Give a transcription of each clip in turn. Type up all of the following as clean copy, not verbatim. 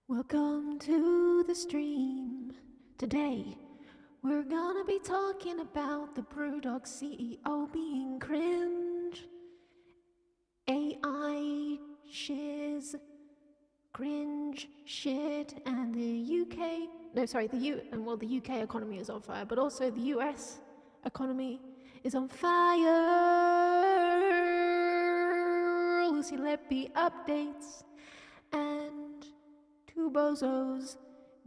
Welcome to the stream. Today, we're gonna be talking about the Brewdog CEO being cringe, AI, shiz, cringe, shit, and the UK economy is on fire, but also the US economy is on fire. Lucy Letby updates, and two bozos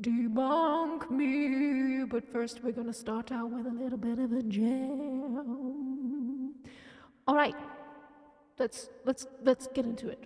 debunk me. But first, we're gonna start out with a little bit of a jam. All right, let's get into it.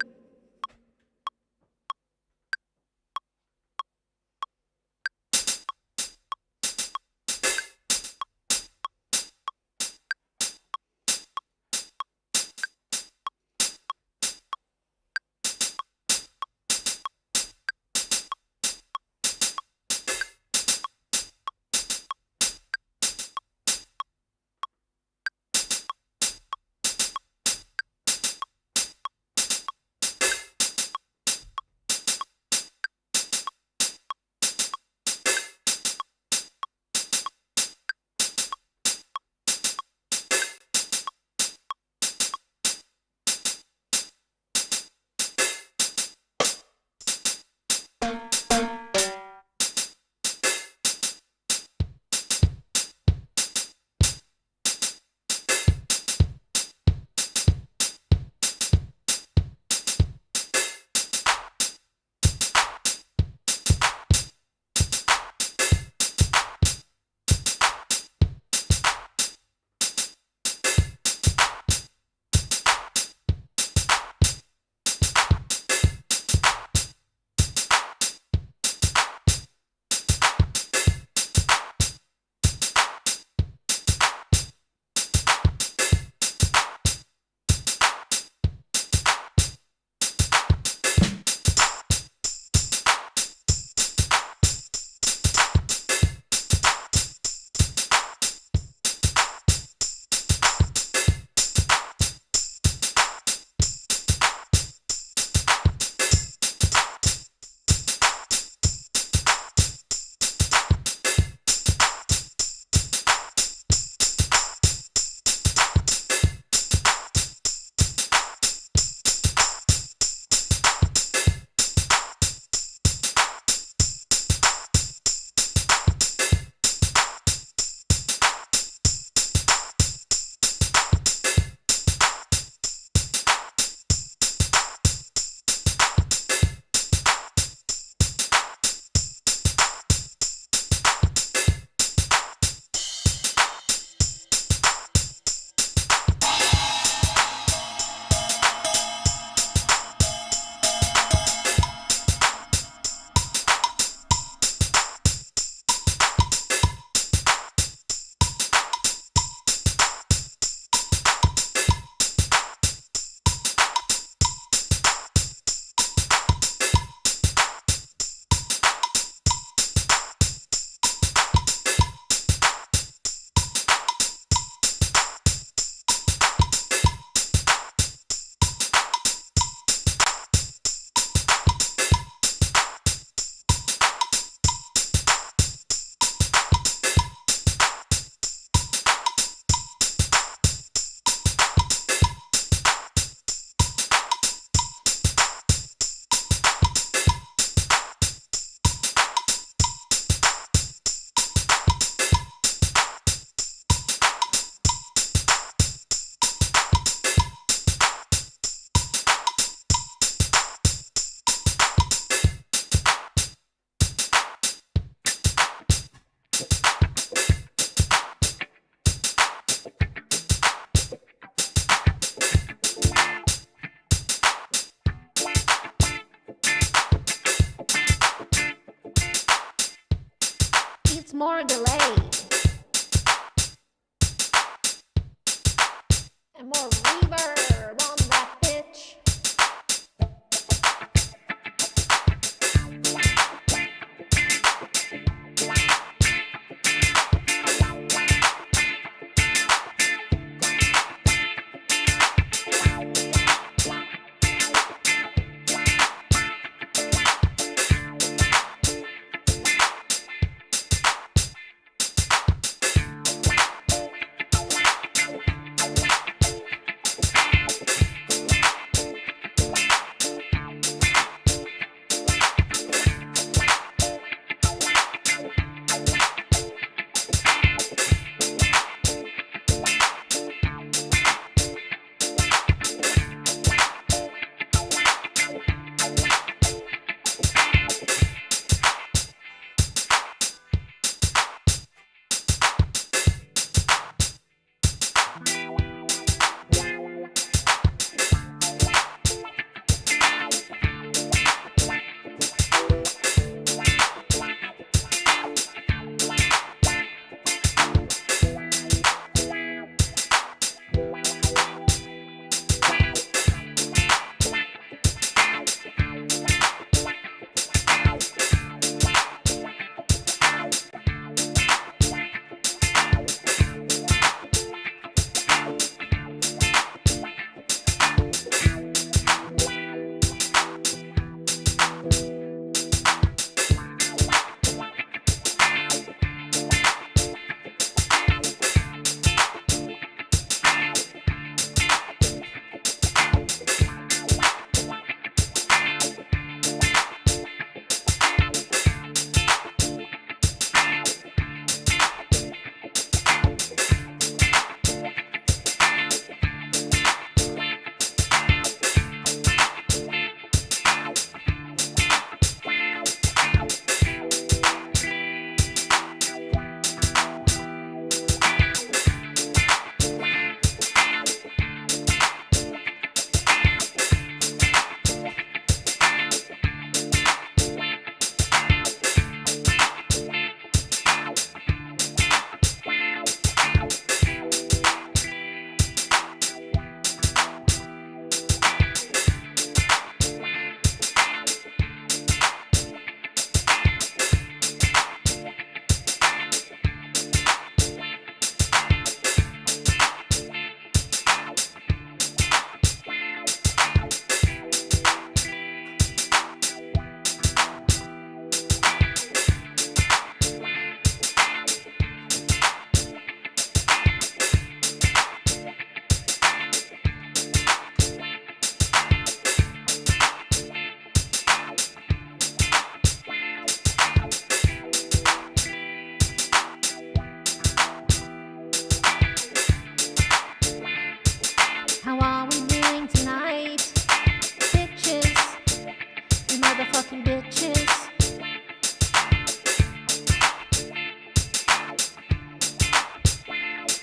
It's more delayed and more reverb on that bitch.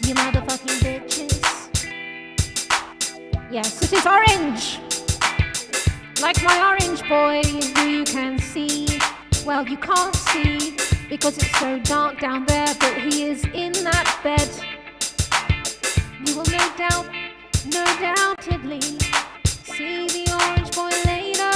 you motherfucking bitches. Yes, it is orange! Like my orange boy, who you can see. Well, you can't see because it's so dark down there, but he is in that bed. You will no doubtedly see the orange boy later.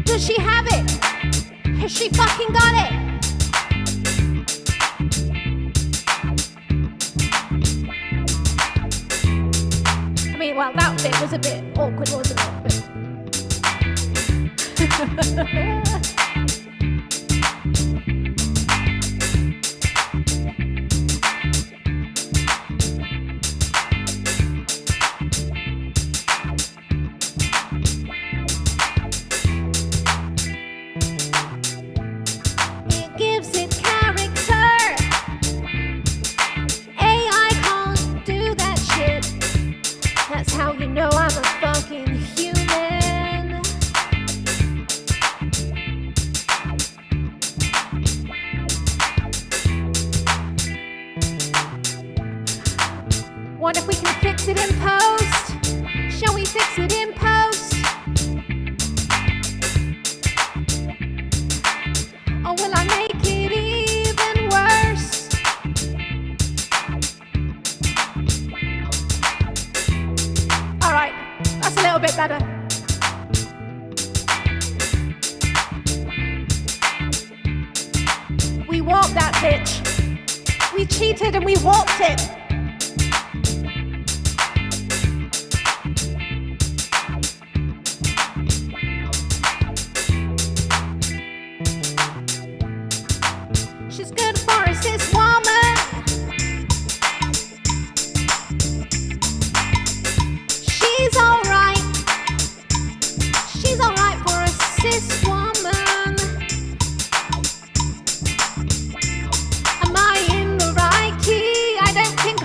Does she have it? Has she fucking got it? I mean, well, that bit was a bit awkward, wasn't it? Wonder if we can fix it in post? Shall we fix it in post? Or will I make it even worse? bitch. We cheated and we walked it. She's good for a cis woman. She's alright. She's alright for a cis woman. Am I in the right key? I don't think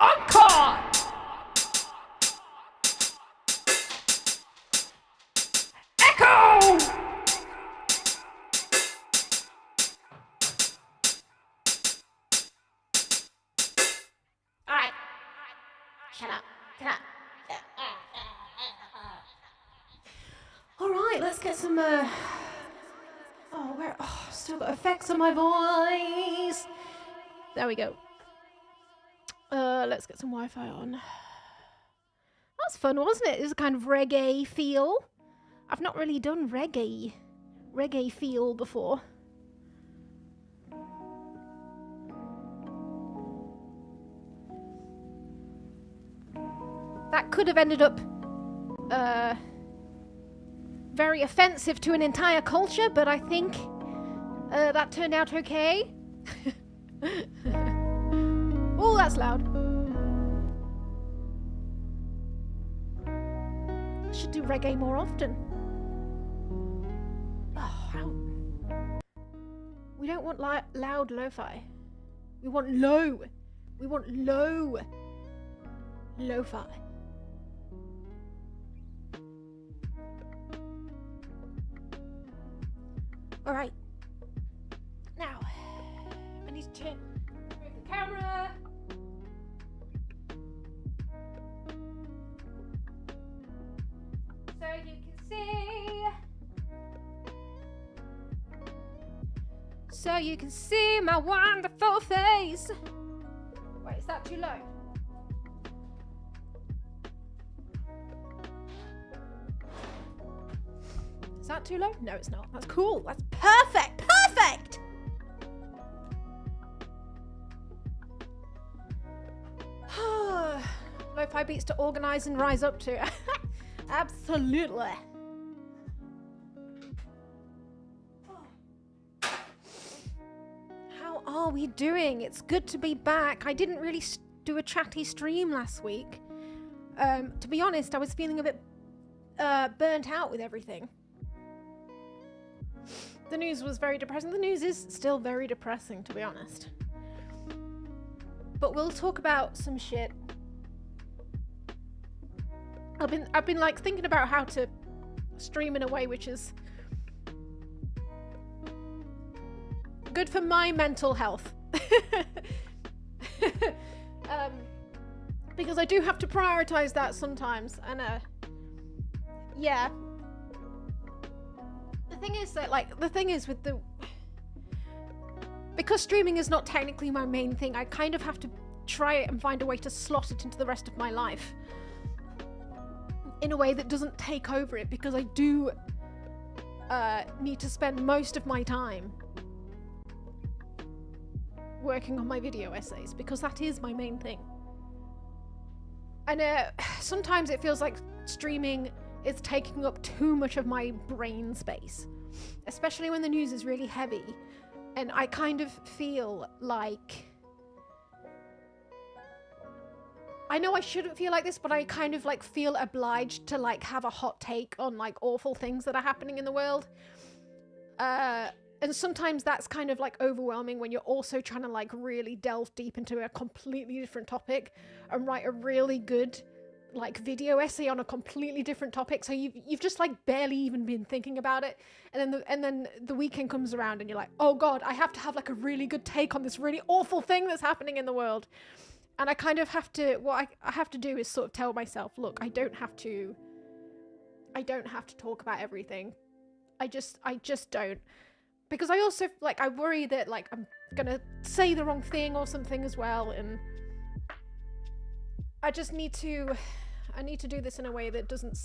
Encore! Echo! Alright. Shut up. Alright, let's get some, still got effects on my voice. There we go. Let's get some Wi-Fi on. That was fun, wasn't it? It was a kind of reggae feel. I've not really done reggae feel before. That could have ended up very offensive to an entire culture, but I think that turned out okay. Oh, that's loud. I should do reggae more often. Oh, we don't want loud lo-fi. We want low. We want low lo-fi. All right. Now, I need to move the camera. So you can see. So you can see my wonderful face. Wait, is that too low? Is that too low? No, it's not. That's cool. That's perfect. Perfect. Lo-fi beats to organize and rise up to. Absolutely. How are we doing? It's good to be back. I didn't really do a chatty stream last week. To be honest, I was feeling a bit burnt out with everything. The news was very depressing. The news is still very depressing, to be honest. But we'll talk about some shit. I've been like thinking about how to stream in a way which is good for my mental health. Because I do have to prioritize that sometimes, and yeah. The thing is with because streaming is not technically my main thing, I kind of have to try it and find a way to slot it into the rest of my life in a way that doesn't take over it, because I do need to spend most of my time working on my video essays, because that is my main thing. And sometimes it feels like streaming is taking up too much of my brain space, especially when the news is really heavy, and I kind of feel like, I know I shouldn't feel like this, but I kind of like feel obliged to like have a hot take on like awful things that are happening in the world. And sometimes that's kind of like overwhelming when you're also trying to like really delve deep into a completely different topic and write a really good like video essay on a completely different topic. So you've just like barely even been thinking about it, and then the weekend comes around and you're like, oh god, I have to have like a really good take on this really awful thing that's happening in the world. And I kind of have to, what I have to do is sort of tell myself, look, I don't have to talk about everything. I just don't. Because I also, like, I worry that, like, I'm gonna say the wrong thing or something as well, and I just need to, do this in a way that doesn't,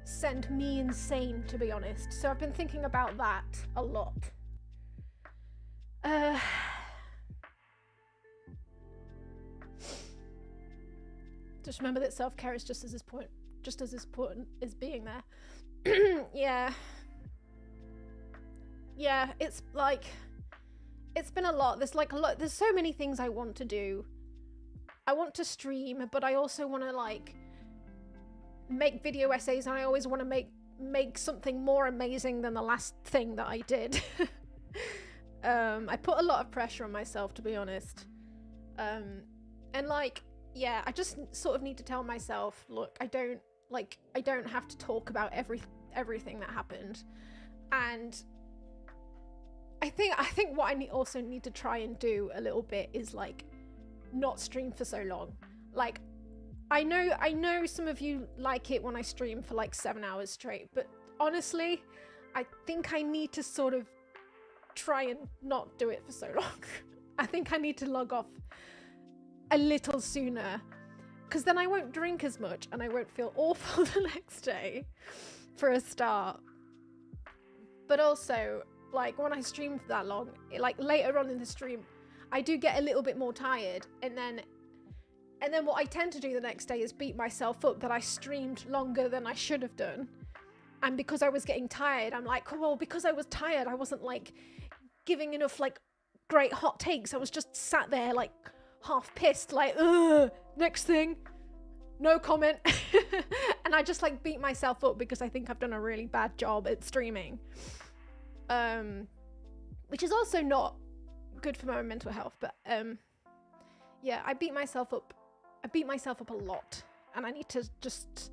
send me insane, to be honest. So I've been thinking about that a lot. Just remember that self-care is just as important as being there. Yeah, it's like, it's been a lot. There's so many things I want to do. I want to stream, but I also want to like make video essays, and I always want to make something more amazing than the last thing that I did. I put a lot of pressure on myself, to be honest. And like, yeah, I just sort of need to tell myself, look, I don't have to talk about everything that happened. And I think what I also need to try and do a little bit is like not stream for so long. Like, I know some of you like it when I stream for like 7 hours straight, but honestly, I think I need to sort of try and not do it for so long. I think I need to log off a little sooner, because then I won't drink as much and I won't feel awful the next day, for a start. But also, like, when I stream for that long, like later on in the stream, I do get a little bit more tired, and then what I tend to do the next day is beat myself up that I streamed longer than I should have done. And because I was getting tired, I'm like, oh, well, because I was tired, I wasn't like giving enough like great hot takes. I was just sat there like half pissed, like, ugh, next thing, no comment. And I just like beat myself up because I think I've done a really bad job at streaming, which is also not good for my mental health. But yeah, I beat myself up a lot, and I need to just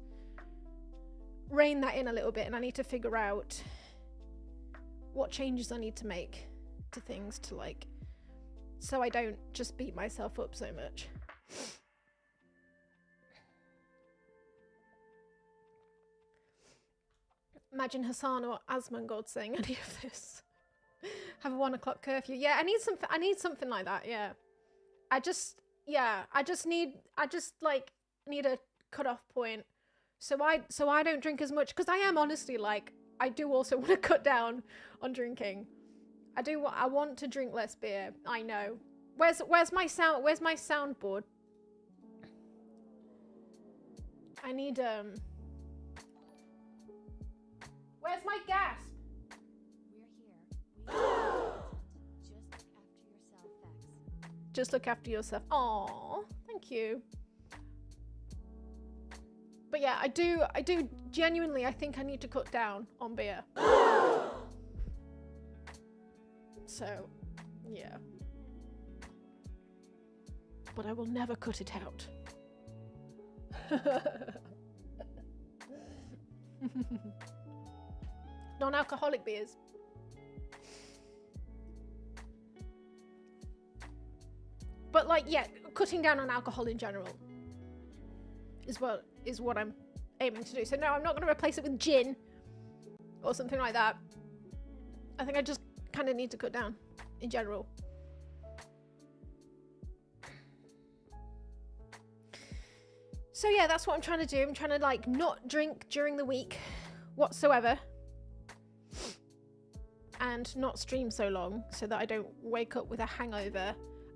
rein that in a little bit, and I need to figure out what changes I need to make to things to like, so I don't just beat myself up so much. Imagine Hassan or Asmongold saying any of this. Have a 1 o'clock curfew. Yeah, I need something like that. Yeah, I just need a cutoff point, so I don't drink as much, because I am honestly like, I do also want to cut down on drinking. I want to drink less beer. I know. Where's my soundboard? I need where's my gasp? We're here. Just look after yourself, Vex. Aww, thank you. But yeah, I do genuinely, I think I need to cut down on beer. So, yeah. But I will never cut it out. Non-alcoholic beers. But like, yeah, cutting down on alcohol in general is what I'm aiming to do. So no, I'm not going to replace it with gin or something like that. I think I just kind of need to cut down in general. So yeah, that's what I'm trying to do. I'm trying to like not drink during the week whatsoever, and not stream so long so that I don't wake up with a hangover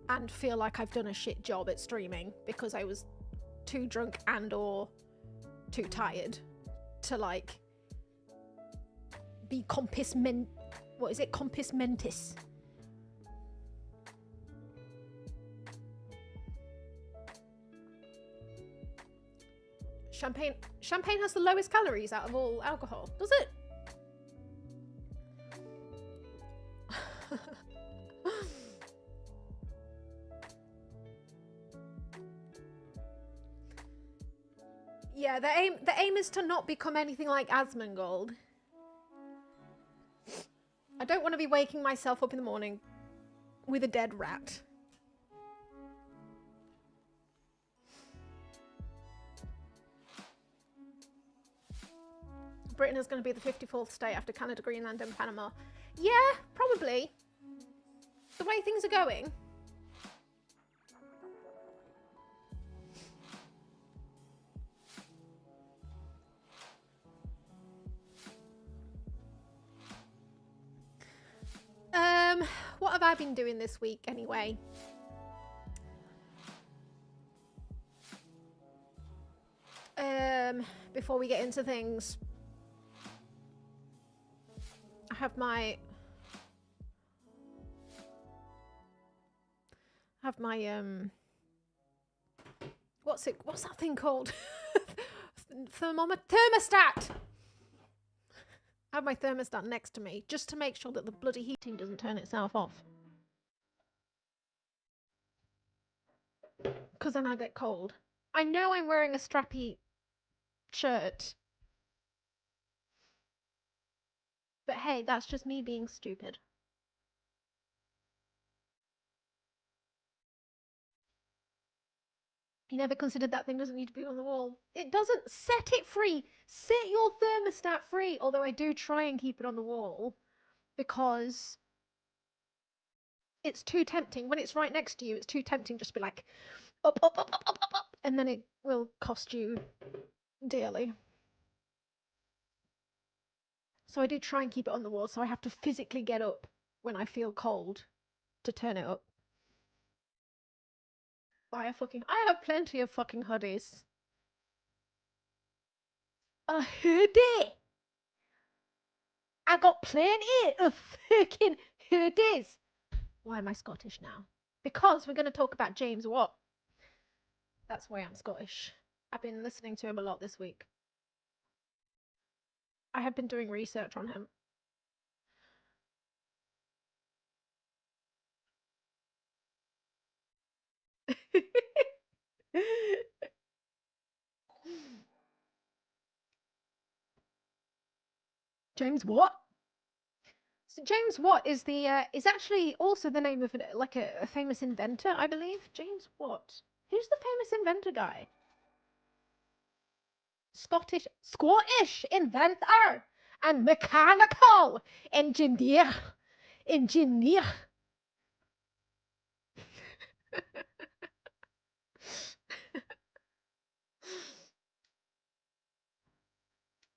and feel like I've done a shit job at streaming because I was too drunk and or too tired to like be compos mentis. Champagne has the lowest calories out of all alcohol, does it? Yeah, the aim is to not become anything like Asmongold. I don't want to be waking myself up in the morning with a dead rat. Britain is going to be the 54th state after Canada, Greenland and Panama. Yeah, probably. The way things are going. What have I been doing this week anyway? Before we get into things, I have my what's that thing called? Thermostat. I have my thermostat next to me just to make sure that the bloody heating doesn't turn itself off. because then I get cold. I know I'm wearing a strappy shirt. But hey, that's just me being stupid. You never considered that thing doesn't need to be on the wall. It doesn't. Set it free. Set your thermostat free. Although I do try and keep it on the wall because it's too tempting. When it's right next to you, it's too tempting just to be like, up, up, up, up, up, up, up. And then it will cost you dearly. So I do try and keep it on the wall. So I have to physically get up when I feel cold to turn it up. Buy a fucking... I have plenty of fucking hoodies. A hoodie! I got plenty of fucking hoodies. Why am I Scottish now? Because we're going to talk about James Watt. That's why I'm Scottish. I've been listening to him a lot this week. I have been doing research on him. James Watt? So James Watt is the is actually also the name of a famous inventor, I believe. James Watt. Who's the famous inventor guy? Scottish inventor and mechanical engineer.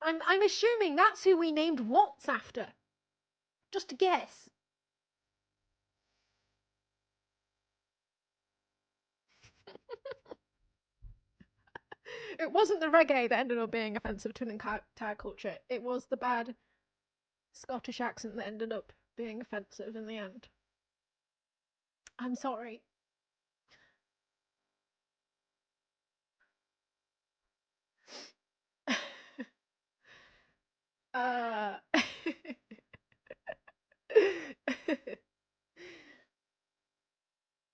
I'm assuming that's who we named Watts after. Just a guess. It wasn't the reggae that ended up being offensive to an entire culture. It was the bad Scottish accent that ended up being offensive in the end. I'm sorry.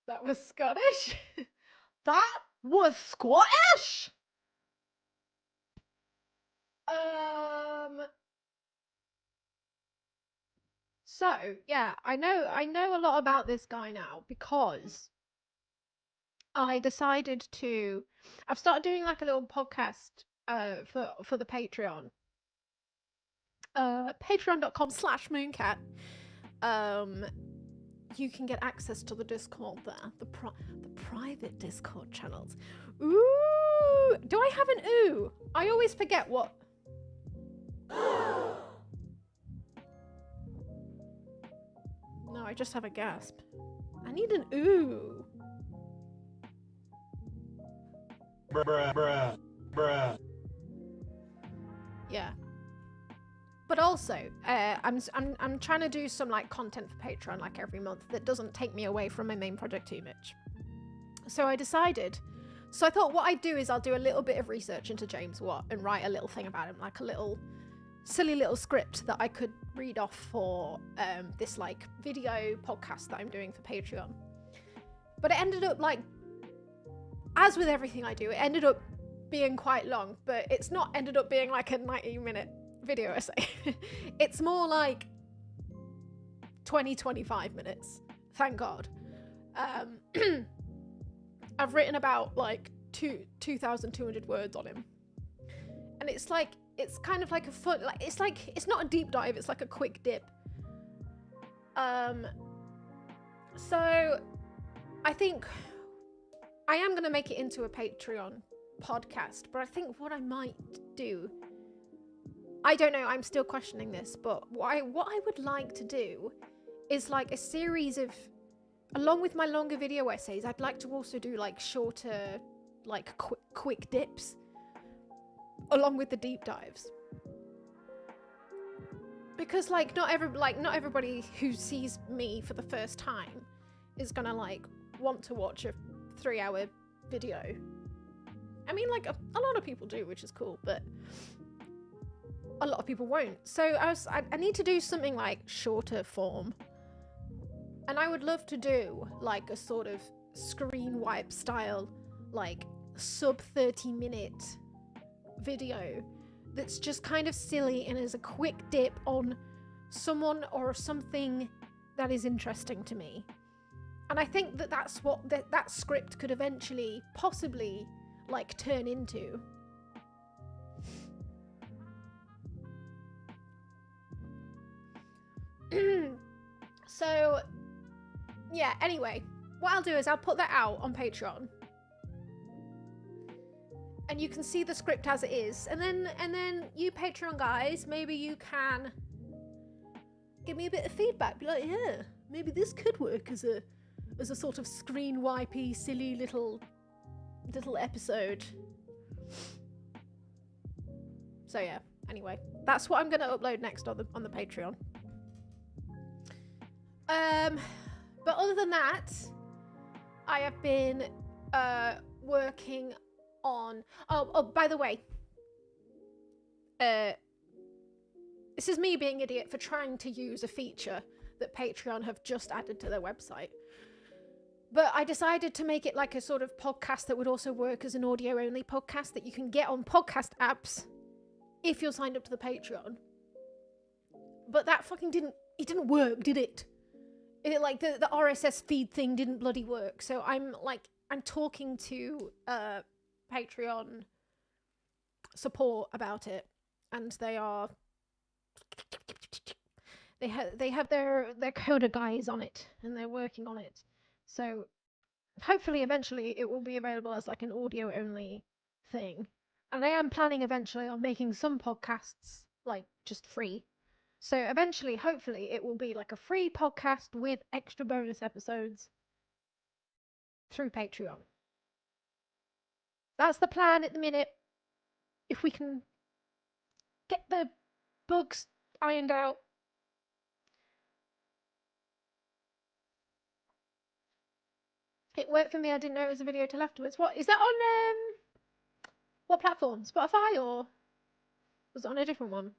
That was Scottish. That was Scottish. So yeah, I know a lot about this guy now because I decided to. I've started doing like a little podcast for the Patreon. Patreon.com/mooncat. You can get access to the Discord there, the private Discord channels. Ooh, do I have an ooh? I always forget what. No, I just have a gasp. I need an ooh. Bruh. Yeah. But also, I'm trying to do some like content for Patreon like every month that doesn't take me away from my main project too much. So I decided. So I thought what I'd do is I'll do a little bit of research into James Watt and write a little thing about him, like a little silly little script that I could read off for this like video podcast that I'm doing for Patreon. But it ended up like, as with everything I do, it ended up being quite long, but it's not ended up being like a 90-minute video essay. It's more like 20-25 minutes, thank God. I've written about like 2,200 words on him, and it's like, it's kind of like a fun, like it's not a deep dive, it's like a quick dip. So I think I am gonna make it into a Patreon podcast, but I think what I might do, I don't know, I'm still questioning this, but what I would like to do is like a series of, along with my longer video essays, I'd like to also do like shorter, like quick dips, along with the deep dives. Because like not everybody who sees me for the first time is gonna like want to watch a 3-hour video. I mean, like a lot of people do, which is cool, but a lot of people won't. So I need to do something like shorter form, and I would love to do like a sort of screen wipe style like sub 30-minute video that's just kind of silly and is a quick dip on someone or something that is interesting to me. And I think that that's what that script could eventually possibly like turn into. So yeah, anyway, what I'll do is I'll put that out on Patreon and you can see the script as it is, and then you Patreon guys, maybe you can give me a bit of feedback, be like, yeah, maybe this could work as a sort of screen wipey silly little episode. So yeah, anyway, that's what I'm gonna upload next on the Patreon. But other than that, I have been working on by the way, this is me being an idiot for trying to use a feature that Patreon have just added to their website. But I decided to make it like a sort of podcast that would also work as an audio only podcast that you can get on podcast apps if you're signed up to the Patreon. But that fucking didn't work, did it? It like the RSS feed thing didn't bloody work. So I'm talking to Patreon support about it, and they have their coder guys on it, and they're working on it. So hopefully eventually it will be available as like an audio only thing. And I am planning eventually on making some podcasts like just free. So eventually, hopefully, it will be like a free podcast with extra bonus episodes through Patreon. That's the plan at the minute. If we can get the bugs ironed out. It worked for me. I didn't know it was a video till afterwards. What is that on? What platform? Spotify, or was it on a different one?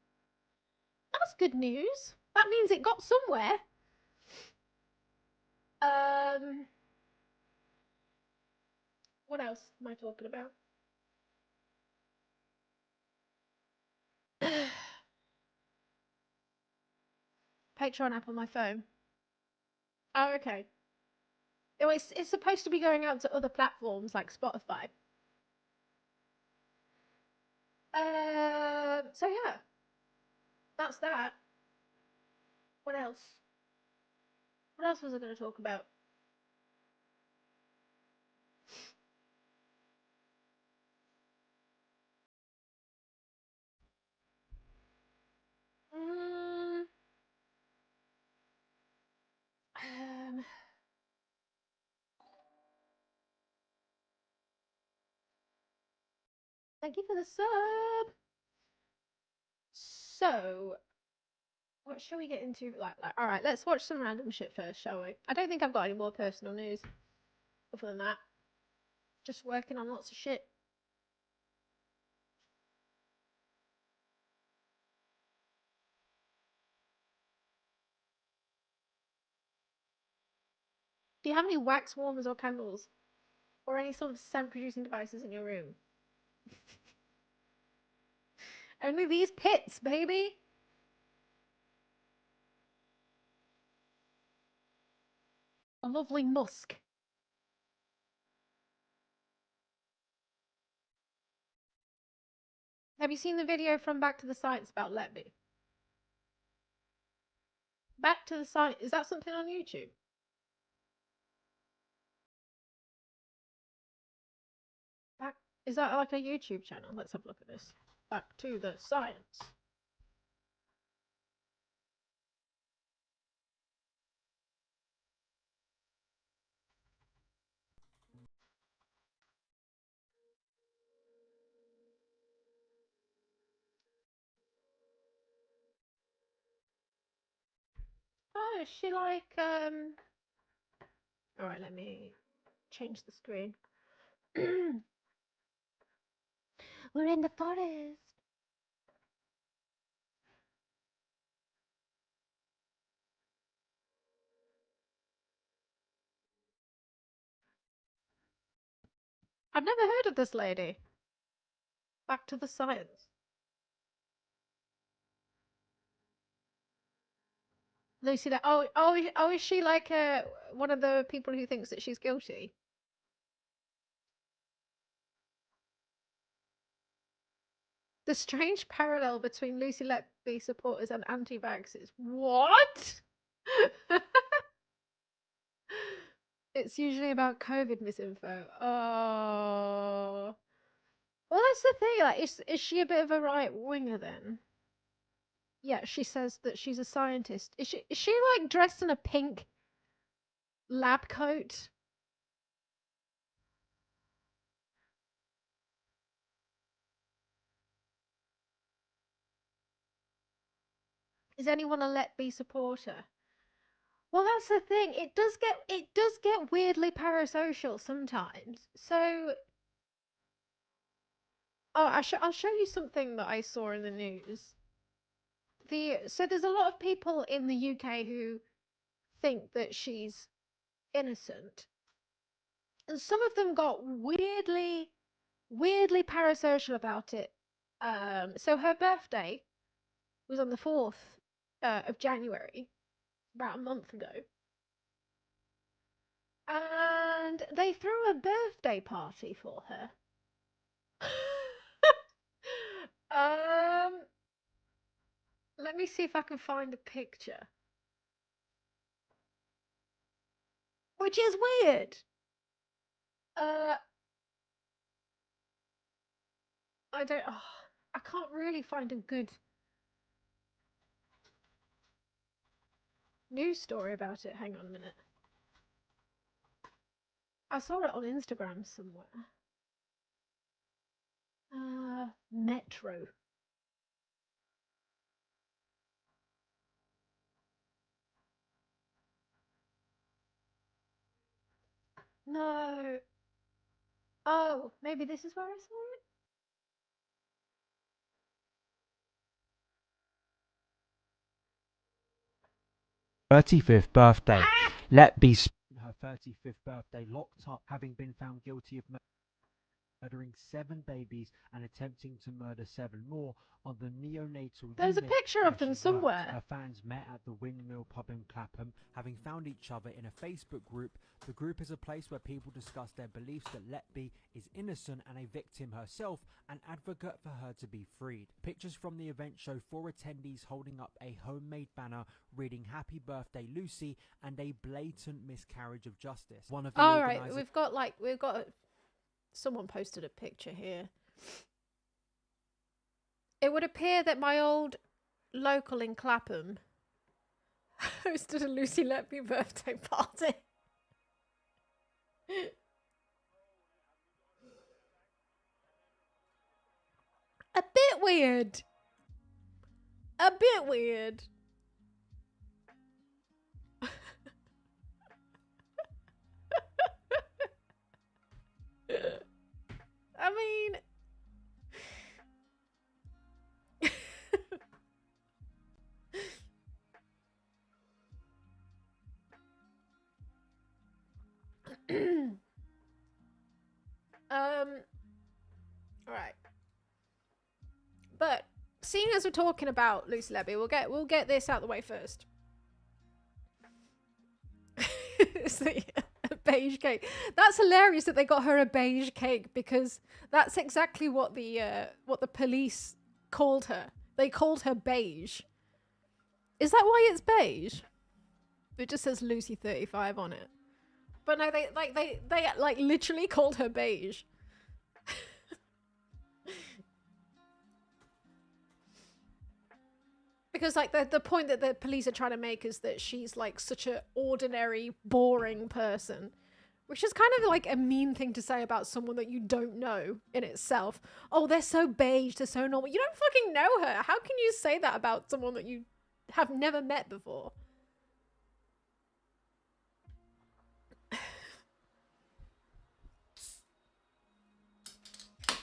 That's good news. That means it got somewhere. What else am I talking about? Patreon app on my phone. Oh, okay. Oh, it's supposed to be going out to other platforms like Spotify. So yeah, that's that. What else? What else was I going to talk about? Thank you for the sub. So, what shall we get into? Like, all right, let's watch some random shit first, shall we? I don't think I've got any more personal news. Other than that, just working on lots of shit. Do you have any wax warmers or candles? Or any sort of scent producing devices in your room? Only these pits, baby! A lovely musk. Have you seen the video from Back to the Science about Letby? Back to the Science, is that something on YouTube? Back, is that like a YouTube channel? Let's have a look at this. Back to the Science. Oh, is she like, Alright, let me change the screen. We're in the forest. I've never heard of this lady. Back to the science. Lucy, that is she like one of the people who thinks that she's guilty? The strange parallel between Lucy Letby supporters and anti-vaxxers. What? It's usually about COVID misinfo. Oh. Well, that's the thing. Like, is she a bit of a right winger then? Yeah, she says that she's a scientist. Is she like dressed in a pink lab coat? Is anyone a Letby supporter? Well, that's the thing. It does get weirdly parasocial sometimes. So, oh, I'll show you something that I saw in the news. So there's a lot of people in the UK who think that she's innocent, and some of them got weirdly parasocial about it. So her birthday was on the 4th of January, about a month ago, and they threw a birthday party for her. um, Let me see if I can find a picture, which is weird. Uh, I don't. Oh, I can't really find a good news story about it. Hang on a minute. I saw it on Instagram somewhere. Metro. No. Oh, maybe this is where I saw it. 35th birthday. Ah! Letby spent her 35th birthday locked up, having been found guilty of murdering 7 babies and attempting to murder 7 more on the neonatal There's a unit picture where of them she worked. somewhere. Her fans met at the Windmill pub in Clapham, having found each other in a Facebook group. The group is a place where people discuss their beliefs that Letby is innocent and a victim herself, and advocate for her to be freed. Pictures from the event show 4 attendees holding up a homemade banner reading "Happy Birthday, Lucy," and a blatant miscarriage of justice. One of the Alright, we've got someone posted a picture here. It would appear that my old local in Clapham hosted a Lucy Letby birthday party. A bit weird. A bit weird. I mean, right. But seeing as we're talking about Lucy Letby, we'll get this out the way first. It's a beige cake. That's hilarious that they got her a beige cake, because that's exactly what the police called her. They called her beige. Is that why it's beige? It just says Lucy 35 on it. But no, they literally called her beige. Because like the point that the police are trying to make is that she's like such an ordinary, boring person, which is kind of like a mean thing to say about someone that you don't know in itself. Oh, they're so beige, they're so normal. You don't fucking know her. How can you say that about someone that you have never met before?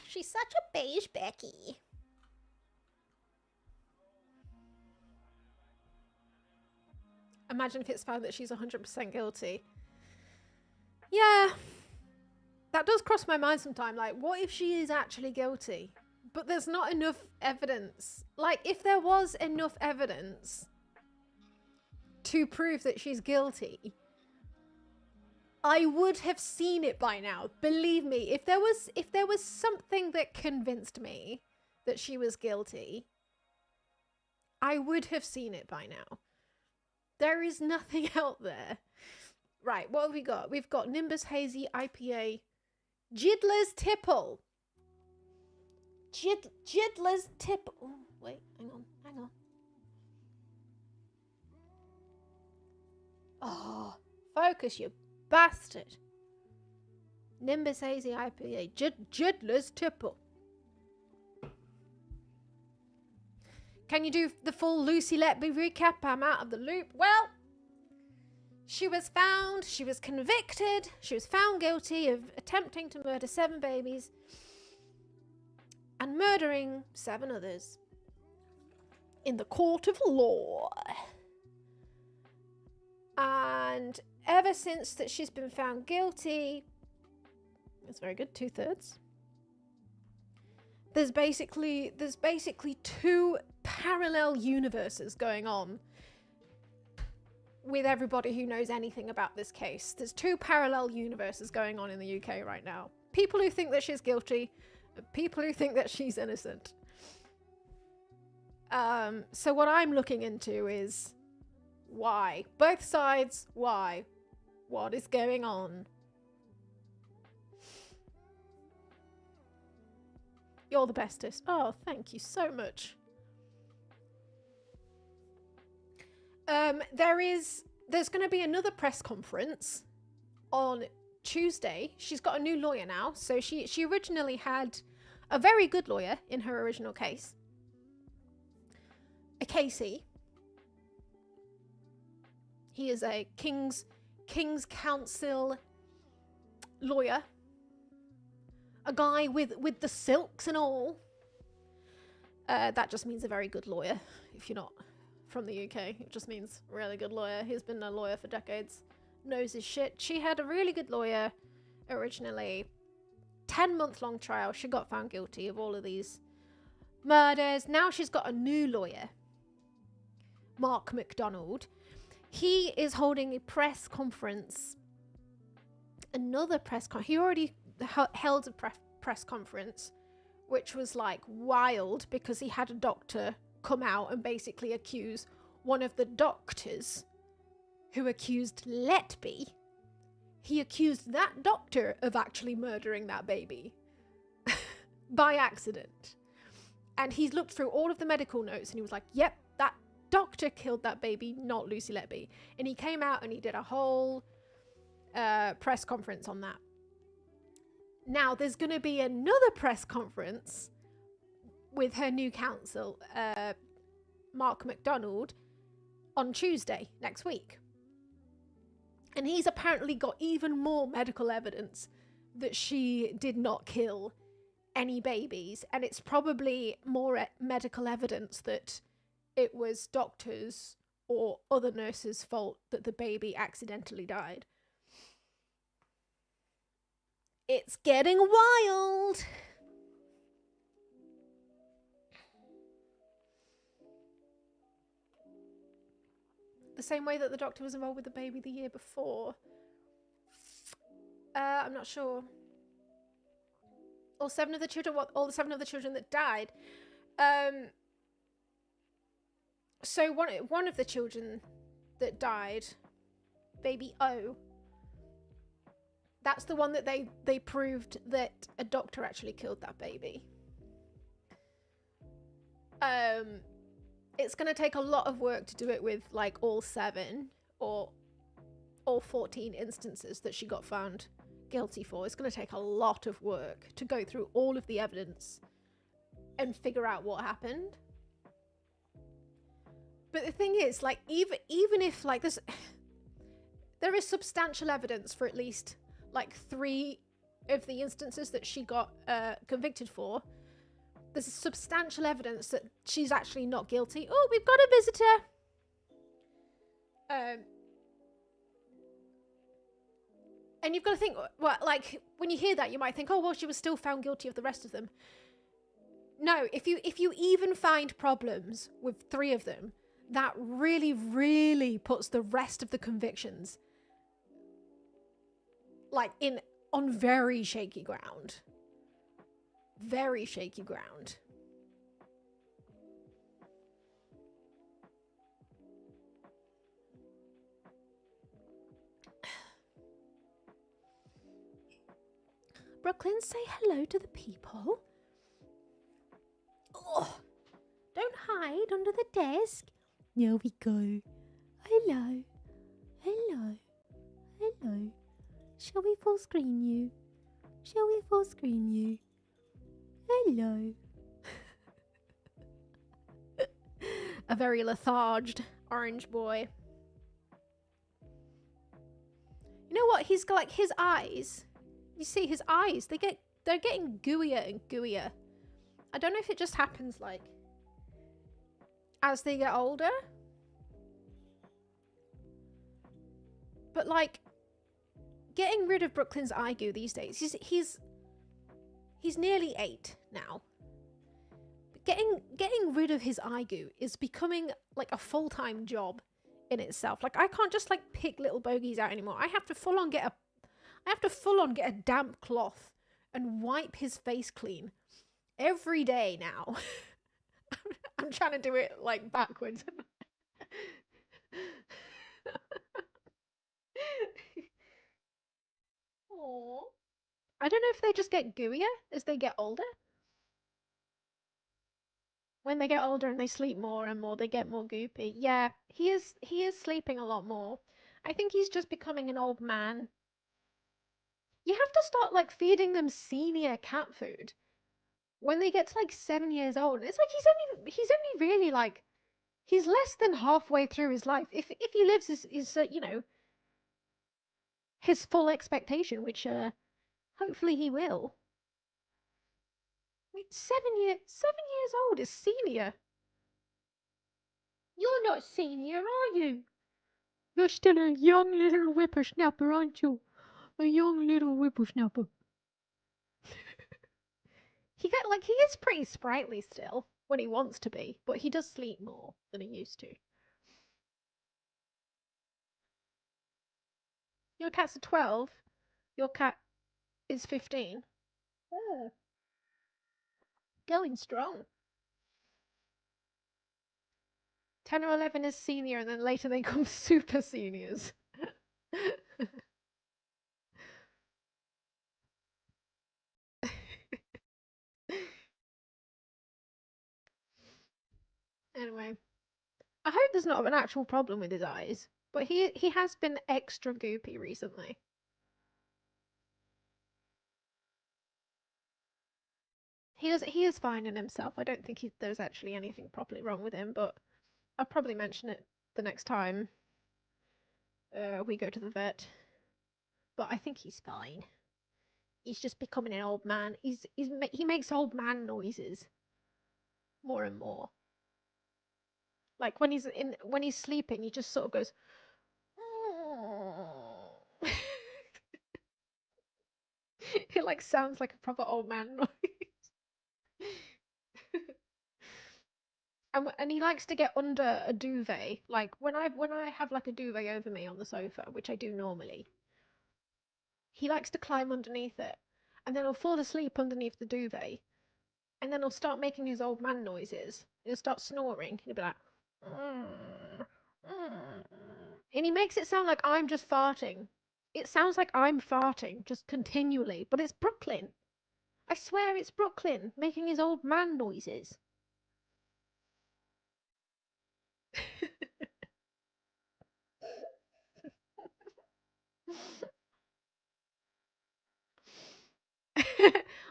She's such a beige Becky. Imagine if it's found that she's 100% guilty. Yeah. that does cross my mind sometimes. Like, what if she is actually guilty? But there's not enough evidence. Like, if there was enough evidence to prove that she's guilty, I would have seen it by now. Believe me, if there was something that convinced me that she was guilty, I would have seen it by now. There is nothing out there. Right, what have we got? We've got Nimbus Hazy IPA, Jidler's Tipple. Jidler's Tipple. Oh, wait, hang on. Oh, focus, you bastard. Nimbus Hazy IPA, Jidler's Tipple. Can you do the full Lucy Letby recap? I'm out of the loop. Well, she was convicted, she was found guilty of attempting to murder 7 babies and murdering 7 others in the court of law. And ever since that she's been found guilty, that's very good, 2/3. There's basically 2 parallel universes going on with everybody who knows anything about this case. There's 2 parallel universes going on in the UK right now. People who think that she's guilty, and people who think that she's innocent. So what I'm looking into is why. Both sides, why? What is going on? You're the bestest. Oh, thank you so much. There's going to be another press conference on Tuesday. She's got a new lawyer now. So she originally had a very good lawyer in her original case. A Casey. He is a King's Counsel lawyer. A guy with the silks and all. That just means a very good lawyer, if you're not from the UK. It just means really good lawyer. He's been a lawyer for decades, knows his shit. She had a really good lawyer originally. 10-month-long trial. She got found guilty of all of these murders. Now she's got a new lawyer, Mark McDonald. He is holding a press conference. Another press conference. He already held a press conference, which was like wild because he had a doctor come out and basically accuse one of the doctors who accused Letby. He accused that doctor of actually murdering that baby by accident. And he's looked through all of the medical notes and he was like, yep, that doctor killed that baby, not Lucy Letby. And he came out and he did a whole press conference on that. Now, there's going to be another press conference with her new counsel, Mark McDonald, on Tuesday next week. And he's apparently got even more medical evidence that she did not kill any babies. And it's probably more medical evidence that it was doctors or other nurses' fault that the baby accidentally died. It's getting wild. The same way that the doctor was involved with the baby the year before. I'm not sure. All 7 of the children, all the 7 of the children that died. So one of the children that died, baby O, that's the one that they proved that a doctor actually killed that baby. It's going to take a lot of work to do it with like all 7 or all 14 instances that she got found guilty for. It's going to take a lot of work to go through all of the evidence and figure out what happened. But the thing is, like, even if like there is substantial evidence for at least like 3 of the instances that she got convicted for. There's substantial evidence that she's actually not guilty. Oh, we've got a visitor. And you've got to think, well, like, when you hear that, you might think, oh, well, she was still found guilty of the rest of them. No, if you even find problems with 3 of them, that really, really puts the rest of the convictions, like, on very shaky ground. Very shaky ground. Brooklyn, say hello to the people. Oh, don't hide under the desk. There we go. Hello. Hello. Hello. Shall we full screen you? Shall we full screen you? Hello. A very letharged orange boy. You know what? He's got, like, his eyes. You see his eyes, they're getting gooier and gooier. I don't know if it just happens, like, as they get older. But, like, getting rid of Brooklyn's eye goo these days, he's nearly 8 now. But getting rid of his eye goo is becoming, like, a full-time job in itself. Like, I can't just, like, pick little bogeys out anymore. I have to full on get a damp cloth and wipe his face clean every day now. I'm trying to do it, like, backwards. Aww. I don't know if they just get gooier as they get older. When they get older and they sleep more and more, they get more goopy. Yeah, he is sleeping a lot more. I think he's just becoming an old man. You have to start, like, feeding them senior cat food when they get to, like, 7 years old. It's like he's only really, like, he's less than halfway through his life. If he lives his you know, his full expectation, which hopefully he will. Wait, 7 years old is senior. You're not senior, are you? You're still a young little whippersnapper, aren't you? A young little whippersnapper. He is pretty sprightly still when he wants to be, but he does sleep more than he used to. Your cat's a 12. Your cat is 15. Oh, going strong. 10 or 11 is senior, and then later they come super seniors. Anyway, I hope there's not an actual problem with his eyes, but he has been extra goopy recently. He is finding himself. I don't think there's actually anything properly wrong with him, but I'll probably mention it the next time we go to the vet. But I think he's fine. He's just becoming an old man. He makes old man noises more and more. Like when he's sleeping, he just sort of goes. It, like, sounds like a proper old man noise. And he likes to get under a duvet. Like when I have, like, a duvet over me on the sofa, which I do normally, he likes to climb underneath it, and then he'll fall asleep underneath the duvet, and then he'll start making his old man noises. He'll start snoring. He'll be like, "Mm, mm," and he makes it sound like I'm just farting. It sounds like I'm farting just continually, but it's Brooklyn. I swear it's Brooklyn making his old man noises.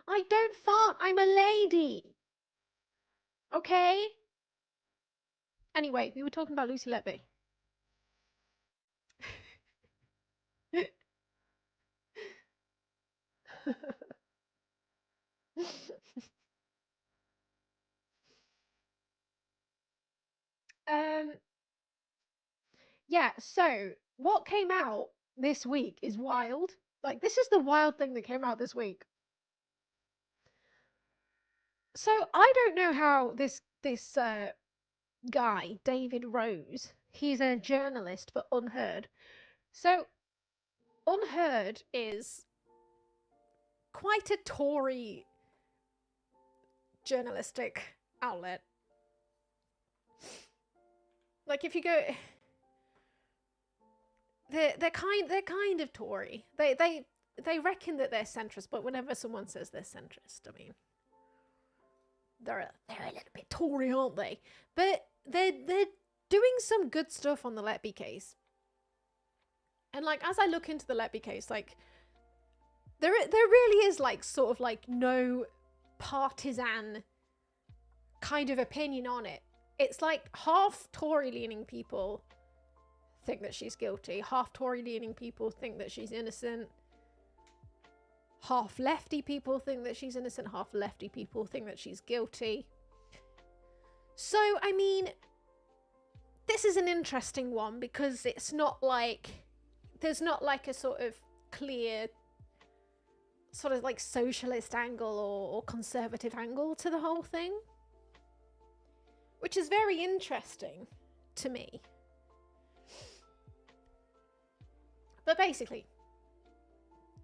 I don't fart. I'm a lady. Okay? Anyway, we were talking about Lucy Letby. um, yeah, so what came out this week is wild. Like, this is the wild thing that came out this week. So I don't know how this guy, David Rose, he's a journalist for Unheard. So Unheard is quite a Tory journalistic outlet. Like, if you go, they're kind of Tory. They reckon that they're centrist, but whenever someone says they're centrist, I mean, they're a little bit Tory, aren't they? But they're doing some good stuff on the Letby case. And like, as I look into the Letby case, like, there really is like sort of like no partisan kind of opinion on it. It's like half Tory leaning people think that she's guilty, half Tory leaning people think that she's innocent, half lefty people think that she's innocent, half lefty people think that she's guilty. So, I mean, this is an interesting one because it's not like, there's not like a sort of clear sort of like socialist angle or conservative angle to the whole thing, which is very interesting to me. But basically,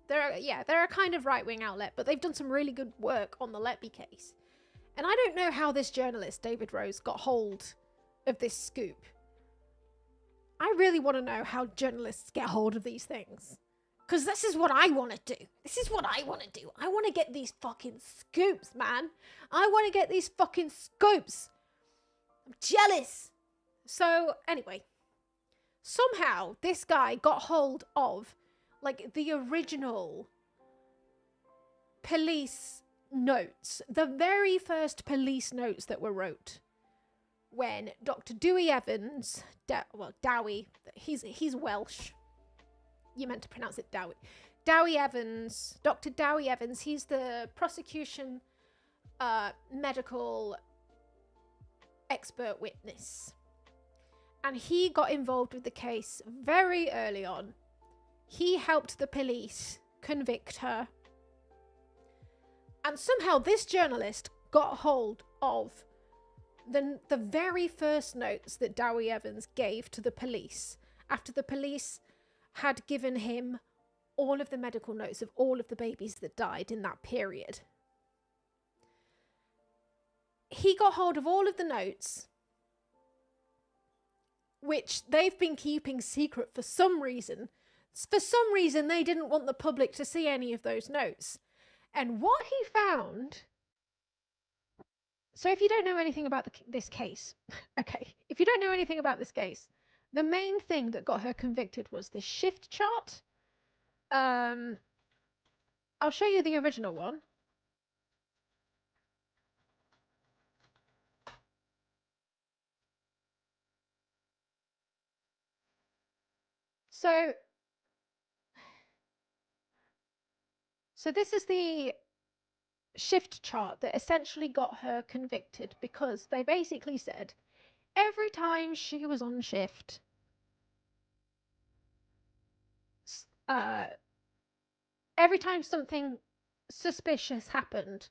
they're a kind of right-wing outlet, but they've done some really good work on the Letby case. And I don't know how this journalist, David Rose, got hold of this scoop. I really want to know how journalists get hold of these things. Because this is what I want to do. This is what I want to do. I want to get these fucking scoops, man. I want to get these fucking scoops. I'm jealous. So, anyway. Somehow, this guy got hold of, like, the original police notes. The very first police notes that were wrote when Dr. Dewey Evans, Dowie, he's Welsh. You meant to pronounce it Dowie. Dowie Evans, Dr. Dowie Evans, he's the prosecution medical expert witness. And he got involved with the case very early on. He helped the police convict her. And somehow this journalist got hold of the very first notes that Dowie Evans gave to the police after the police had given him all of the medical notes of all of the babies that died in that period. He got hold of all of the notes, which they've been keeping secret for some reason. For some reason, they didn't want the public to see any of those notes. And what he found... So if you don't know anything about this case, okay, if you don't know anything about this case, the main thing that got her convicted was this shift chart. I'll show you the original one. So this is the shift chart that essentially got her convicted, because they basically said every time she was on shift, every time something suspicious happened,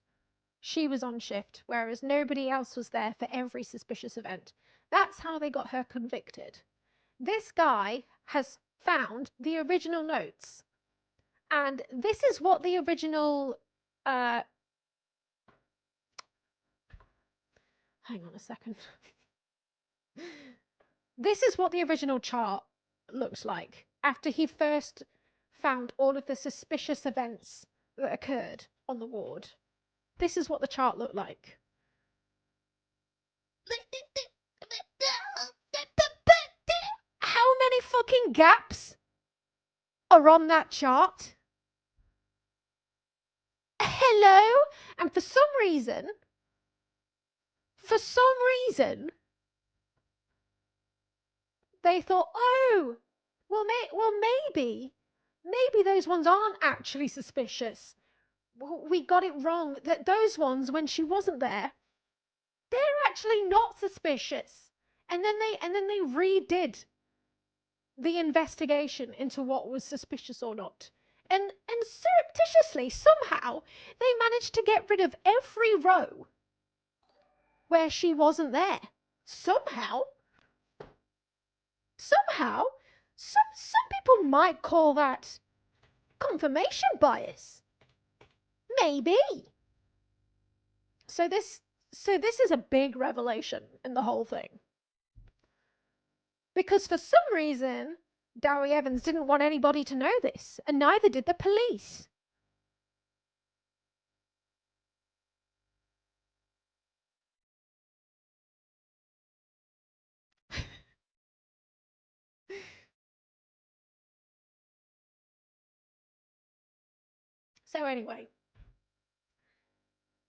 she was on shift, whereas nobody else was there for every suspicious event. That's how they got her convicted. This guy has found the original notes, and this is what the original hang on a second. This is what the original chart looks like after he first found all of the suspicious events that occurred on the ward. This is what the chart looked like. How many fucking gaps are on that chart? Hello? And for some reason, they thought, oh, well, maybe those ones aren't actually suspicious. We got it wrong. That those ones, when she wasn't there, they're actually not suspicious. And then they redid the investigation into what was suspicious or not. And surreptitiously, somehow, they managed to get rid of every row where she wasn't there. Somehow. Some people might call that confirmation bias. Maybe. So this is a big revelation in the whole thing. Because for some reason, Dowie Evans didn't want anybody to know this, and neither did the police. So anyway,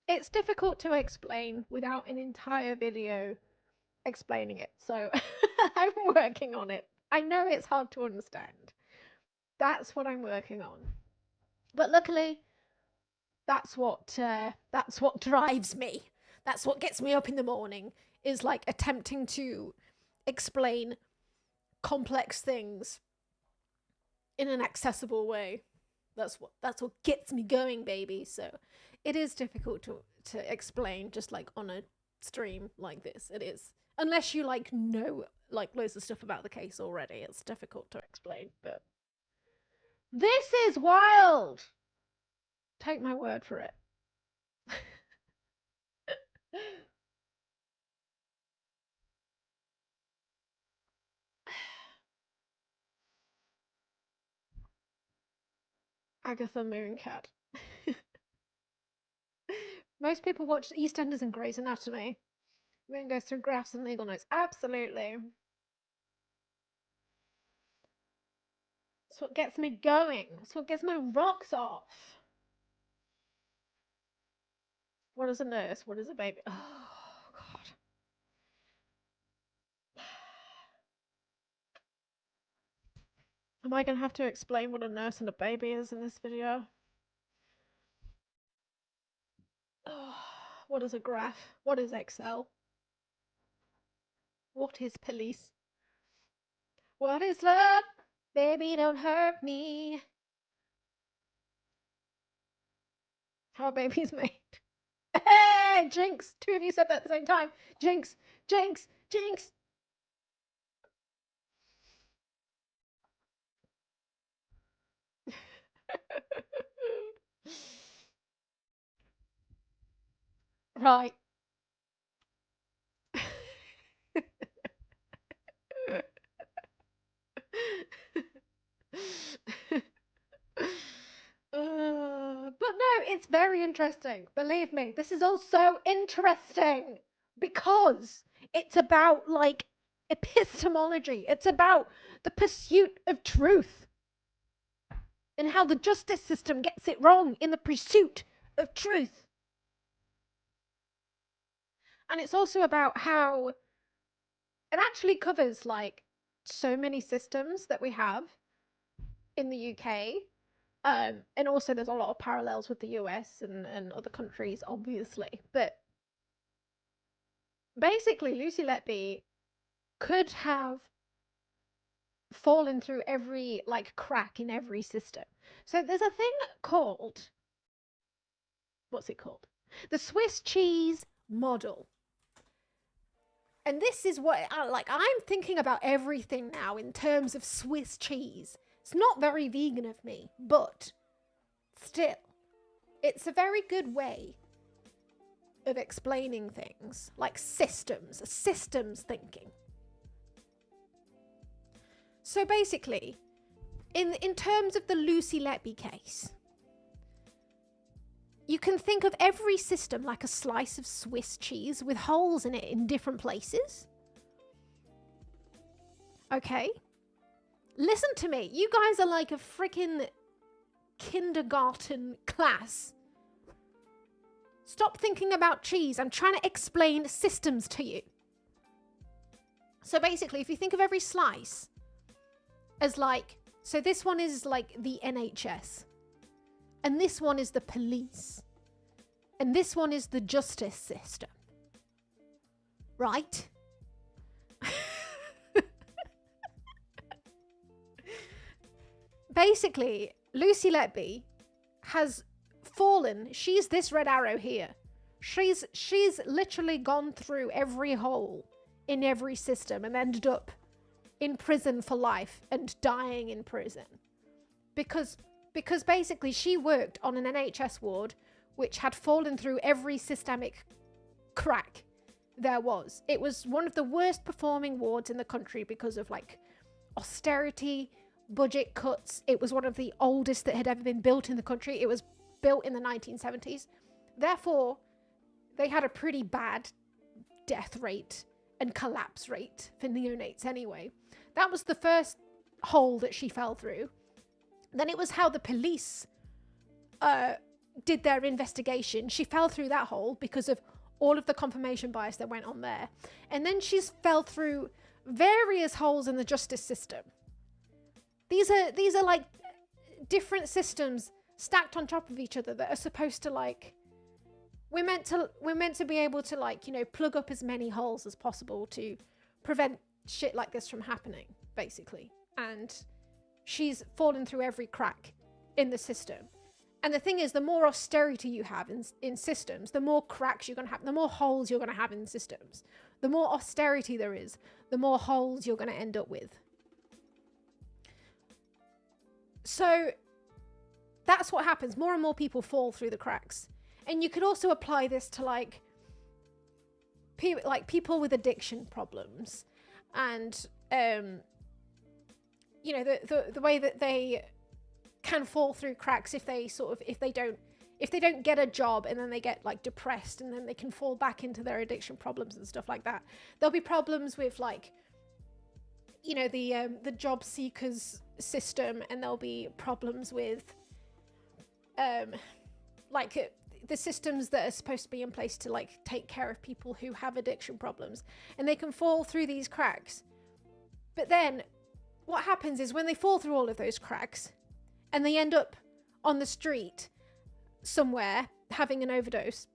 it's difficult to explain without an entire video explaining it, so I'm working on it. I know it's hard to understand. That's what I'm working on. But luckily, that's what drives me. That's what gets me up in the morning, is like attempting to explain complex things in an accessible way. That's what gets me going, baby. So it is difficult to explain just like on a stream like this. It is, unless you like know like loads of stuff about the case already. It's difficult to explain, but this is wild. Take my word for it. Agatha Mooncat. Most people watch EastEnders and Grey's Anatomy. Moon goes through graphs and legal notes. Absolutely. That's what gets me going. That's what gets my rocks off. What is a nurse? What is a baby? Oh, God. Am I going to have to explain what a nurse and a baby is in this video? Oh, what is a graph? What is Excel? What is police? What is love? Baby, don't hurt me. How are babies made? Hey, Jinx! Two of you said that at the same time. Jinx! Jinx! Jinx! Right. But no, it's very interesting. Believe me, this is all so interesting because it's about like epistemology. It's about the pursuit of truth and how the justice system gets it wrong in the pursuit of truth. And it's also about how it actually covers like so many systems that we have in the UK. And also there's a lot of parallels with the US and other countries, obviously. But basically, Lucy Letby could have fallen through every like crack in every system. So there's a thing called, what's it called? The Swiss cheese model. And this is what I'm thinking about everything now in terms of Swiss cheese. It's not very vegan of me, but still, it's a very good way of explaining things, like systems thinking. So basically, in terms of the Lucy Letby case, you can think of every system like a slice of Swiss cheese with holes in it in different places. Okay? Listen to me. You guys are like a freaking kindergarten class. Stop thinking about cheese. I'm trying to explain systems to you. So basically, if you think of every slice as like, so this one is like the NHS. And this one is the police. And this one is the justice system. Right? Basically, Lucy Letby has fallen. She's this red arrow here. She's literally gone through every hole in every system and ended up in prison for life and dying in prison. Because basically she worked on an NHS ward which had fallen through every systemic crack there was. It was one of the worst performing wards in the country because of like austerity, budget cuts. It was one of the oldest that had ever been built in the country. It was built in the 1970s. Therefore, they had a pretty bad death rate and collapse rate for neonates anyway. That was the first hole that she fell through. Then it was how the police did their investigation. She fell through that hole because of all of the confirmation bias that went on there. And then she's fell through various holes in the justice system. These are like different systems stacked on top of each other that are supposed to like, we're meant to be able to like, you know, plug up as many holes as possible to prevent shit like this from happening, basically. And she's fallen through every crack in the system. And the thing is, the more austerity you have in systems, the more cracks you're going to have, the more holes you're going to have in systems. The more austerity there is, the more holes you're going to end up with. So that's what happens. More and more people fall through the cracks. And you could also apply this to like people with addiction problems, and you know, the way that they can fall through cracks if they don't get a job, and then they get like depressed, and then they can fall back into their addiction problems and stuff like that. There'll be problems with like, you know, the job seekers system, and there'll be problems with the systems that are supposed to be in place to like take care of people who have addiction problems, and they can fall through these cracks. But then what happens is when they fall through all of those cracks and they end up on the street somewhere having an overdose,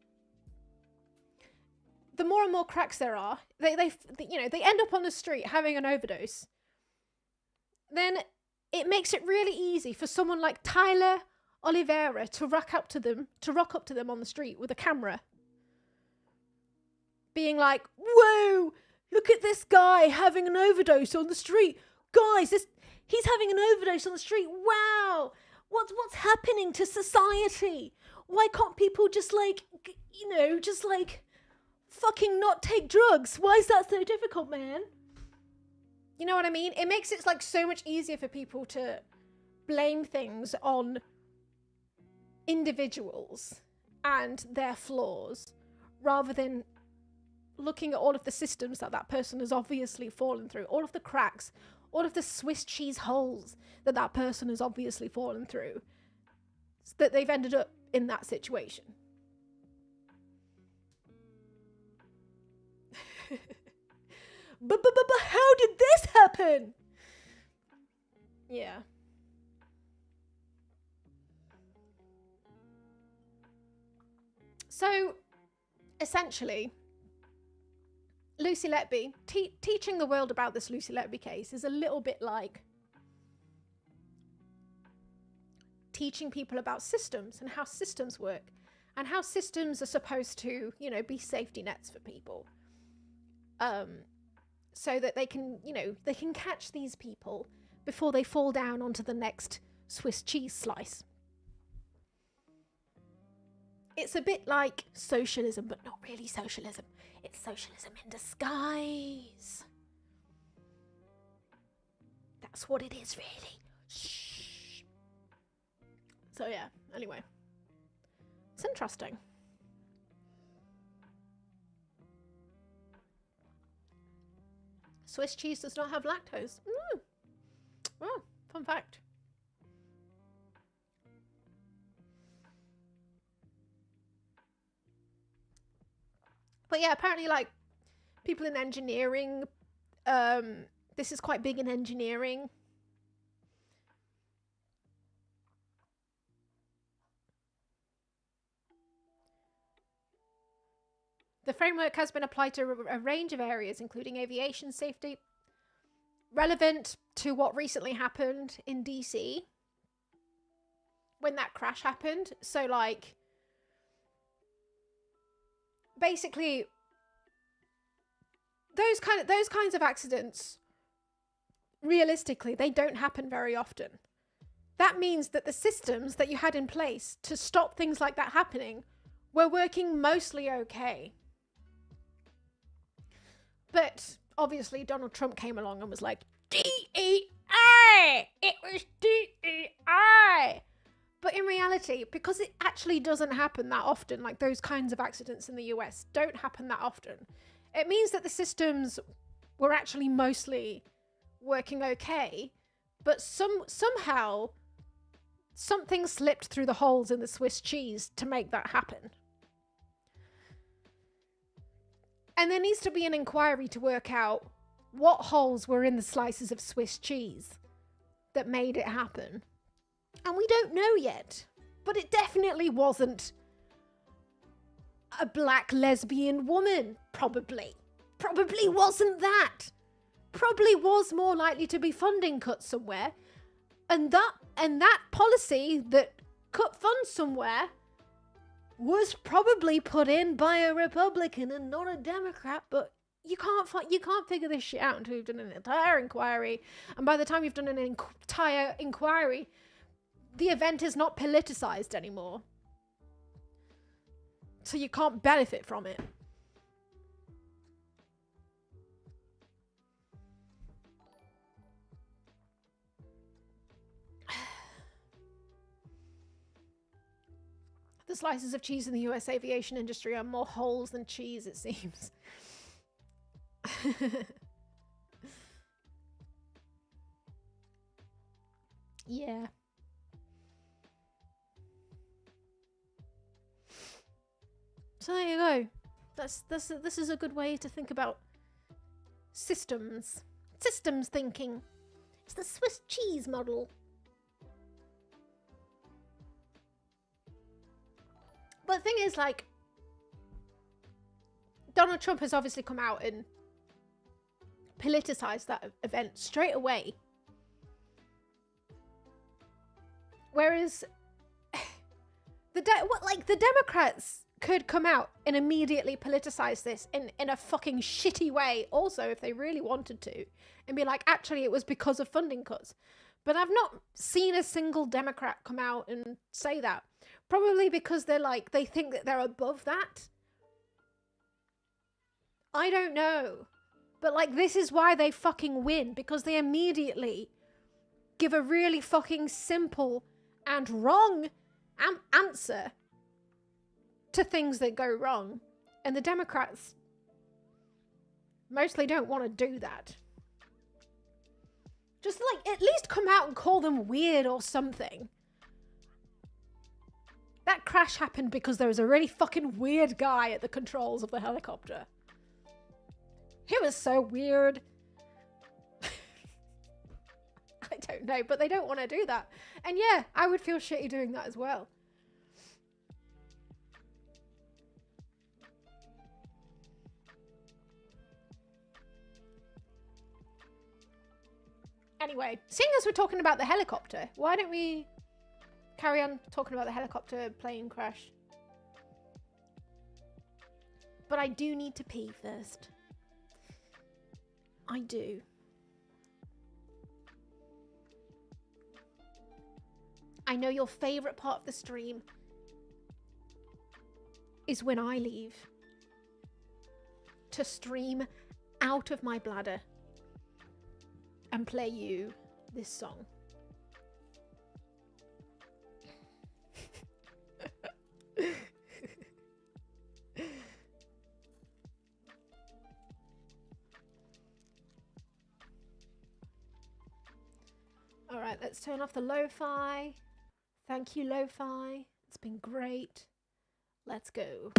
the more and more cracks there are, they end up on the street having an overdose, then it makes it really easy for someone like Tyler Oliveira to rock up to them on the street with a camera, being like, whoa, look at this guy having an overdose on the street. Guys, he's having an overdose on the street. Wow, what's happening to society? Why can't people just fucking not take drugs? Why is that so difficult, man? You know what I mean? It makes it like so much easier for people to blame things on individuals and their flaws, rather than looking at all of the systems that person has obviously fallen through, all of the cracks, all of the Swiss cheese holes that person has obviously fallen through, that they've ended up in that situation. But how did this happen? Yeah. So, essentially, Lucy Letby, teaching the world about this Lucy Letby case is a little bit like teaching people about systems and how systems work and how systems are supposed to, you know, be safety nets for people. So that they can, you know, they can catch these people before they fall down onto the next Swiss cheese slice. It's a bit like socialism, but not really socialism. It's socialism in disguise. That's what it is, really. Shh. So yeah, anyway. It's interesting. Swiss cheese does not have lactose. Oh, fun fact. But yeah, apparently, like, people in engineering, this is quite big in engineering. The framework has been applied to a range of areas, including aviation safety, relevant to what recently happened in DC. when that crash happened. So like, basically, those kinds of accidents, realistically, they don't happen very often. That means that the systems that you had in place to stop things like that happening were working mostly okay. But obviously Donald Trump came along and was like, DEI! It was DEI! But in reality, because it actually doesn't happen that often, like those kinds of accidents in the US don't happen that often, it means that the systems were actually mostly working okay, but somehow something slipped through the holes in the Swiss cheese to make that happen. And there needs to be an inquiry to work out what holes were in the slices of Swiss cheese that made it happen. And we don't know yet, but it definitely wasn't a black lesbian woman, probably. Probably wasn't that. Probably was more likely to be funding cuts somewhere. And that policy that cut funds somewhere was probably put in by a Republican and not a Democrat, but you can't figure this shit out until you've done an entire inquiry. And by the time you've done an entire inquiry, the event is not politicized anymore. So you can't benefit from it. The slices of cheese in the US aviation industry are more holes than cheese, it seems. Yeah. So there you go. This is a good way to think about systems. Systems thinking. It's the Swiss cheese model. But the thing is, like, Donald Trump has obviously come out and politicized that event straight away. Whereas the Democrats could come out and immediately politicize this in a fucking shitty way also if they really wanted to, and be like, actually it was because of funding cuts. But I've not seen a single Democrat come out and say that. Probably because they think that they're above that. I don't know. But like, this is why they fucking win, because they immediately give a really fucking simple and wrong answer to things that go wrong. And the Democrats mostly don't want to do that. Just like, at least come out and call them weird or something. That crash happened because there was a really fucking weird guy at the controls of the helicopter. He was so weird. I don't know, but they don't want to do that. And yeah, I would feel shitty doing that as well. Anyway, seeing as we're talking about the helicopter, why don't we carry on talking about the helicopter plane crash? But I do need to pee first. I do. I know your favourite part of the stream is when I leave to stream out of my bladder and play you this song. All right, let's turn off the lo-fi. Thank you, lo-fi. It's been great. Let's go.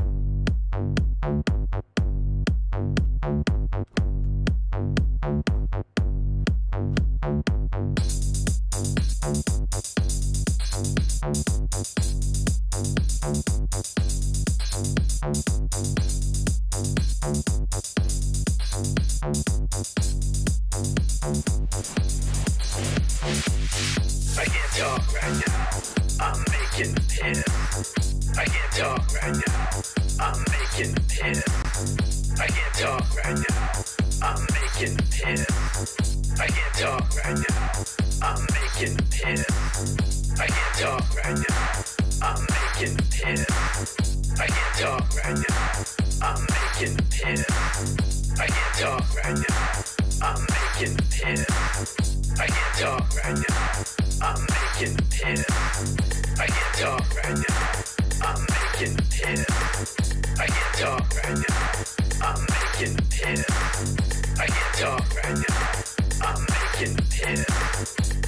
I can't talk right now. I'm making hits. I can't talk right now. I'm making hits. I can't talk right now. I'm making hits. I can't talk right now. I'm making hits. I can't talk right now. I'm making hits. I can't talk right now. I'm making hits. I can't talk right now. I'm making hits. I can't talk right now. I'm making hits. I can't talk right now. I'm making hits. I can't talk right now. I'm making hits. I can't talk right now. I'm making hits.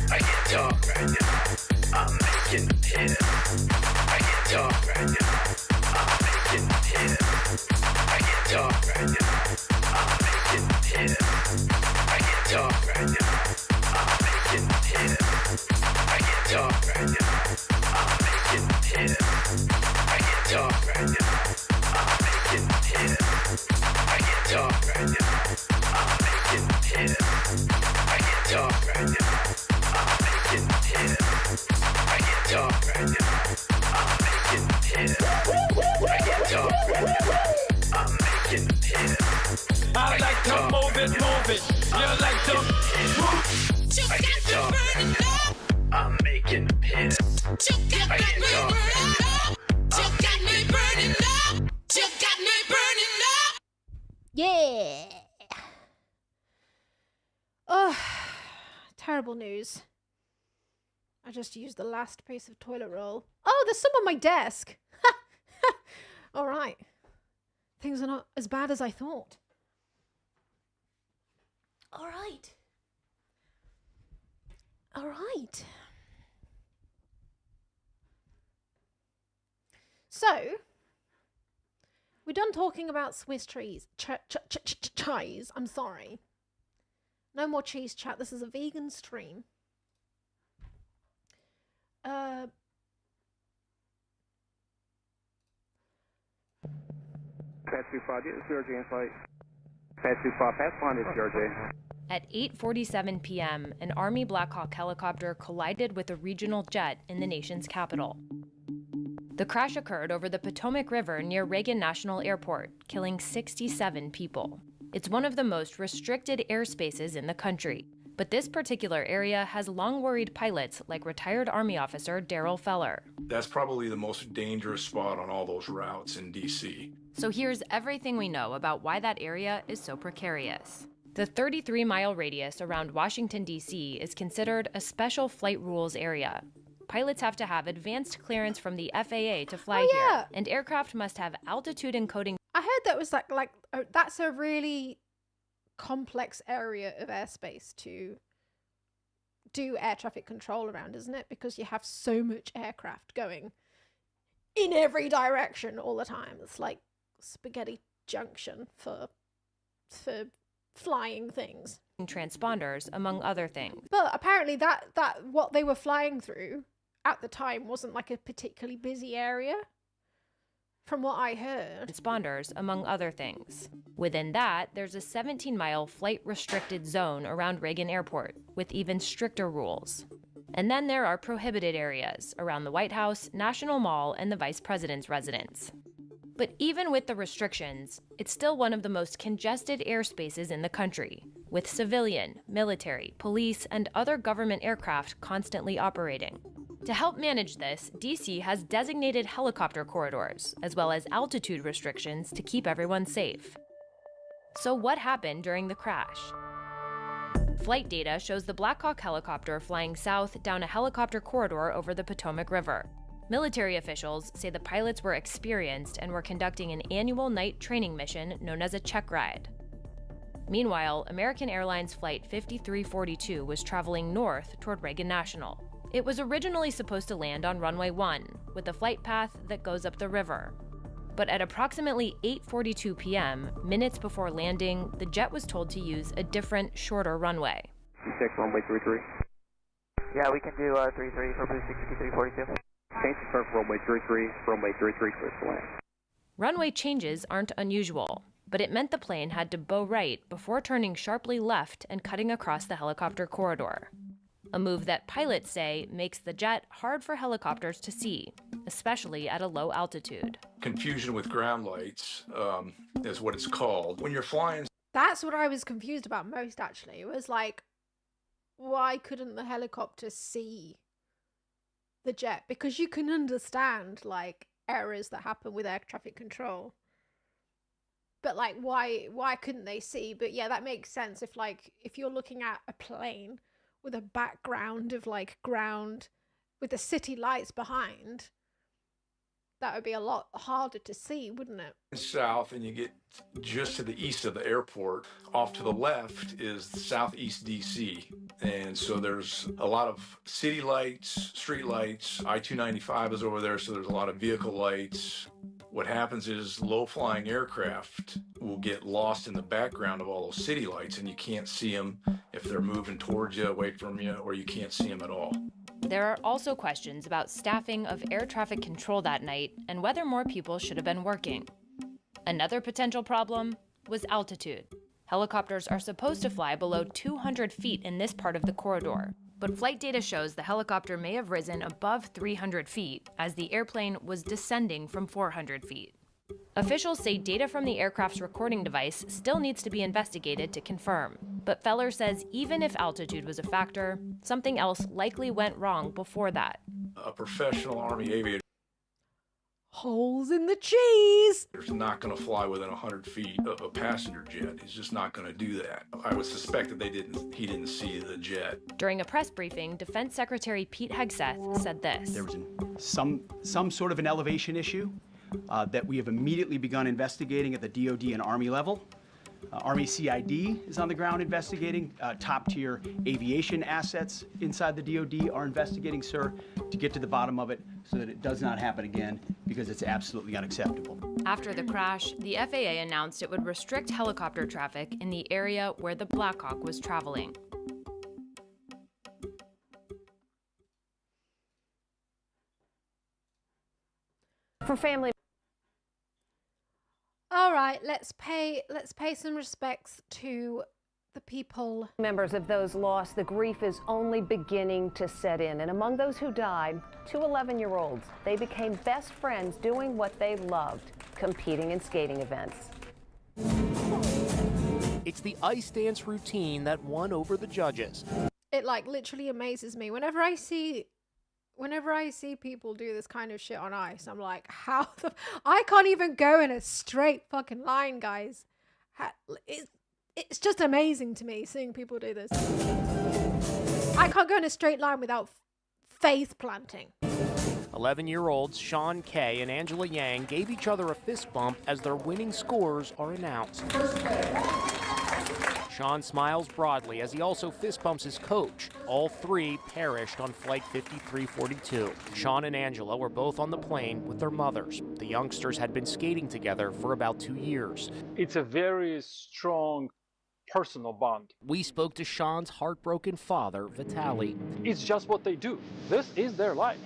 I can't talk right now. I'm making hits. I can't talk right now. I'm making hits. I can't talk right now. I'm making hits. I can't talk right now. I'm making hits. I can't talk right now. I'm making hits. I can't talk right now. I'm making hits. I can't talk right now. I'm making hits. I can't talk right now. I'm making hits. I can't talk right now. I'm making hits. I can't talk right now. I'm making hits. I like to move it. You like to move. I can't talk right now. I'm making hits. I can't talk right now. I'm making hits. Yeah. Oh, terrible news. I just used the last piece of toilet roll. Oh, there's some on my desk. All right. Things are not as bad as I thought. All right. All right. So, we're done talking about Swiss cheese. Cheese. I'm sorry. No more cheese chat. This is a vegan stream. Pass 25, get the CRJ in sight. Pass 25, pass line is CRJ. At 8:47 p.m., an Army Black Hawk helicopter collided with a regional jet in the nation's capital. The crash occurred over the Potomac River near Reagan National Airport, killing 67 people. It's one of the most restricted airspaces in the country, but this particular area has long worried pilots like retired Army officer Daryl Feller. That's probably the most dangerous spot on all those routes in D.C. So here's everything we know about why that area is so precarious. The 33-mile radius around Washington, D.C. is considered a special flight rules area. Pilots have to have advanced clearance from the FAA to fly here, and aircraft must have altitude encoding. I heard that was like that's a really complex area of airspace to do air traffic control around, isn't it? Because you have so much aircraft going in every direction all the time. It's like spaghetti junction for flying things. Transponders, among other things. But apparently that what they were flying through at the time wasn't like a particularly busy area, from what I heard. Transponders, among other things. Within that, there's a 17-mile flight-restricted zone around Reagan Airport, with even stricter rules. And then there are prohibited areas around the White House, National Mall, and the Vice President's residence. But even with the restrictions, it's still one of the most congested airspaces in the country, with civilian, military, police, and other government aircraft constantly operating. To help manage this, DC has designated helicopter corridors, as well as altitude restrictions to keep everyone safe. So what happened during the crash? Flight data shows the Black Hawk helicopter flying south down a helicopter corridor over the Potomac River. Military officials say the pilots were experienced and were conducting an annual night training mission known as a check ride. Meanwhile, American Airlines Flight 5342 was traveling north toward Reagan National. It was originally supposed to land on runway 1, with a flight path that goes up the river. But at approximately 8:42 p.m., minutes before landing, the jet was told to use a different, shorter runway. Check runway 33. Yeah, we can do 33 for Blue 6342. Change the turn for runway 33, clear to land. Runway changes aren't unusual, but it meant the plane had to bow right before turning sharply left and cutting across the helicopter corridor. a move that pilots say makes the jet hard for helicopters to see, especially at a low altitude. Confusion with ground lights is what it's called. When you're flying, That's what I was confused about most, actually. It was like, why couldn't the helicopter see the jet? Because you can understand, like, errors that happen with air traffic control. But, like, why couldn't they see? But, yeah, that makes sense. If you're looking at a plane with a background of, like, ground with the city lights behind, that would be a lot harder to see, wouldn't it? south and you get just to the east of the airport. Off to the left is southeast DC. And so there's a lot of city lights, street lights. I-295 is over there, so there's a lot of vehicle lights. What happens is low-flying aircraft will get lost in the background of all those city lights, and you can't see them if they're moving towards you, away from you, or you can't see them at all. There are also questions about staffing of air traffic control that night and whether more people should have been working. Another potential problem was altitude. Helicopters are supposed to fly below 200 feet in this part of the corridor, but flight data shows the helicopter may have risen above 300 feet as the airplane was descending from 400 feet. Officials say data from the aircraft's recording device still needs to be investigated to confirm. But Feller says even if altitude was a factor, something else likely went wrong before that. A professional Army aviator Holes in the cheese! is not going to fly within 100 feet of a passenger jet. He's just not going to do that. I would suspect that he didn't see the jet. During a press briefing, Defense Secretary Pete Hegseth said this. There was some sort of an elevation issue that we have immediately begun investigating at the DoD and Army level. Army CID is on the ground investigating. Top-tier aviation assets inside the DoD are investigating, sir, to get to the bottom of it so that it does not happen again, because it's absolutely unacceptable. After the crash, the FAA announced it would restrict helicopter traffic in the area where the Black Hawk was traveling. For family. All right, let's pay some respects to the people. Members of those lost, the grief is only beginning to set in. And among those who died, two 11-year-olds. They became best friends doing what they loved, competing in skating events. It's the ice dance routine that won over the judges. It like literally amazes me. Whenever I see people do this kind of shit on ice, I'm like, I can't even go in a straight fucking line, guys. It's just amazing to me seeing people do this. I can't go in a straight line without face planting. 11-year-olds Sean Kay and Angela Yang gave each other a fist bump as their winning scores are announced. Sean smiles broadly as he also fist bumps his coach. All three perished on Flight 5342. Sean and Angela were both on the plane with their mothers. The youngsters had been skating together for about 2 years. It's a very strong personal bond. We spoke to Sean's heartbroken father, Vitaly. It's just what they do. This is their life.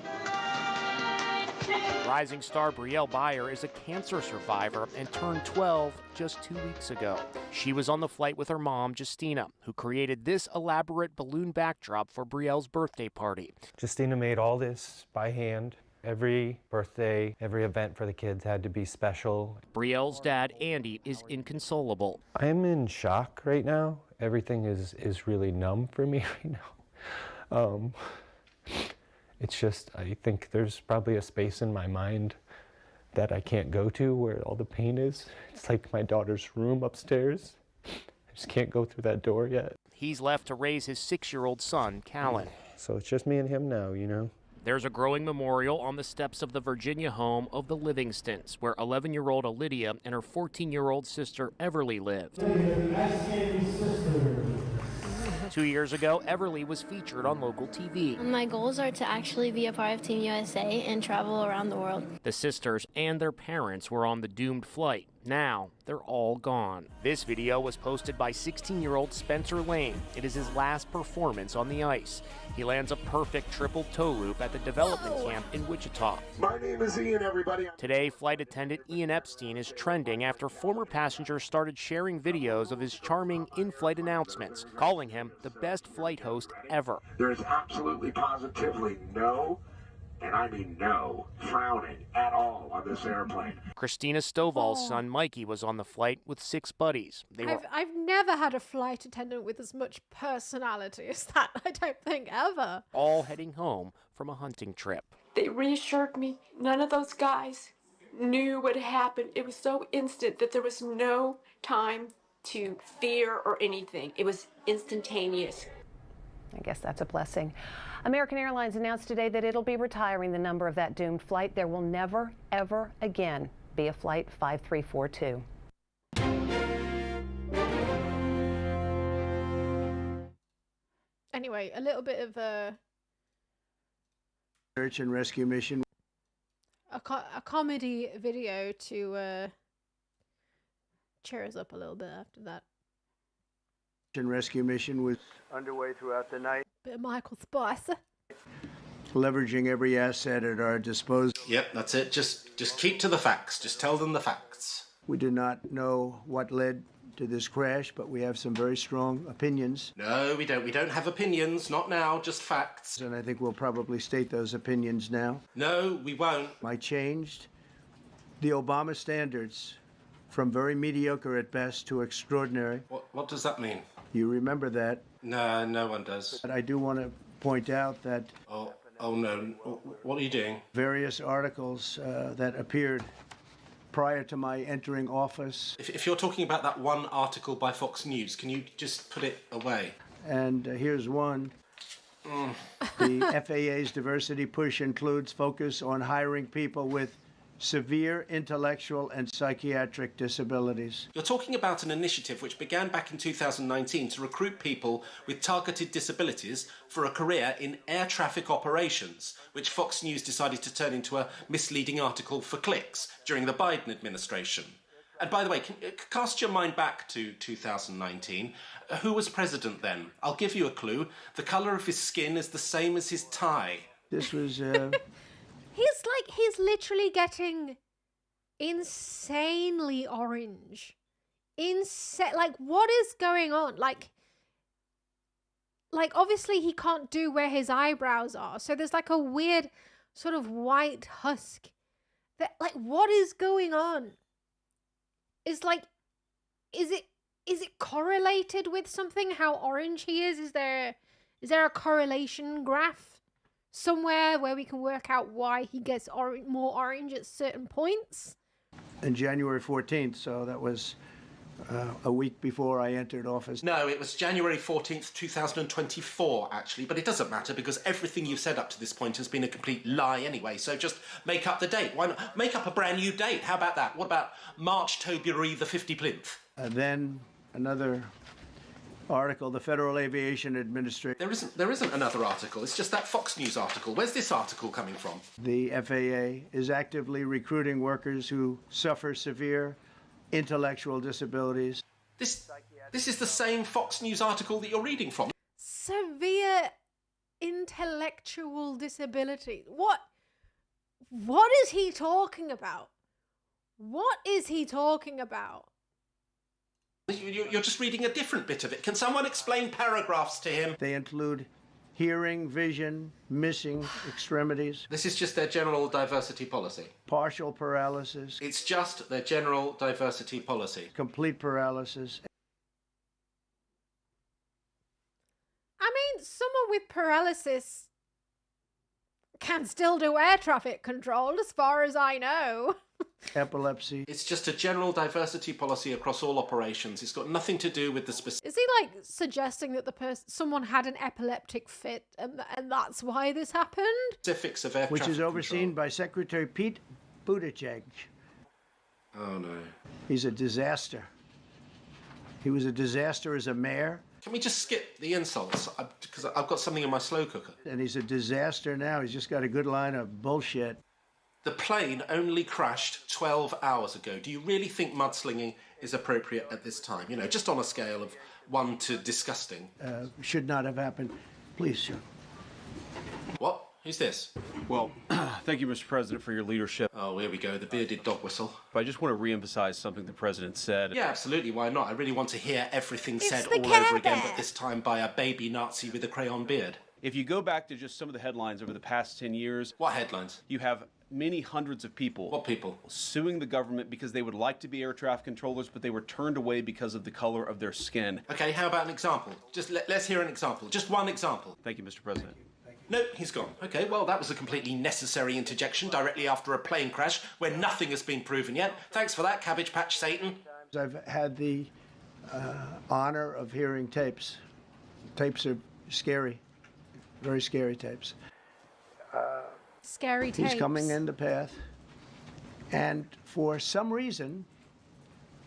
Rising star Brielle Byer is a cancer survivor and turned 12 just 2 weeks ago. She was on the flight with her mom, Justina, who created this elaborate balloon backdrop for Brielle's birthday party. Justina made all this by hand. Every birthday, every event for the kids had to be special. Brielle's dad, Andy, is inconsolable. I'm in shock right now. Everything is really numb for me right now. It's just, I think there's probably a space in my mind that I can't go to where all the pain is. It's like my daughter's room upstairs. I just can't go through that door yet. He's left to raise his 6-year-old son, Callan. So it's just me and him now, you know? There's a growing memorial on the steps of the Virginia home of the Livingstons, where 11-year-old Lydia and her 14-year-old sister Everly lived. 2 years ago, Everly was featured on local TV. My goals are to actually be a part of Team USA and travel around the world. The sisters and their parents were on the doomed flight. Now, they're all gone. This video was posted by 16-year-old Spencer Lane. It is his last performance on the ice. He lands a perfect triple toe loop at the development camp in Wichita. My name is Ian, everybody. Today, flight attendant Ian Epstein is trending after former passengers started sharing videos of his charming in-flight announcements, calling him the best flight host ever. There is absolutely positively no, and I mean no, frowning at all on this airplane. Christina Stovall's son Mikey was on the flight with 6 buddies. I've never had a flight attendant with as much personality as that, I don't think, ever. All heading home from a hunting trip. They reassured me none of those guys knew what happened. It was so instant that there was no time to fear or anything. It was instantaneous. I guess that's a blessing. American Airlines announced today that it'll be retiring the number of that doomed flight. There will never, ever again be a flight 5342. Anyway, a little bit of a search and rescue mission. A comedy video to cheer us up a little bit after that. And rescue mission was underway throughout the night. Bit of Michael Spicer. Leveraging every asset at our disposal. Yep, that's it. Just keep to the facts. Just tell them the facts. We do not know what led to this crash, but we have some very strong opinions. No, we don't. We don't have opinions. Not now, just facts. And I think we'll probably state those opinions now. No, we won't. I changed the Obama standards from very mediocre at best to extraordinary. What does that mean? You remember that? No, no one does. But I do want to point out that... Oh no, what are you doing? Various articles that appeared prior to my entering office. If you're talking about that one article by Fox News, can you just put it away? And here's one. The FAA's diversity push includes focus on hiring people with severe intellectual and psychiatric disabilities. You're talking about an initiative which began back in 2019 to recruit people with targeted disabilities for a career in air traffic operations, which Fox News decided to turn into a misleading article for clicks during the Biden administration. And by the way, cast your mind back to 2019. Who was president then? I'll give you a clue. The colour of his skin is the same as his tie. This was... He's literally getting insanely orange. Like, what is going on? Like, obviously he can't do where his eyebrows are. So there's like a weird sort of white husk. That, like, what is going on? Is it correlated with something, how orange he is? Is there a correlation graph somewhere where we can work out why he gets more orange at certain points? On January 14th, so that was a week before I entered office. No, it was January 14th, 2024, actually, but it doesn't matter because everything you've said up to this point has been a complete lie anyway, so just make up the date. Why not make up a brand new date? How about that? What about March Tobury the 50 plinth? Then another article, the Federal Aviation Administration. There isn't another article. It's just that Fox News article. Where's this article coming from? The FAA is actively recruiting workers who suffer severe intellectual disabilities. This is the same Fox News article that you're reading from. Severe intellectual disability. What is he talking about? What is he talking about? You're just reading a different bit of it. Can someone explain paragraphs to him? They include hearing, vision, missing extremities. This is just their general diversity policy. Partial paralysis. It's just their general diversity policy. Complete paralysis. I mean, someone with paralysis can still do air traffic control, as far as I know. Epilepsy. It's just a general diversity policy across all operations. It's got nothing to do with the specific... Is he, like, suggesting that someone had an epileptic fit and that's why this happened? Specifics of air which traffic is overseen control by Secretary Pete Buttigieg. Oh, no. He's a disaster. He was a disaster as a mayor. Can we just skip the insults? Because I've got something in my slow cooker. And he's a disaster now. He's just got a good line of bullshit. The plane only crashed 12 hours ago. Do you really think mudslinging is appropriate at this time? You know, just on a scale of 1 to disgusting. Should not have happened. Please, sir. What? Who's this? Well, thank you, Mr. President, for your leadership. Oh, here we go, the bearded dog whistle. But I just want to re-emphasize something the President said. Yeah, absolutely, why not? I really want to hear everything said the all Care over again, Bear. but this time by a baby Nazi with a crayon beard. If you go back to just some of the headlines over the past 10 years... What headlines? You have many hundreds of people... What people? ...suing the government because they would like to be air traffic controllers, but they were turned away because of the color of their skin. Okay, how about an example? Just let's hear an example. Just one example. Thank you, Mr. President. No, he's gone. Okay, well, that was a completely necessary interjection directly after a plane crash where nothing has been proven yet. Thanks for that, Cabbage Patch Satan. I've had the honor of hearing tapes. Tapes are scary, very scary tapes. Scary tapes. He's coming in the path, and for some reason,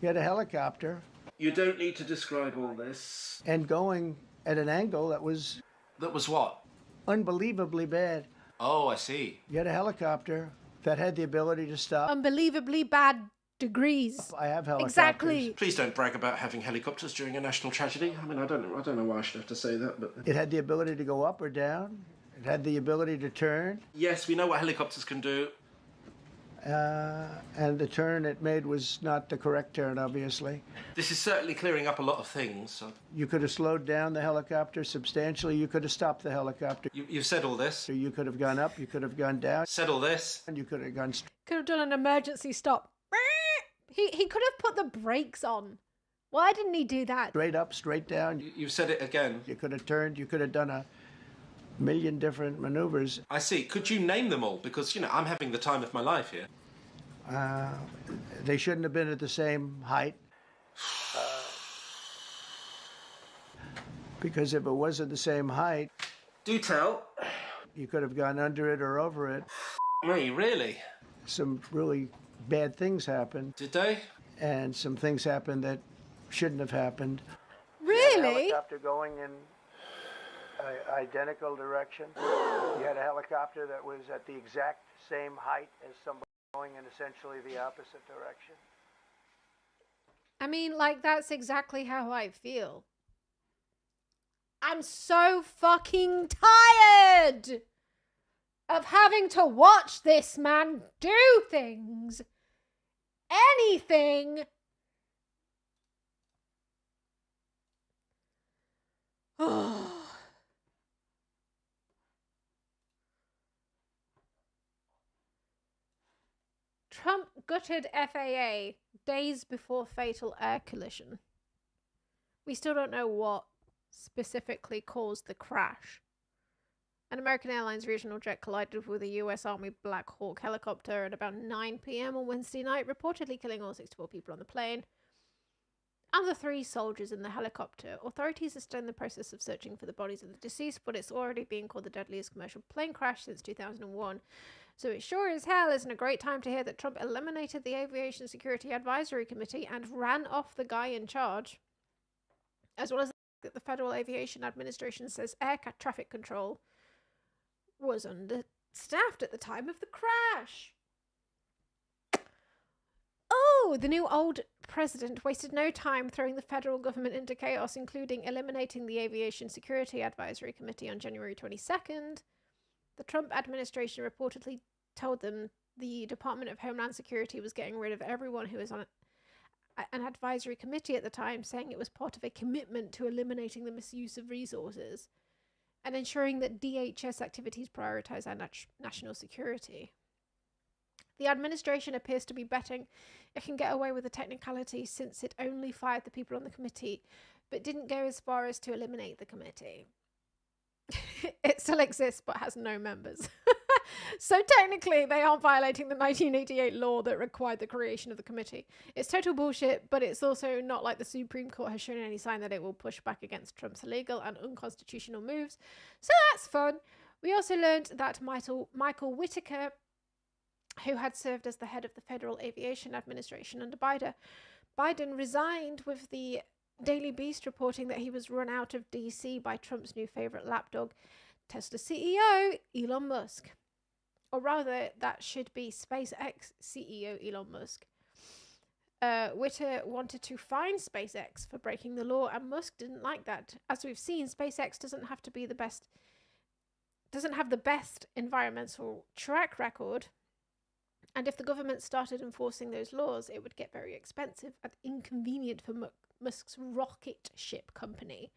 he had a helicopter. You don't need to describe all this. And going at an angle that was... That was what? Unbelievably bad. Oh, I see. You had a helicopter that had the ability to stop. Unbelievably bad degrees. I have helicopters. Exactly. Please don't brag about having helicopters during a national tragedy. I mean, I don't know why I should have to say that, but... It had the ability to go up or down. It had the ability to turn. Yes, we know what helicopters can do. And the turn it made was not the correct turn, obviously. This is certainly clearing up a lot of things. So. You could have slowed down the helicopter substantially. You could have stopped the helicopter. You've said all this. You could have gone up. You could have gone down. Said all this. And you could have gone... Could have done an emergency stop. He could have put the brakes on. Why didn't he do that? Straight up, straight down. You've said it again. You could have turned. You could have done a million different maneuvers. I see. Could you name them all? Because, you know, I'm having the time of my life here. They shouldn't have been at the same height. Because if it wasn't the same height... Do tell. You could have gone under it or over it. Me, really? Some really bad things happened. Did they? And some things happened that shouldn't have happened. Really? You had a helicopter going in an identical direction. You had a helicopter that was at the exact same height as somebody going in essentially the opposite direction. I mean, like, that's exactly how I feel. I'm so fucking tired of having to watch this man do things. Anything. Trump gutted FAA days before fatal air collision. We still don't know what specifically caused the crash. An American Airlines regional jet collided with a US Army Black Hawk helicopter at about 9 p.m. on Wednesday night, reportedly killing all 64 people on the plane and the 3 soldiers in the helicopter. Authorities are still in the process of searching for the bodies of the deceased, but it's already being called the deadliest commercial plane crash since 2001. So it sure as hell isn't a great time to hear that Trump eliminated the Aviation Security Advisory Committee and ran off the guy in charge, as well as that the Federal Aviation Administration says air traffic control was understaffed at the time of the crash. Oh, the new old president wasted no time throwing the federal government into chaos, including eliminating the Aviation Security Advisory Committee on January 22nd. The Trump administration reportedly told them the Department of Homeland Security was getting rid of everyone who was on an advisory committee at the time, saying it was part of a commitment to eliminating the misuse of resources and ensuring that DHS activities prioritize our national security. The administration appears to be betting it can get away with the technicality since it only fired the people on the committee, but didn't go as far as to eliminate the committee. It still exists, but has no members. So technically, they aren't violating the 1988 law that required the creation of the committee. It's total bullshit, but it's also not like the Supreme Court has shown any sign that it will push back against Trump's illegal and unconstitutional moves. So that's fun. We also learned that Michael Whitaker, who had served as the head of the Federal Aviation Administration under Biden, resigned, with the Daily Beast reporting that he was run out of DC by Trump's new favorite lapdog, Tesla CEO Elon Musk. or rather, that should be SpaceX CEO Elon Musk. Witter wanted to fine SpaceX for breaking the law, and Musk didn't like that. As we've seen, SpaceX doesn't have the best environmental track record, and if the government started enforcing those laws, it would get very expensive and inconvenient for Musk's rocket ship company.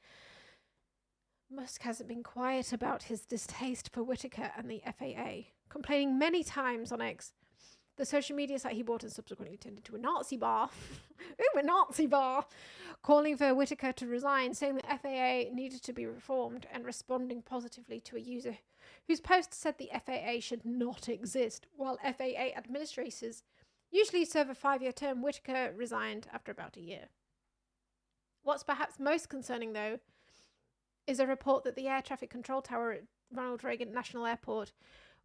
Musk hasn't been quiet about his distaste for Whitaker and the FAA, complaining many times on X. The social media site he bought and subsequently turned into a Nazi bar. Ooh, a Nazi bar! Calling for Whitaker to resign, saying the FAA needed to be reformed, and responding positively to a user whose post said the FAA should not exist. While FAA administrators usually serve a 5-year term, Whitaker resigned after about a year. What's perhaps most concerning, though, is a report that the air traffic control tower at Ronald Reagan National Airport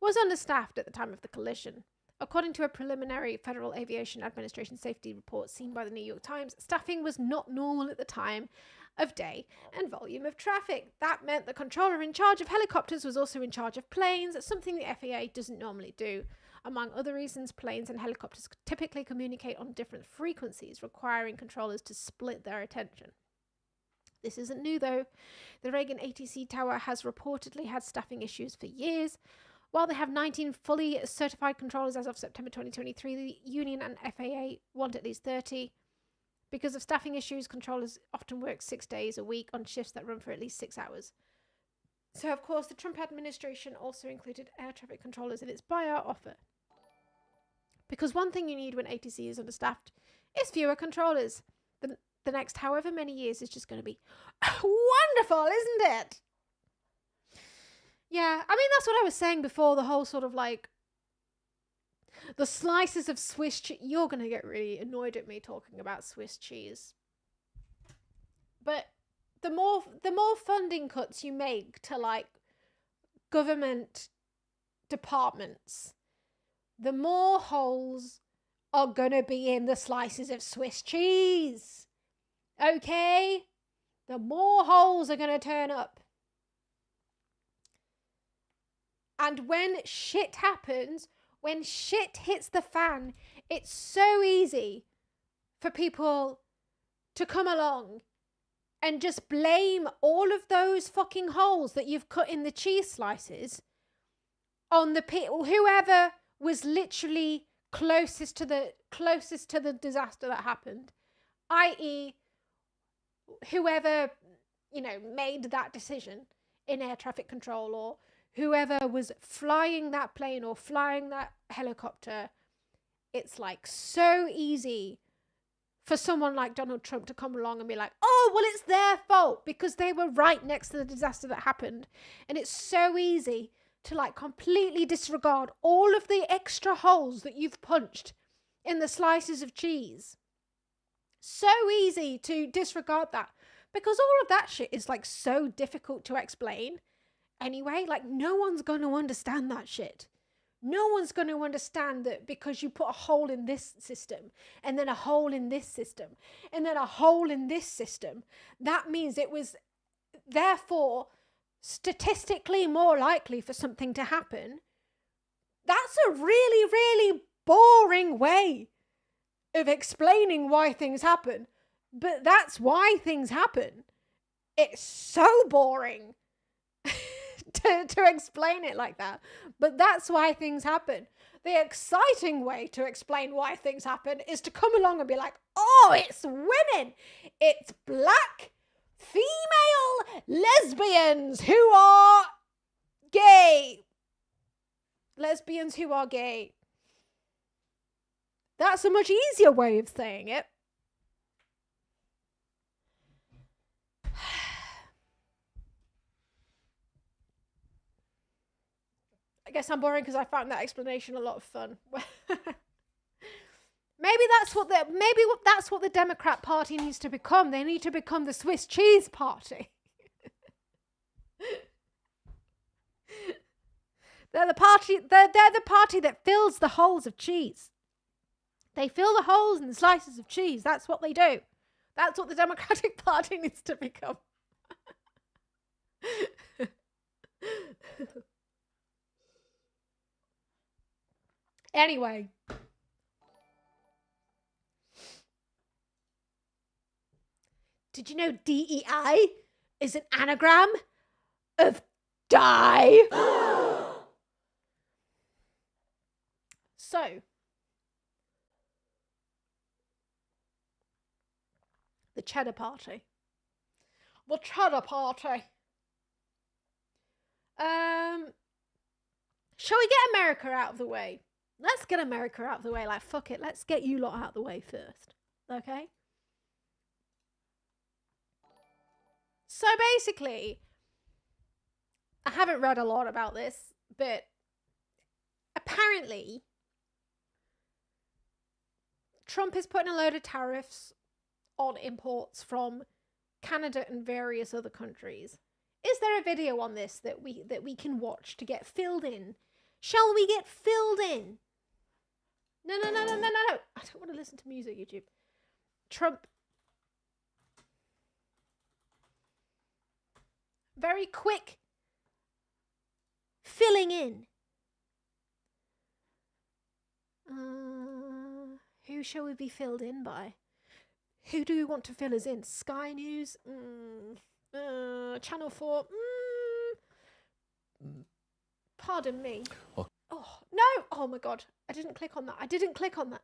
was understaffed at the time of the collision. According to a preliminary Federal Aviation Administration safety report seen by the New York Times, staffing was not normal at the time of day and volume of traffic. That meant the controller in charge of helicopters was also in charge of planes, something the FAA doesn't normally do. Among other reasons, planes and helicopters typically communicate on different frequencies, requiring controllers to split their attention. This isn't new, though. The Reagan ATC tower has reportedly had staffing issues for years. While they have 19 fully certified controllers as of September 2023, the union and FAA want at least 30. Because of staffing issues, controllers often work 6 days a week on shifts that run for at least 6 hours. So, of course, the Trump administration also included air traffic controllers in its buyout offer. Because one thing you need when ATC is understaffed is fewer controllers. The next however many years is just going to be wonderful, isn't it? Yeah, I mean, that's what I was saying before, the whole sort of like, the slices of Swiss cheese. You're going to get really annoyed at me talking about Swiss cheese. But the more funding cuts you make to, like, government departments, the more holes are going to be in the slices of Swiss cheese. Okay? The more holes are going to turn up. And when shit happens, when shit hits the fan, it's so easy for people to come along and just blame all of those fucking holes that you've cut in the cheese slices on the people, whoever was literally closest to the disaster that happened, i.e., whoever, made that decision in air traffic control, or whoever was flying that plane or flying that helicopter. It's like so easy for someone like Donald Trump to come along and be like, oh, well, it's their fault because they were right next to the disaster that happened. And it's so easy to like completely disregard all of the extra holes that you've punched in the slices of cheese. So easy to disregard that because all of that shit is like so difficult to explain. Anyway, like, no one's going to understand that shit. No one's going to understand that because you put a hole in this system, and then a hole in this system, and then a hole in this system, that means it was, therefore, statistically more likely for something to happen. That's a really, really boring way of explaining why things happen. But that's why things happen. It's so boring. To explain it like that. But that's why things happen. The exciting way to explain why things happen is to come along and be like, oh, it's women. It's black, female lesbians who are gay. Lesbians who are gay. That's a much easier way of saying it. I guess I'm boring because I found that explanation a lot of fun. Maybe that's what the Democrat Party needs to become. They need to become the Swiss cheese party. They're the party that fills the holes of cheese. They fill the holes in the slices of cheese. That's what they do. That's what the Democratic Party needs to become. Anyway. Did you know DEI is an anagram of die? So, the cheddar party. The cheddar party. Shall we get America out of the way? Let's get America out of the way. Like, fuck it. Let's get you lot out of the way first. Okay? So basically, I haven't read a lot about this, but apparently Trump is putting a load of tariffs on imports from Canada and various other countries. Is there a video on this that we can watch to get filled in? Shall we get filled in? No. I don't want to listen to music, YouTube. Trump. Very quick filling in. Who shall we be filled in by? Who do we want to fill us in? Sky News? Channel 4? Pardon me. Oh, no! Oh my god. I didn't click on that.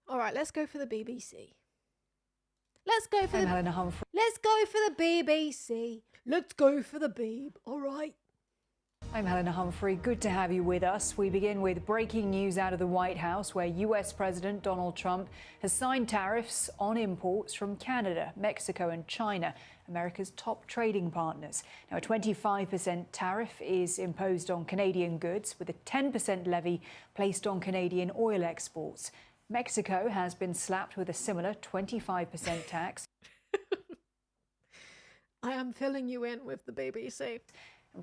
Alright, let's go for the BBC. Let's go for the BBC. Let's go for the Beeb. Alright. I'm Helena Humphrey. Good to have you with us. We begin with breaking news out of the White House, where US President Donald Trump has signed tariffs on imports from Canada, Mexico and China, America's top trading partners. Now, a 25% tariff is imposed on Canadian goods, with a 10% levy placed on Canadian oil exports. Mexico has been slapped with a similar 25% tax. I am filling you in with the BBC.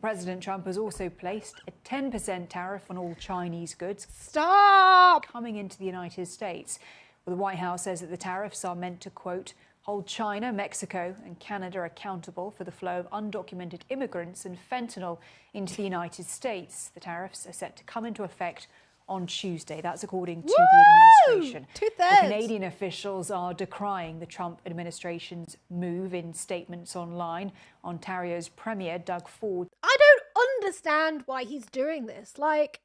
President Trump has also placed a 10% tariff on all Chinese goods coming into the United States. Well, the White House says that the tariffs are meant to, quote, hold China, Mexico and Canada accountable for the flow of undocumented immigrants and fentanyl into the United States. The tariffs are set to come into effect on Tuesday. That's according to the administration. Two-thirds. Canadian officials are decrying the Trump administration's move in statements online. Ontario's Premier Doug Ford. I don't understand why he's doing this. Like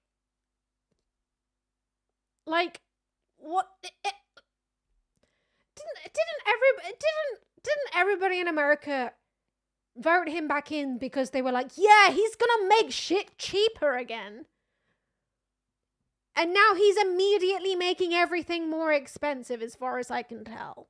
what? Didn't everybody in America vote him back in because they were like, yeah, he's gonna make shit cheaper again? And now he's immediately making everything more expensive, as far as I can tell.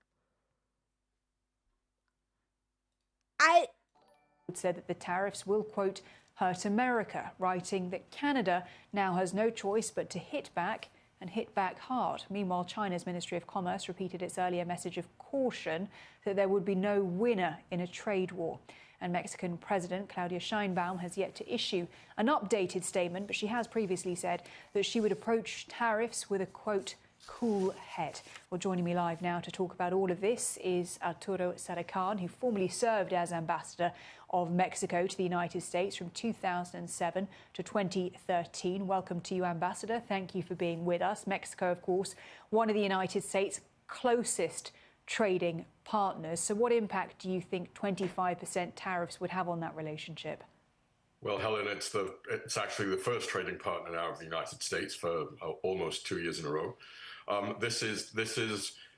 Said that the tariffs will, quote, hurt America, writing that Canada now has no choice but to hit back and hit back hard. Meanwhile, China's Ministry of Commerce repeated its earlier message of caution that there would be no winner in a trade war. And Mexican President Claudia Sheinbaum has yet to issue an updated statement, but she has previously said that she would approach tariffs with a, quote, cool head. Well, joining me live now to talk about all of this is Arturo Saracan, who formerly served as ambassador of Mexico to the United States from 2007 to 2013. Welcome to you, Ambassador. Thank you for being with us. Mexico, of course, one of the United States' closest trading partners. So what impact do you think 25% tariffs would have on that relationship? Well, Helen, it's actually the first trading partner now of the United States for almost 2 years in a row. This is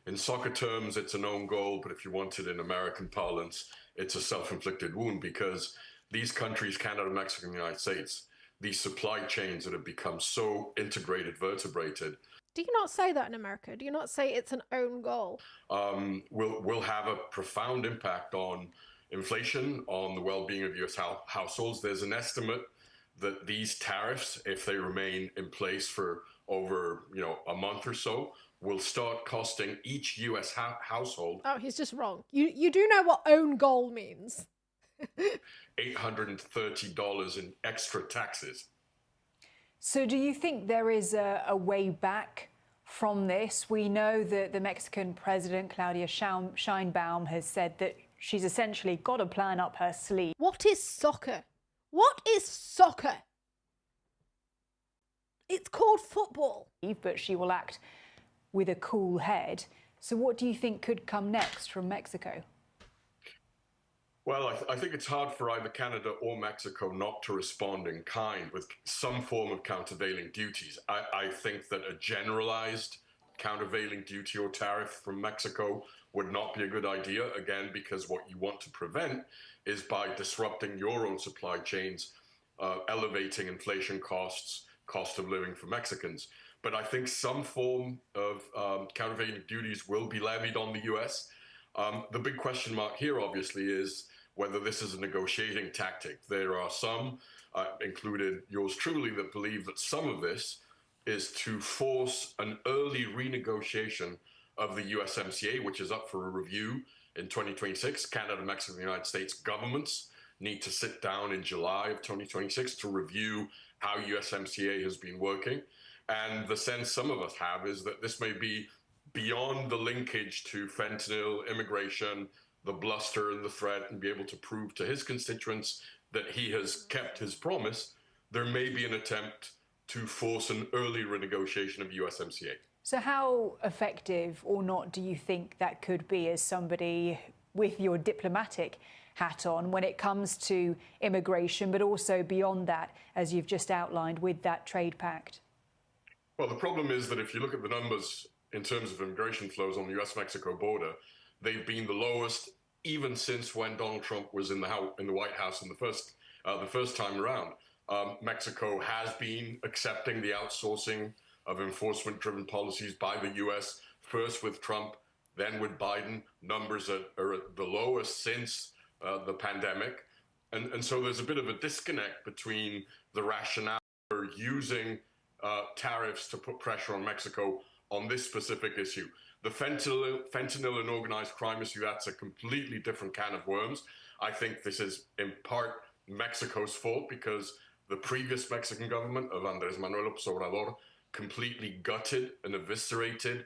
in soccer terms, it's an own goal, but if you want it in American parlance, it's a self-inflicted wound, because these countries, Canada, Mexico, and the United States, these supply chains that have become so integrated, vertebrated. Do you not say that in America? Do you not say it's an own goal? Will have a profound impact on inflation, on the well-being of U.S. households. There's an estimate that these tariffs, if they remain in place for over a month or so, will start costing each U.S. household. Oh, he's just wrong. You do know what own goal means. $830 in extra taxes. So do you think there is a way back from this? We know that the Mexican president, Claudia Sheinbaum, has said that she's essentially got a plan up her sleeve. What is soccer? What is soccer? It's called football. But she will act with a cool head. So what do you think could come next from Mexico? Well, I think it's hard for either Canada or Mexico not to respond in kind with some form of countervailing duties. I think that a generalized countervailing duty or tariff from Mexico would not be a good idea, again, because what you want to prevent is by disrupting your own supply chains, elevating inflation costs, cost of living for Mexicans. But I think some form of countervailing duties will be levied on the U.S. The big question mark here, obviously, is whether this is a negotiating tactic. There are some, included yours truly, that believe that some of this is to force an early renegotiation of the USMCA, which is up for a review in 2026. Canada, Mexico, and the United States governments need to sit down in July of 2026 to review how USMCA has been working. And the sense some of us have is that this may be beyond the linkage to fentanyl, immigration, the bluster and the threat, and be able to prove to his constituents that he has kept his promise. There may be an attempt to force an early renegotiation of USMCA. So how effective or not do you think that could be as somebody with your diplomatic hat on when it comes to immigration, but also beyond that, as you've just outlined with that trade pact? Well, the problem is that if you look at the numbers in terms of immigration flows on the US-Mexico border, they've been the lowest even since when Donald Trump was in the White House in the first time around. Mexico has been accepting the outsourcing of enforcement-driven policies by the U.S., first with Trump, then with Biden. Numbers are at the lowest since the pandemic. And so there's a bit of a disconnect between the rationale for using tariffs to put pressure on Mexico on this specific issue. The fentanyl and organized crime issue, that's a completely different can of worms. I think this is in part Mexico's fault because the previous Mexican government of Andrés Manuel López Obrador completely gutted and eviscerated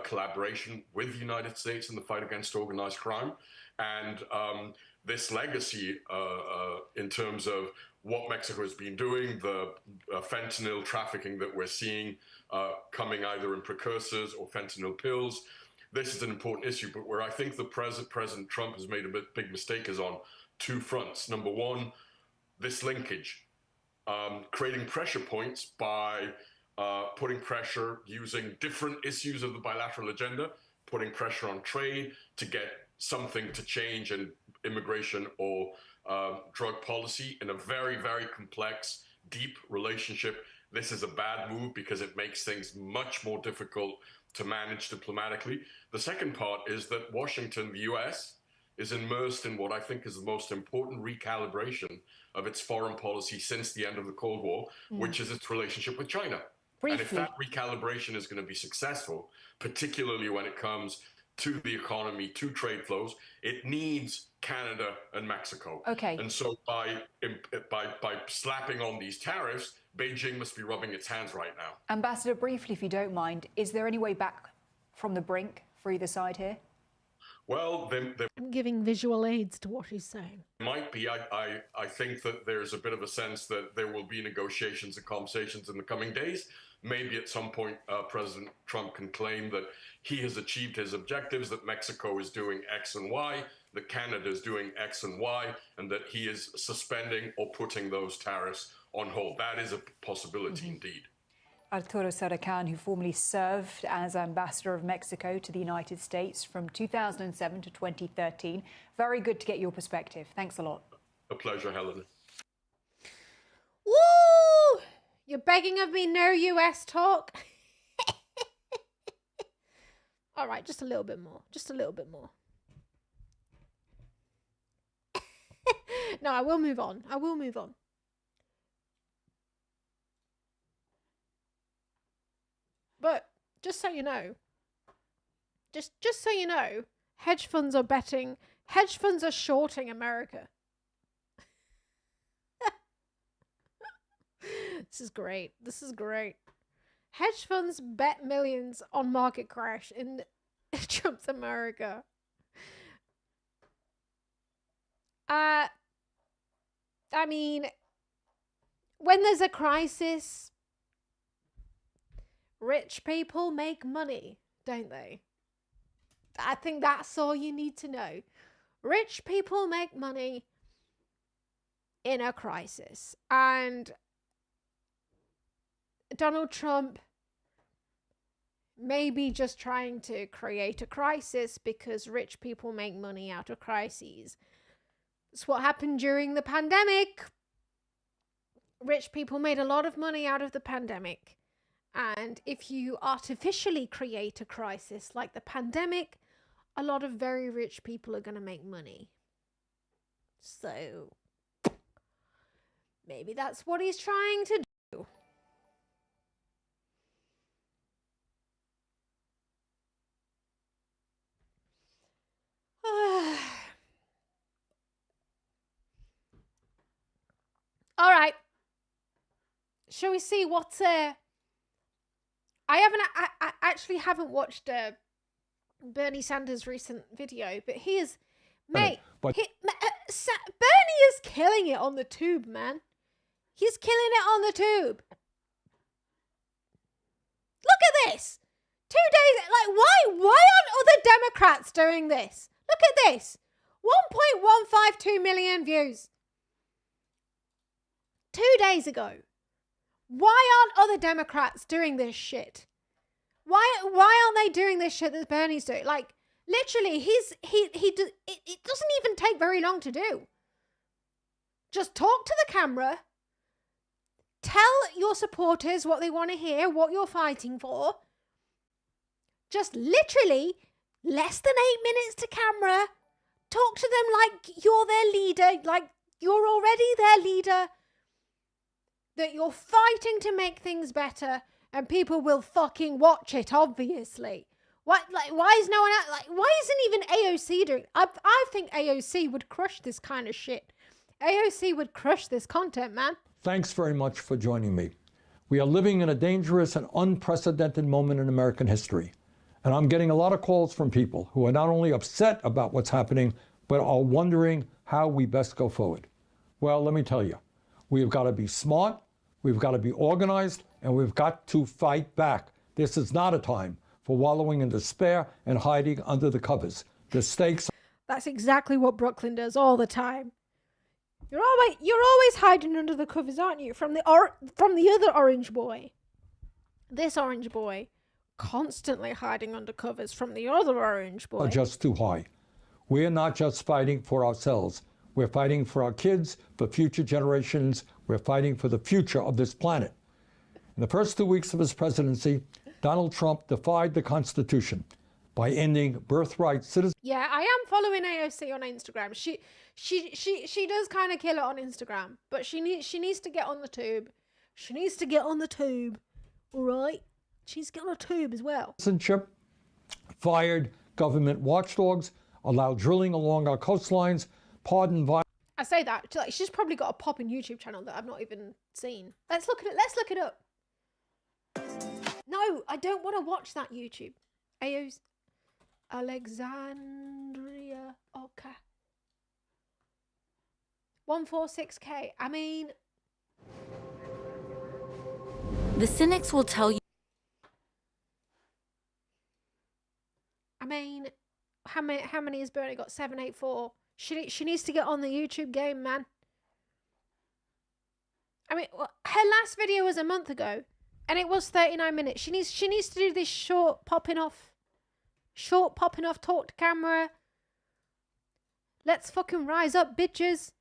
collaboration with the United States in the fight against organized crime. And this legacy in terms of what Mexico has been doing, the fentanyl trafficking that we're seeing coming either in precursors or fentanyl pills, this is an important issue. But where I think the President Trump has made a big mistake is on two fronts. Number one, this linkage, creating pressure points by putting pressure using different issues of the bilateral agenda, putting pressure on trade to get something to change in immigration or drug policy in a very, very complex, deep relationship. This is a bad move because it makes things much more difficult to manage diplomatically. The second part is that Washington, the US, is immersed in what I think is the most important recalibration of its foreign policy since the end of the Cold War, which is its relationship with China. And if that recalibration is going to be successful, particularly when it comes to the economy, to trade flows, it needs Canada and Mexico. Okay. And so by slapping on these tariffs, Beijing must be rubbing its hands right now. Ambassador, briefly, if you don't mind, is there any way back from the brink for either side here? Well, I'm giving visual aids to what he's saying. Might be. I think that there's a bit of a sense that there will be negotiations and conversations in the coming days. Maybe at some point, President Trump can claim that he has achieved his objectives, that Mexico is doing X and Y, that Canada is doing X and Y, and that he is suspending or putting those tariffs on hold. That is a possibility indeed. Arturo Saracan, who formerly served as ambassador of Mexico to the United States from 2007 to 2013. Very good to get your perspective. Thanks a lot. A pleasure, Helen. Woo! You're begging of me, no US talk? All right, just a little bit more. Just a little bit more. No, I will move on. I will move on. But just so you know, just so you know, hedge funds are shorting America. This is great. This is great. Hedge funds bet millions on market crash in Trump's America. I mean, when there's a crisis, Rich people make money, don't they? I think that's all you need to know. Rich people make money in a crisis. And Donald Trump may be just trying to create a crisis because rich people make money out of crises. It's what happened during the pandemic. Rich people made a lot of money out of the pandemic. And if you artificially create a crisis like the pandemic, a lot of very rich people are going to make money. So maybe that's what he's trying to do. All right. Shall we see what's I actually haven't watched Bernie Sanders' recent video, but he is, mate, Bernie is killing it on the tube, man. He's killing it on the tube. Look at this. 2 days, like, why aren't other Democrats doing this? Look at this. 1.152 million views. 2 days ago. Why aren't other Democrats doing this shit? Why aren't they doing this shit that Bernie's doing? Like, literally, it doesn't even take very long to do. Just talk to the camera. Tell your supporters what they want to hear, what you're fighting for. Just literally less than 8 minutes to camera. Talk to them like you're their leader, like you're already their leader. That you're fighting to make things better, and people will fucking watch it, obviously. Why is no one out, why isn't even AOC doing it? I think AOC would crush this kind of shit. AOC would crush this content, man. Thanks very much for joining me. We are living in a dangerous and unprecedented moment in American history. And I'm getting a lot of calls from people who are not only upset about what's happening, but are wondering how we best go forward. Well, let me tell you, we've got to be smart, we've got to be organized, and we've got to fight back. This is not a time for wallowing in despair and hiding under the covers. The stakes. That's exactly what Brooklyn does all the time. You're always hiding under the covers, aren't you? From the other orange boy. This orange boy constantly hiding under covers from the other orange boy. Are just too high. We're not just fighting for ourselves. We're fighting for our kids, for future generations. We're fighting for the future of this planet. In the first 2 weeks of his presidency, Donald Trump defied the Constitution by ending birthright citizenship. Yeah, I am following AOC on Instagram. She does kind of kill it on Instagram, but she needs to get on the tube. She needs to get on the tube. All right, she's getting on a tube as well. Citizenship, fired government watchdogs, allowed drilling along our coastlines, pardoned violence. I say that like she's probably got a popping YouTube channel that I've not even seen. Let's look at it. Let's look it up. No, I don't want to watch that YouTube. AOC. Alexandria. Okay. 146K. I mean, the cynics will tell you. I mean, how many has Bernie got? 784. She needs to get on the YouTube game, man. I mean, her last video was a month ago, and it was 39 minutes. She needs to do this short popping off, talk to camera. Let's fucking rise up, bitches.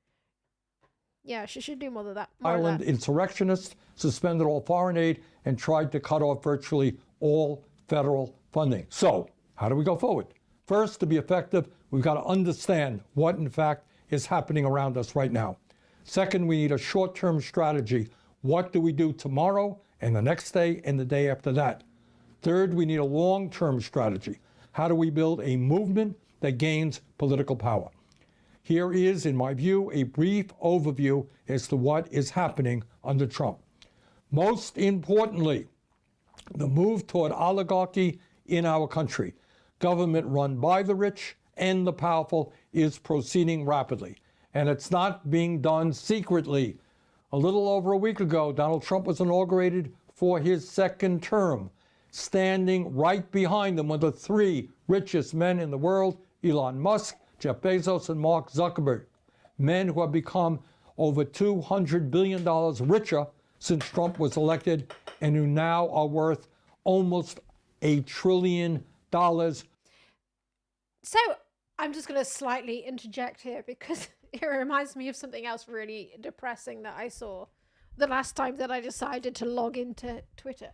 Yeah, she should do more of that. Island insurrectionists, suspended all foreign aid, and tried to cut off virtually all federal funding. So, how do we go forward? First, to be effective, we've got to understand what, in fact, is happening around us right now. Second, we need a short-term strategy. What do we do tomorrow and the next day and the day after that? Third, we need a long-term strategy. How do we build a movement that gains political power? Here is, in my view, a brief overview as to what is happening under Trump. Most importantly, the move toward oligarchy in our country, government run by the rich and the powerful, is proceeding rapidly. And it's not being done secretly. A little over a week ago, Donald Trump was inaugurated for his second term. standing right behind them were the three richest men in the world, Elon Musk, Jeff Bezos, and Mark Zuckerberg. Men who have become over $200 billion richer since Trump was elected and who now are worth almost $1 trillion. So I'm just going to slightly interject here because it reminds me of something else really depressing that I saw the last time that I decided to log into Twitter.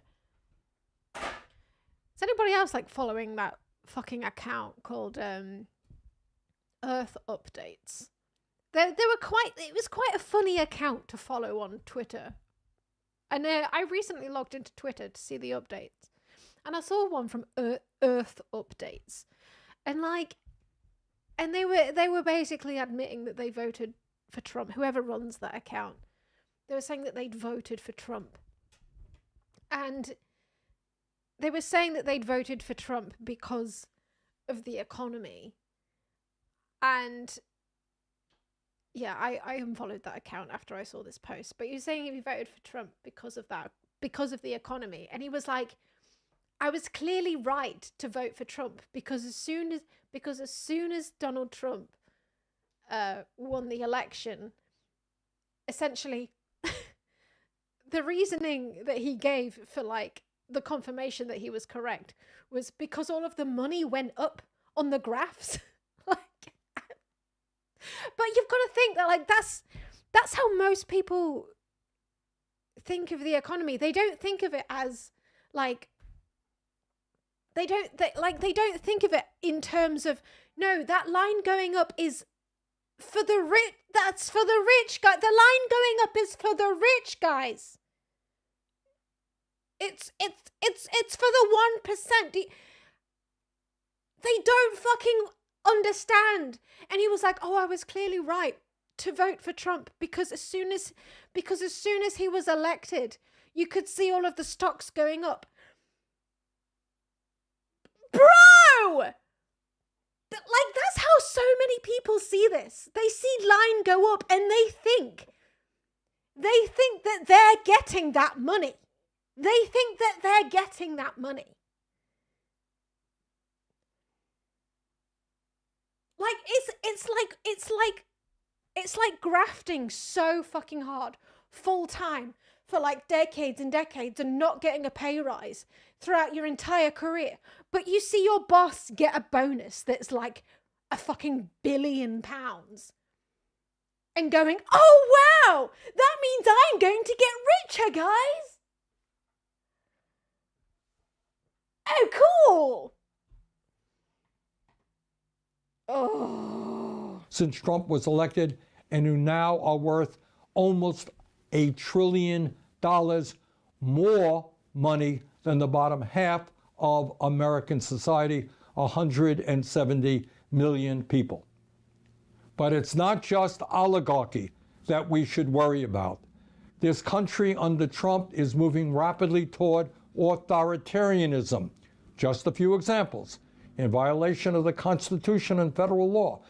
Is anybody else like following that fucking account called Earth Updates? It was quite a funny account to follow on Twitter. And I recently logged into Twitter to see the updates. And I saw one from Earth Updates. And they were basically admitting that they voted for Trump. Whoever runs that account, they were saying that they'd voted for Trump. And they were saying that they'd voted for Trump because of the economy. And yeah, I unfollowed that account after I saw this post. But you're saying if you voted for Trump because of that, because of the economy. And he was like, I was clearly right to vote for Trump because as soon as Donald Trump won the election, essentially the reasoning that he gave for like the confirmation that he was correct was because all of the money went up on the graphs. But you've got to think that like that's how most people think of the economy. They don't think of it as like they don't think of it in terms of, no, that line going up is for the rich. That's for the rich guy. The line going up is for the rich guys. It's for the 1%. They don't fucking understand. And he was like, oh, I was clearly right to vote for Trump because as soon as he was elected, you could see all of the stocks going up. Bro! Like, that's how so many people see this. They see line go up and they think that they're getting that money. They think that they're getting that money. Like, it's like grafting so fucking hard, full time, for like decades and decades and not getting a pay rise throughout your entire career. But you see your boss get a bonus that's like a fucking £1 billion and going, oh wow, that means I'm going to get richer, guys. Oh, cool. Oh. Since Trump was elected and who now are worth almost $1 trillion more money than the bottom half of American society, 170 million people. But it's not just oligarchy that we should worry about. This country under Trump is moving rapidly toward authoritarianism. Just a few examples. In violation of the Constitution and federal law,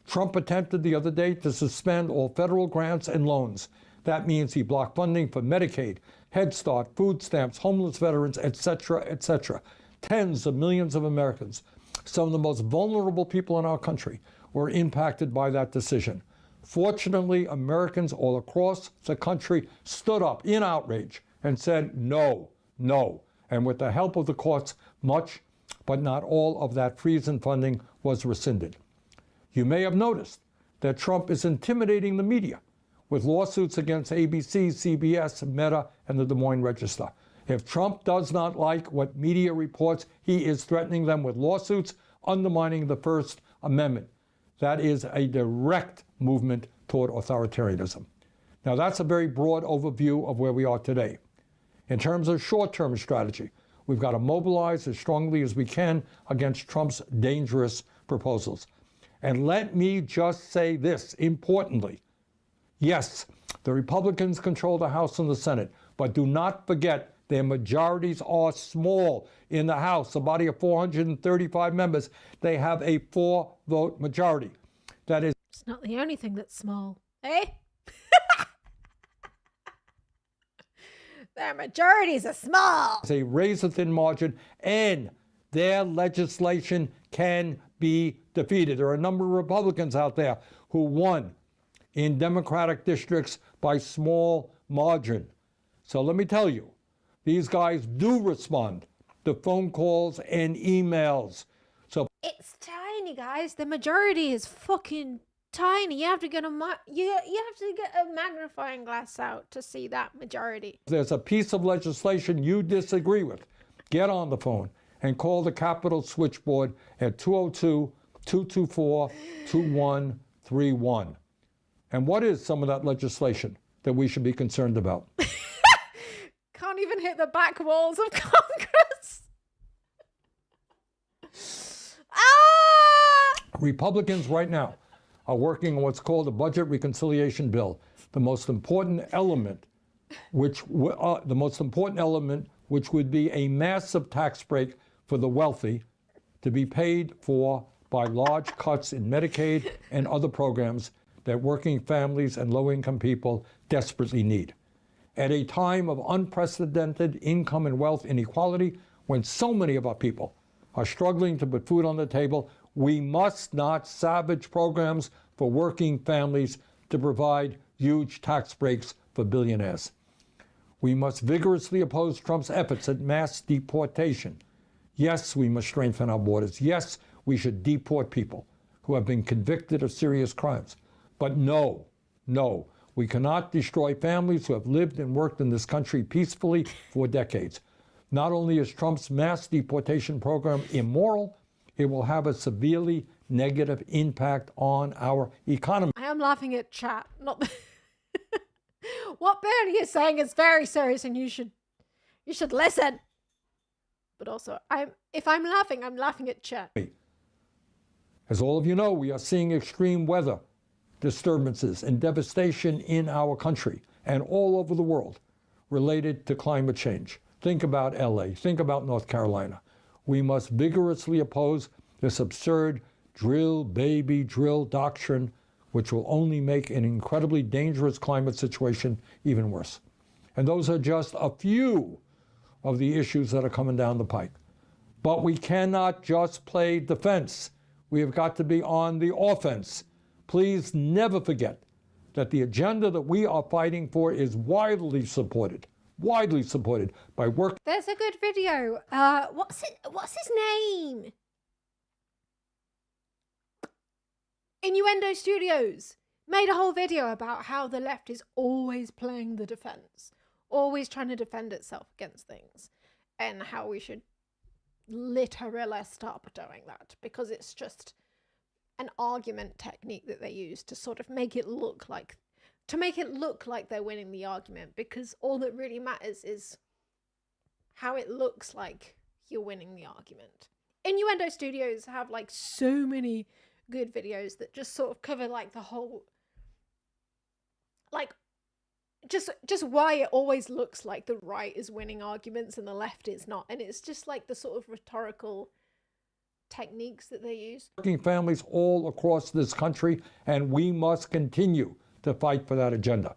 Trump attempted the other day to suspend all federal grants and loans. That means he blocked funding for Medicaid, Head Start, food stamps, homeless veterans, etc., etc. Tens of millions of Americans, some of the most vulnerable people in our country, were impacted by that decision. Fortunately, Americans all across the country stood up in outrage and said no, no. And with the help of the courts, much, but not all of that freeze in funding was rescinded. You may have noticed that Trump is intimidating the media with lawsuits against ABC, CBS, Meta, and the Des Moines Register. If Trump does not like what media reports, he is threatening them with lawsuits, undermining the First Amendment. That is a direct movement toward authoritarianism. Now, that's a very broad overview of where we are today. In terms of short-term strategy, we've got to mobilize as strongly as we can against Trump's dangerous proposals. And let me just say this, importantly. Yes, the Republicans control the House and the Senate, but do not forget their majorities are small. In the House, a body of 435 members, they have a 4-vote majority. That is... It's not the only thing that's small, eh? Their majorities are small. It's a razor-thin margin, and their legislation can be defeated. There are a number of Republicans out there who won in Democratic districts by small margin. So let me tell you, these guys do respond to phone calls and emails. So It's tiny, guys. The majority is fucking tiny. You have to get a magnifying glass out to see that majority. there's a piece of legislation you disagree with, get on the phone and call the Capitol switchboard at 202-224-2131. And what is some of that legislation that we should be concerned about? Can't even hit the back walls of Congress. Republicans right now are working on what's called a budget reconciliation bill. The most important element, which would be a massive tax break for the wealthy, to be paid for by large cuts in Medicaid and other programs that working families and low-income people desperately need. At a time of unprecedented income and wealth inequality, when so many of our people are struggling to put food on the table, we must not savage programs for working families to provide huge tax breaks for billionaires. We must vigorously oppose Trump's efforts at mass deportation. Yes, we must strengthen our borders. Yes, we should deport people who have been convicted of serious crimes. But no, we cannot destroy families who have lived and worked in this country peacefully for decades. Not only is Trump's mass deportation program immoral, it will have a severely negative impact on our economy. I am laughing at chat, not what Bernie is saying is very serious, and you should listen. But also, if I'm laughing at chat. As all of you know, we are seeing extreme weather disturbances and devastation in our country and all over the world related to climate change. Think about LA, think about North Carolina. We must vigorously oppose this absurd drill, baby, drill doctrine, which will only make an incredibly dangerous climate situation even worse. And those are just a few of the issues that are coming down the pike. But we cannot just play defense. We have got to be on the offense. Please never forget that the agenda that we are fighting for is widely supported by work. There's a good video. What's his name? Innuendo Studios made a whole video about how the left is always playing the defense, always trying to defend itself against things, and how we should literally stop doing that, because it's just an argument technique that they use to sort of make it look like they're winning the argument, because all that really matters is how it looks like you're winning the argument. Innuendo Studios have like so many good videos that just sort of cover like the whole, like just why it always looks like the right is winning arguments and the left is not, and it's just like the sort of rhetorical techniques that they use. Working families all across this country, and we must continue to fight for that agenda.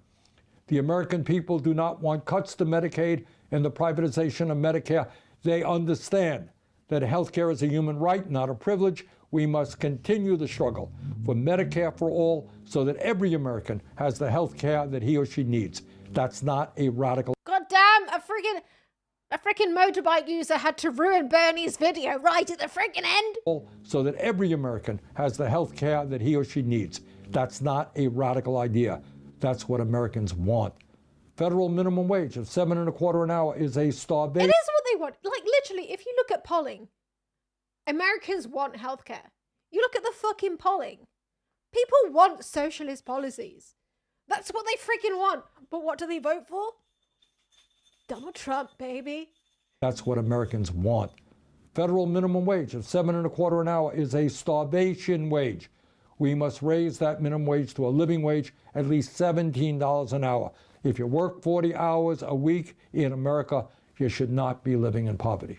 The American people do not want cuts to Medicaid and the privatization of Medicare. They understand that health care is a human right, not a privilege. We must continue the struggle for Medicare for all so that every American has the health care that he or she needs. That's not a radical. God damn, a freaking motorbike user had to ruin Bernie's video right at the freaking end. So that every American has the health care that he or she needs. That's not a radical idea. That's what Americans want. Federal minimum wage of $7.25 an hour is a starvation. It is what they want. Like literally, if you look at polling, Americans want healthcare. You look at the fucking polling. People want socialist policies. That's what they freaking want. But what do they vote for? Donald Trump, baby. That's what Americans want. Federal minimum wage of $7.25 an hour is a starvation wage. We must raise that minimum wage to a living wage, at least $17 an hour. If you work 40 hours a week in America, you should not be living in poverty.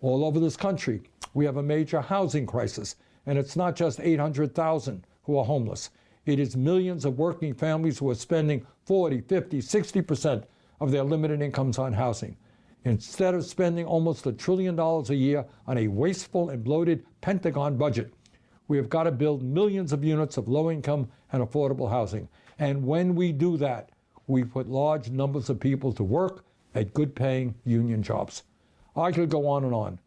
All over this country, we have a major housing crisis, and it's not just 800,000 who are homeless. It is millions of working families who are spending 40, 50, 60% of their limited incomes on housing. Instead of spending almost $1 trillion a year on a wasteful and bloated Pentagon budget, we have got to build millions of units of low-income and affordable housing. And when we do that, we put large numbers of people to work at good-paying union jobs. I could go on,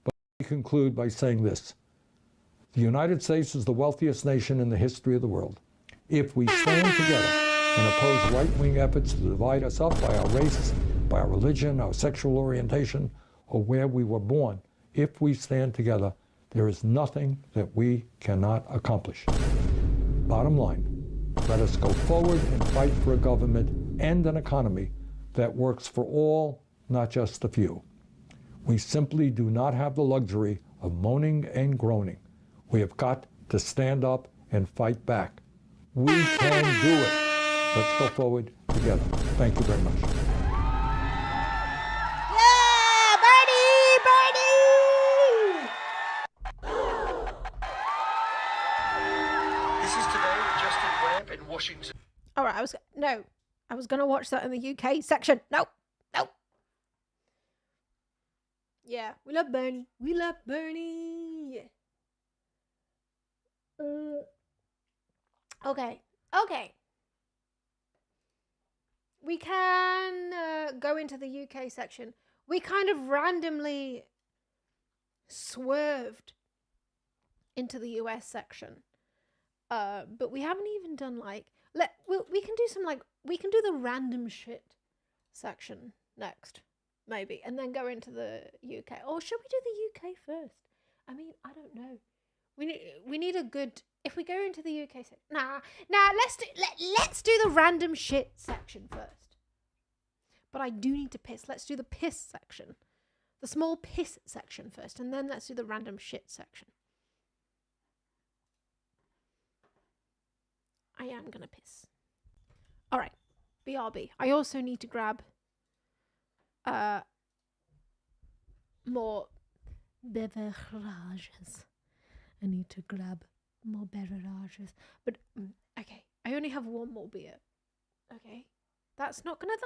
but I conclude by saying this. The United States is the wealthiest nation in the history of the world. If we stand together and oppose right-wing efforts to divide us up by our race, by our religion, our sexual orientation, or where we were born, if we stand together, there is nothing that we cannot accomplish. Bottom line, let us go forward and fight for a government and an economy that works for all, not just a few. We simply do not have the luxury of moaning and groaning. We have got to stand up and fight back. We can do it. Let's go forward together. Thank you very much. Yeah, Bernie! This is Today with Justin Webb in Washington. All right, I was going to watch that in the UK section. No. Yeah, we love Bernie. Okay. We can go into the UK section. We kind of randomly swerved into the US section. But we haven't even done we can do the random shit section next, maybe, and then go into the UK. Or should we do the UK first? I mean, I don't know. We need a good. If we go into the UK section, let's do the random shit section first. But I do need to piss. Let's do the piss section, the small piss section first, and then let's do the random shit section. I am gonna piss. All right, BRB. I also need to grab more beverages. I need to grab more beverages. But okay, I only have one more beer. Okay, that's not gonna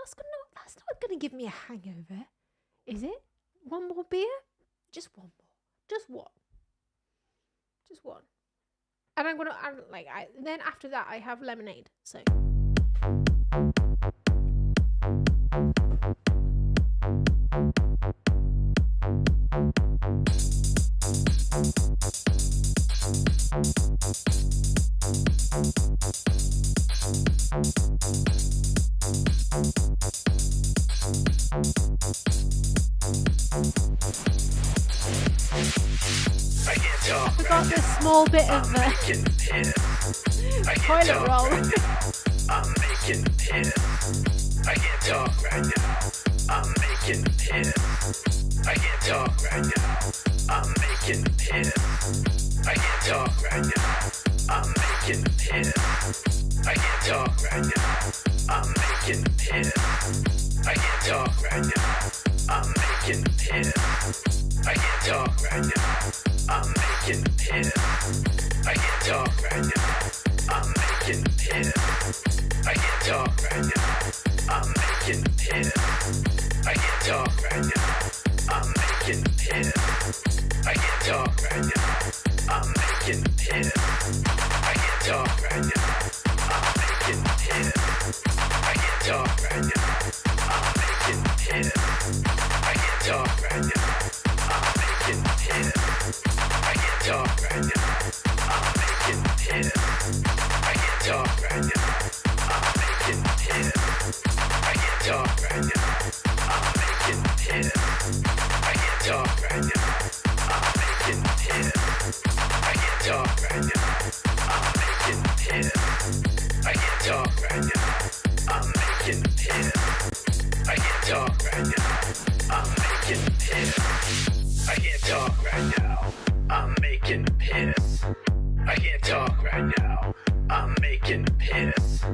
give me a hangover, is it? One more beer? Just one more. Just one. And then after that I have lemonade. So. We got this small bit of toilet roll. I'm making a piss. I can't talk right now. I'm making a piss. I can't talk right now. I'm making a piss. I can't talk right now. I'm making a piss. I can't talk right now. I'm making a piss. I can't talk right now. I'm making a piss. I can't talk right now. I'm making a piss. I can't talk right now. I'm making a piss. I can't talk right now. I'm making a piss. I can't talk right now. I'm making a piss. I can't talk right now. I'm making a piss. I can't talk right now. I'm making a piss. I can't talk right now. I'm making a piss. I can't talk right now. I'm making a piss. I can't talk right now. I'm making a piss. I can't talk right now. I'm making a piss. I can't talk right now. I'm making a piss. I can't talk right now. I'm making a piss. I can't talk right now. I'm making a piss. I can't talk right now. I'm making a piss. I can't talk right now. I'm making a piss. I can't talk right now. I'm making a piss. I can't talk right now. I'm making a piss.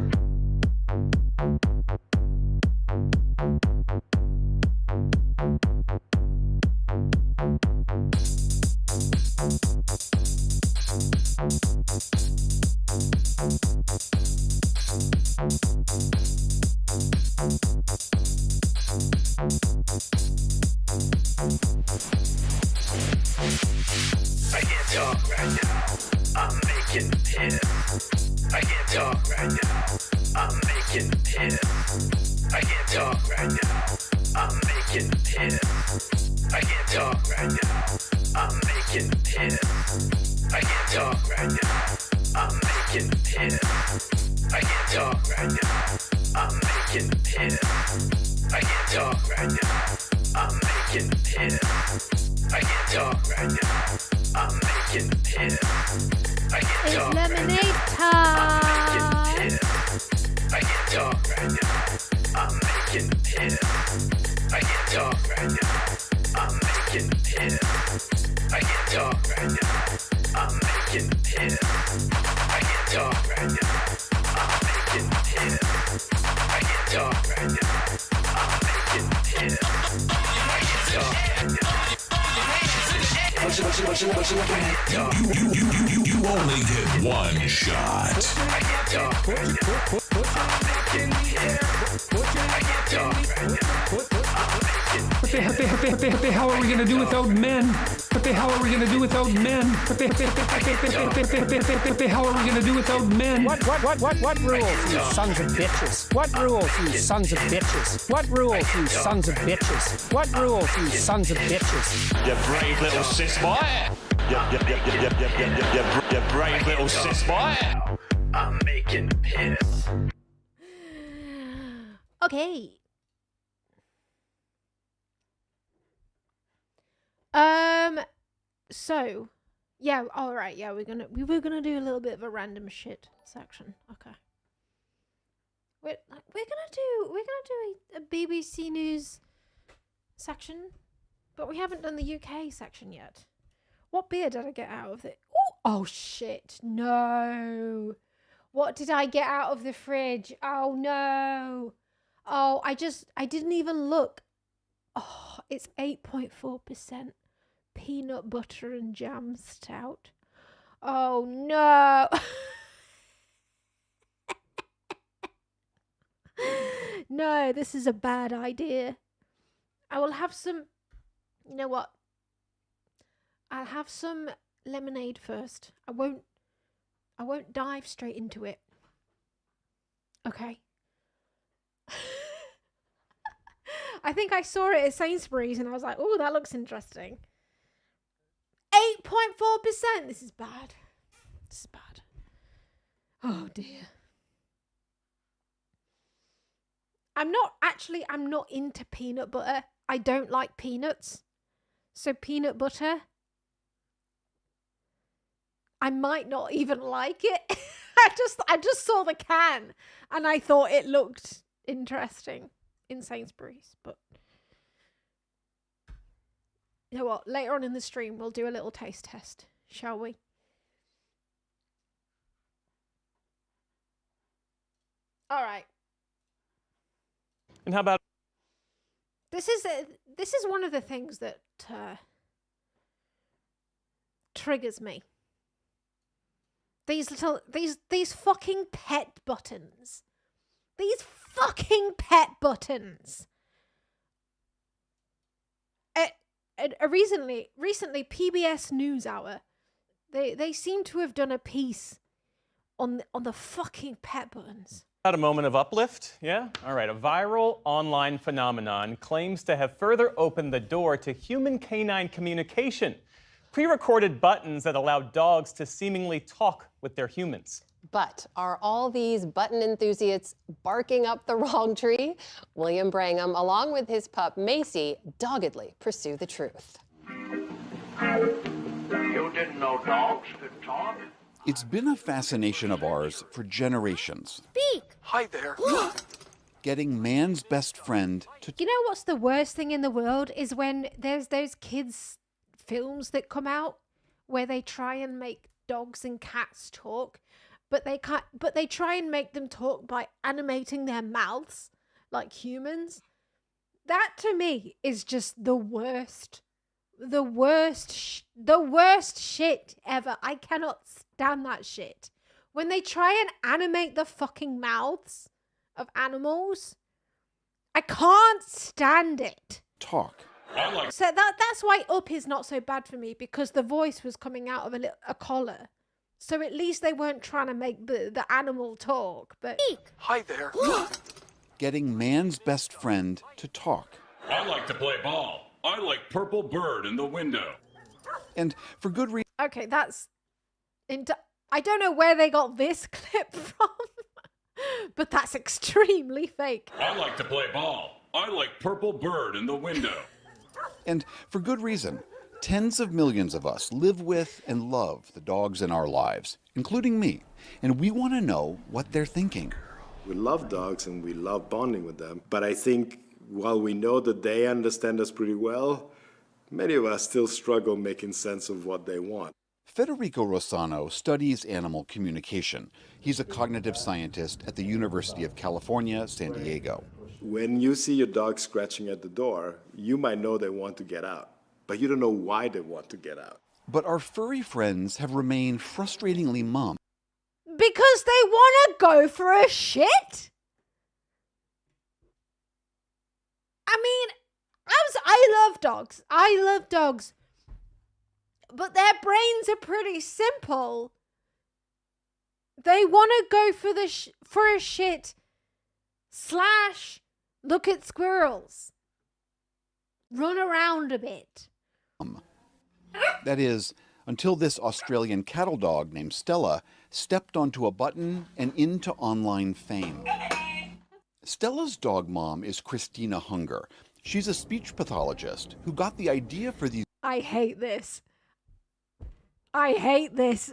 I can't talk right now. I'm making a piss. I can't talk right now. I'm making a piss. I can't talk right now. I'm making a piss. I can't talk right now. I'm making a piss. I can't talk right now. I'm making a piss. I can't talk right now. I'm making a piss. I can't talk right now. I'm making a piss. I can't talk right now. I'm making a piss. I can't It's talk right lemonade now. time. I can't talk right now. I'm making a piss. I can't talk right now. I'm making a piss. I can't talk right now. I'm making a piss. I can't talk right now. I'm making a piss. I can't talk right now. I'm making a piss. I can't talk right now. You only get one shot. I can't talk right now. I'm making a piss. I can't talk right now. What the hell are we gonna do without men? What the hell are we gonna do without men? What the hell are we gonna do without men? What rules, you sons of bitches? What rules, you sons of bitches? What rules, you sons of bitches? What rules, you sons of bitches? You brave little cis boy. You brave little cis boy. I'm making a piss. Okay. So, yeah, all right, yeah, we were gonna do a little bit of a random shit section. Okay. We're gonna do a BBC News section, but we haven't done the UK section yet. What beer did I get out of it? Ooh, oh shit! No. What did I get out of the fridge? Oh no. Oh, I didn't even look. Oh, it's 8.4% peanut butter and jam stout. Oh no. No, this is a bad idea. I will have some, you know what? I'll have some lemonade first. I won't dive straight into it. Okay. I think I saw it at Sainsbury's and I was like, oh, that looks interesting. 8.4%. This is bad. This is bad. Oh dear. I'm not into peanut butter. I don't like peanuts. So peanut butter, I might not even like it. I just saw the can and I thought it looked interesting in Sainsbury's, but you know what? Later on in the stream, we'll do a little taste test, shall we? All right. And how about this is one of the things that triggers me. These fucking pet buttons. These fucking pet buttons. Recently, PBS NewsHour, they seem to have done a piece on the fucking pet buttons. A moment of uplift, yeah? All right, a viral online phenomenon claims to have further opened the door to human-canine communication. Pre-recorded buttons that allow dogs to seemingly talk with their humans. But are all these button enthusiasts barking up the wrong tree? William Brangham, along with his pup Macy, doggedly pursue the truth. You didn't know dogs could talk? It's been a fascination of ours for generations. Speak! Hi there. Getting man's best friend to... You know what's the worst thing in the world is when there's those kids' films that come out where they try and make dogs and cats talk, but they can't. But they try and make them talk by animating their mouths like humans. That to me is just the worst. The worst shit ever. I cannot stand that shit. When they try and animate the fucking mouths of animals, I can't stand it. Talk. So that's why Up is not so bad for me, because the voice was coming out of a collar. So at least they weren't trying to make the animal talk. But Hi there. Getting man's best friend to talk. I like to play ball. I like Purple Bird in the window. And for good reason. okay, that's... I don't know where they got this clip from, but that's extremely fake. I like to play ball. I like Purple Bird in the window. And for good reason. Tens of millions of us live with and love the dogs in our lives, including me. And we want to know what they're thinking. We love dogs and we love bonding with them. But I think while we know that they understand us pretty well, many of us still struggle making sense of what they want. Federico Rossano studies animal communication. He's a cognitive scientist at the University of California, San Diego. When you see your dog scratching at the door, you might know they want to get out, but you don't know why they want to get out. But our furry friends have remained frustratingly mum. Because they want to go for a shit? I mean, I love dogs. I love dogs. But their brains are pretty simple. They want to go for a shit / look at squirrels. Run around a bit. That is, until this Australian cattle dog named Stella stepped onto a button and into online fame. Stella's dog mom is Christina Hunger. She's a speech pathologist who got the idea for these... I hate this. I hate this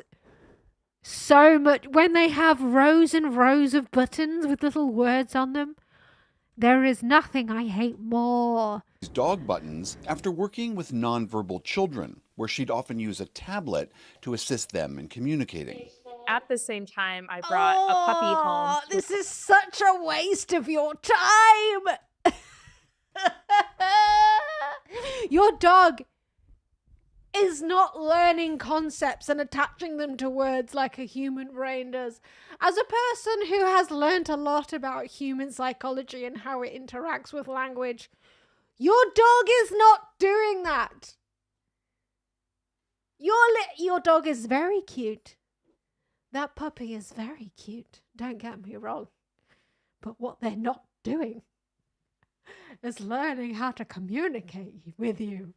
so much. When they have rows and rows of buttons with little words on them, there is nothing I hate more. Dog buttons after working with nonverbal children, where she'd often use a tablet to assist them in communicating. At the same time, I brought a puppy home. This is such a waste of your time. Your dog is not learning concepts and attaching them to words like a human brain does. As a person who has learnt a lot about human psychology and how it interacts with language, your dog is not doing that. Your dog is very cute. That puppy is very cute. Don't get me wrong. But what they're not doing is learning how to communicate with you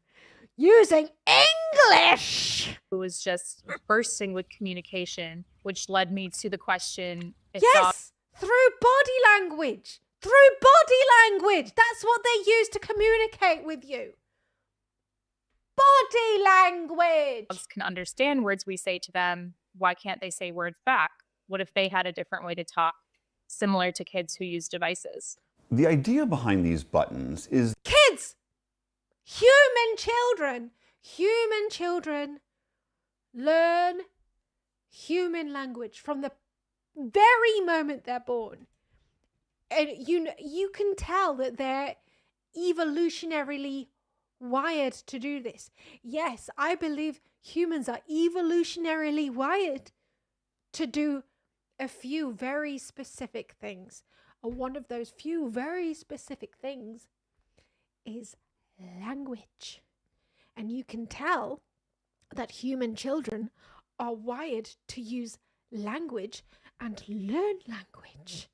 using English. It was just bursting with communication, which led me to the question. Yes, through body language. Through body language. That's what they use to communicate with you. Body language. Dogs can understand words we say to them. Why can't they say words back? What if they had a different way to talk, similar to kids who use devices? The idea behind these buttons is... Kids! Human children learn human language from the very moment they're born. And you can tell that they're evolutionarily wired to do this. Yes, I believe humans are evolutionarily wired to do a few very specific things. And one of those few very specific things is language. And you can tell that human children are wired to use language and learn language.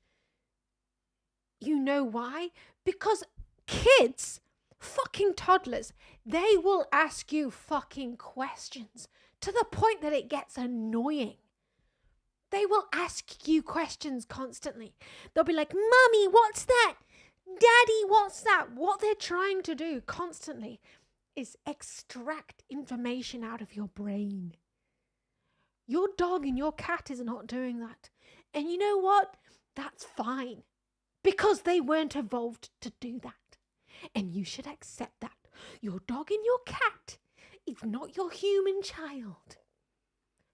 You know why? Because kids, fucking toddlers, they will ask you fucking questions to the point that it gets annoying. They will ask you questions constantly. They'll be like, Mummy, what's that? Daddy, what's that? What they're trying to do constantly is extract information out of your brain. Your dog and your cat is not doing that. And you know what? That's fine. Because they weren't evolved to do that. And you should accept that. Your dog and your cat is not your human child.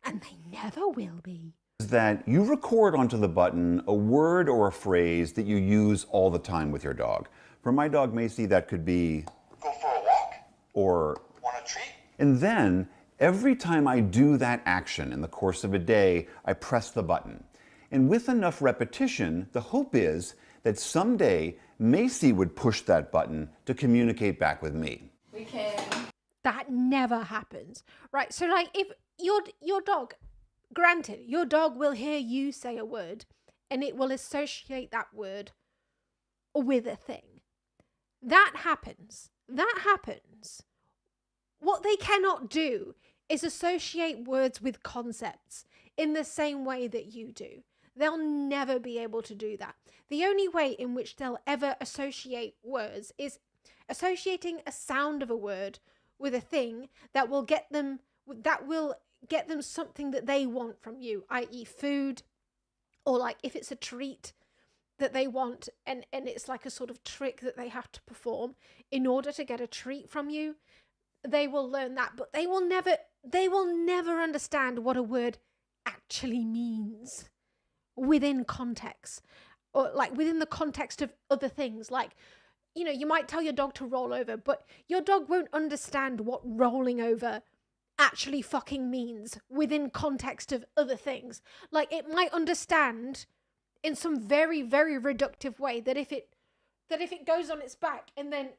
And they never will be. That you record onto the button a word or a phrase that you use all the time with your dog. For my dog Macy, that could be go for a walk, or want a treat. And then every time I do that action in the course of a day, I press the button. And with enough repetition, the hope is that someday Macy would push that button to communicate back with me. We can. That never happens, right? So like if your dog, granted, your dog will hear you say a word and it will associate that word with a thing. That happens. That happens. What they cannot do is associate words with concepts in the same way that you do. They'll never be able to do that. The only way in which they'll ever associate words is associating a sound of a word with a thing that will get them something that they want from you, i.e. food, or like if it's a treat that they want and it's like a sort of trick that they have to perform in order to get a treat from you, they will learn that, but they will never understand what a word actually means within context, or like within the context of other things. Like, you know, you might tell your dog to roll over, but your dog won't understand what rolling over actually fucking means within context of other things. Like, it might understand in some very, very reductive way that if it goes on its back and then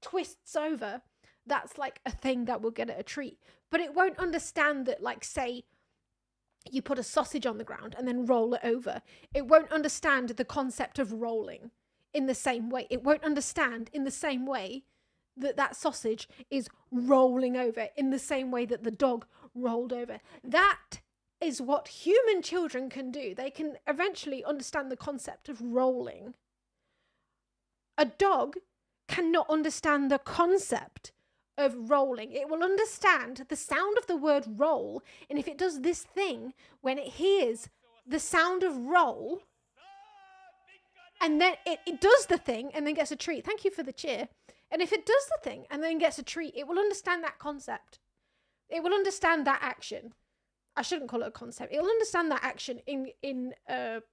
twists over, that's like a thing that will get it a treat. But it won't understand that, like, say you put a sausage on the ground and then roll it over. It won't understand the concept of rolling in the same way. It won't understand in the same way that that sausage is rolling over in the same way that the dog rolled over. That is what human children can do. They can eventually understand the concept of rolling. A dog cannot understand the concept of rolling. It will understand the sound of the word roll, and if it does this thing when it hears the sound of roll, and then it does the thing and then gets a treat. Thank you for the cheer. And if it does the thing and then gets a treat, it will understand that concept. It will understand that action. I shouldn't call it a concept. It will understand that action in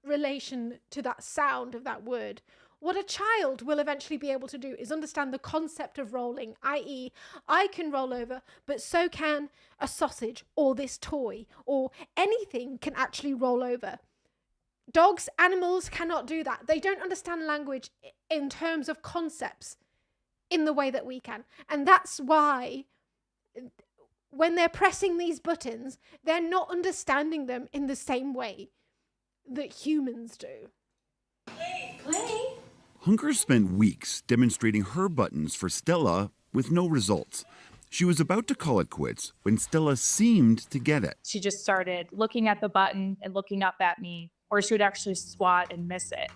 relation to that sound of that word. What a child will eventually be able to do is understand the concept of rolling, i.e. I can roll over, but so can a sausage or this toy or anything can actually roll over. Dogs, animals cannot do that. They don't understand language in terms of concepts in the way that we can. And that's why when they're pressing these buttons, they're not understanding them in the same way that humans do. Play. Hunker spent weeks demonstrating her buttons for Stella with no results. She was about to call it quits when Stella seemed to get it. She just started looking at the button and looking up at me, or she would actually swat and miss it.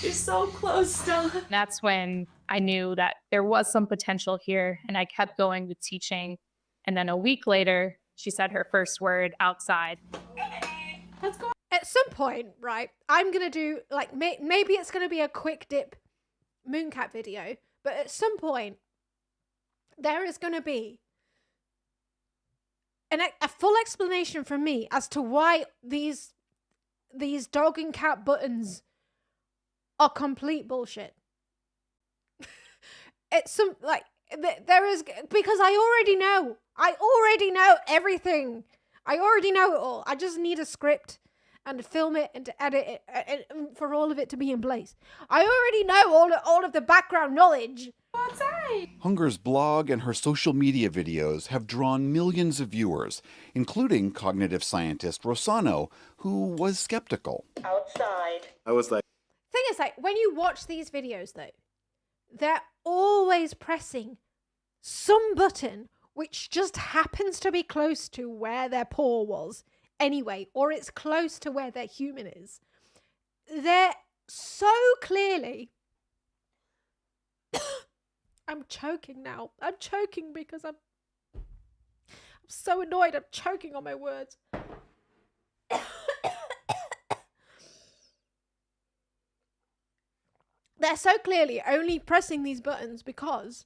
You're so close, Stella. And that's when I knew that there was some potential here, and I kept going with teaching. And then a week later, she said her first word outside. Let's go. At some point, right, I'm going to do, like, maybe it's going to be a quick dip Mooncat video, but at some point, there is going to be a full explanation from me as to why these dog and cat buttons are complete bullshit. It's some, like, there is, because I already know everything. I already know it all. I just need a script and to film it and to edit it and for all of it to be in place. I already know all of the background knowledge. Hunger's blog and her social media videos have drawn millions of viewers, including cognitive scientist Rossano, who was skeptical. Outside. I was like... Thing is, like, when you watch these videos, though, they're always pressing some button which just happens to be close to where their paw was anyway, or it's close to where their human is. They're so clearly... I'm choking now. I'm choking because I'm so annoyed. I'm choking on my words. They're so clearly only pressing these buttons because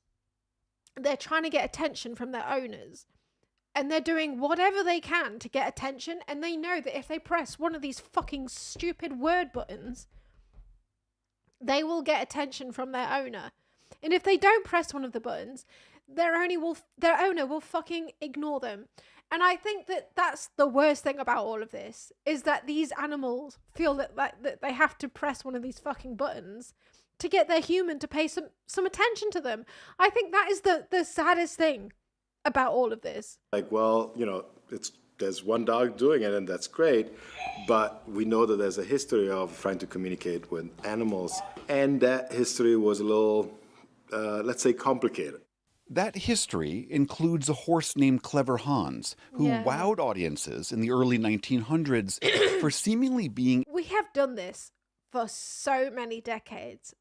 they're trying to get attention from their owners. And they're doing whatever they can to get attention. And they know that if they press one of these fucking stupid word buttons, they will get attention from their owner. And if they don't press one of the buttons, their owner will fucking ignore them. And I think that that's the worst thing about all of this, is that these animals feel that they have to press one of these fucking buttons to get their human to pay some attention to them. I think that is the saddest thing about all of this. Like, well, you know, there's one dog doing it and that's great, but we know that there's a history of trying to communicate with animals, and that history was a little, let's say, complicated. That history includes a horse named Clever Hans, who wowed audiences in the early 1900s for seemingly being... We have done this for so many decades.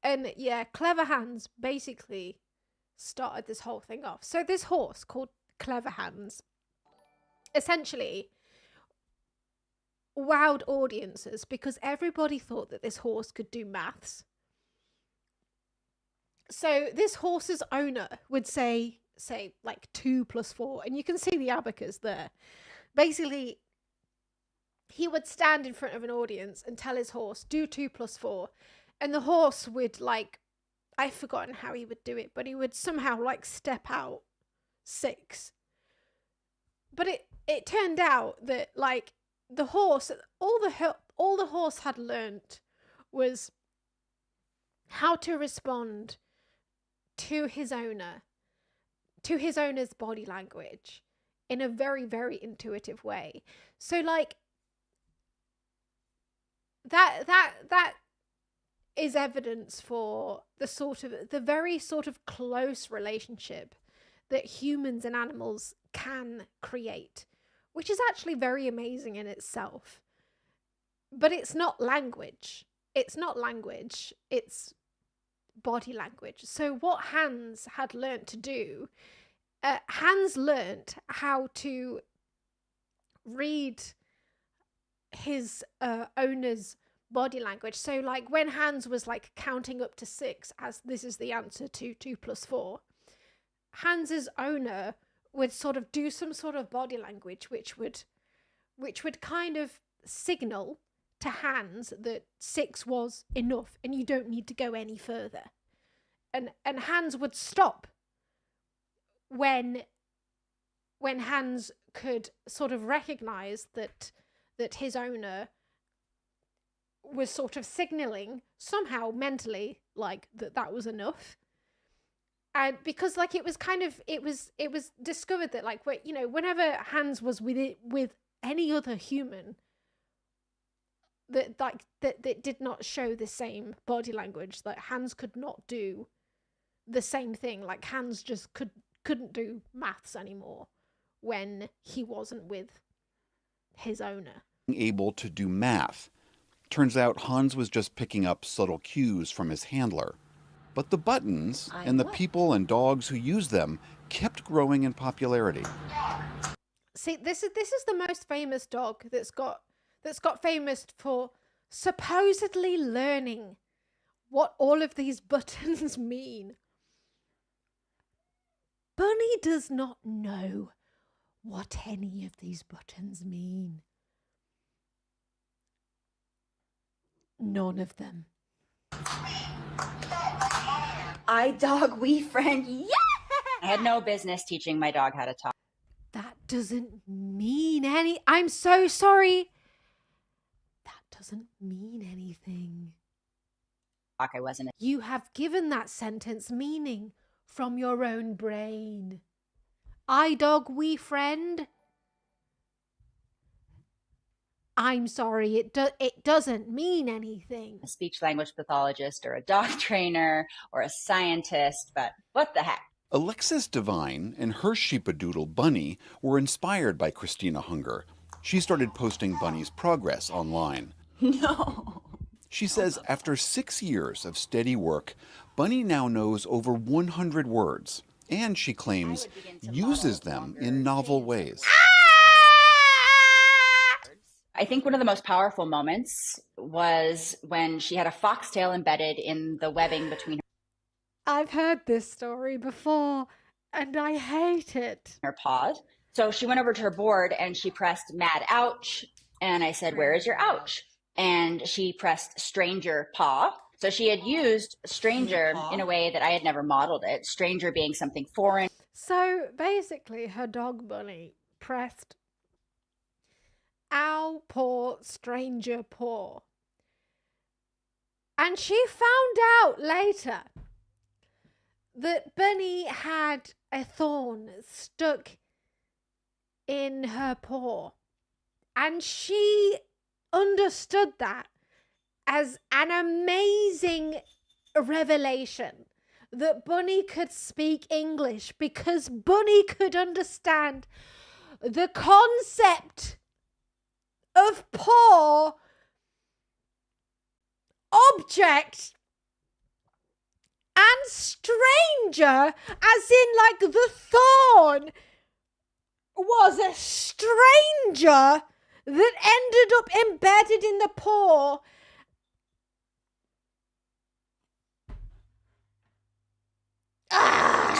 And yeah, Clever Hans basically started this whole thing off. So this horse called Clever Hans essentially wowed audiences because everybody thought that this horse could do maths. So this horse's owner would say like 2 + 4, and you can see the abacus there. Basically, he would stand in front of an audience and tell his horse, do 2 + 4. And the horse would, like, I've forgotten how he would do it, but he would somehow like step out 6. But it turned out that like the horse, all the horse had learnt was how to respond to his owner, to his owner's body language in a very, very intuitive way. So like that is evidence for the very sort of close relationship that humans and animals can create, which is actually very amazing in itself. But it's not language. It's body language. So what Hans had learnt to do, Hans learnt how to read his owner's body language. So like when Hans was like counting up to 6 as this is the answer to 2 + 4, Hans's owner would sort of do some sort of body language which would kind of signal to Hans that 6 was enough and you don't need to go any further. And Hans would stop when Hans could sort of recognize that his owner was sort of signaling somehow mentally like that was enough. And because like it was discovered that like whenever Hans was with any other human that did not show the same body language, that Hans could not do the same thing. Like Hans just couldn't do maths anymore when he wasn't with his owner. Able to do math. Turns out Hans was just picking up subtle cues from his handler. But the buttons and the people and dogs who use them kept growing in popularity. See, this is the most famous dog that's got famous for supposedly learning what all of these buttons mean. Bunny does not know what any of these buttons mean. None of them. Dog, we friend. Yeah! I had no business teaching my dog how to talk. That doesn't mean any... I'm so sorry. That doesn't mean anything. I wasn't... You have given that sentence meaning from your own brain. Dog, we friend. I'm sorry, it doesn't mean anything. A speech language pathologist or a dog trainer or a scientist, but what the heck? Alexis Devine and her sheepadoodle Bunny were inspired by Christina Hunger. She started posting Bunny's progress online. No. She says after 6 years of steady work, Bunny now knows over 100 words, and she claims uses them in novel ways. I think one of the most powerful moments was when she had a foxtail embedded in the webbing between I've heard this story before, and I hate it. Her paws. So she went over to her board and she pressed mad ouch. And I said, where is your ouch? And she pressed stranger paw. So she had used stranger in a way that I had never modeled it. Stranger being something foreign. So basically her dog Bunny pressed "Ow, poor stranger, poor." And she found out later that Bunny had a thorn stuck in her paw. And she understood that as an amazing revelation that Bunny could speak English, because Bunny could understand the concept of paw, object, and stranger, as in like the thorn was a stranger that ended up embedded in the paw.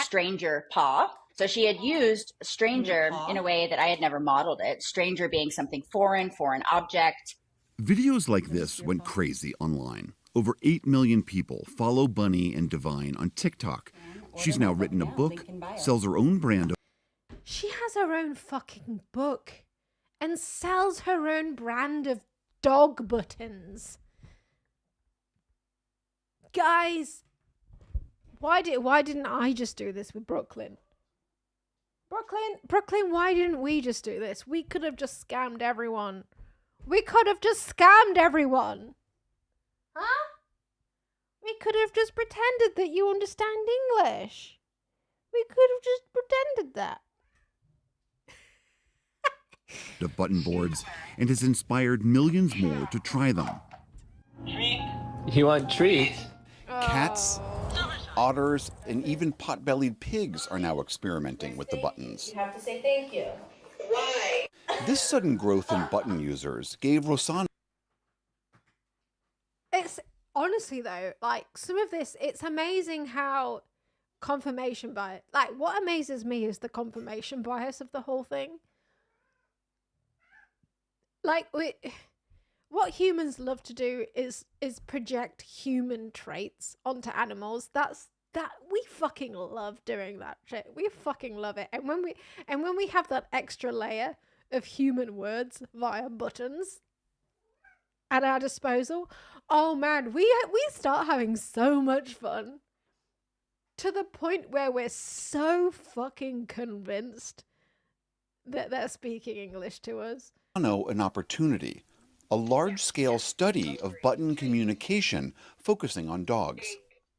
Stranger paw. So she had used stranger in a way that I had never modeled it. Stranger being something foreign object. Videos like this went crazy online. Over 8 million people follow Bunny and Divine on TikTok. She's now written a book, sells her own brand. She has her own fucking book and sells her own brand of dog buttons. Guys, why didn't I just do this with Brooklyn? Brooklyn, why didn't we just do this? We could have just scammed everyone. We could have just scammed everyone. Huh? We could have just pretended that you understand English. We could have just pretended that. Of button boards and has inspired millions more to try them. You want treats? Cats, otters, and even pot-bellied pigs are now experimenting with the buttons. You have to say thank you. Why? This sudden growth in button users gave Rosanna. It's honestly though, like some of this, it's amazing how confirmation bias, like what amazes me is the confirmation bias of the whole thing. Like what humans love to do is project human traits onto animals. That we fucking love doing that shit. We fucking love it. And when we have that extra layer of human words via buttons at our disposal, oh man, we start having so much fun, to the point where we're so fucking convinced that they're speaking English to us. An opportunity, a large-scale study of button communication focusing on dogs.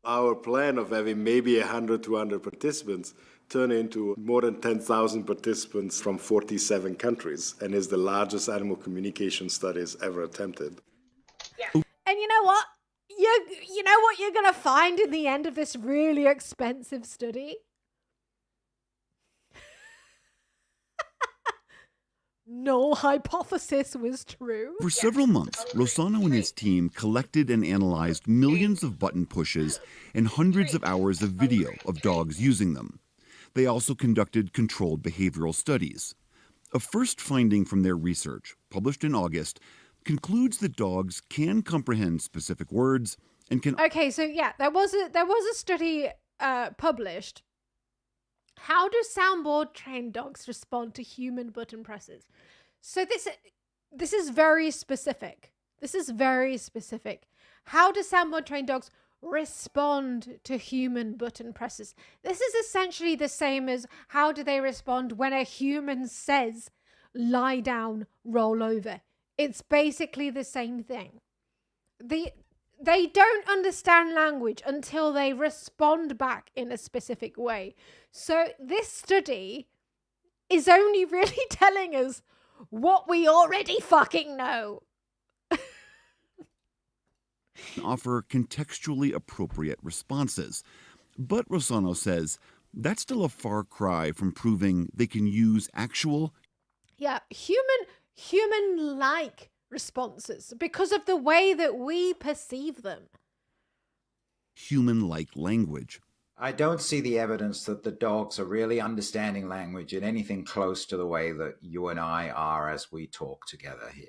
Our plan of having maybe 100, 200 participants turned into more than 10,000 participants from 47 countries, and is the largest animal communication studies ever attempted. And you know what? You know what you're gonna find in the end of this really expensive study? No hypothesis was true. For several months, Rossano and his team collected and analyzed millions of button pushes and hundreds of hours of video of dogs using them. They also conducted controlled behavioral studies. A first finding from their research, published in August, concludes that dogs can comprehend specific words and can... Okay, so yeah, there was a study published. How do soundboard trained dogs respond to human button presses? So this is very specific. This is very specific. How do soundboard trained dogs respond to human button presses? This is essentially the same as how do they respond when a human says, lie down, roll over. It's basically the same thing. They don't understand language until they respond back in a specific way. So this study is only really telling us what we already fucking know. Offer contextually appropriate responses. But Rossano says that's still a far cry from proving they can use actual... Yeah, human-like responses because of the way that we perceive them. Human-like language. I don't see the evidence that the dogs are really understanding language in anything close to the way that you and I are as we talk together here.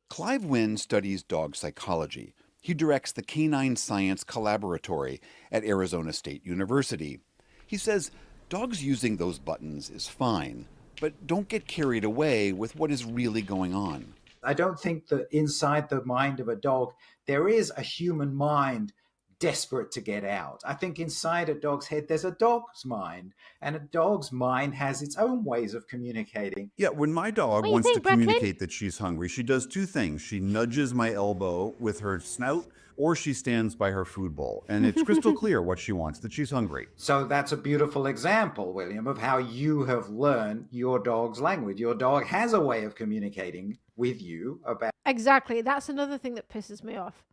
Clive Wynne studies dog psychology. He directs the Canine Science Collaboratory at Arizona State University. He says dogs using those buttons is fine, But don't get carried away with what is really going on. I don't think that inside the mind of a dog, there is a human mind desperate to get out. I think inside a dog's head, there's a dog's mind, and a dog's mind has its own ways of communicating. Yeah, when my dog wants to communicate that she's hungry, she does two things. She nudges my elbow with her snout, or she stands by her food bowl. And it's crystal clear what she wants, that she's hungry. So that's a beautiful example, William, of how you have learned your dog's language. Your dog has a way of communicating with you about... Exactly. That's another thing that pisses me off.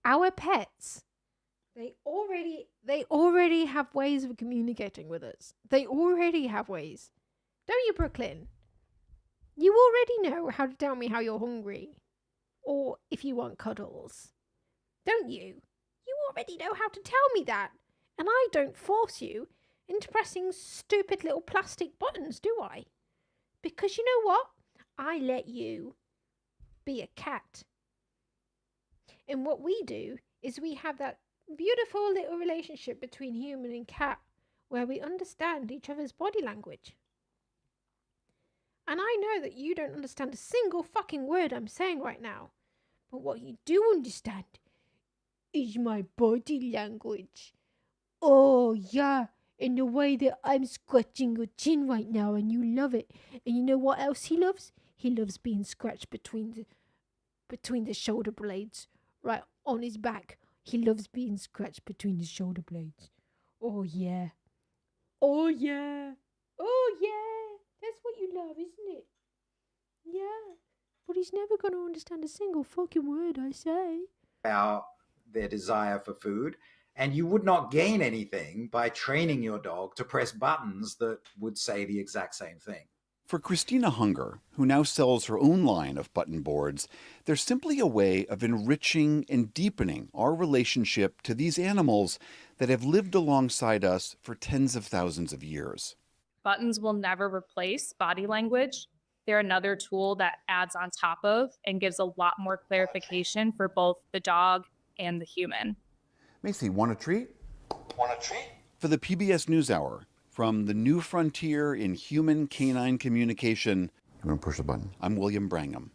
Our pets, they already have ways of communicating with us. They already have ways. Don't you, Brooklyn? You already know how to tell me how you're hungry. Or if you want cuddles. Don't you? You already know how to tell me that. And I don't force you into pressing stupid little plastic buttons, do I? Because you know what? I let you be a cat. And what we do is we have that beautiful little relationship between human and cat where we understand each other's body language. And I know that you don't understand a single fucking word I'm saying right now. But what you do understand is my body language. Oh, yeah. In the way that I'm scratching your chin right now and you love it. And you know what else he loves? He loves being scratched between the shoulder blades. Right on his back. He loves being scratched between the shoulder blades. Oh, yeah. Oh, yeah. Oh, yeah. That's what you love, isn't it? Yeah. But he's never going to understand a single fucking word I say. About their desire for food. And you would not gain anything by training your dog to press buttons that would say the exact same thing. For Christina Hunger, who now sells her own line of button boards, there's simply a way of enriching and deepening our relationship to these animals that have lived alongside us for tens of thousands of years. Buttons will never replace body language. They're another tool that adds on top of and gives a lot more clarification for both the dog and the human. Macy, want a treat? Want a treat? For the PBS NewsHour, from the new frontier in human canine communication. You want to push the button? I'm William Brangham.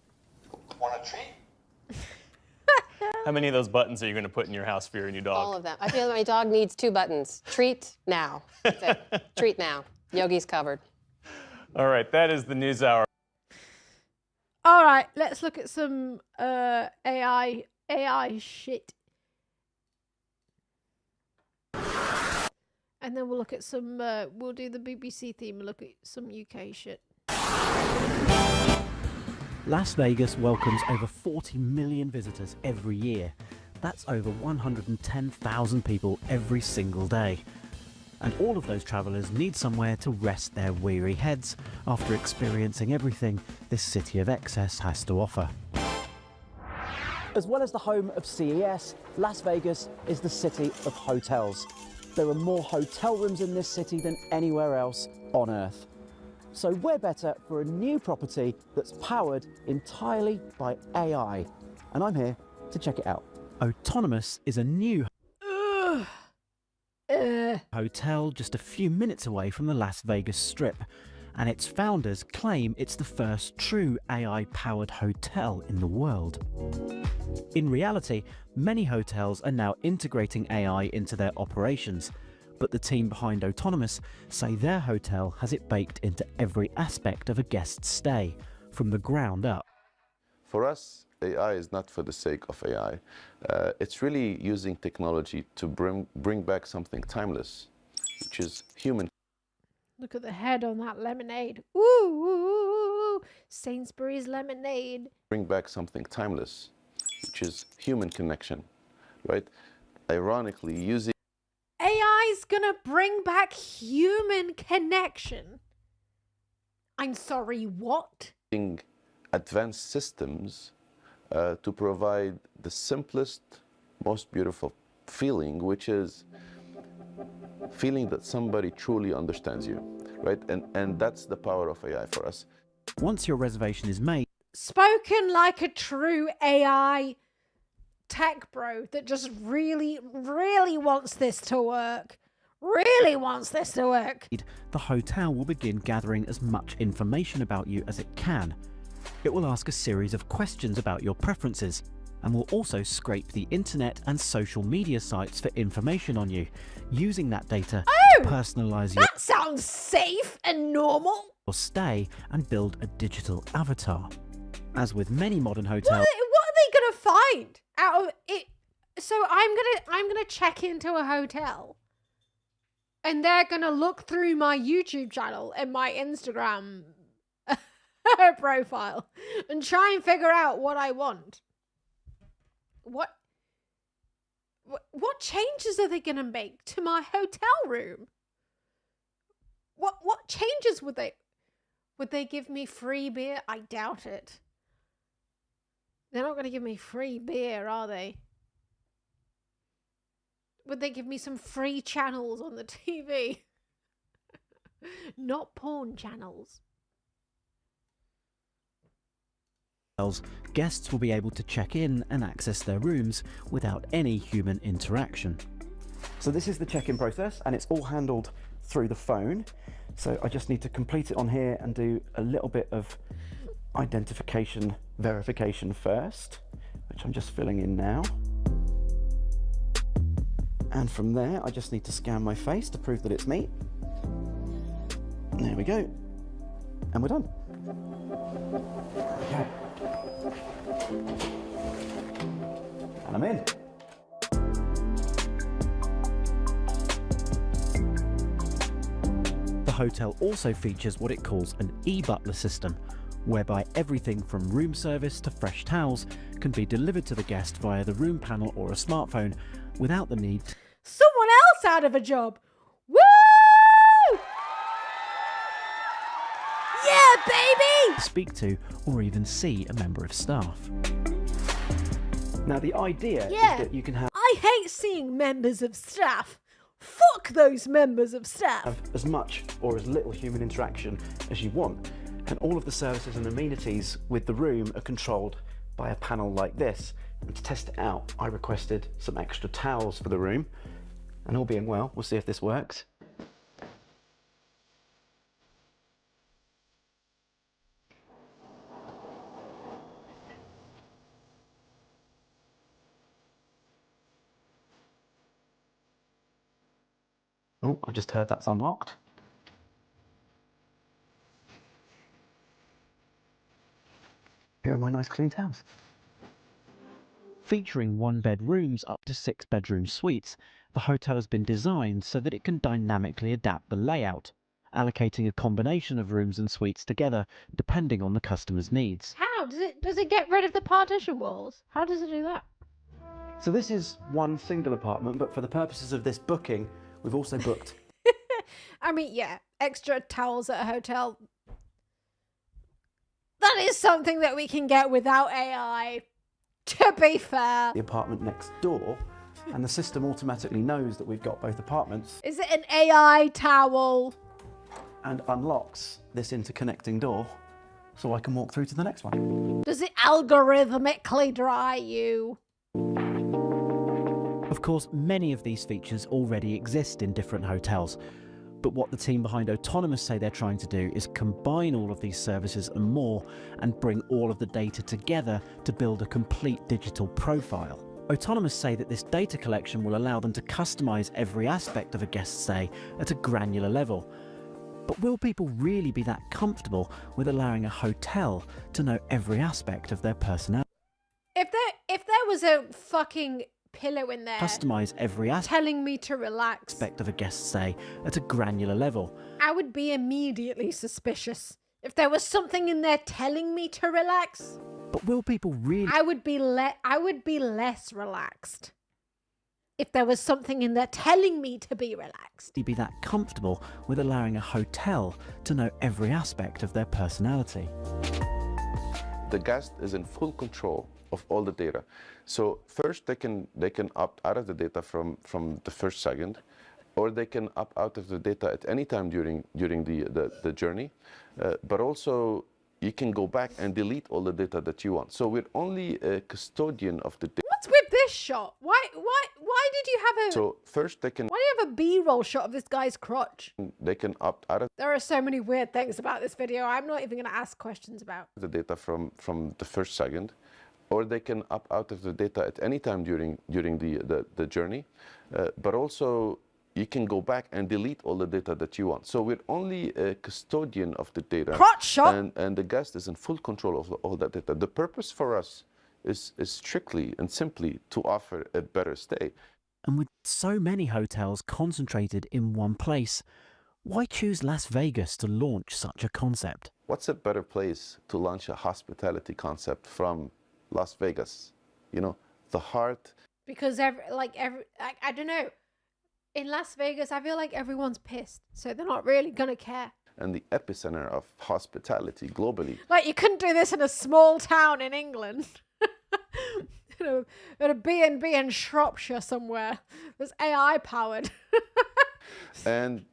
Want a treat? How many of those buttons are you going to put in your house for your new dog? All of them. I feel like my dog needs 2 buttons. Treat now. That's it. Treat now. Yogi's covered. All right, that is the NewsHour. All right, let's look at some AI shit. And then we'll look at some, we'll do the BBC theme and look at some UK shit. Las Vegas welcomes over 40 million visitors every year. That's over 110,000 people every single day. And all of those travellers need somewhere to rest their weary heads after experiencing everything this city of excess has to offer. As well as the home of CES, Las Vegas is the city of hotels. There are more hotel rooms in this city than anywhere else on Earth. So where better for a new property that's powered entirely by AI? And I'm here to check it out. Autonomous is a new hotel just a few minutes away from the Las Vegas Strip, and its founders claim it's the first true AI-powered hotel in the world. In reality, many hotels are now integrating AI into their operations, but the team behind Autonomous say their hotel has it baked into every aspect of a guest's stay, from the ground up. For us, AI is not for the sake of AI. It's really using technology to bring back something timeless, which is human. Look at the head on that lemonade. Ooh, Sainsbury's lemonade. Bring back something timeless, which is human connection, right? Ironically, using AI's gonna bring back human connection. I'm sorry, what? advanced systems to provide the simplest, most beautiful feeling, which is feeling that somebody truly understands you, right? And that's the power of AI for us. Once your reservation is made... Spoken like a true AI tech bro that just really, really wants this to work. really wants this to work. The hotel will begin gathering as much information about you as it can. It will ask a series of questions about your preferences and will also scrape the internet and social media sites for information on you, using that data to personalize That sounds safe and normal. your stay and build a digital avatar. As with many modern hotels, What are they gonna find out of it? So I'm gonna check into a hotel, and they're gonna look through my YouTube channel and my Instagram profile and try and figure out what I want. What changes are they gonna make to my hotel room? What changes would they give me free beer? I doubt it. They're not gonna give me free beer, are they? Would they give me some free channels on the TV? Not porn channels. guests will be able to check in and access their rooms without any human interaction. So this is the check-in process, and it's all handled through the phone. So I just need to complete it on here and do a little bit of identification verification first, which I'm just filling in now. And from there, I just need to scan my face to prove that it's me. There we go. And we're done. Okay. And I'm in. The hotel also features what it calls an e-butler system, whereby everything from room service to fresh towels can be delivered to the guest via the room panel or a smartphone without the need Someone else out of a job. Woo! Yeah, baby! to speak to or even see a member of staff. Now the idea Yeah. is that you can have I hate seeing members of staff. Fuck those members of staff. as much or as little human interaction as you want, and all of the services and amenities with the room are controlled by a panel like this. And to test it out, I requested some extra towels for the room, and all being well, we'll see if this works. Oh, I just heard that's unlocked. Here are my nice clean towels. Featuring one-bed rooms up to 6-bedroom suites, the hotel has been designed so that it can dynamically adapt the layout, allocating a combination of rooms and suites together depending on the customer's needs. How? Does it get rid of the partition walls? How does it do that? So this is one single apartment, but for the purposes of this booking, we've also booked I mean, yeah, extra towels at a hotel. That is something that we can get without AI, to be fair. the apartment next door, and the system automatically knows that we've got both apartments Is it an AI towel? and unlocks this interconnecting door so I can walk through to the next one. Does it algorithmically dry you? Of course, many of these features already exist in different hotels, but what the team behind Autonomous say they're trying to do is combine all of these services and more and bring all of the data together to build a complete digital profile. Autonomous say that this data collection will allow them to customize every aspect of a guest stay at a granular level. But will people really be that comfortable with allowing a hotel to know every aspect of their personality? If there was a fucking pillow in there Customize every telling me to relax, aspect of a guest stay at a granular level. I would be immediately suspicious. If there was something in there telling me to relax, But will people really I would be less relaxed. If there was something in there telling me to be relaxed. be that comfortable with allowing a hotel to know every aspect of their personality? The guest is in full control of all the data. So first they can opt out of the data from the first second, or they can opt out of the data at any time during the journey. But also you can go back and delete all the data that you want. So we're only a custodian of the data. What's with this shot? Why did you have a... So first they can... Why do you have a B-roll shot of this guy's crotch? They can opt out of There are so many weird things about this video I'm not even going to ask questions about. the data from the first second, or they can opt out of the data at any time during the journey. But also you can go back and delete all the data that you want. So we're only a custodian of the data. Crotch shot! And the guest is in full control of all that data. The purpose for us is strictly and simply to offer a better stay. And with so many hotels concentrated in one place, why choose Las Vegas to launch such a concept? What's a better place to launch a hospitality concept from Las Vegas? You know, the heart. Because I don't know. In Las Vegas, I feel like everyone's pissed, so they're not really gonna care. And the epicenter of hospitality globally. Like, you couldn't do this in a small town in England. At a B&B in Shropshire somewhere that's AI powered. And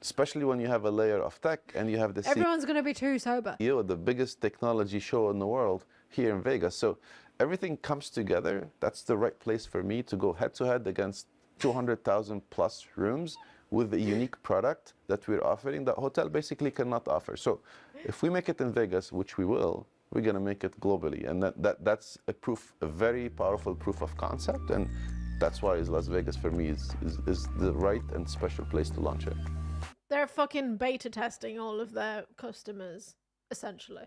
especially when you have a layer of tech and you have the Everyone's going to be too sober. CEO, the biggest technology show in the world here in Vegas. So everything comes together. That's the right place for me to go head to head against 200,000 plus rooms with a unique product that we're offering that hotel basically cannot offer. So if we make it in Vegas, which we will, we're going to make it globally. And that's a very powerful proof of concept. And that's why Las Vegas for me is the right and special place to launch it. They're fucking beta testing all of their customers, essentially.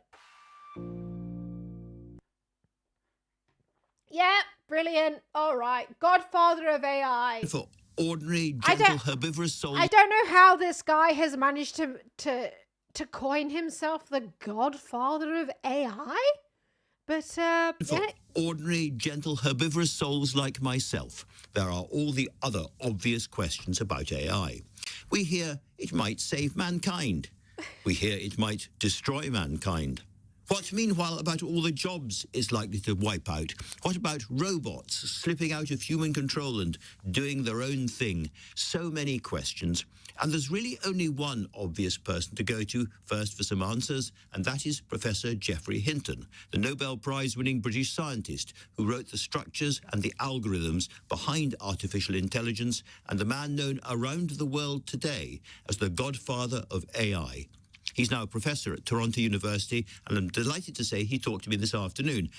Yeah, brilliant. All right. Godfather of AI. For ordinary, gentle, herbivorous souls. I don't know how this guy has managed to coin himself the Godfather of AI, but For yeah. ordinary, gentle, herbivorous souls like myself, there are all the other obvious questions about AI. We hear it might save mankind. We hear it might destroy mankind. What, meanwhile, about all the jobs it's likely to wipe out? What about robots slipping out of human control and doing their own thing? So many questions. And there's really only one obvious person to go to first for some answers, and that is Professor Geoffrey Hinton, the Nobel Prize-winning British scientist who wrote the structures and the algorithms behind artificial intelligence, and the man known around the world today as the godfather of AI. He's now a professor at Toronto University, and I'm delighted to say he talked to me this afternoon.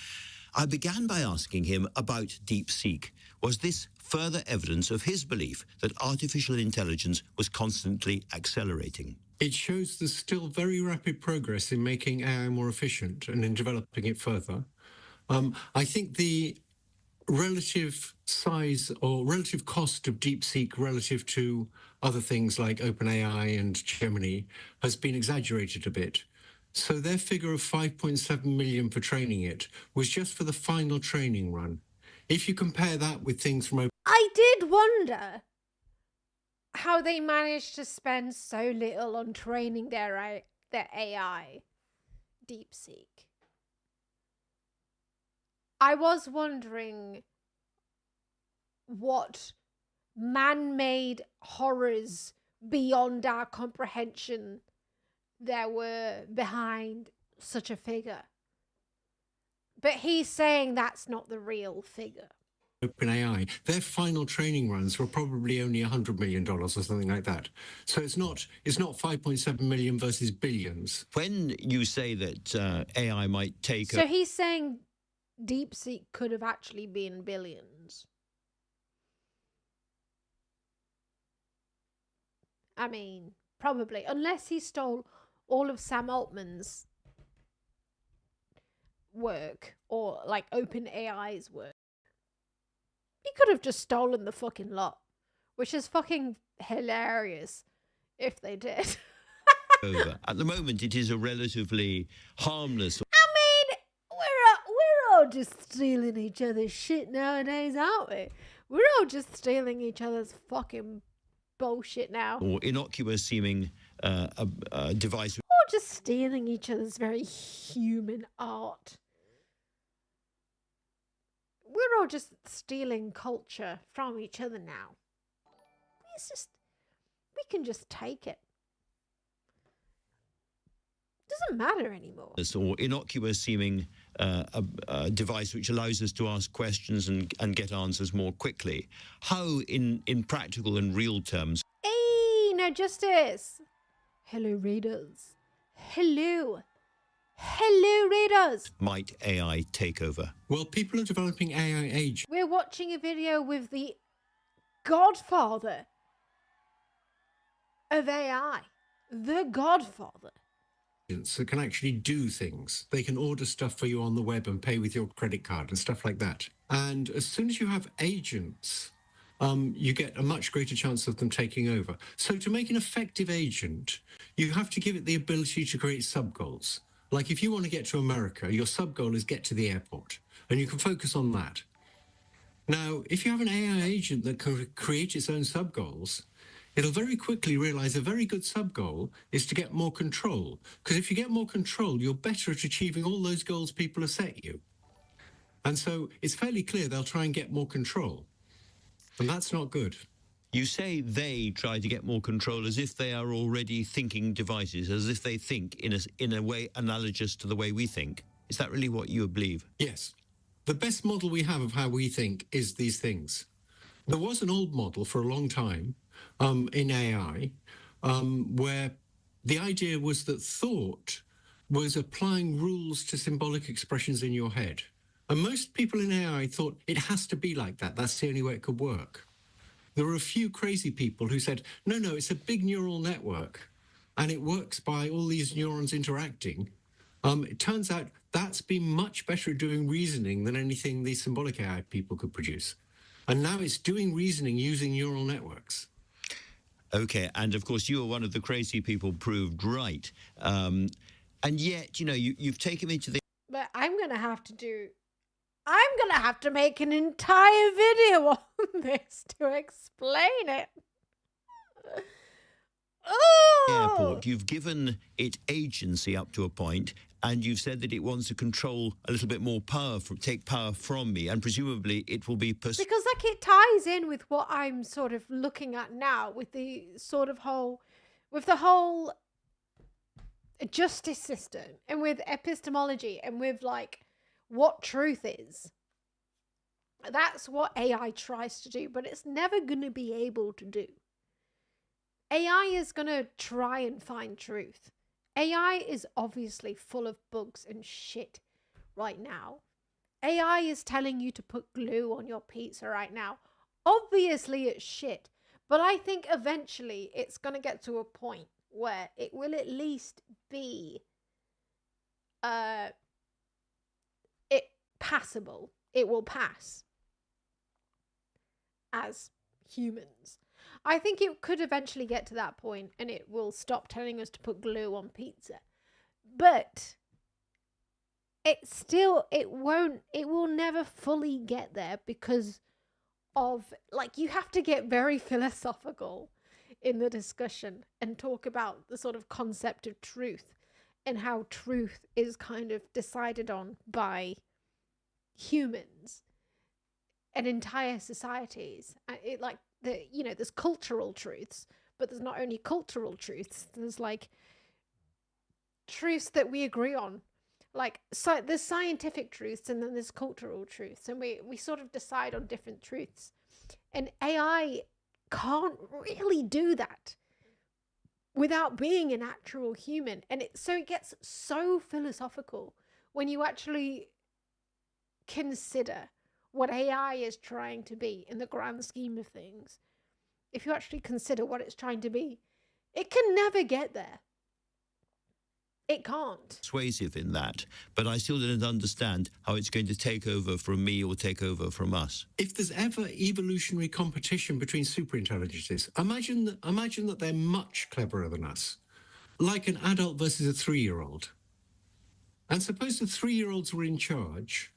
I began by asking him about DeepSeek. Was this further evidence of his belief that artificial intelligence was constantly accelerating? It shows there's still very rapid progress in making AI more efficient and in developing it further. I think the relative size or relative cost of DeepSeek relative to other things like OpenAI and Gemini has been exaggerated a bit. So their figure of 5.7 million for training it was just for the final training run. If you compare that with things from I did wonder how they managed to spend so little on training their AI, DeepSeek. I was wondering what man-made horrors beyond our comprehension there were behind such a figure. But he's saying that's not the real figure. OpenAI, their final training runs were probably only $100 million or something like that. So it's not 5.7 million versus billions. When you say that AI might take So he's saying DeepSeek could have actually been billions. I mean, probably, unless he stole all of Sam Altman's work or like OpenAI's work. He could have just stolen the fucking lot, which is fucking hilarious if they did. over. At the moment, it is a relatively harmless. I mean, we're all just stealing each other's shit nowadays, aren't we? We're all just stealing each other's fucking bullshit now. Or innocuous seeming device. We're all just stealing each other's very human art. We're all just stealing culture from each other now. We can just take it. Doesn't matter anymore. Or innocuous seeming a device which allows us to ask questions and get answers more quickly. How, in practical and real terms, Hey, no justice. Hello, readers. Hello. Hello, readers. might AI take over? Well, people are developing AI agents. We're watching a video with the godfather of AI. The godfather. That can actually do things. They can order stuff for you on the web and pay with your credit card and stuff like that. And as soon as you have agents, you get a much greater chance of them taking over. So to make an effective agent, you have to give it the ability to create sub-goals. Like if you want to get to America, your sub-goal is get to the airport, and you can focus on that. Now, if you have an AI agent that can create its own sub-goals, it'll very quickly realize a very good sub-goal is to get more control. Because if you get more control, you're better at achieving all those goals people have set you. And so it's fairly clear they'll try and get more control. And that's not good. You say they try to get more control as if they are already thinking devices, as if they think in a way analogous to the way we think. Is that really what you believe? Yes. The best model we have of how we think is these things. There was an old model for a long time in AI where the idea was that thought was applying rules to symbolic expressions in your head. And most people in AI thought it has to be like that. That's the only way it could work. There were a few crazy people who said, no, it's a big neural network and it works by all these neurons interacting. It turns out that's been much better at doing reasoning than anything these symbolic AI people could produce. And now it's doing reasoning using neural networks. Okay, and of course you are one of the crazy people proved right. And yet, you've taken me to the... But I'm going to have to make an entire video on this to explain it. airport. You've given it agency up to a point, and you've said that it wants to control a little bit more power, take power from me, and presumably it will be... Because it ties in with what I'm sort of looking at now, with the sort of whole justice system, and with epistemology, and with what truth is. That's what AI tries to do, but it's never going to be able to do. AI is going to try and find truth. AI is obviously full of bugs and shit right now. AI is telling you to put glue on your pizza right now. Obviously it's shit, but I think eventually it's going to get to a point where it will at least be passable. It will pass as humans. I think it could eventually get to that point and it will stop telling us to put glue on pizza. But it will never fully get there because of, you have to get very philosophical in the discussion and talk about the sort of concept of truth and how truth is kind of decided on by humans and entire societies. There's cultural truths, but there's not only cultural truths, there's truths that we agree on. There's scientific truths and then there's cultural truths, and we sort of decide on different truths. And AI can't really do that without being an actual human. And it gets so philosophical when you actually consider what AI is trying to be in the grand scheme of things. If you actually consider what it's trying to be, it can never get there. It can't. Persuasive in that, but I still don't understand how it's going to take over from me or take over from us. If there's ever evolutionary competition between superintelligences, imagine that they're much cleverer than us, like an adult versus a 3-year-old. And suppose the 3-year-olds were in charge,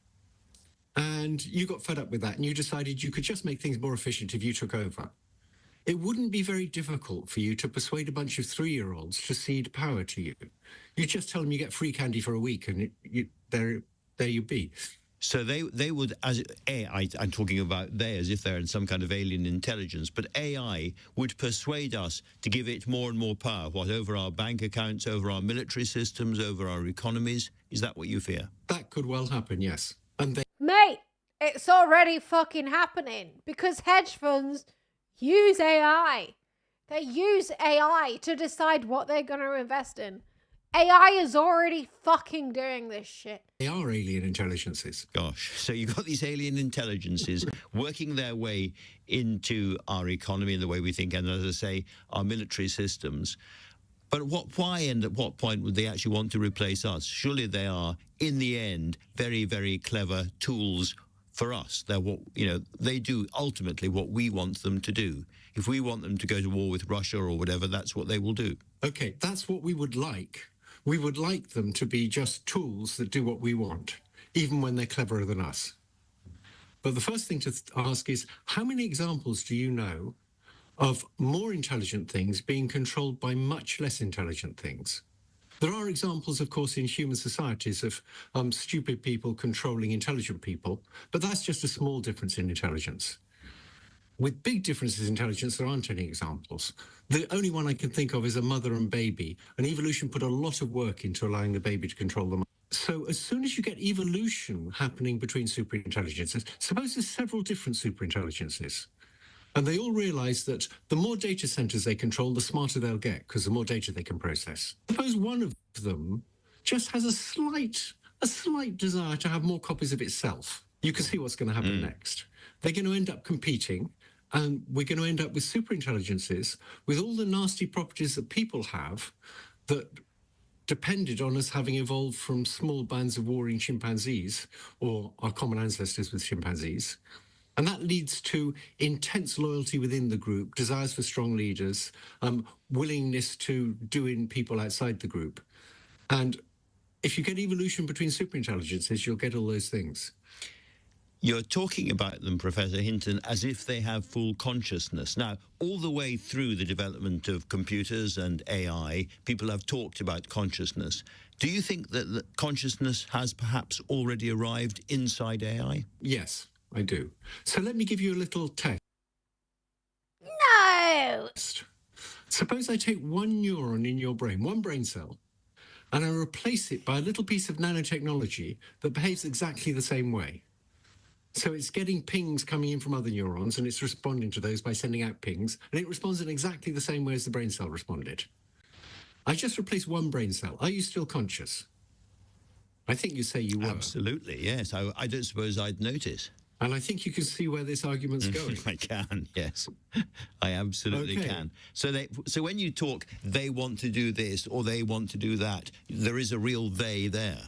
and you got fed up with that, and you decided you could just make things more efficient if you took over. It wouldn't be very difficult for you to persuade a bunch of 3-year-olds to cede power to you. You just tell them you get free candy for a week, and there you be. So they would, as AI, I'm talking about they as if they're in some kind of alien intelligence, but AI would persuade us to give it more and more power, over our bank accounts, over our military systems, over our economies. Is that what you fear? That could well happen, yes. And they Mate, it's already fucking happening because hedge funds use AI. They use AI to decide what they're going to invest in. AI is already fucking doing this shit. They are alien intelligences. Gosh, so you've got these alien intelligences working their way into our economy and the way we think, and as I say, our military systems. But why and at what point would they actually want to replace us? Surely they are, in the end, very, very clever tools for us. They're they do ultimately what we want them to do. If we want them to go to war with Russia or whatever, that's what they will do. Okay, that's what we would like. We would like them to be just tools that do what we want, even when they're cleverer than us. But the first thing to ask is, how many examples do you know of more intelligent things being controlled by much less intelligent things? There are examples, of course, in human societies of stupid people controlling intelligent people, but that's just a small difference in intelligence. With big differences in intelligence, there aren't any examples. The only one I can think of is a mother and baby, and evolution put a lot of work into allowing the baby to control the mother. So as soon as you get evolution happening between superintelligences, suppose there's several different superintelligences, and they all realize that the more data centers they control, the smarter they'll get, because the more data they can process. Suppose one of them just has a slight desire to have more copies of itself. You can see what's going to happen next. They're going to end up competing, and we're going to end up with superintelligences with all the nasty properties that people have that depended on us having evolved from small bands of warring chimpanzees, or our common ancestors with chimpanzees. And that leads to intense loyalty within the group, desires for strong leaders, willingness to do in people outside the group. And if you get evolution between superintelligences, you'll get all those things. You're talking about them, Professor Hinton, as if they have full consciousness. Now, all the way through the development of computers and AI, people have talked about consciousness. Do you think that consciousness has perhaps already arrived inside AI? Yes, I do. So let me give you a little test. No! Suppose I take one neuron in your brain, one brain cell, and I replace it by a little piece of nanotechnology that behaves exactly the same way. So it's getting pings coming in from other neurons, and it's responding to those by sending out pings, and it responds in exactly the same way as the brain cell responded. I just replaced one brain cell. Are you still conscious? I think you say you were. Absolutely, yes. I don't suppose I'd notice. And I think you can see where this argument's going. I can, yes. I absolutely can. So when you talk, they want to do this or they want to do that, there is a real they there,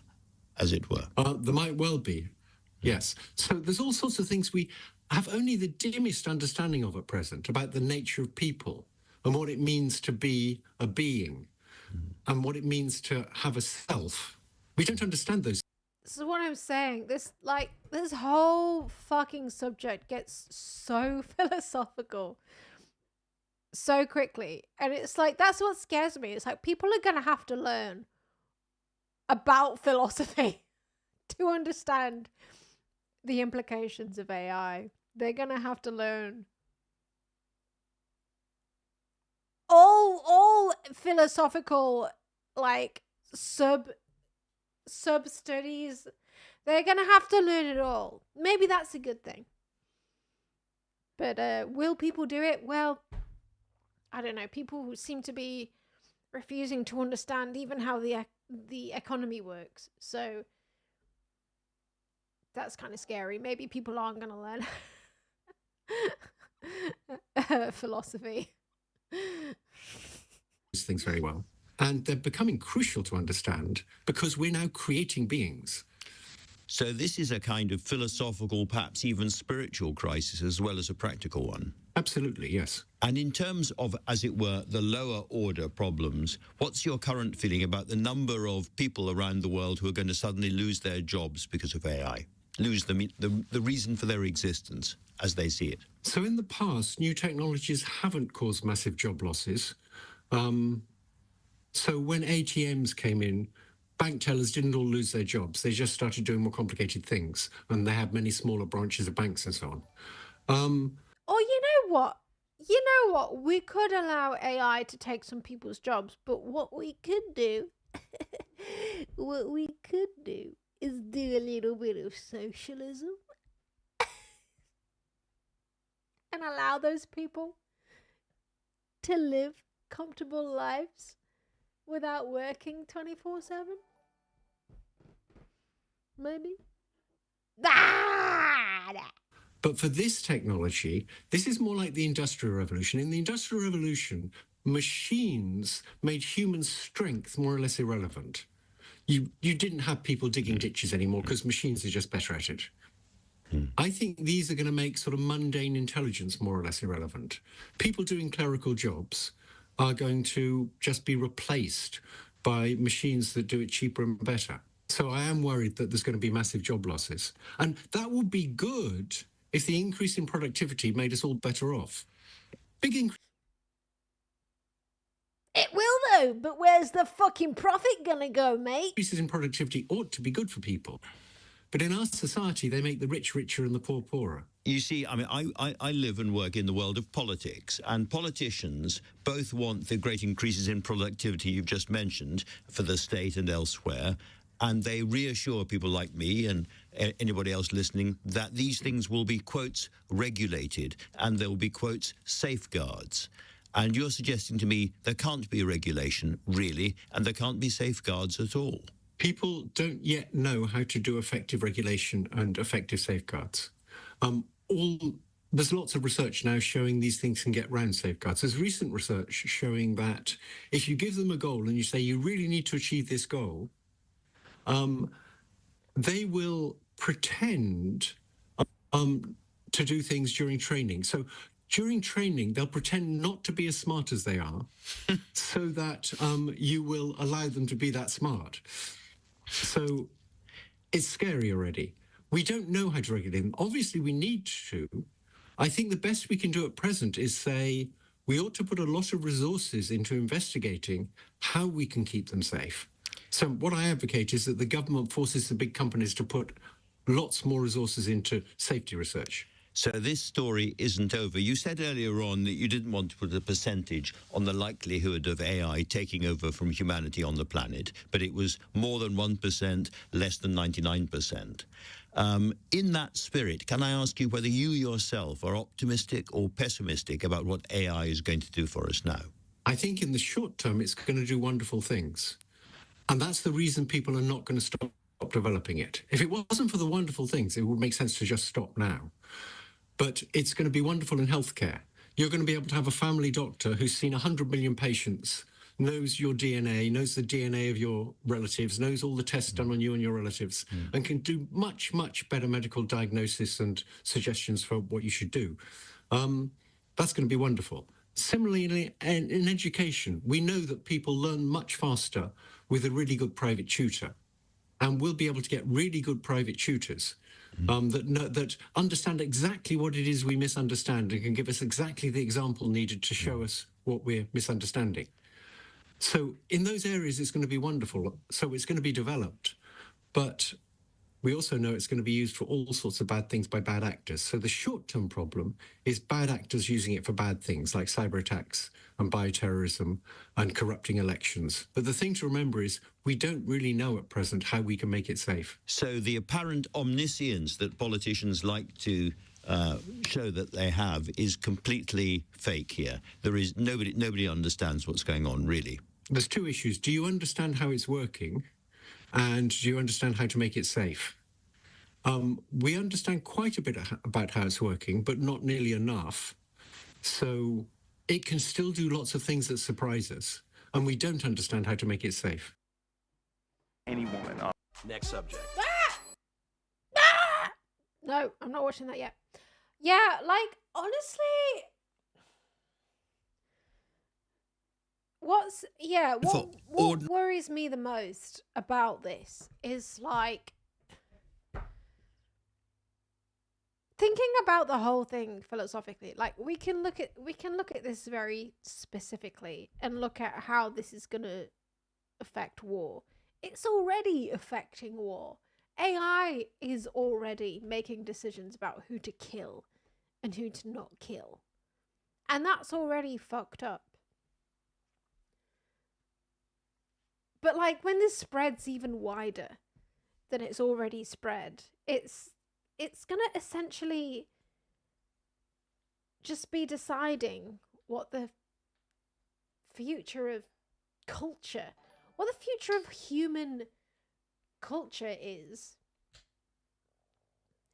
as it were. There might well be. Yes. So there's all sorts of things we have only the dimmest understanding of at present about the nature of people and what it means to be a being and what it means to have a self. We don't understand those. This is what I'm saying. This whole fucking subject gets so philosophical so quickly. And it's like, that's what scares me. It's like people are going to have to learn about philosophy to understand the implications of AI. They're gonna have to learn all philosophical sub studies. They're gonna have to learn it all. Maybe that's a good thing. But will people do it? Well, I don't know. People seem to be refusing to understand even how the economy works. So that's kind of scary. Maybe people aren't going to learn philosophy. These things very well. And they're becoming crucial to understand because we're now creating beings. So this is a kind of philosophical, perhaps even spiritual crisis as well as a practical one. Absolutely, yes. And in terms of, as it were, the lower order problems, what's your current feeling about the number of people around the world who are going to suddenly lose their jobs because of AI? Lose the reason for their existence as they see it? So in the past, new technologies haven't caused massive job losses. So when ATMs came in, bank tellers didn't all lose their jobs. They just started doing more complicated things, and they had many smaller branches of banks and so on. Or you know what? You know what? We could allow AI to take some people's jobs, but what we could do, is do a little bit of socialism and allow those people to live comfortable lives without working 24/7. Maybe. But for this technology, this is more like the Industrial Revolution. In the Industrial Revolution, machines made human strength more or less irrelevant. You didn't have people digging ditches anymore because machines are just better at it. I think these are going to make sort of mundane intelligence more or less irrelevant. People doing clerical jobs are going to just be replaced by machines that do it cheaper and better. So I am worried that there's going to be massive job losses. And that would be good if the increase in productivity made us all better off. Big increase. It will though, but where's the fucking profit gonna go, mate? Increases in productivity ought to be good for people. But in our society, they make the rich richer and the poor poorer. You see, I mean, I live and work in the world of politics, and politicians both want the great increases in productivity you've just mentioned for the state and elsewhere, and they reassure people like me and anybody else listening that these things will be, quotes, regulated, and there will be, quotes, safeguards. And you're suggesting to me there can't be a regulation, really, and there can't be safeguards at all. People don't yet know how to do effective regulation and effective safeguards. There's lots of research now showing these things can get around safeguards. There's recent research showing that if you give them a goal and you say you really need to achieve this goal, they will pretend to do things during training. So during training, they'll pretend not to be as smart as they are so that you will allow them to be that smart. So it's scary already. We don't know how to regulate them. Obviously, we need to. I think the best we can do at present is say we ought to put a lot of resources into investigating how we can keep them safe. So what I advocate is that the government forces the big companies to put lots more resources into safety research. So this story isn't over. You said earlier on that you didn't want to put a percentage on the likelihood of AI taking over from humanity on the planet, but it was more than 1%, less than 99%. In that spirit, can I ask you whether you yourself are optimistic or pessimistic about what AI is going to do for us now? I think in the short term, it's going to do wonderful things. And that's the reason people are not going to stop developing it. If it wasn't for the wonderful things, it would make sense to just stop now. But it's going to be wonderful in healthcare. You're going to be able to have a family doctor who's seen 100 million patients, knows your DNA, knows the DNA of your relatives, knows all the tests done on you and your relatives, and can do much, much better medical diagnosis and suggestions for what you should do. That's going to be wonderful. Similarly, in education, we know that people learn much faster with a really good private tutor. And we'll be able to get really good private tutors that understand exactly what it is we misunderstand and can give us exactly the example needed to show us what we're misunderstanding. So in those areas, it's going to be wonderful. So it's going to be developed. But we also know it's going to be used for all sorts of bad things by bad actors. So the short-term problem is bad actors using it for bad things like cyber attacks and bioterrorism and corrupting elections. But the thing to remember is we don't really know at present how we can make it safe. So the apparent omniscience that politicians like to show that they have is completely fake here. There is nobody understands what's going on, really. There's two issues. Do you understand how it's working? And do you understand how to make it safe? We understand quite a bit about how it's working, but not nearly enough. So it can still do lots of things that surprise us, and we don't understand how to make it safe. Any woman. Next subject. No, I'm not watching that yet. Yeah, like, honestly, what worries me the most about this is, like, thinking about the whole thing philosophically. Like, we can look at this very specifically and look at how this is going to affect war it's already affecting war. AI is already making decisions about who to kill and who to not kill. And that's already fucked up. But like when this spreads even wider than it's already spread, it's gonna essentially just be deciding what the future of culture, what the future of human culture is.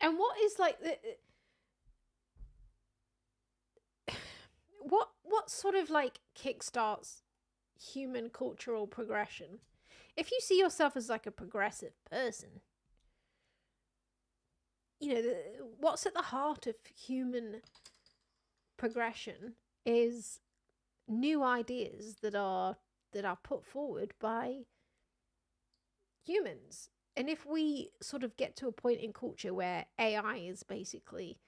And what is like the what sort of like kickstarts human cultural progression? If you see yourself as like a progressive person, you know, what's at the heart of human progression is new ideas that are put forward by humans. And if we sort of get to a point in culture where AI is basically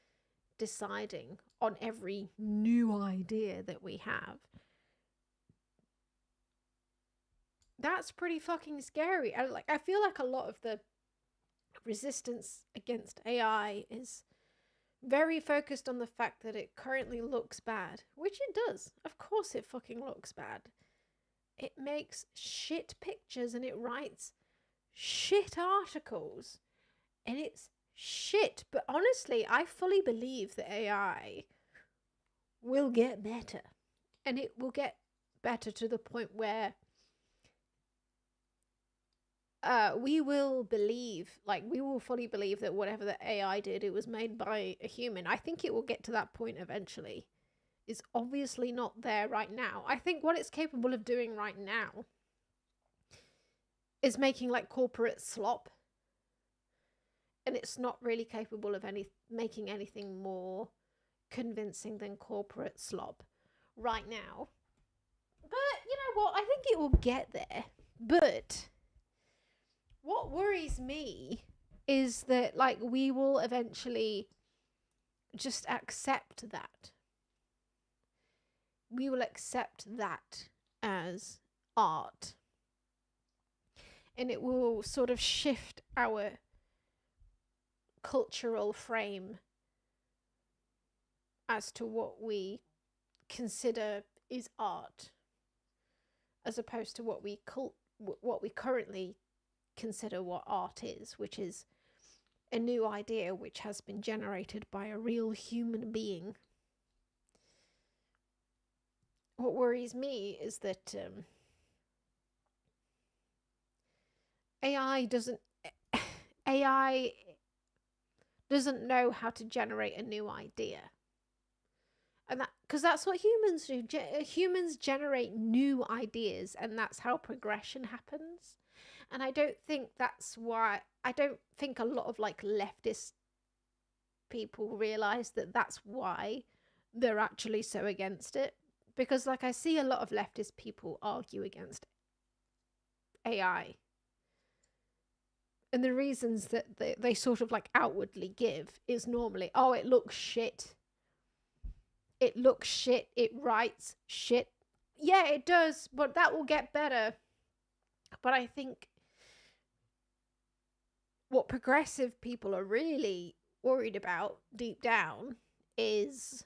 deciding on every new idea that we have, that's pretty fucking scary. I feel like a lot of the resistance against AI is very focused on the fact that it currently looks bad, which it does. Of course it fucking looks bad. It makes shit pictures and it writes shit articles and it's shit. But honestly, I fully believe that AI will get better, and it will get better to the point where we will fully believe that whatever the AI did, it was made by a human. I think it will get to that point eventually. It's obviously not there right now. I think what it's capable of doing right now is making like corporate slop. And it's not really capable of making anything more convincing than corporate slop right now. But you know what? I think it will get there. But what worries me is that like we will eventually just accept that. We will accept that as art. And it will sort of shift our cultural frame as to what we consider is art, as opposed to what we currently consider what art is, which is a new idea which has been generated by a real human being. What worries me is that AI doesn't know how to generate a new idea. And that, because that's what humans do. Humans generate new ideas, and that's how progression happens. And I don't think a lot of like leftist people realize that that's why they're actually so against it. Because like I see a lot of leftist people argue against AI. And the reasons that they sort of like outwardly give is normally, oh, it looks shit. It looks shit. It writes shit. Yeah, it does, but that will get better. But I think what progressive people are really worried about deep down is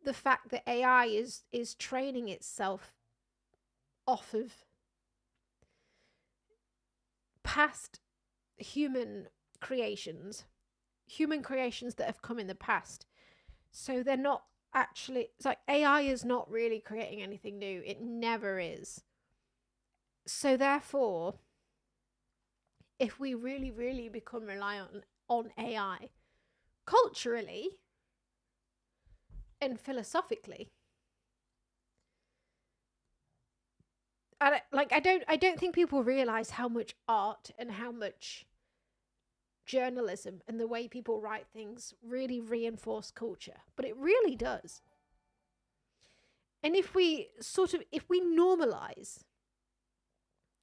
the fact that AI is training itself off of past human creations that have come in the past. So they're not actually, it's like AI is not really creating anything new. It never is. So therefore, if we really, really become reliant on AI culturally and philosophically, I don't think people realize how much art and how much journalism and the way people write things really reinforce culture, but it really does. And if we normalize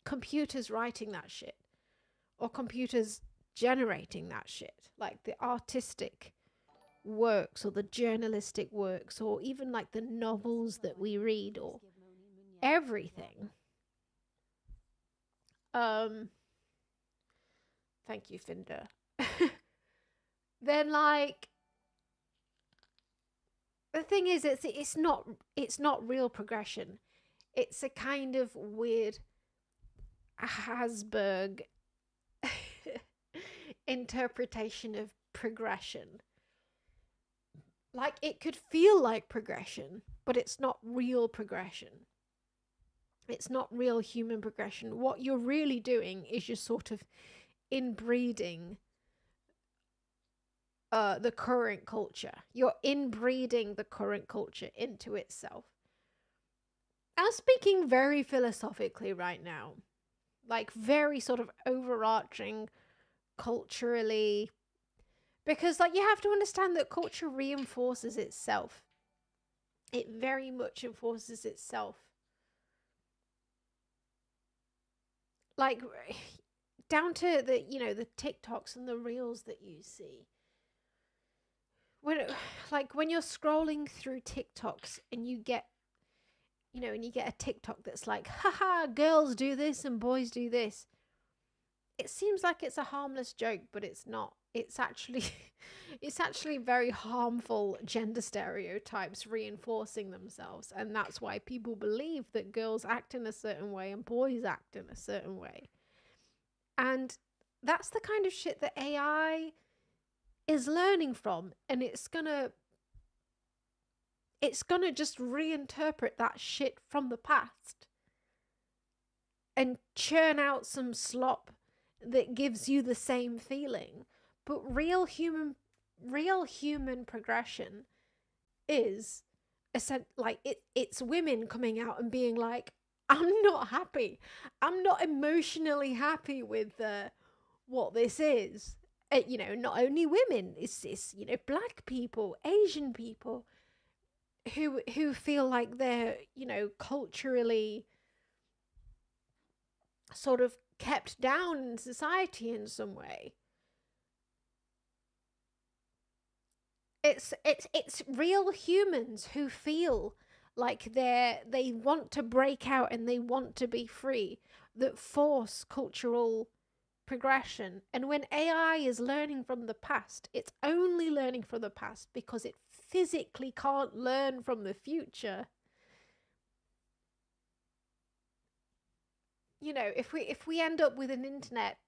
computers writing that shit, or computers generating that shit, like the artistic works or the journalistic works, or even like the novels that we read, or everything, thank you, Finder, then like the thing is, it's not real progression. It's a kind of weird Hasberg interpretation of progression. Like, it could feel like progression, but it's not real progression. It's not real human progression. What you're really doing is you're sort of inbreeding the current culture. You're inbreeding the current culture into itself. I'm speaking very philosophically right now. Like, very sort of overarching culturally. Because, like, you have to understand that culture reinforces itself. It very much enforces itself. Like, down to the, you know, the TikToks and the reels that you see. When you're scrolling through TikToks and you get, you know, and you get a TikTok that's like, haha, girls do this and boys do this. It seems like it's a harmless joke, but it's not. It's actually very harmful gender stereotypes reinforcing themselves. And that's why people believe that girls act in a certain way and boys act in a certain way. And that's the kind of shit that AI is learning from, and it's gonna just reinterpret that shit from the past and churn out some slop that gives you the same feeling. But real human progression is it's women coming out and being like, I'm not happy. I'm not emotionally happy with what this is. You know, not only women, it's you know, black people, Asian people who feel like they're, you know, culturally sort of kept down in society in some way. It's real humans who feel like they want to break out and they want to be free that force cultural progression. And when AI is learning from the past, it's only learning from the past because it physically can't learn from the future. You know, if we end up with an internet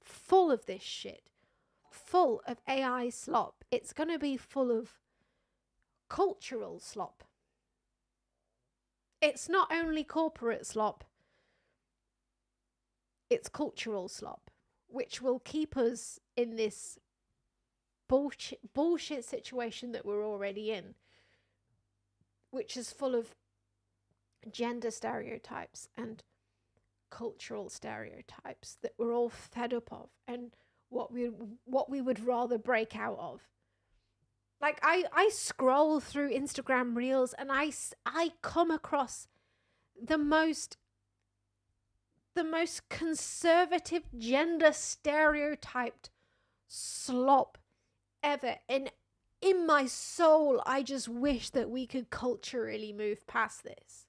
full of this shit, full of AI slop, it's going to be full of cultural slop. It's not only corporate slop, it's cultural slop, which will keep us in this bullshit situation that we're already in, which is full of gender stereotypes and cultural stereotypes that we're all fed up of, and what we would rather break out of. Like, I scroll through Instagram reels and I come across the most conservative, gender stereotyped slop ever. And in my soul, I just wish that we could culturally move past this.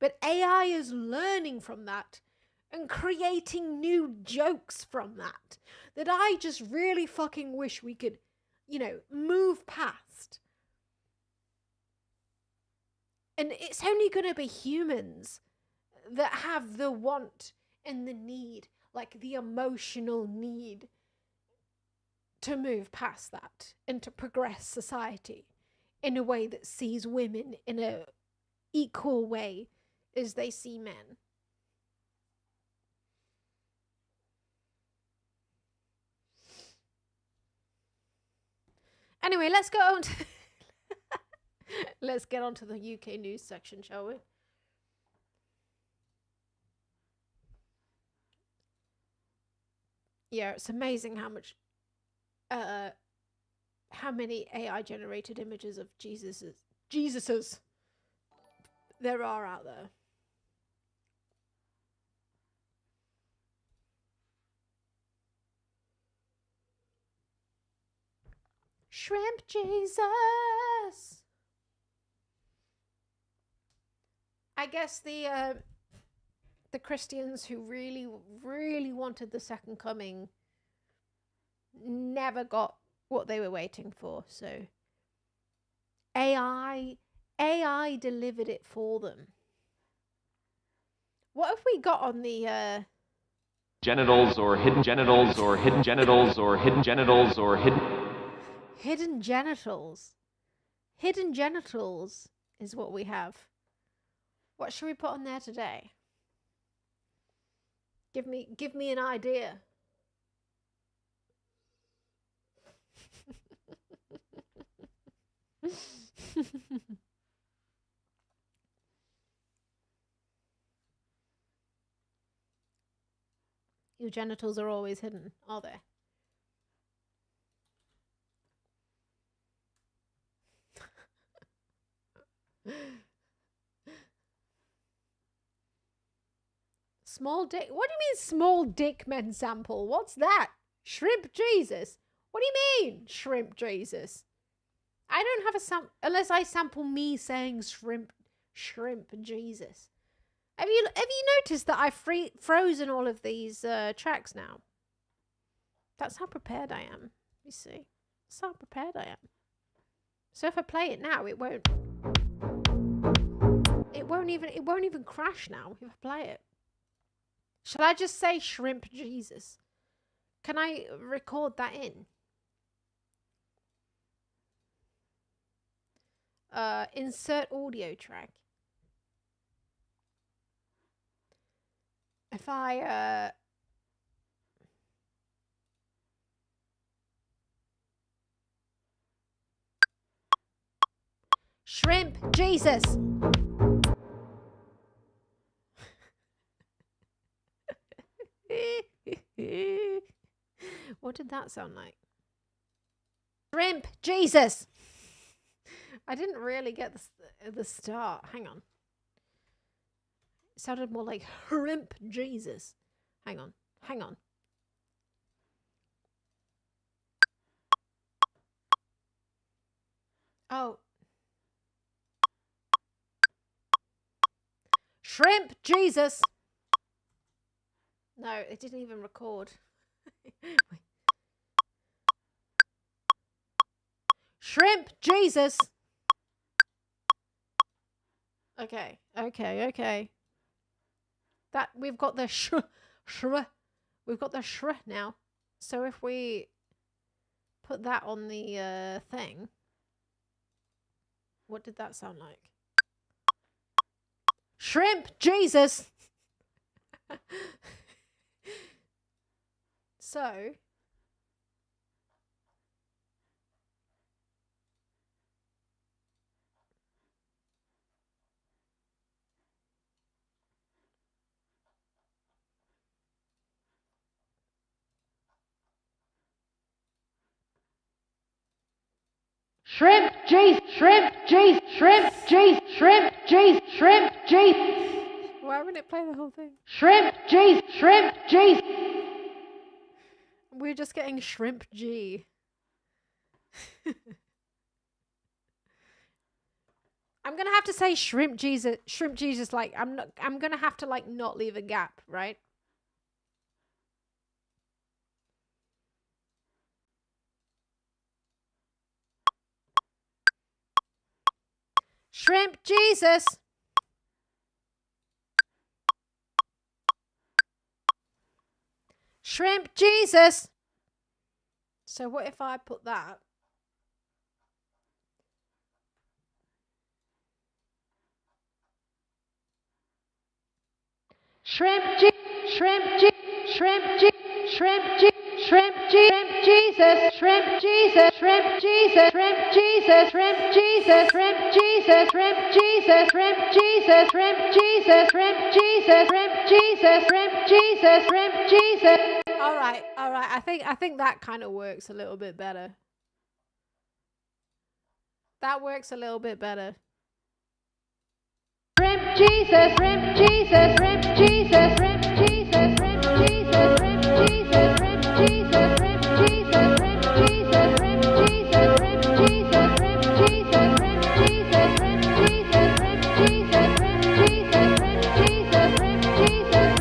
But AI is learning from that and creating new jokes from that I just really fucking wish we could, you know, move past. And it's only going to be humans that have the want and the need, like the emotional need to move past that and to progress society in a way that sees women in a equal way as they see men. Anyway, let's go on to let's get on to the UK news section, shall we? Yeah, it's amazing how many AI generated images of Jesuses there are out there. Shrimp Jesus. I guess the the Christians who really, really wanted the second coming never got what they were waiting for. So AI delivered it for them. What have we got on the Genitals or hidden genitals or hidden genitals or hidden genitals or hidden... hidden genitals? Hidden genitals is what we have. What should we put on there today? Give me an idea. Your genitals are always hidden, are they? Small dick? What do you mean small dick men sample? What's that? Shrimp Jesus? What do you mean shrimp Jesus? I don't have a sample unless I sample me saying shrimp Jesus. Have you noticed that I've frozen all of these tracks now? That's how prepared I am. You see? That's how prepared I am. So if I play it now, it won't even crash now if I play it. Shall I just say shrimp Jesus? Can I record that in? Insert audio track. If I shrimp Jesus. What did that sound like? Shrimp Jesus. I didn't really get the start. Hang on. It sounded more like shrimp Jesus. Hang on. Hang on. Oh. Shrimp Jesus. No, it didn't even record. Shrimp Jesus. Okay. That we've got the we've got the now. So if we put that on the thing, what did that sound like? Shrimp Jesus. So shrimp cheese, shrimp cheese, shrimp cheese, shrimp cheese, shrimp cheese. Why wouldn't it play the whole thing? Shrimp cheese, shrimp cheese. We're just getting shrimp G. I'm gonna have to say shrimp Jesus. Like I'm gonna have to like not leave a gap, right? Shrimp Jesus. Shrimp Jesus. So what if I put that? Shrimp G, shrimp G, shrimp G, shrimp G, shrimp G, shrimp Jesus, shrimp Jesus, shrimp Jesus, shrimp Jesus, shrimp Jesus, shrimp Jesus, shrimp Jesus, shrimp Jesus, shrimp Jesus, shrimp Jesus, shrimp Jesus, shrimp Jesus, shrimp Jesus. All right. I think that kind of works a little bit better. That works a little bit better. Shrimp Jesus, shrimp Jesus, shrimp Jesus, shrimp Jesus, shrimp Jesus, shrimp Jesus, shrimp Jesus, shrimp Jesus, shrimp Jesus, shrimp Jesus, shrimp Jesus, shrimp Jesus, shrimp Jesus, shrimp Jesus, shrimp Jesus, shrimp Jesus, shrimp Jesus, shrimp Jesus, shrimp Jesus,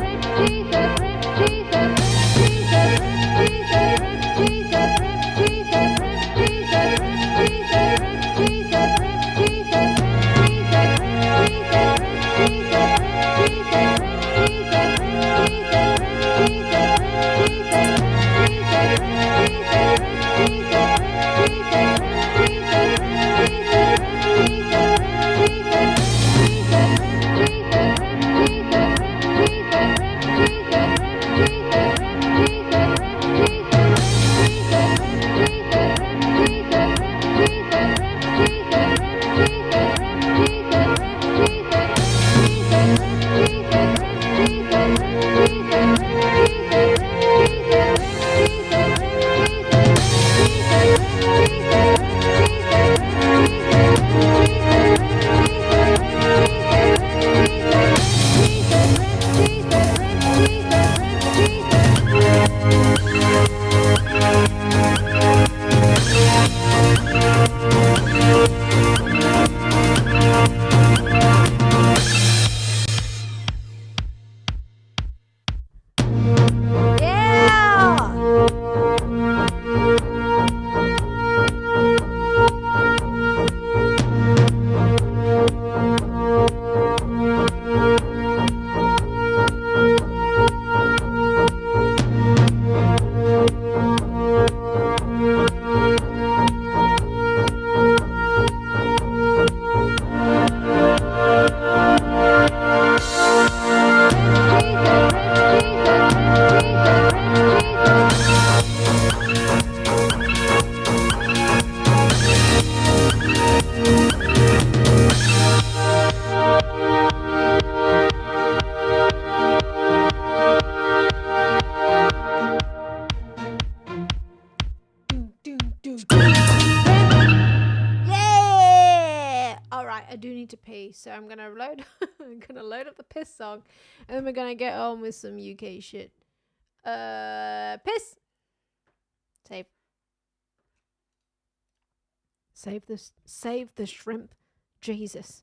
I do need to pee, so I'm gonna load up the piss song, and then we're gonna get on with some UK shit. Piss. Save the shrimp. Jesus.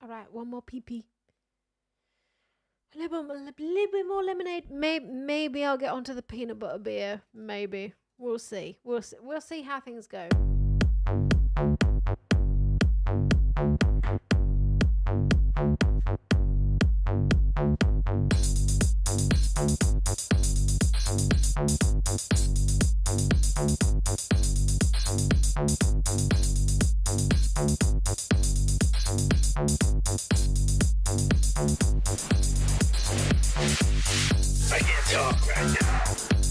All right, one more pee. A little bit more lemonade. Maybe I'll get onto the peanut butter beer. Maybe. We'll see. We'll see how things go. I can't talk right now.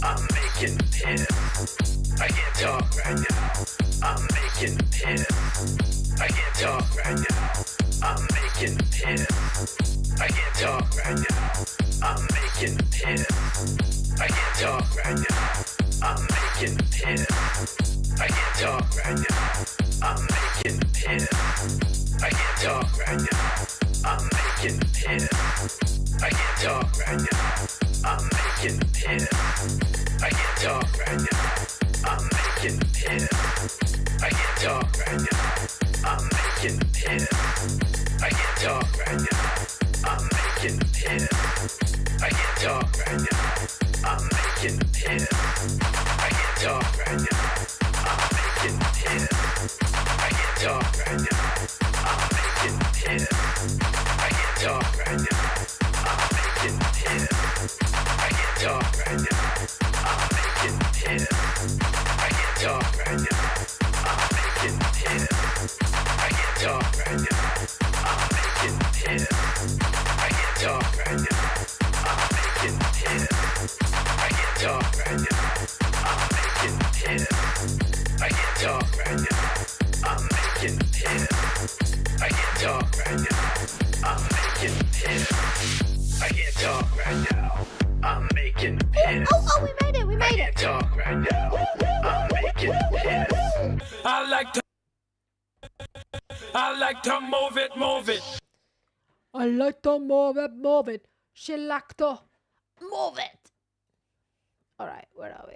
I'm making piss. I can't talk right now. I'm making piss. I can't talk right now. I'm making piss. I can't talk right now. I'm making piss. I can't talk right now. I'm making piss. I can't talk right now. I'm making piss. I can't talk right now. I'm making piss. I can't talk right now. I'm making piss. I can't talk right now. I'm making piss. I can't talk right now. I'm making piss. I can't talk right now. I'm making piss. I can't talk right now. I'm making piss. I can't talk right now. I'm making piss. I can't talk right now. I'm making piss. I can't talk right now. I'm making piss. I can't talk right now. I'm making piss. I can't talk right now. I'm making piss. I can't talk right now. I'm making piss. I can't talk right now. I'm making piss. I can't talk right now. I'm making piss. I can't talk right now. I'm making piss. I can't talk right now. I'm making piss. I can't talk right now. I'm making piss. Oh, we made it. I can't talk right now. I'm making piss. I like to move it. I like to move it. She like to move it. All right, where are we?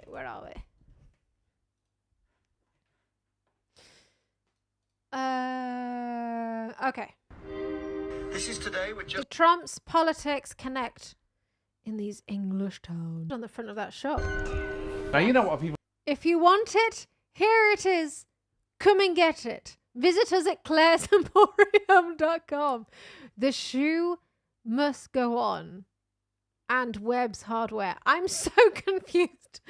Okay. This is today with The Trump's politics connect in these English towns. On the front of that shop. Now you know what people. If you want it, here it is. Come and get it. Visit us at clairesemporium.com. The shoe must go on. And Webb's Hardware. I'm so confused.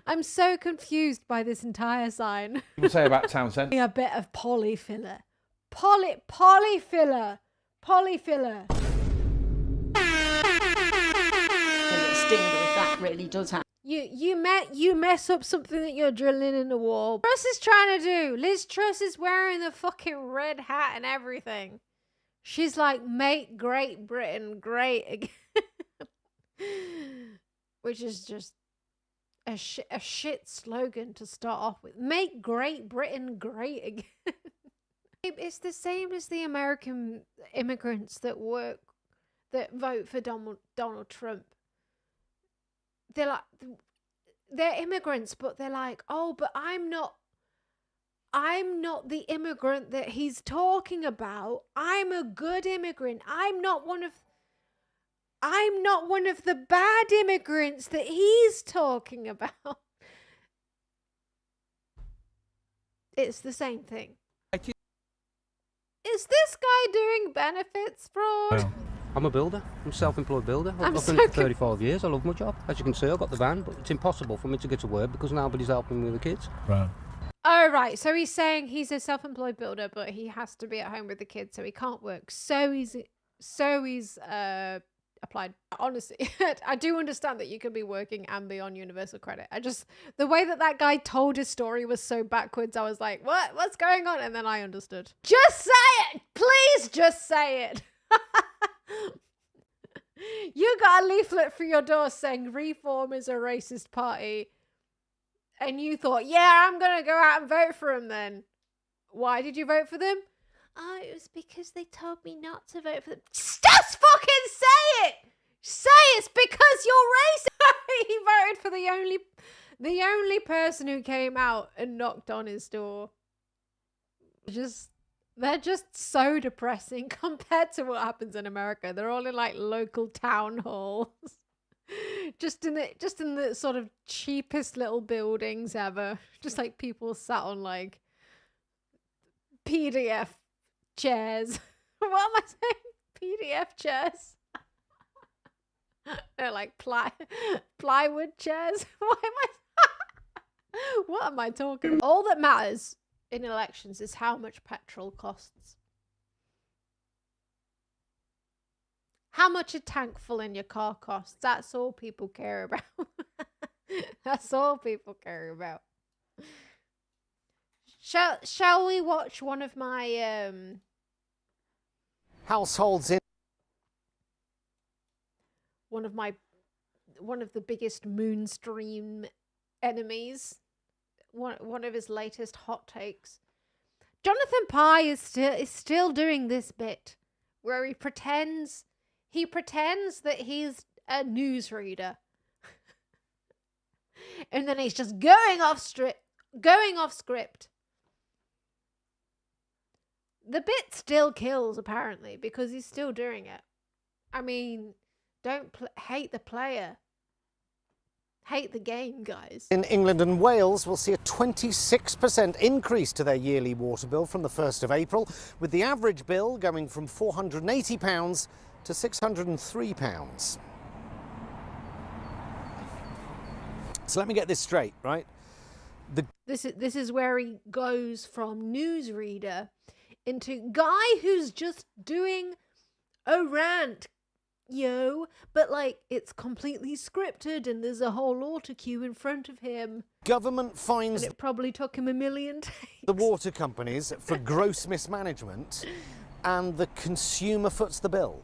I'm so confused by this entire sign. People say about town centre. A bit of polyfiller. Polyfiller. A little stinger if that really does happen. You mess up something that you're drilling in the wall. Truss is trying to do. Liz Truss is wearing the fucking red hat and everything. She's like, make Great Britain great again. Which is just a shit slogan to start off with. Make Great Britain great again. It's the same as the American immigrants that vote for Donald Trump. They're immigrants, but they're like, oh, but I'm not the immigrant that he's talking about. I'm a good immigrant. I'm not one of the bad immigrants that he's talking about. It's the same thing. Is this guy doing benefits fraud? I'm a builder. I'm a self-employed builder. I've so been for 35 years. I love my job. As you can see, I've got the van, but it's impossible for me to get to work because nobody's helping me with the kids. Right. Oh, right. So he's saying he's a self-employed builder, but he has to be at home with the kids, so he can't work. So he's applied. Honestly, I do understand that you can be working and be on universal credit. The way that guy told his story was so backwards. I was like, what's going on? And then I understood. Just say it! Please just say it! You got a leaflet for your door saying Reform is a racist party. And you thought, yeah, I'm going to go out and vote for them then. Why did you vote for them? Oh, it was because they told me not to vote for them. Just fucking say it! Say it's because you're racist! He voted for the only person who came out and knocked on his door. They're just so depressing compared to what happens in America. They're all in like local town halls. just in the sort of cheapest little buildings ever. Just like people sat on like PDF chairs. What am I saying? PDF chairs. They're like plywood chairs. What am I talking about? All that matters in elections is how much petrol costs. How much a tank full in your car costs. That's all people care about. That's all people care about. Shall we watch one of my households in one of the biggest Moonstream enemies? One of his latest hot takes. Jonathan Pye is still doing this bit where he pretends that he's a newsreader. And then he's just going off script. The bit still kills, apparently, because he's still doing it. I mean, don't hate the player. Hate the game, guys. In England and Wales will see a 26% increase to their yearly water bill from the 1st of April, with the average bill going from £480 to £603. So let me get this straight, right? This is where he goes from newsreader into guy who's just doing a rant, but like it's completely scripted and there's a whole auto cue in front of him. Government fines. And it probably took him a million takes. The water companies for gross mismanagement, and the consumer foots the bill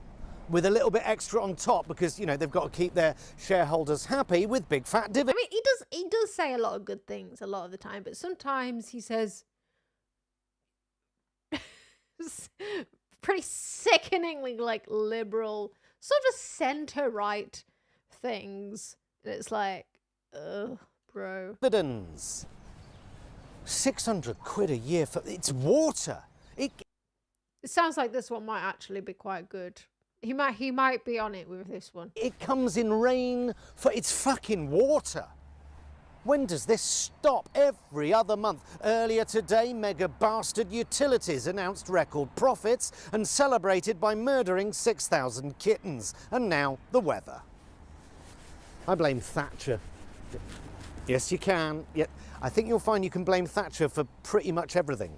with a little bit extra on top because, they've got to keep their shareholders happy with big fat dividends. I mean, he does say a lot of good things a lot of the time, but sometimes he says pretty sickeningly like liberal, sort of centre-right things. And it's like, ugh, bro. Dividends. 600 quid a year for it's water. It sounds like this one might actually be quite good. He might be on it with this one. It comes in rain for its fucking water. When does this stop? Every other month. Earlier today, mega bastard utilities announced record profits and celebrated by murdering 6,000 kittens. And now the weather. I blame Thatcher. Yes, you can. Yeah, I think you'll find you can blame Thatcher for pretty much everything.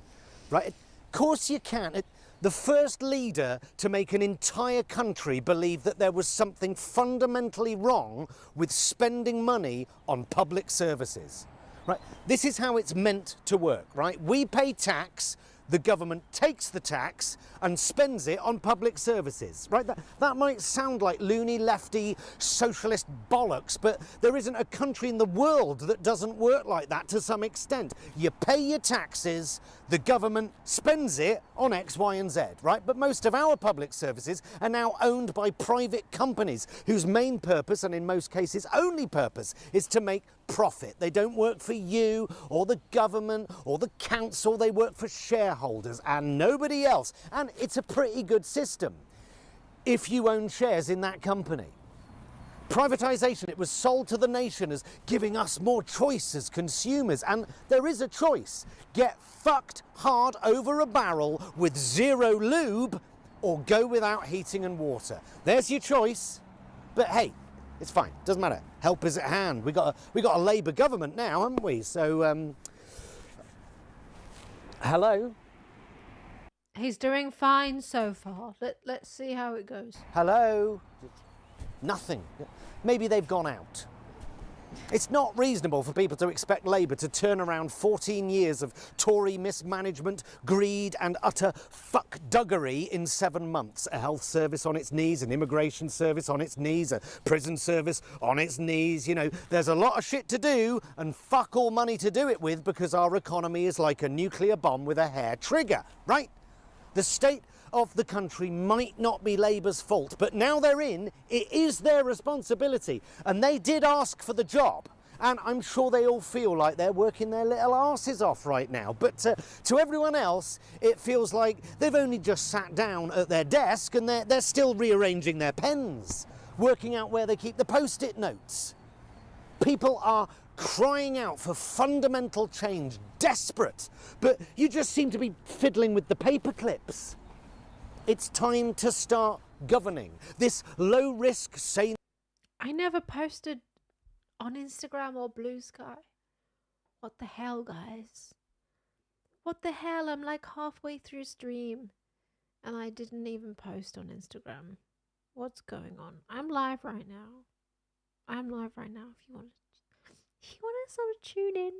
Right? Of course you can. The first leader to make an entire country believe that there was something fundamentally wrong with spending money on public services. Right? This is how it's meant to work, right? We pay tax, the government takes the tax and spends it on public services, right? That might sound like loony, lefty, socialist bollocks, but there isn't a country in the world that doesn't work like that to some extent. You pay your taxes, the government spends it on X, Y, and Z, right? But most of our public services are now owned by private companies whose main purpose, and in most cases only purpose, is to make profit. They don't work for you or the government or the council. They work for shareholders and nobody else. And it's a pretty good system if you own shares in that company. Privatisation, it was sold to the nation as giving us more choice as consumers, and there is a choice. Get fucked hard over a barrel with zero lube or go without heating and water. There's your choice. But hey, it's fine, doesn't matter. Help is at hand. We got a Labour government now, haven't we? So, hello? He's doing fine so far. Let's see how it goes. Hello? Nothing. Maybe they've gone out. It's not reasonable for people to expect Labour to turn around 14 years of Tory mismanagement, greed and utter fuckduggery in 7 months. A health service on its knees, an immigration service on its knees, a prison service on its knees. You know, there's a lot of shit to do and fuck all money to do it with because our economy is like a nuclear bomb with a hair trigger, right? The state of the country might not be Labour's fault, but now they're in, it is their responsibility. And they did ask for the job. And I'm sure they all feel like they're working their little arses off right now. But to everyone else, it feels like they've only just sat down at their desk and they're still rearranging their pens, working out where they keep the post-it notes. People are crying out for fundamental change, desperate, but you just seem to be fiddling with the paper clips. It's time to start governing. This low-risk, sane... I never posted on Instagram or Blue Sky. What the hell, guys? What the hell? I'm like halfway through stream and I didn't even post on Instagram. What's going on? I'm live right now. I'm live right now if you want to sort of tune in.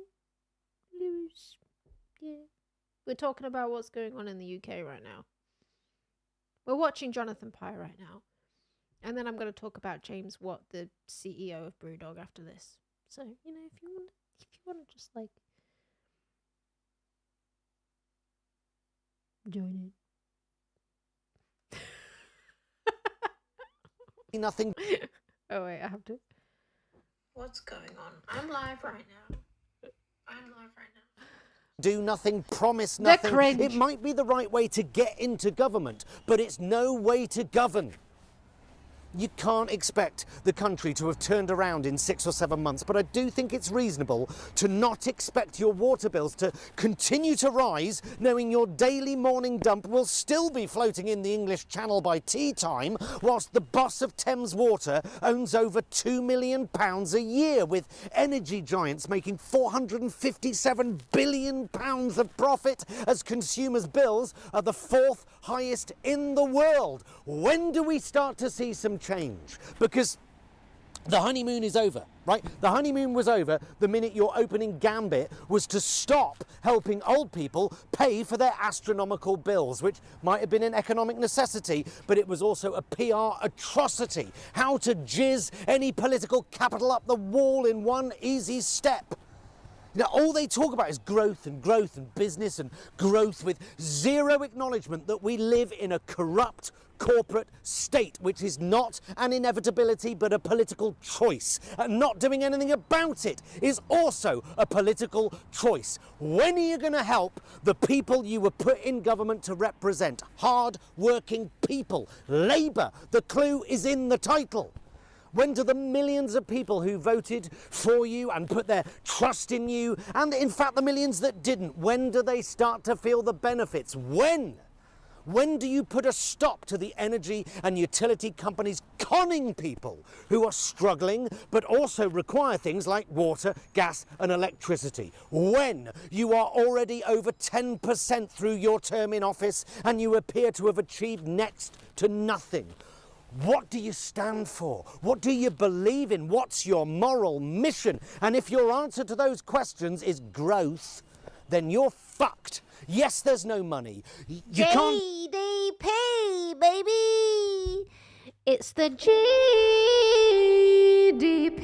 Lose. Yeah. We're talking about what's going on in the UK right now. We're watching Jonathan Pye right now. And then I'm going to talk about James Watt, the CEO of Brewdog, after this. So, you know, if you want to just like join in. Nothing. Oh wait, I have to. What's going on? I'm live right now. Do nothing, promise nothing. cringe. It might be the right way to get into government, but it's no way to govern. You can't expect the country to have turned around in 6 or 7 months, but I do think it's reasonable to not expect your water bills to continue to rise, knowing your daily morning dump will still be floating in the English Channel by tea time, whilst the boss of Thames Water owns over £2 million a year, with energy giants making £457 billion of profit as consumers' bills are the 4th highest in the world. When do we start to see some change? Because the honeymoon is over, right? The honeymoon was over the minute your opening gambit was to stop helping old people pay for their astronomical bills, which might have been an economic necessity, but it was also a PR atrocity. How to jizz any political capital up the wall in one easy step. Now, all they talk about is growth and business and growth, with zero acknowledgement that we live in a corrupt corporate state, which is not an inevitability but a political choice. And not doing anything about it is also a political choice. When are you going to help the people you were put in government to represent? Hard-working people. Labour. The clue is in the title. When do the millions of people who voted for you and put their trust in you, and in fact the millions that didn't, when do they start to feel the benefits? When? When do you put a stop to the energy and utility companies conning people who are struggling but also require things like water, gas and electricity? When you are already over 10% through your term in office and you appear to have achieved next to nothing? What do you stand for? What do you believe in? What's your moral mission? And if your answer to those questions is growth, then you're fucked. Yes, there's no money. You can't... GDP, baby. It's the GDP.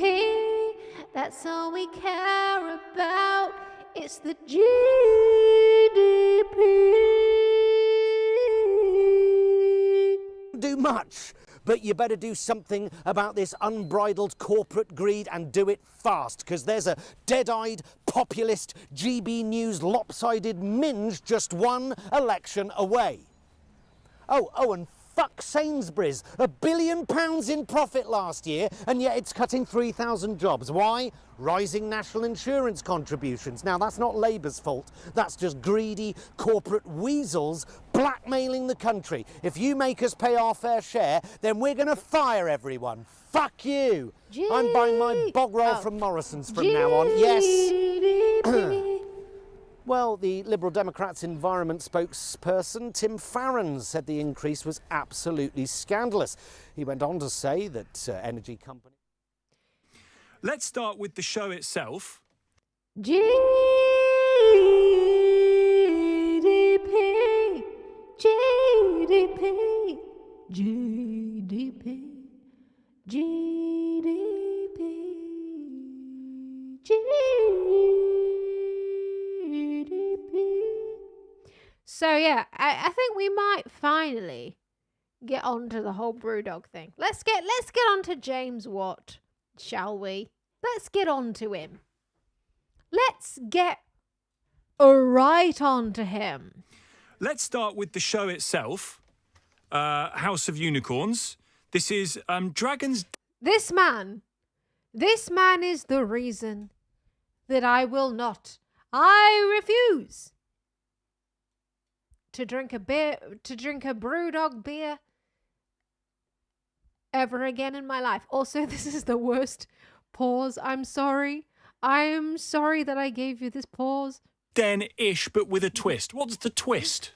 That's all we care about. It's the GDP. Do much. But you better do something about this unbridled corporate greed and do it fast, because there's a dead-eyed, populist, GB News lopsided minge just one election away. Oh, and fuck Sainsbury's. £1 billion in profit last year, and yet it's cutting 3,000 jobs. Why? Rising national insurance contributions. Now, that's not Labour's fault. That's just greedy corporate weasels blackmailing the country. If you make us pay our fair share, then we're going to fire everyone. Fuck you. I'm buying my bog roll from Morrison's from now on. Yes. Well, the Liberal Democrats' environment spokesperson, Tim Farron, said the increase was absolutely scandalous. He went on to say that energy companies... Let's start with the show itself. GDP, GDP, GDP, GDP, GDP. So yeah, I think we might finally get onto the whole Brewdog thing. Let's get on to James Watt, shall we? Let's get on to him. Let's get right on to him. Let's start with the show itself. House of Unicorns. This is Dragons. This man is the reason that I refuse to drink a Brewdog beer ever again in my life. Also, this is the worst pause. I'm sorry that I gave you this pause. Den-ish, but with a twist. What's the twist?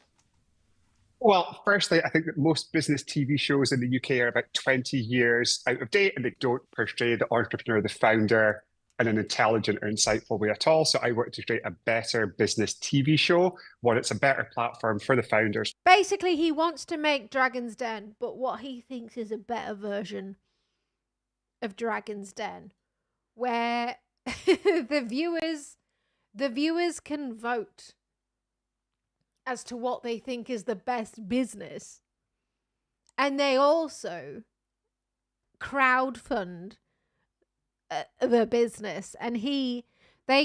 Well, firstly, I think that most business TV shows in the UK are about 20 years out of date, and they don't portray the entrepreneur, the founder, in an intelligent or insightful way at all. So I want to create a better business TV show, one that's a better platform for the founders. Basically, he wants to make Dragon's Den, but what he thinks is a better version of Dragon's Den, where the viewers can vote as to what they think is the best business, and they also crowdfund the business, and they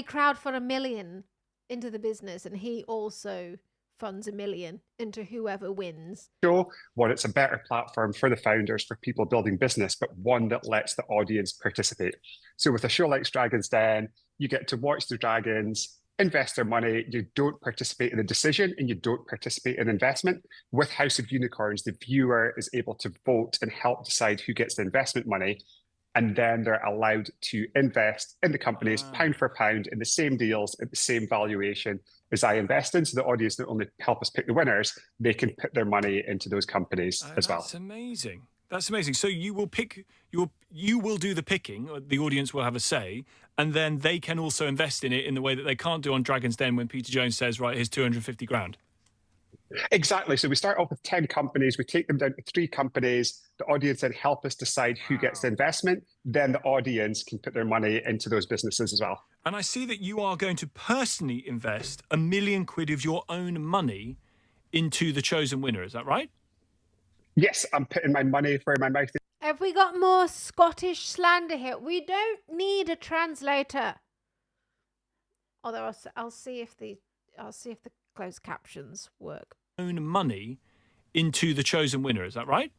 crowdfund $1 million into the business, and he also funds $1 million into whoever wins. Show one, it's a better platform for the founders, for people building business, but one that lets the audience participate. So with a show like Dragon's Den, you get to watch the dragons invest their money. You don't participate in the decision, and you don't participate in investment. With House of Unicorns, the viewer is able to vote and help decide who gets the investment money, and then they're allowed to invest in the companies pound for pound in the same deals at the same valuation as I invest in. So the audience not only help us pick the winners, they can put their money into those companies as well. That's amazing. That's amazing. So you will pick you will do the picking. The audience will have a say, and then they can also invest in it in the way that they can't do on Dragon's Den when Peter Jones says, "Right, here's 250 grand." Exactly. So we start off with 10 companies. We take them down to 3 companies. The audience then help us decide who gets the investment. Then the audience can put their money into those businesses as well. And I see that you are going to personally invest £1 million of your own money into the chosen winner. Is that right? Yes, I'm putting my money where my mouth is. Have we got more Scottish slander here? We don't need a translator. Although I'll see if the closed captions work. Own money into the chosen winner. Is that right?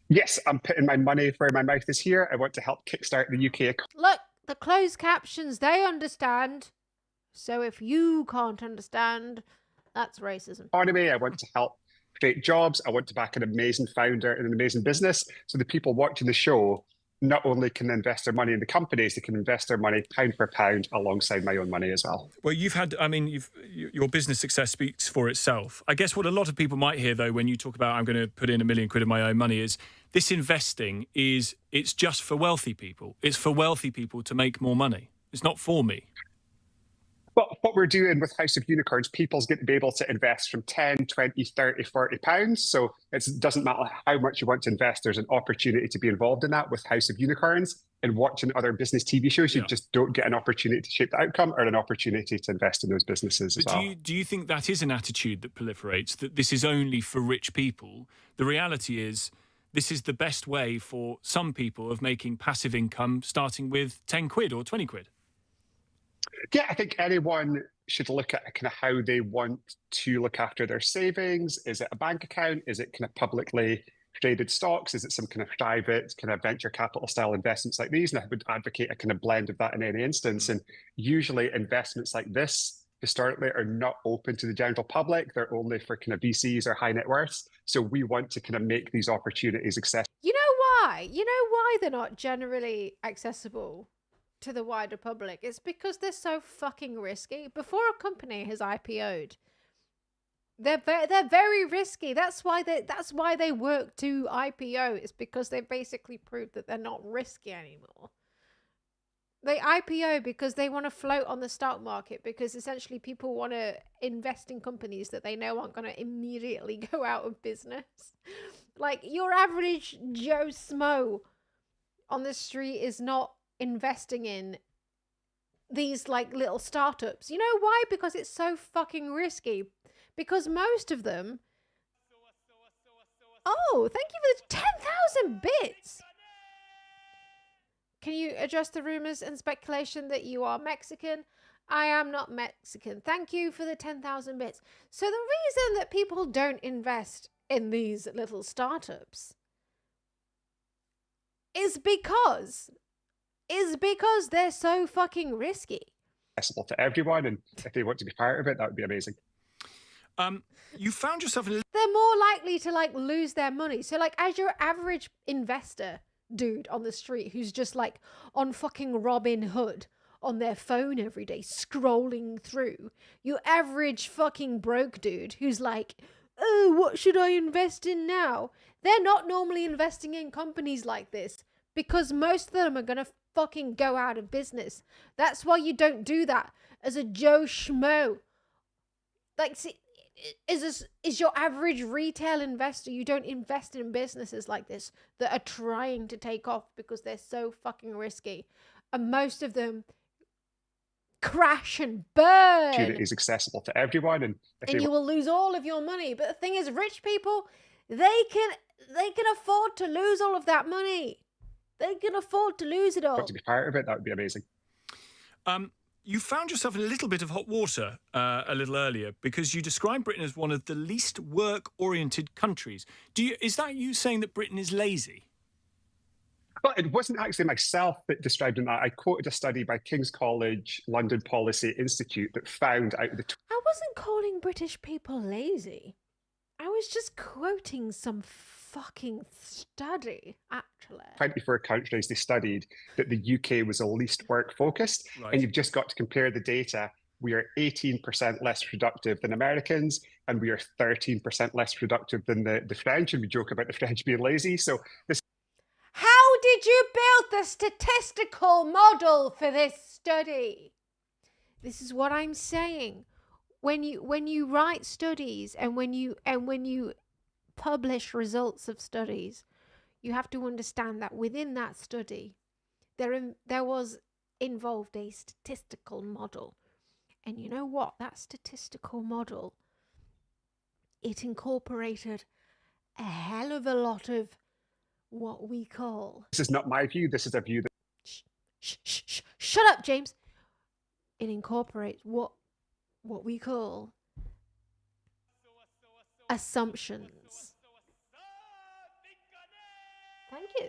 Yes, I'm putting my money where my mouth is here. I want to help kickstart the UK economy. Look, the closed captions, they understand. So if you can't understand, that's racism. I want to help create jobs. I want to back an amazing founder and an amazing business. So the people watching the show not only can invest their money in the companies, they can invest their money pound for pound alongside my own money as well. Well, your business success speaks for itself. I guess what a lot of people might hear, though, when you talk about I'm going to put in £1 million of my own money is this investing it's just for wealthy people. It's for wealthy people to make more money. It's not for me. Well, what we're doing with House of Unicorns, people's going to be able to invest from 10, 20, 30, 40 pounds. So it doesn't matter how much you want to invest. There's an opportunity to be involved in that with House of Unicorns. And watching other business TV shows, you just don't get an opportunity to shape the outcome or an opportunity to invest in those businesses as well. Do you think that is an attitude that proliferates, that this is only for rich people? The reality is this is the best way for some people of making passive income starting with 10 quid or 20 quid. Yeah, I think anyone should look at kind of how they want to look after their savings. Is it a bank account? Is it kind of publicly traded stocks? Is it some kind of private kind of venture capital style investments like these? And I would advocate a kind of blend of that in any instance. And usually investments like this historically are not open to the general public. They're only for kind of VCs or high net worths. So we want to kind of make these opportunities accessible. You know why? You know why they're not generally accessible to the wider public. It's because they're so fucking risky. Before a company has IPO'd, they're very risky. That's why they work to IPO. It's because they basically proved that they're not risky anymore. They IPO because they want to float on the stock market, because essentially people want to invest in companies that they know aren't going to immediately go out of business. Like, your average Joe Smo on the street is not investing in these like little startups. You know why? Because it's so fucking risky. Because most of them... Oh, thank you for the 10,000 bits! Can you address the rumors and speculation that you are Mexican? I am not Mexican. Thank you for the 10,000 bits. So the reason that people don't invest in these little startups is because they're so fucking risky. Accessible to everyone, and if they want to be part of it, that would be amazing. You found yourself in a... They're more likely to like lose their money. So like, as your average investor dude on the street who's just like on fucking Robin Hood on their phone every day scrolling through, your average fucking broke dude who's like, oh, what should I invest in now? They're not normally investing in companies like this because most of them are gonna fucking go out of business. That's why you don't do that as a Joe Schmo. Like, see, is your average retail investor. You don't invest in businesses like this that are trying to take off because they're so fucking risky, and most of them crash and burn. It is accessible to everyone, and you will lose all of your money. But the thing is, rich people, they can afford to lose all of that money. They can afford to lose it all. To be part of it, that would be amazing. You found yourself in a little bit of hot water a little earlier because you described Britain as one of the least work-oriented countries. Is that you saying that Britain is lazy? Well, it wasn't actually myself that described that. I quoted a study by King's College London Policy Institute that found out the... I wasn't calling British people lazy. I was just quoting some fucking study, actually. 24 countries they studied that the UK was the least work-focused. Right. And you've just got to compare the data. We are 18% less productive than Americans, and we are 13% less productive than the French. And we joke about the French being lazy. So this... How did you build the statistical model for this study? This is what I'm saying. When you write studies and when you publish results of studies, you have to understand that within that study, there was involved a statistical model. And you know what? That statistical model, it incorporated a hell of a lot of what we call... This is not my view. This is a view that... Shut up, James. It incorporates what we call assumptions.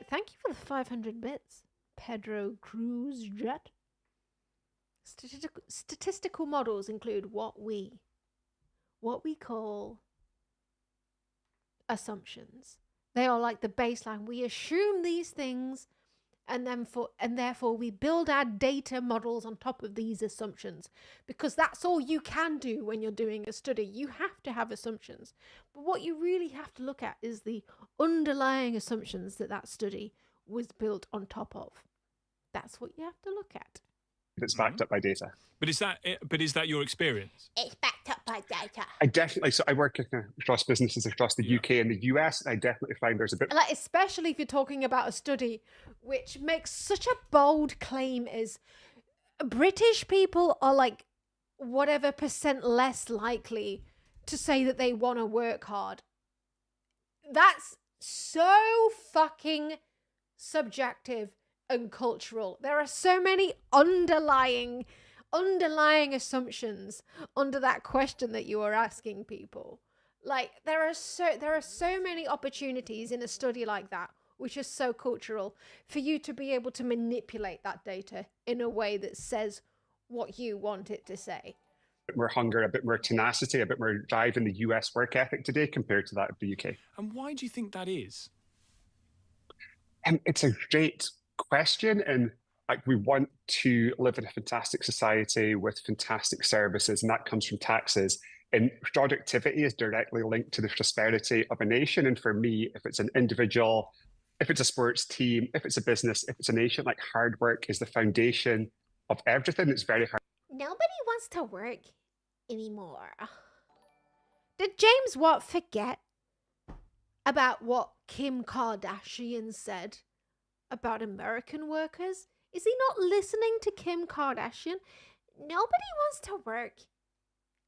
Thank you for the 500 bits, Pedro Cruz Jet. Statistical models include what we call assumptions. They are like the baseline. We assume these things, and therefore we build our data models on top of these assumptions, because that's all you can do when you're doing a study. You have to have assumptions, but what you really have to look at is the underlying assumptions that study was built on top of. That's what you have to look at. It's backed up by data. But is that your experience? It's backed up by data. I work across businesses across the UK and the US, and I definitely find there's a bit... Like, especially if you're talking about a study which makes such a bold claim as British people are like whatever % less likely to say that they want to work hard. That's so fucking subjective and cultural. There are so many underlying assumptions under that question that you are asking people. Like, there are so many opportunities in a study like that, which is so cultural, for you to be able to manipulate that data in a way that says what you want it to say. A bit more hunger, a bit more tenacity, a bit more drive in the US work ethic today compared to that of the UK. And why do you think that is? It's a great question, and Like, we want to live in a fantastic society with fantastic services, and that comes from taxes. And productivity is directly linked to the prosperity of a nation. And for me, if it's an individual, if it's a sports team, if it's a business, if it's a nation, like, hard work is the foundation of everything. It's very hard. Nobody wants to work anymore. Did James Watt forget about what Kim Kardashian said about American workers? Is he not listening to Kim Kardashian? Nobody wants to work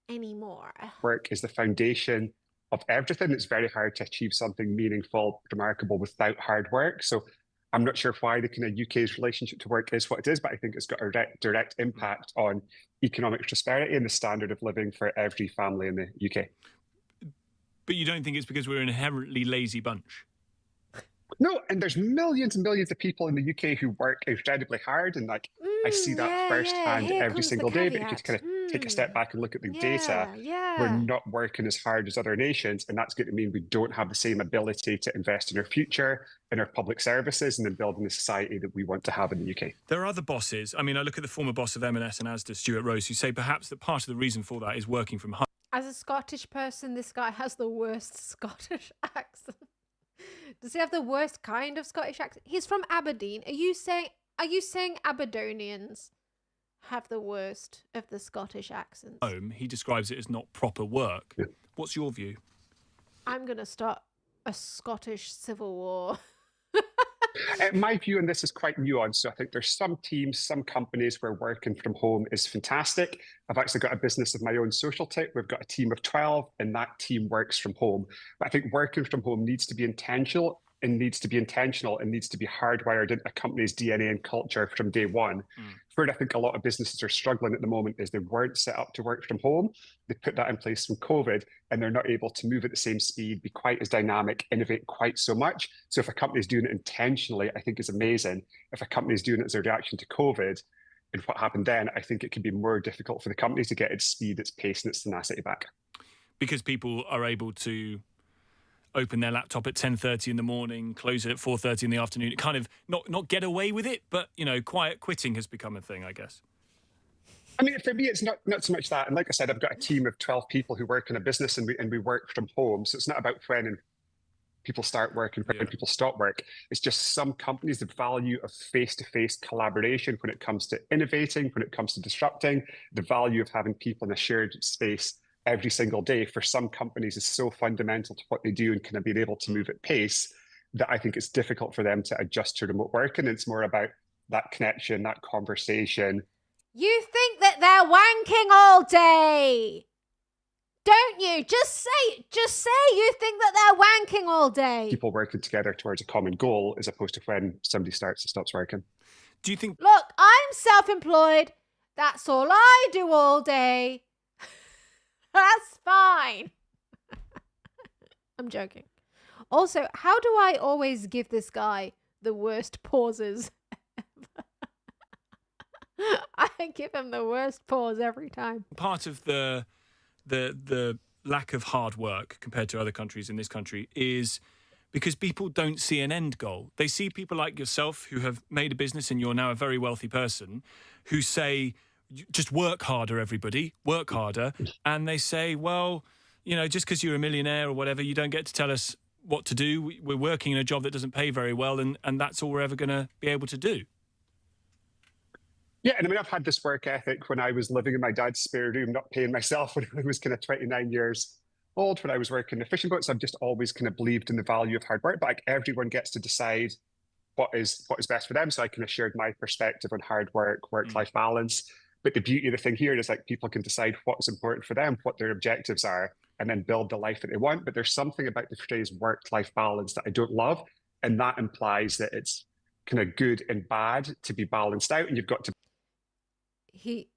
anymore. Work is the foundation of everything. It's very hard to achieve something meaningful, remarkable without hard work. So I'm not sure why the kind of UK's relationship to work is what it is, but I think it's got a direct impact on economic prosperity and the standard of living for every family in the UK. But you don't think it's because we're an inherently lazy bunch? No, and there's millions and millions of people in the UK who work incredibly hard, and like I see that firsthand every single day. But if you kind of take a step back and look at the data, we're not working as hard as other nations, and that's going to mean we don't have the same ability to invest in our future, in our public services, and in building the society that we want to have in the UK. There are other bosses. I mean, I look at the former boss of M&S and Asda, Stuart Rose, who say perhaps that part of the reason for that is working from home. As a Scottish person, this guy has the worst Scottish accent. Does he have the worst kind of Scottish accent? He's from Aberdeen. Are you saying Aberdonians have the worst of the Scottish accents? He describes it as not proper work. Yeah. What's your view? I'm going to start a Scottish civil war. My view on this is quite nuanced. So I think there's some teams, some companies where working from home is fantastic. I've actually got a business of my own, Social Tech. We've got a team of 12 and that team works from home. But I think working from home needs to be intentional and needs to be hardwired into a company's DNA and culture from day one. Where I think a lot of businesses are struggling at the moment is they weren't set up to work from home. They put that in place from COVID, and they're not able to move at the same speed, be quite as dynamic, innovate quite so much. So if a company is doing it intentionally, I think it's amazing. If a company is doing it as a reaction to COVID and what happened then, I think it can be more difficult for the company to get its speed, its pace, and its tenacity back. Because people are able to open their laptop at 10:30 in the morning, close it at 4:30 in the afternoon. Kind of not get away with it, but quiet quitting has become a thing, I guess. I mean, for me, it's not so much that. And like I said, I've got a team of 12 people who work in a business, and we work from home. So it's not about when people start work and when people stop work. It's just some companies, the value of face-to-face collaboration when it comes to innovating, when it comes to disrupting, the value of having people in a shared space every single day for some companies is so fundamental to what they do and kind of being able to move at pace that I think it's difficult for them to adjust to remote work. And it's more about that connection, that conversation. You think that they're wanking all day, don't you? Just say you think that they're wanking all day. People working together towards a common goal as opposed to when somebody starts and stops working. Do you think... Look, I'm self-employed. That's all I do all day. That's fine. I'm joking. Also, how do I always give this guy the worst pauses ever? I give him the worst pause every time. Part of the lack of hard work compared to other countries in this country is because people don't see an end goal. They see people like yourself who have made a business and you're now a very wealthy person who say, just work harder, everybody, work harder. And they say, well, just because you're a millionaire or whatever, you don't get to tell us what to do. We're working in a job that doesn't pay very well, and that's all we're ever going to be able to do. Yeah, and I mean, I've had this work ethic when I was living in my dad's spare room, not paying myself when I was kind of 29 years old, when I was working in fishing boats. I've just always kind of believed in the value of hard work, but like everyone gets to decide what is best for them. So I kind of shared my perspective on hard work, work-life balance. But the beauty of the thing here is like people can decide what's important for them, what their objectives are, and then build the life that they want. But there's something about the phrase work-life balance that I don't love. And that implies that it's kind of good and bad to be balanced out. And you've got to... He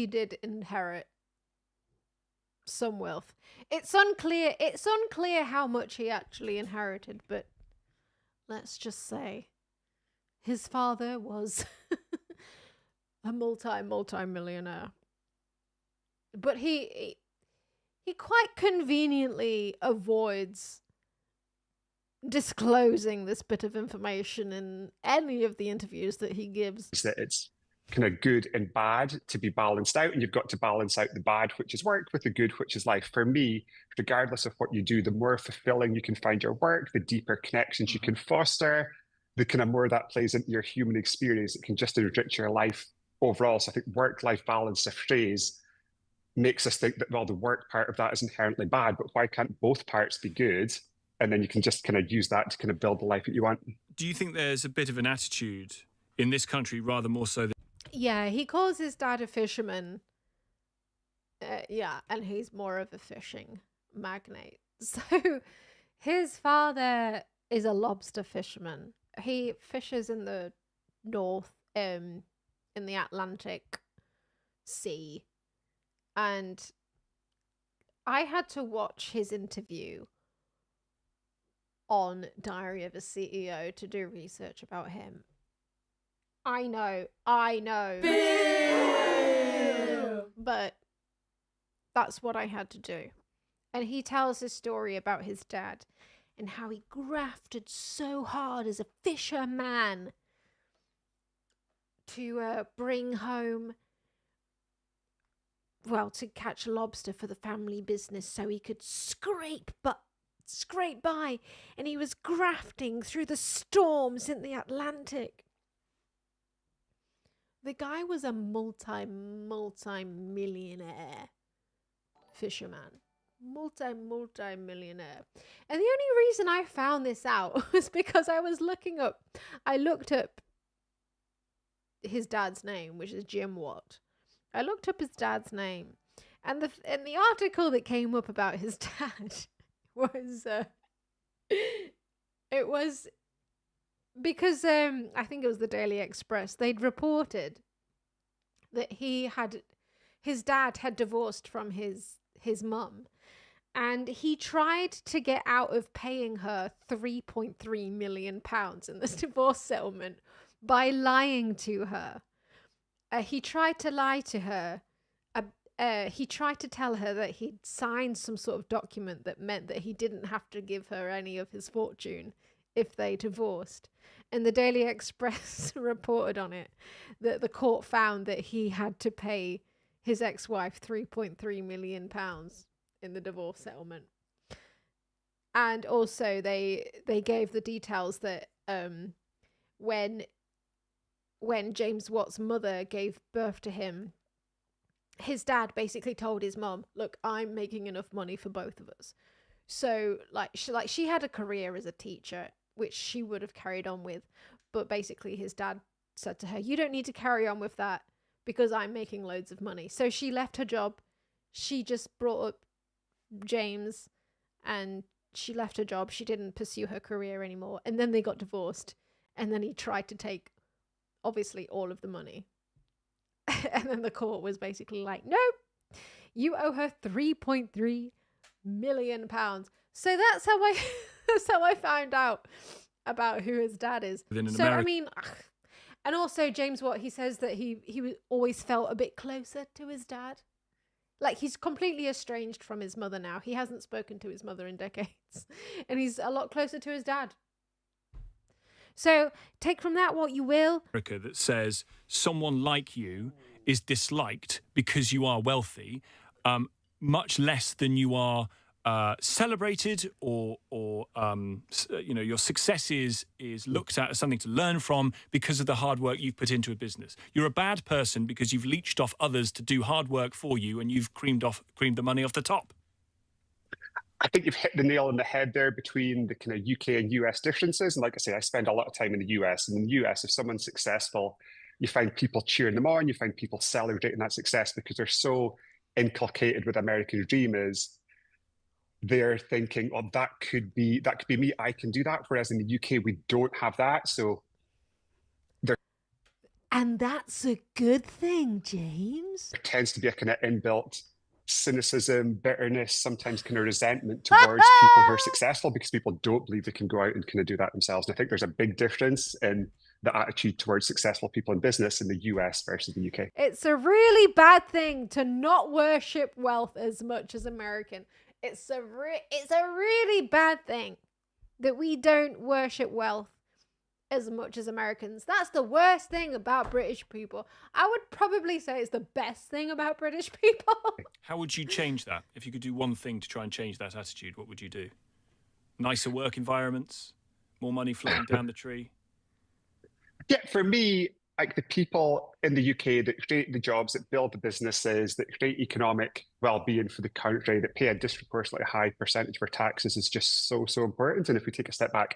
did inherit some wealth. It's unclear how much he actually inherited, but let's just say his father was... a multi-millionaire. But he quite conveniently avoids disclosing this bit of information in any of the interviews that he gives. That it's kind of good and bad to be balanced out, and you've got to balance out the bad, which is work, with the good, which is life. For me, regardless of what you do, the more fulfilling you can find your work, the deeper connections you can foster, the kind of more that plays into your human experience. It can just enrich your life overall. So I think work-life balance, a phrase, makes us think that, well, the work part of that is inherently bad, but why can't both parts be good? And then you can just kind of use that to kind of build the life that you want. Do you think there's a bit of an attitude in this country, rather more so than... Yeah, he calls his dad a fisherman. Yeah, and he's more of a fishing magnate. So his father is a lobster fisherman. He fishes in the north, in the Atlantic Sea. And I had to watch his interview on Diary of a CEO to do research about him. I know. But that's what I had to do. And he tells his story about his dad and how he grafted so hard as a fisherman to bring home, well, to catch lobster for the family business so he could scrape by. And he was grafting through the storms in the Atlantic. The guy was a multi-millionaire fisherman. Multi-millionaire. And the only reason I found this out was because I looked up his dad's name, which is Jim Watt. I looked up his dad's name, and the article that came up about his dad was it was because I think it was the Daily Express. They'd reported that his dad had divorced from his mum, and he tried to get out of paying her £3.3 million in this divorce settlement by lying to her. He tried to lie to her. He tried to tell her that he'd signed some sort of document that meant that he didn't have to give her any of his fortune if they divorced. And the Daily Express reported on it that the court found that he had to pay his ex-wife £3.3 million in the divorce settlement. And also they gave the details that when James Watt's mother gave birth to him, his dad basically told his mom, look, I'm making enough money for both of us. So she had a career as a teacher, which she would have carried on with. But basically his dad said to her, you don't need to carry on with that because I'm making loads of money. So she left her job. She just brought up James and she left her job. She didn't pursue her career anymore. And then they got divorced. And then he tried to take, obviously, all of the money. And then the court was basically like, nope, you owe her £3.3 million. So that's how I found out about who his dad is. I mean, and also James Watt, he says that he always felt a bit closer to his dad. Like, he's completely estranged from his mother now. He hasn't spoken to his mother in decades. And he's a lot closer to his dad. So take from that what you will. America that says someone like you is disliked because you are wealthy, much less than you are celebrated or your success is looked at as something to learn from because of the hard work you've put into a business. You're a bad person because you've leeched off others to do hard work for you and you've creamed the money off the top. I think you've hit the nail on the head there between the kind of UK and US differences. And like I say, I spend a lot of time in the US. And in the US, if someone's successful, you find people cheering them on, you find people celebrating that success because they're so inculcated with American dream is they're thinking, oh, that could be me, I can do that. Whereas in the UK, we don't have that. So and that's a good thing, James. There tends to be a kind of inbuilt cynicism, bitterness, sometimes kind of resentment towards people who are successful because people don't believe they can go out and kind of do that themselves. And I think there's a big difference in the attitude towards successful people in business in the US versus the UK. It's a really bad thing to not worship wealth as much as American. It's a really bad thing. that we don't worship wealth as much as Americans. That's the worst thing about British people. I would probably say it's the best thing about British people. How would you change that? If you could do one thing to try and change that attitude, what would you do? Nicer work environments? More money flowing down the tree? Yeah, for me, like the people in the UK that create the jobs, that build the businesses, that create economic well-being for the country, that pay a disproportionately high percentage for taxes is just so, so important. And if we take a step back,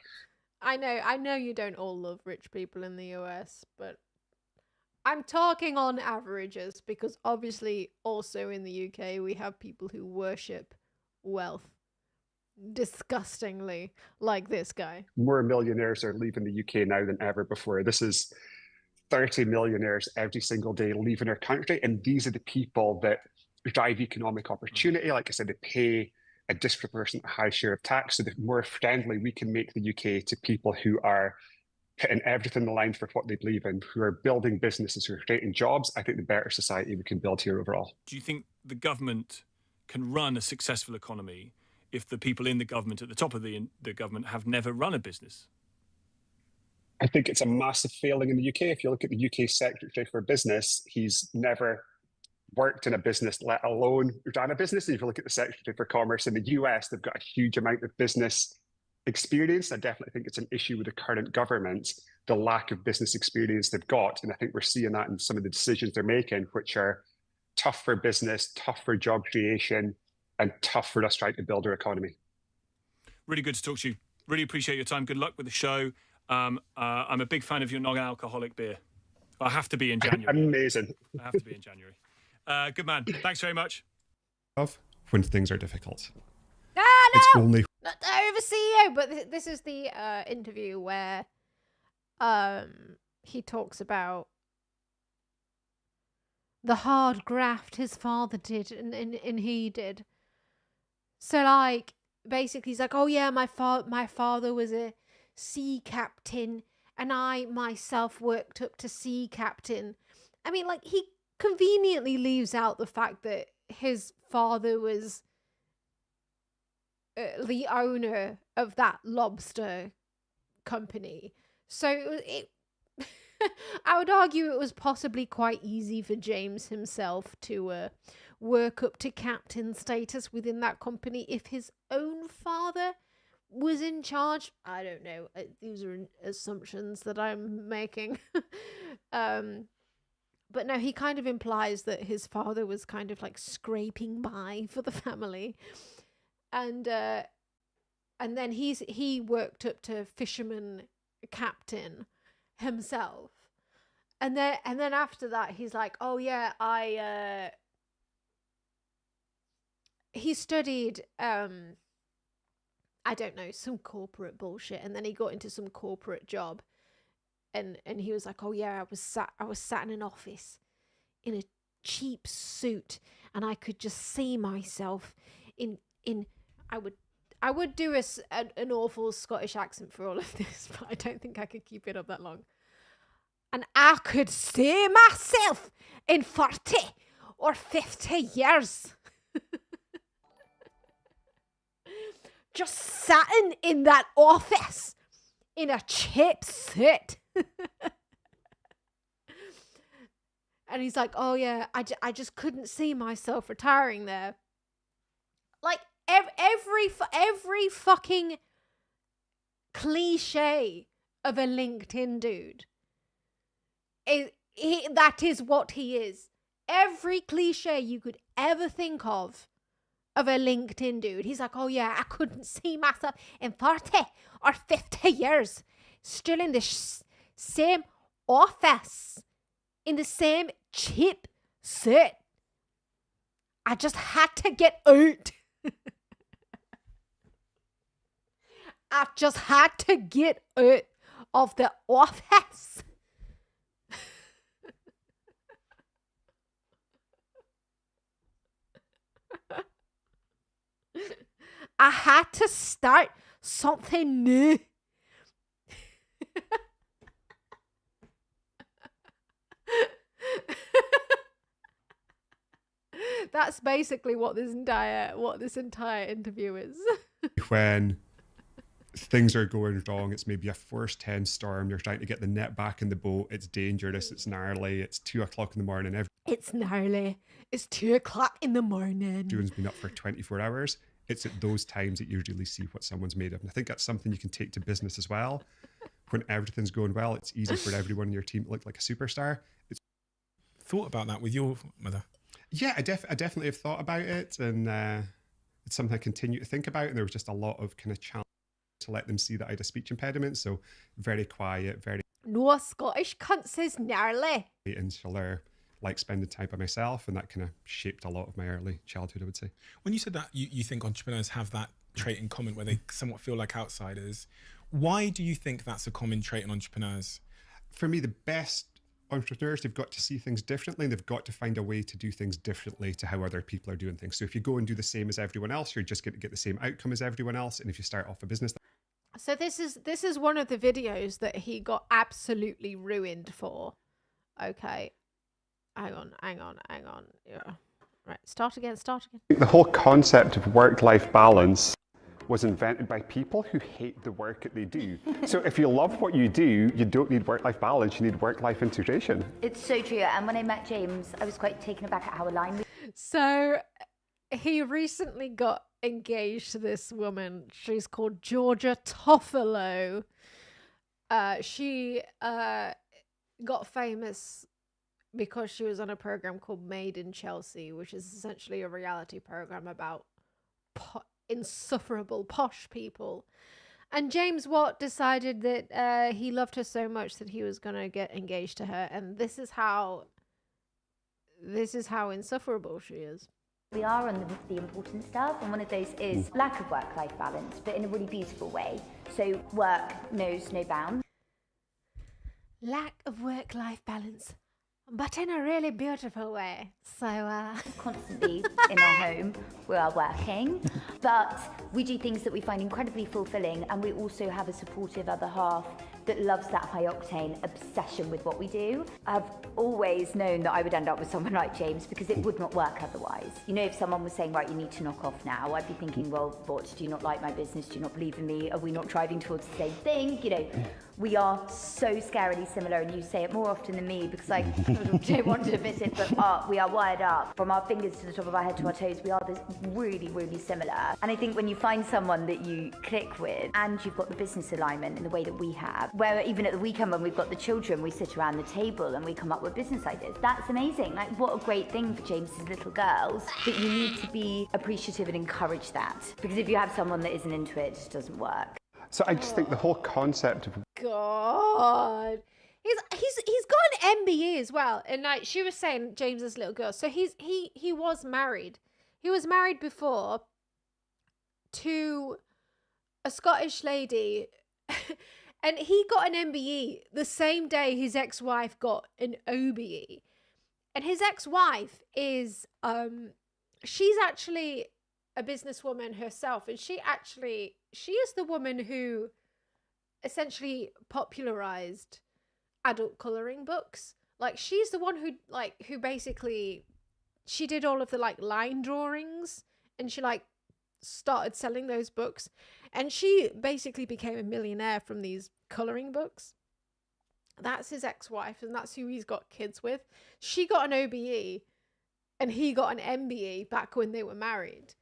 I know you don't all love rich people in the US, but I'm talking on averages because obviously also in the UK we have people who worship wealth disgustingly, like this guy. more millionaires are leaving the UK now than ever before. This is 30 millionaires every single day leaving our country. And these are the people that drive economic opportunity. Like I said, they pay a disproportionate high share of tax. So the more friendly we can make the UK to people who are putting everything in the line for what they believe in, who are building businesses, who are creating jobs, I think the better society we can build here overall. Do you think the government can run a successful economy if the people in the government, at the top of the government, have never run a business? I think it's a massive failing in the UK. If you look at the UK Secretary for Business, he's never worked in a business, let alone ran a business. And if you look at the Secretary for Commerce in the US, they've got a huge amount of business experience. I definitely think it's an issue with the current government, the lack of business experience they've got. And I think we're seeing that in some of the decisions they're making, which are tough for business, tough for job creation, and tough for us trying to build our economy. Really good to talk to you. Really appreciate your time. Good luck with the show. I'm a big fan of your non-alcoholic beer. I have to be in January. Amazing. I have to be in January. Good man. Thanks very much. When things are difficult. No! It's only Not the over CEO, but this is the interview where he talks about the hard graft his father did and he did. So like basically he's like, oh yeah, my father was a sea captain and I myself worked up to sea captain. I mean, like, he conveniently leaves out the fact that his father was the owner of that lobster company. So it I would argue it was possibly quite easy for James himself to work up to captain status within that company if his own father was in charge. I don't know. These are assumptions that I'm making. But no, he kind of implies that his father was kind of like scraping by for the family. And then he worked up to fisherman captain himself. And then after that he's like, oh yeah, he studied I don't know, some corporate bullshit, and then he got into some corporate job, and he was like, oh yeah, I was sat in an office in a cheap suit, and I could just see myself in I would do an awful Scottish accent for all of this, but I don't think I could keep it up that long. And I could see myself in 40 or 50 years. Just sitting in that office in a cheap suit. And he's like, oh yeah, I just couldn't see myself retiring there. Like, every fucking cliche of a LinkedIn dude, that is what he is. Every cliche you could ever think of a LinkedIn dude. He's like, oh yeah, I couldn't see myself in 40 or 50 years still in the same office, in the same cheap suit. I just had to get out. I just had to get out of the office. I had to start something new. That's basically what this entire interview is. when things are going wrong. It's maybe a force 10 storm. You're trying to get the net back in the boat. It's dangerous. It's gnarly. It's 2 o'clock in the morning. It's gnarly. It's 2 o'clock in the morning. Everyone's been up for 24 hours. It's at those times that you really see what someone's made of. And I think that's something you can take to business as well. When everything's going well, it's easy for everyone in your team to look like a superstar. Thought about that with your mother? Yeah, I definitely have thought about it, and it's something I continue to think about. And there was just a lot of kind of challenge to let them see that I had a speech impediment. So very quiet, very... No Scottish cunt says gnarly. insular, like spending time by myself, and that kind of shaped a lot of my early childhood, I would say. When you said that you think entrepreneurs have that trait in common where they somewhat feel like outsiders, why do you think that's a common trait in entrepreneurs? For me, the best entrepreneurs, they've got to see things differently, and they've got to find a way to do things differently to how other people are doing things. So if you go and do the same as everyone else, you're just going to get the same outcome as everyone else. And if you start off a business... So this is one of the videos that he got absolutely ruined for. Okay. Hang on. Yeah. Right, start again. The whole concept of work-life balance was invented by people who hate the work that they do. So if you love what you do, you don't need work-life balance, you need work-life integration. It's so true. And when I met James, I was quite taken aback at how aligned we... So he recently got engaged to this woman. She's called Georgia Toffolo. She got famous because she was on a program called Made in Chelsea, which is essentially a reality program about insufferable posh people. And James Watt decided that he loved her so much that he was going to get engaged to her. And this is how insufferable she is. We are on the important stuff, and one of those is lack of work-life balance, but in a really beautiful way. So work knows no bounds. Lack of work-life balance, but in a really beautiful way. So constantly in our home, we are working, but we do things that we find incredibly fulfilling, and we also have a supportive other half that loves that high octane obsession with what we do. I've always known that I would end up with someone like James because it would not work otherwise. You know, if someone was saying, right, you need to knock off now, I'd be thinking, well, what, do you not like my business? Do you not believe in me? Are we not driving towards the same thing? You know, we are so scarily similar, and you say it more often than me because I don't want to admit it, but we are wired up. From our fingers to the top of our head to our toes, we are this really, really similar. And I think when you find someone that you click with and you've got the business alignment in the way that we have, where even at the weekend when we've got the children, we sit around the table and we come up with business ideas. That's amazing. Like, what a great thing for James's little girls. But you need to be appreciative and encourage that. Because if you have someone that isn't into it, it just doesn't work. So I just think the whole concept of... God. He's got an MBE as well. And like she was saying, James's little girl. So he was married. He was married before to a Scottish lady. And he got an MBE the same day his ex-wife got an OBE. And his ex-wife is, she's actually a businesswoman herself. And she is the woman who essentially popularized adult coloring books. Like, she's the one who basically, she did all of the like line drawings, and she like started selling those books. And she basically became a millionaire from these coloring books. That's his ex-wife, and that's who he's got kids with. She got an OBE and he got an MBE back when they were married.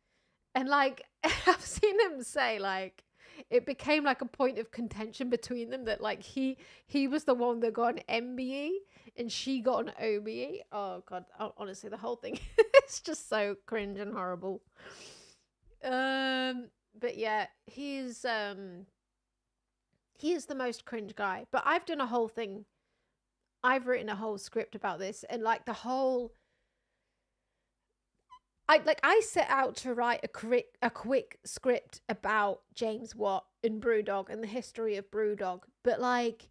And like, I've seen him say like, it became like a point of contention between them that like he was the one that got an MBE and she got an OBE. Oh God, honestly, the whole thing is just so cringe and horrible. But yeah, he is the most cringe guy. But I've done a whole thing. I've written a whole script about this, and like the whole, I set out to write a quick script about James Watt and Brewdog and the history of Brewdog, but like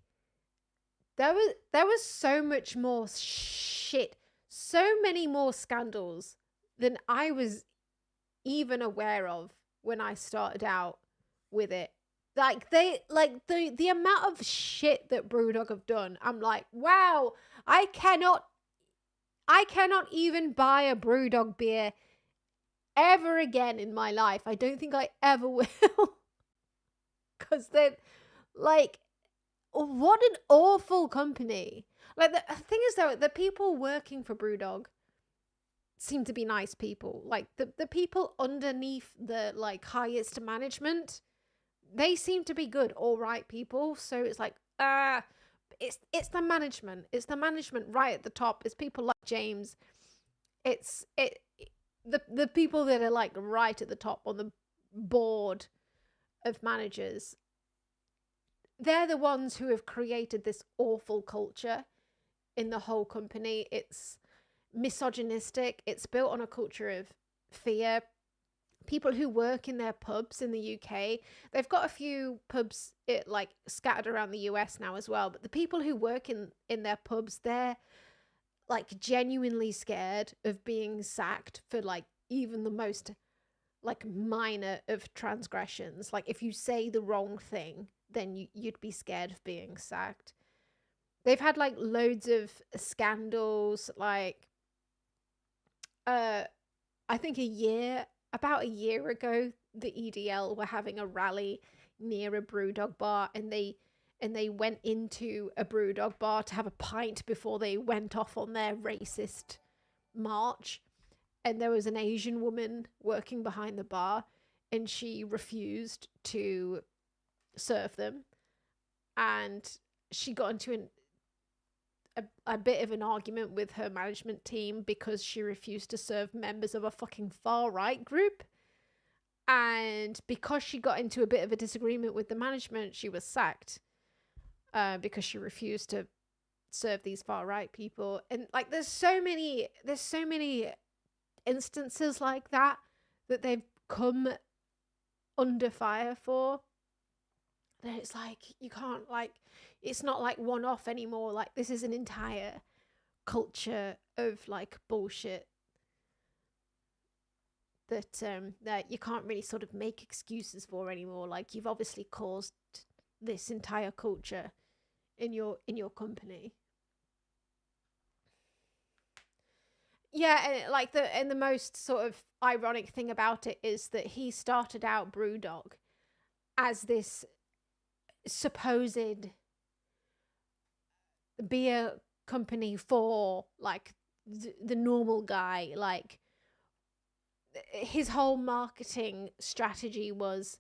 there was so much more shit, so many more scandals than I was even aware of when I started out with it. Like the amount of shit that Brewdog have done, I'm like, wow, I cannot even buy a Brewdog beer ever again in my life. I don't think I ever will. because they're like, what an awful company. Like, the thing is, though, the people working for Brewdog seem to be nice people. Like, the people underneath the, like, highest management, they seem to be good, all right people. So it's like, it's the management. It's the management right at the top. It's people like James. The people that are, like, right at the top on the board of managers, they're the ones who have created this awful culture in the whole company. It's misogynistic. It's built on a culture of fear. People who work in their pubs in the UK, they've got a few pubs like scattered around the US now as well, but the people who work in their pubs, they're like genuinely scared of being sacked for like even the most like minor of transgressions. Like if you say the wrong thing, then you'd be scared of being sacked. They've had like loads of scandals, like I think about a year ago, the EDL were having a rally near a Brewdog bar, and they went into a Brewdog bar to have a pint before they went off on their racist march. And there was an Asian woman working behind the bar, and she refused to serve them. And she got into a bit of an argument with her management team because she refused to serve members of a fucking far-right group. And because she got into a bit of a disagreement with the management, she was sacked because she refused to serve these far-right people. And like there's so many instances like that they've come under fire for, that it's like you can't, like, it's not like one-off anymore. Like this is an entire culture of like bullshit that you can't really sort of make excuses for anymore. Like you've obviously caused this entire culture in your company. Yeah, and the most sort of ironic thing about it is that he started out Brewdog as this supposed beer company for like the normal guy. Like his whole marketing strategy was,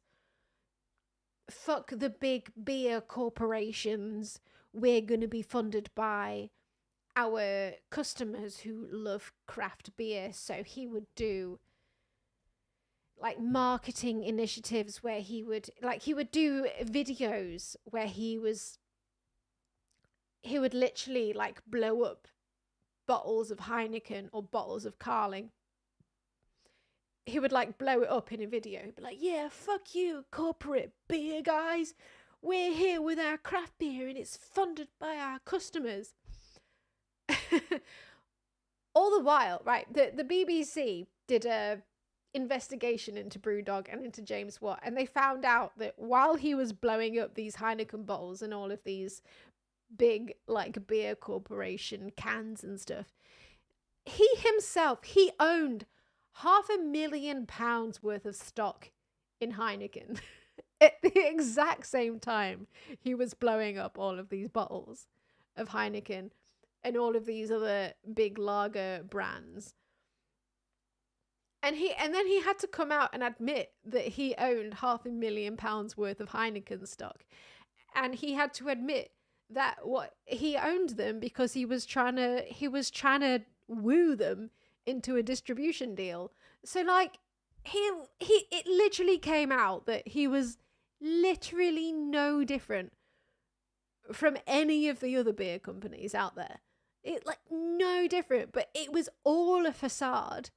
fuck the big beer corporations, we're going to be funded by our customers who love craft beer. So he would do like marketing initiatives where he would do videos where he would literally like blow up bottles of Heineken or bottles of Carling. He would like blow it up in a video. He'd be like, yeah, fuck you, corporate beer guys. We're here with our craft beer and it's funded by our customers. All the while, right, the BBC did a investigation into Brewdog and into James Watt, and they found out that while he was blowing up these Heineken bottles and all of these big like beer corporation cans and stuff, he himself, he owned £500,000 worth of stock in Heineken at the exact same time he was blowing up all of these bottles of Heineken and all of these other big lager brands. And then he had to come out and admit that he owned £500,000 worth of Heineken stock. And he had to admit that what he owned them because he was trying to woo them into a distribution deal. So like it literally came out that he was literally no different from any of the other beer companies out there. It like no different, but it was all a facade.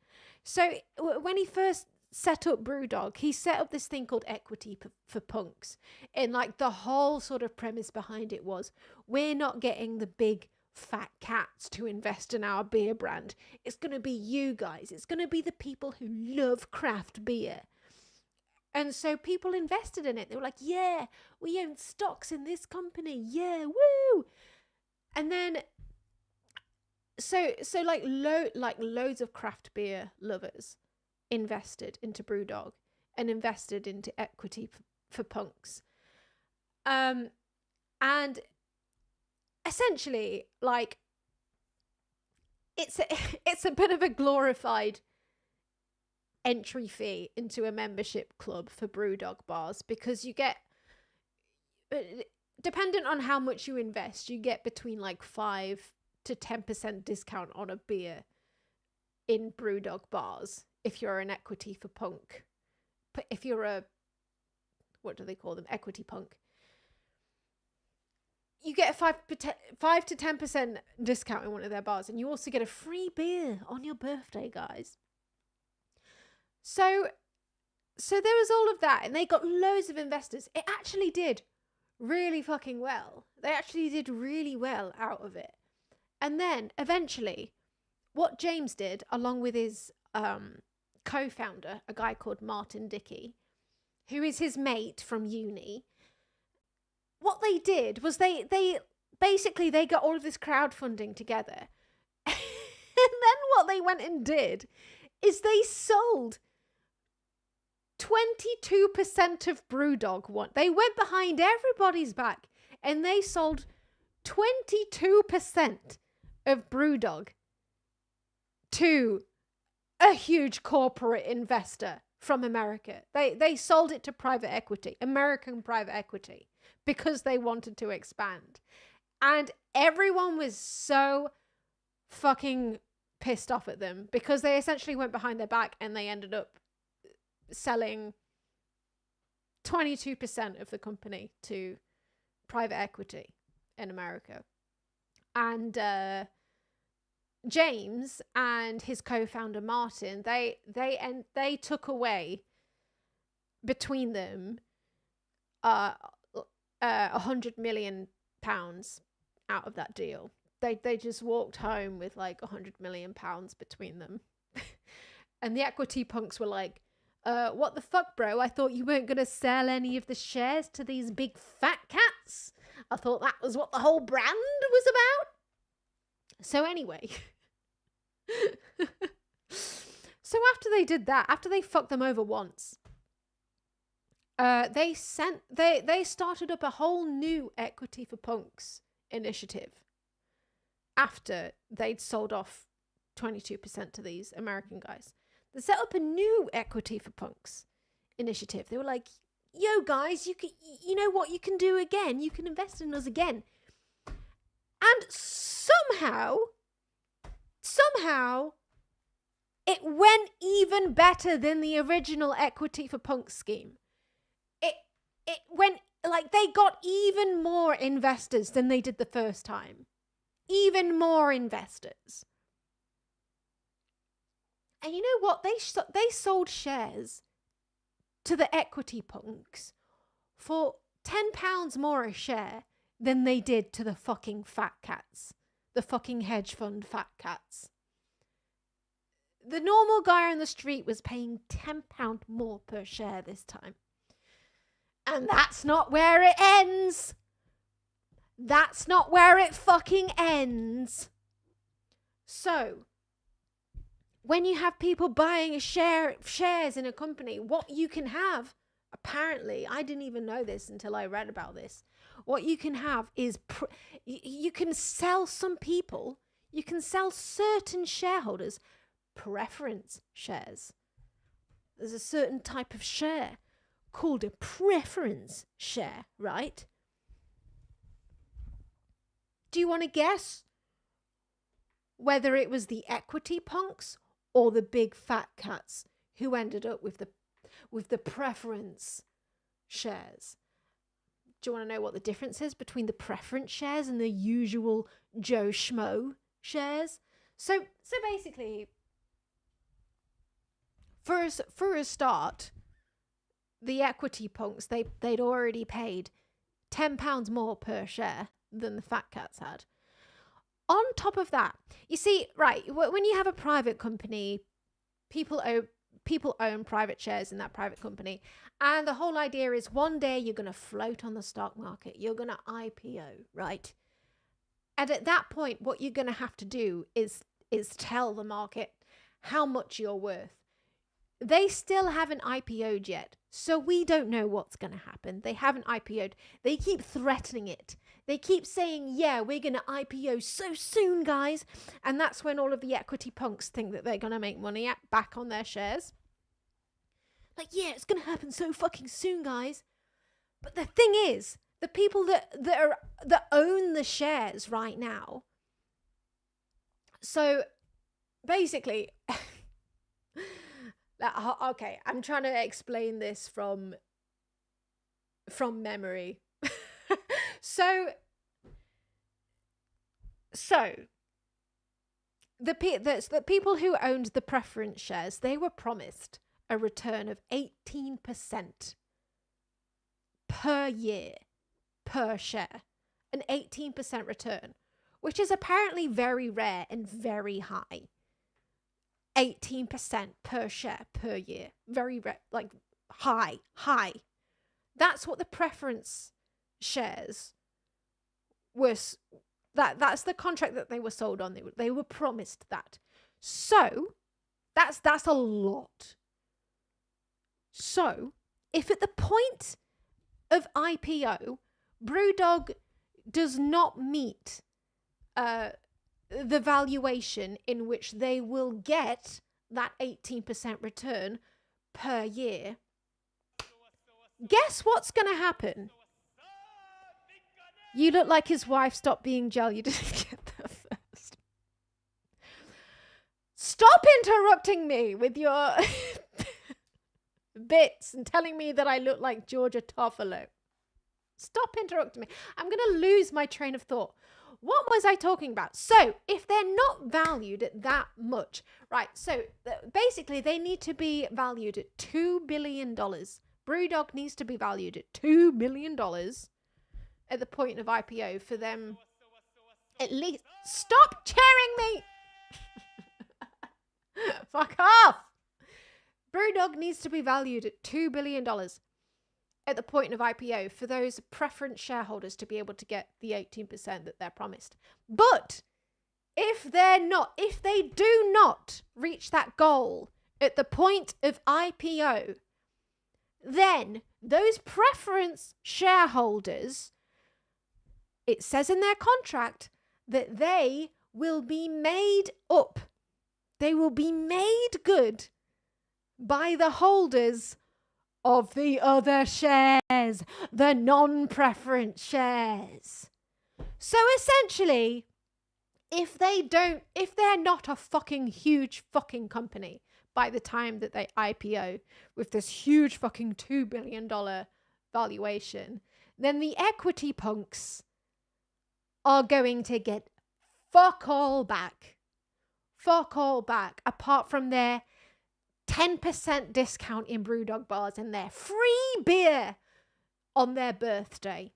So when he first set up Brewdog, he set up this thing called equity for punks. And like the whole sort of premise behind it was, we're not getting the big fat cats to invest in our beer brand. It's going to be you guys. It's going to be the people who love craft beer. And so people invested in it. They were like, yeah, we own stocks in this company. Yeah, woo. And then so like loads of craft beer lovers invested into Brewdog and invested into equity for punks. And essentially, like, it's a bit of a glorified entry fee into a membership club for Brewdog bars, because you get, dependent on how much you invest, you get between like 5 to 10% discount on a beer in Brewdog bars if you're an equity for punk. But if you're a, what do they call them, equity punk, you get a 5 to 10% discount in one of their bars, and you also get a free beer on your birthday, guys. So there was all of that, and they got loads of investors. It actually did really fucking well. They actually did really well out of it. And then eventually, what James did, along with his co-founder, a guy called Martin Dickey, who is his mate from uni, what they did was they basically got all of this crowdfunding together. And then what they went and did is they sold 22% of Brewdog. They went behind everybody's back and they sold 22% of Brewdog to a huge corporate investor from America. They sold it to private equity, American private equity, because they wanted to expand. And everyone was so fucking pissed off at them because they essentially went behind their back and they ended up selling 22% of the company to private equity in America. And James and his co-founder Martin, they took away between them £100 million out of that deal. They just walked home with like £100 million between them. And the equity punks were like, what the fuck, bro? I thought you weren't going to sell any of the shares to these big fat cats. I thought that was what the whole brand was about. So anyway. So after they did that, after they fucked them over once, they started up a whole new Equity for Punks initiative after they'd sold off 22% to these American guys. They set up a new Equity for Punks initiative. They were like, yo guys, you know what you can do again? You can invest in us again. And somehow it went even better than the original Equity for Punks scheme. It went, like, they got even more investors than they did the first time. Even more investors. And you know what? They sold shares to the equity punks for £10 more a share than they did to the fucking fat cats. The fucking hedge fund fat cats. The normal guy on the street was paying £10 more per share this time. And that's not where it ends. That's not where it fucking ends. So, when you have people buying shares in a company, what you can have, apparently, I didn't even know this until I read about this. What you can have is, you can sell some people, you can sell certain shareholders preference shares. There's a certain type of share called a preference share, right? Do you want to guess whether it was the equity punks or the big fat cats who ended up with the preference shares? Do you want to know what the difference is between the preference shares and the usual Joe Schmo shares? So basically, for a start, the equity punks, they'd already paid £10 more per share than the fat cats had. On top of that, you see, right, when you have a private company, people own private shares in that private company. And the whole idea is one day you're going to float on the stock market. You're going to IPO, right? And at that point, what you're going to have to do is tell the market how much you're worth. they still haven't IPO'd yet. So we don't know what's going to happen. They haven't IPO'd. They keep threatening it. They keep saying, yeah, we're going to IPO so soon, guys. And that's when all of the equity punks think that they're going to make money back on their shares. Like, yeah, it's going to happen so fucking soon, guys. But the thing is, the people that own the shares right now. So basically, okay, I'm trying to explain this from memory. So the people who owned the preference shares, they were promised a return of 18% per year per share, an 18% return, which is apparently very rare and very high. 18% per share per year, very rare, like high. That's what the preference shares was. That's the contract that they were sold on. They were promised that. So that's a lot. So if at the point of IPO, Brewdog does not meet the valuation in which they will get that 18% return per year, guess what's going to happen? You look like his wife. Stop being gel. You didn't get that first. Stop interrupting me with your bits and telling me that I look like Georgia Toffolo. Stop interrupting me. I'm going to lose my train of thought. What was I talking about? So, if they're not valued at that much, right, so basically they need to be valued at $2 billion. Brewdog needs to be valued at $2 billion at the point of IPO for them at least... Stop cheering me! Fuck off! Brewdog needs to be valued at $2 billion at the point of IPO for those preference shareholders to be able to get the 18% that they're promised. But if they do not reach that goal at the point of IPO, then those preference shareholders, it says in their contract that they will be made up. They will be made good by the holders of the other shares, the non-preference shares. So essentially, if they're not a fucking huge fucking company by the time that they IPO with this huge fucking $2 billion valuation, then the equity punks are going to get fuck all back. Fuck all back, apart from their 10% discount in Brewdog bars and their free beer on their birthday.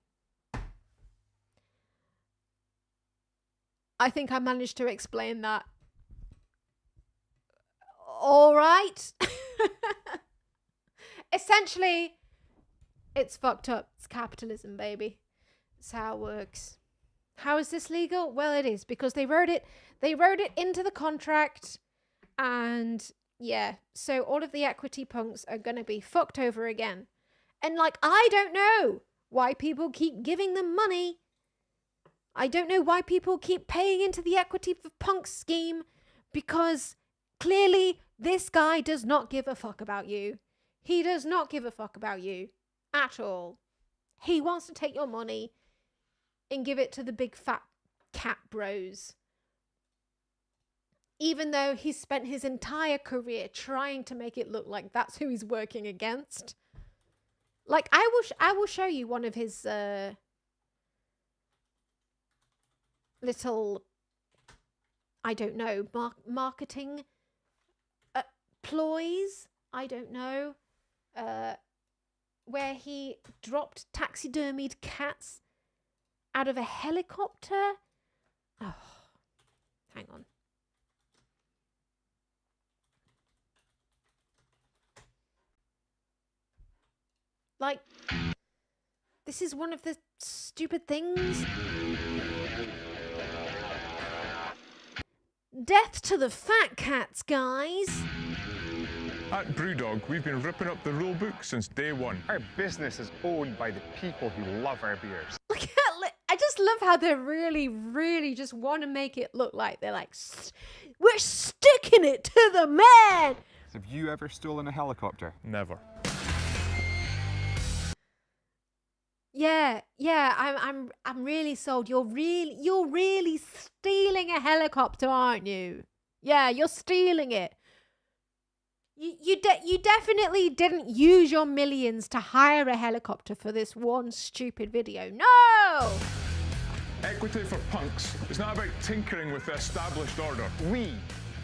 I think I managed to explain that. All right. Essentially, it's fucked up. It's capitalism, baby. It's how it works. How is this legal? Well, it is, because they wrote it into the contract, and yeah, so all of the equity punks are going to be fucked over again. And like, I don't know why people keep giving them money. I don't know why people keep paying into the equity for punks scheme, because clearly this guy does not give a fuck about you. He does not give a fuck about you at all. He wants to take your money and give it to the big fat cat bros. Even though he's spent his entire career trying to make it look like that's who he's working against. Like, I will show you one of his little, I don't know, marketing ploys. I don't know. Where he dropped taxidermied cats out of a helicopter. Oh, hang on. Like, this is one of the stupid things. Death to the fat cats, guys. At Brewdog, we've been ripping up the rule book since day one. Our business is owned by the people who love our beers. I just love how they really just want to make it look like they're like, we're sticking it to the man. Have you ever stolen a helicopter? Never. Yeah, I'm really sold. You're really stealing a helicopter, aren't you? Yeah, you're stealing it. You definitely didn't use your millions to hire a helicopter for this one stupid video. No! Equity for punks. It's not about tinkering with the established order. We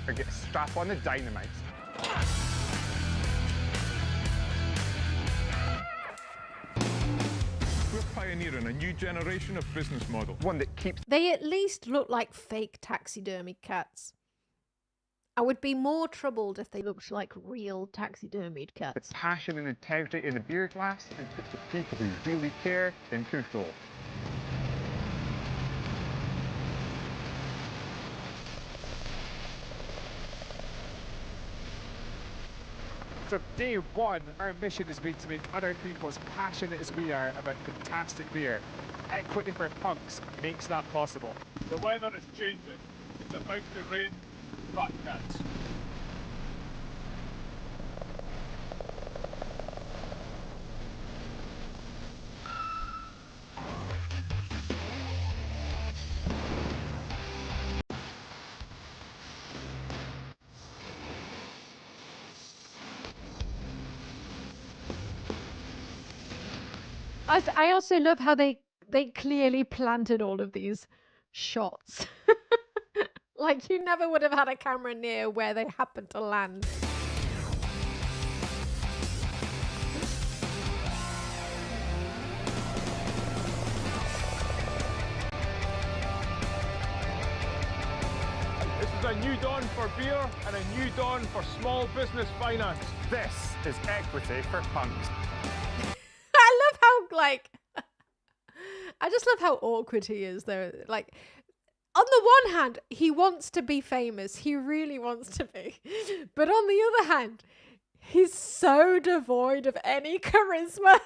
are getting strapped on the dynamite. We're pioneering a new generation of business model. One that keeps... They at least look like fake taxidermy cats. I would be more troubled if they looked like real taxidermied cats. The passion and integrity in the beer glass and puts the people who really care in control. From day one, our mission has been to make other people as passionate as we are about fantastic beer. Equity for punks makes that possible. The weather is changing. It's about to rain fat cats. I also love how they clearly planted all of these shots. Like you never would have had a camera near where they happened to land. This is a new dawn for beer and a new dawn for small business finance. This is equity for punks. I love how I just love how awkward he is though. Like on the one hand, he wants to be famous. He really wants to be. But on the other hand, he's so devoid of any charisma.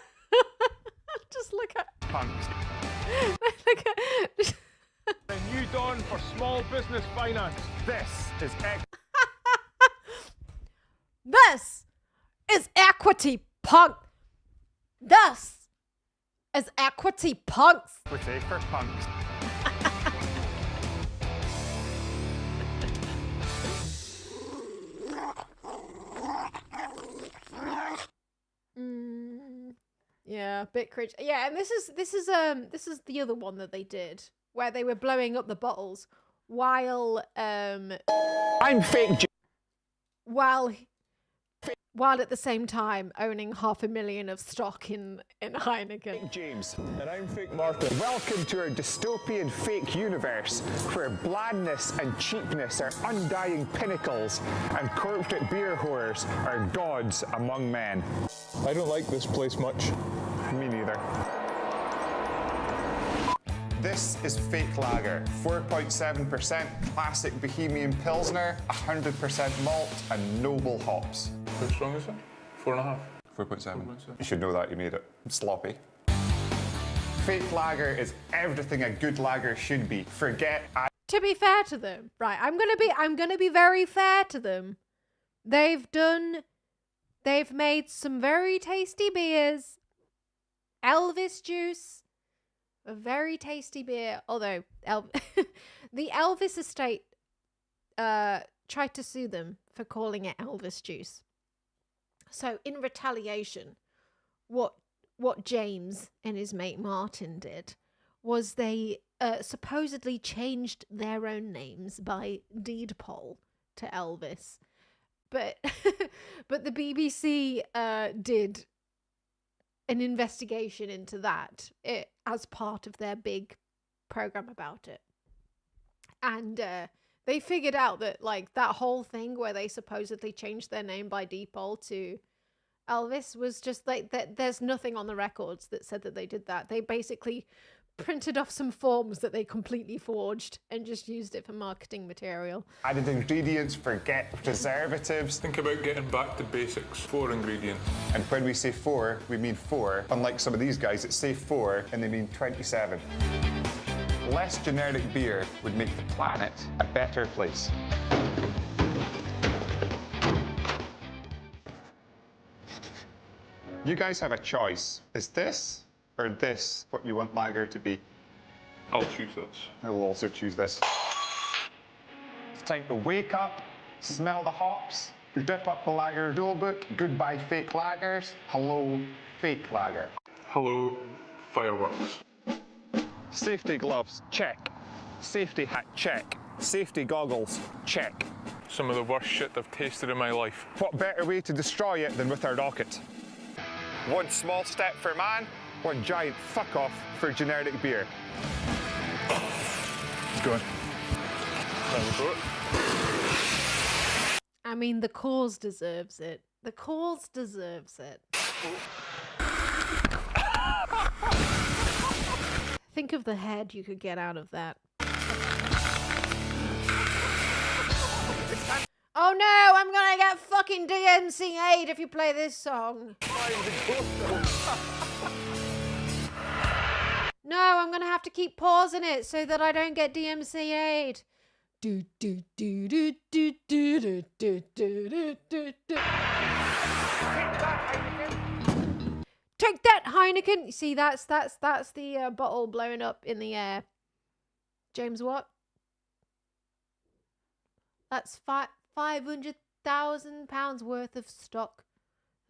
Just look at punks. Look at a new dawn for small business finance. This is This is equity punk. This is equity punks. Equity for punks. Yeah, bit cringe. Yeah, and this is the other one that they did where they were blowing up the bottles while I'm fake. While at the same time owning 500,000 of stock in Heineken. James. And I'm fake Martin. Welcome to our dystopian fake universe where blandness and cheapness are undying pinnacles and corporate beer whores are gods among men. I don't like this place much. Me neither. This is fake lager, 4.7% classic Bohemian Pilsner, 100% malt and noble hops. How strong is it? 4.5. 4.7. You should know that, you made it. Sloppy. Fake lager is everything a good lager should be. To be fair to them, right, I'm gonna be very fair to them. They've made some very tasty beers. Elvis juice. A very tasty beer, although the Elvis estate tried to sue them for calling it Elvis juice. So in retaliation, what James and his mate Martin did was they supposedly changed their own names by deed poll to Elvis, but but the BBC did an investigation into that as part of their big program about it. And they figured out that like that whole thing where they supposedly changed their name by default to Elvis was just like that. There's nothing on the records that said that they did that. They basically printed off some forms that they completely forged and just used it for marketing material. Added ingredients, forget preservatives. Think about getting back to basics. 4 ingredients. And when we say 4, we mean 4. Unlike some of these guys that say 4 and they mean 27. Less generic beer would make the planet a better place. You guys have a choice. Is this or this what you want lager to be? I'll choose this. I will also choose this. It's time to wake up, smell the hops, dip up the lager rulebook. Goodbye fake lagers. Hello fake lager. Hello, fireworks. Safety gloves, check. Safety hat, check. Safety goggles, check. Some of the worst shit I've tasted in my life. What better way to destroy it than with a rocket? One small step for man, one giant fuck off for generic beer. Good. I mean, the cause deserves it. The cause deserves it. Think of the head you could get out of that. Oh no, I'm gonna get fucking DMCA'd if you play this song. No, I'm gonna have to keep pausing it so that I don't get DMCA'd. Do do do do do do do do do do do. Take that, Heineken. You see, that's the bottle blowing up in the air. James, what? That's £500,000 worth of stock.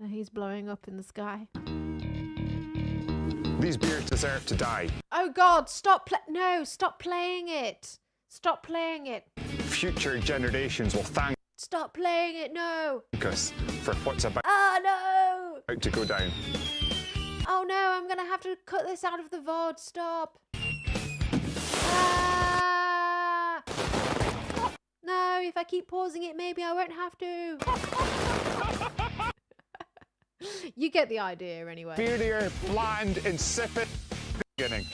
And he's blowing up in the sky. These beers deserve to die. Oh God! Stop playing it. Stop playing it. Future generations will thank Stop playing it. No. us for what's about Oh no. to go down. Oh no, I'm gonna have to cut this out of the VOD. Stop. Ah! No, if I keep pausing it, maybe I won't have to. You get the idea anyway. Inferior, bland, insipid beginning.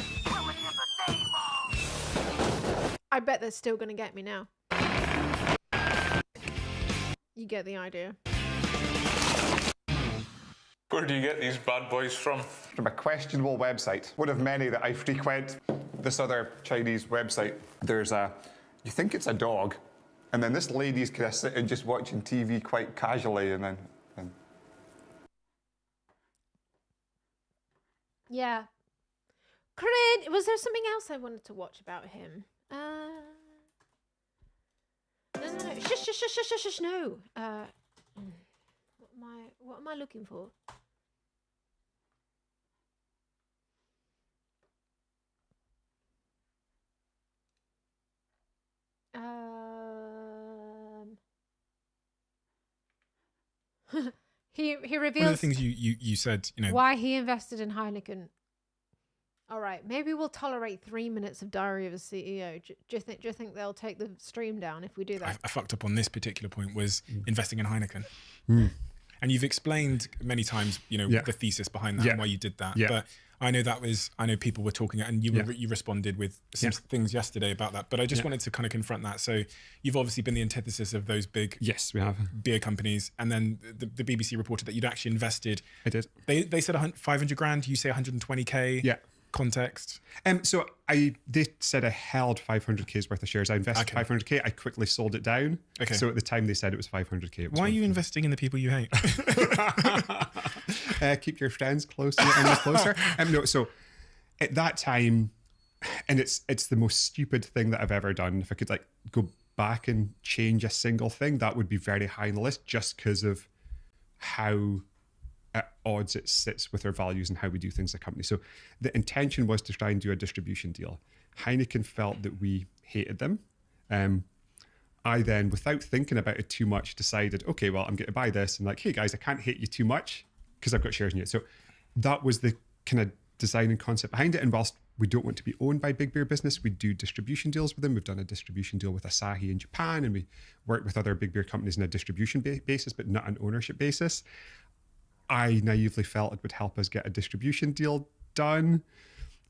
I bet they're still gonna get me now. You get the idea. Where do you get these bad boys from? From a questionable website. One of many that I frequent. This other Chinese website. There's you think it's a dog, and then this lady's kind of sitting just watching TV quite casually, and then. Yeah. Cringe. Was there something else I wanted to watch about him? No. Shush, no. What am I looking for? He reveals one of the things you said, why he invested in Heineken. All right, maybe we'll tolerate 3 minutes of Diary of a CEO. Do you think they'll take the stream down if we do that? I fucked up on this particular point, was investing in Heineken. And you've explained many times, the thesis behind that and why you did that. But I know people were talking, and you responded with some things yesterday about that. But I just wanted to kind of confront that. So you've obviously been the antithesis of those big we have beer companies, and then the BBC reported that you'd actually invested. I did. They said 500 grand. You say 120k. Yeah. Context. So they said I held 500k's worth of shares. I invested 500k. I quickly sold it down. Okay. So at the time they said it was 500k. Why are you investing in the people you hate? Keep your friends close and your enemies closer. No, so at that time, and it's the most stupid thing that I've ever done. If I could go back and change a single thing, that would be very high on the list, just because of how at odds it sits with our values and how we do things as a company. So the intention was to try and do a distribution deal. Heineken felt that we hated them. I then, without thinking about it too much, decided, okay, well, I'm going to buy this. And hey guys, I can't hate you too much because I've got shares in it. So that was the kind of design and concept behind it. And whilst we don't want to be owned by big beer business, we do distribution deals with them. We've done a distribution deal with Asahi in Japan, and we work with other big beer companies on a distribution basis, but not an ownership basis. I naively felt it would help us get a distribution deal done.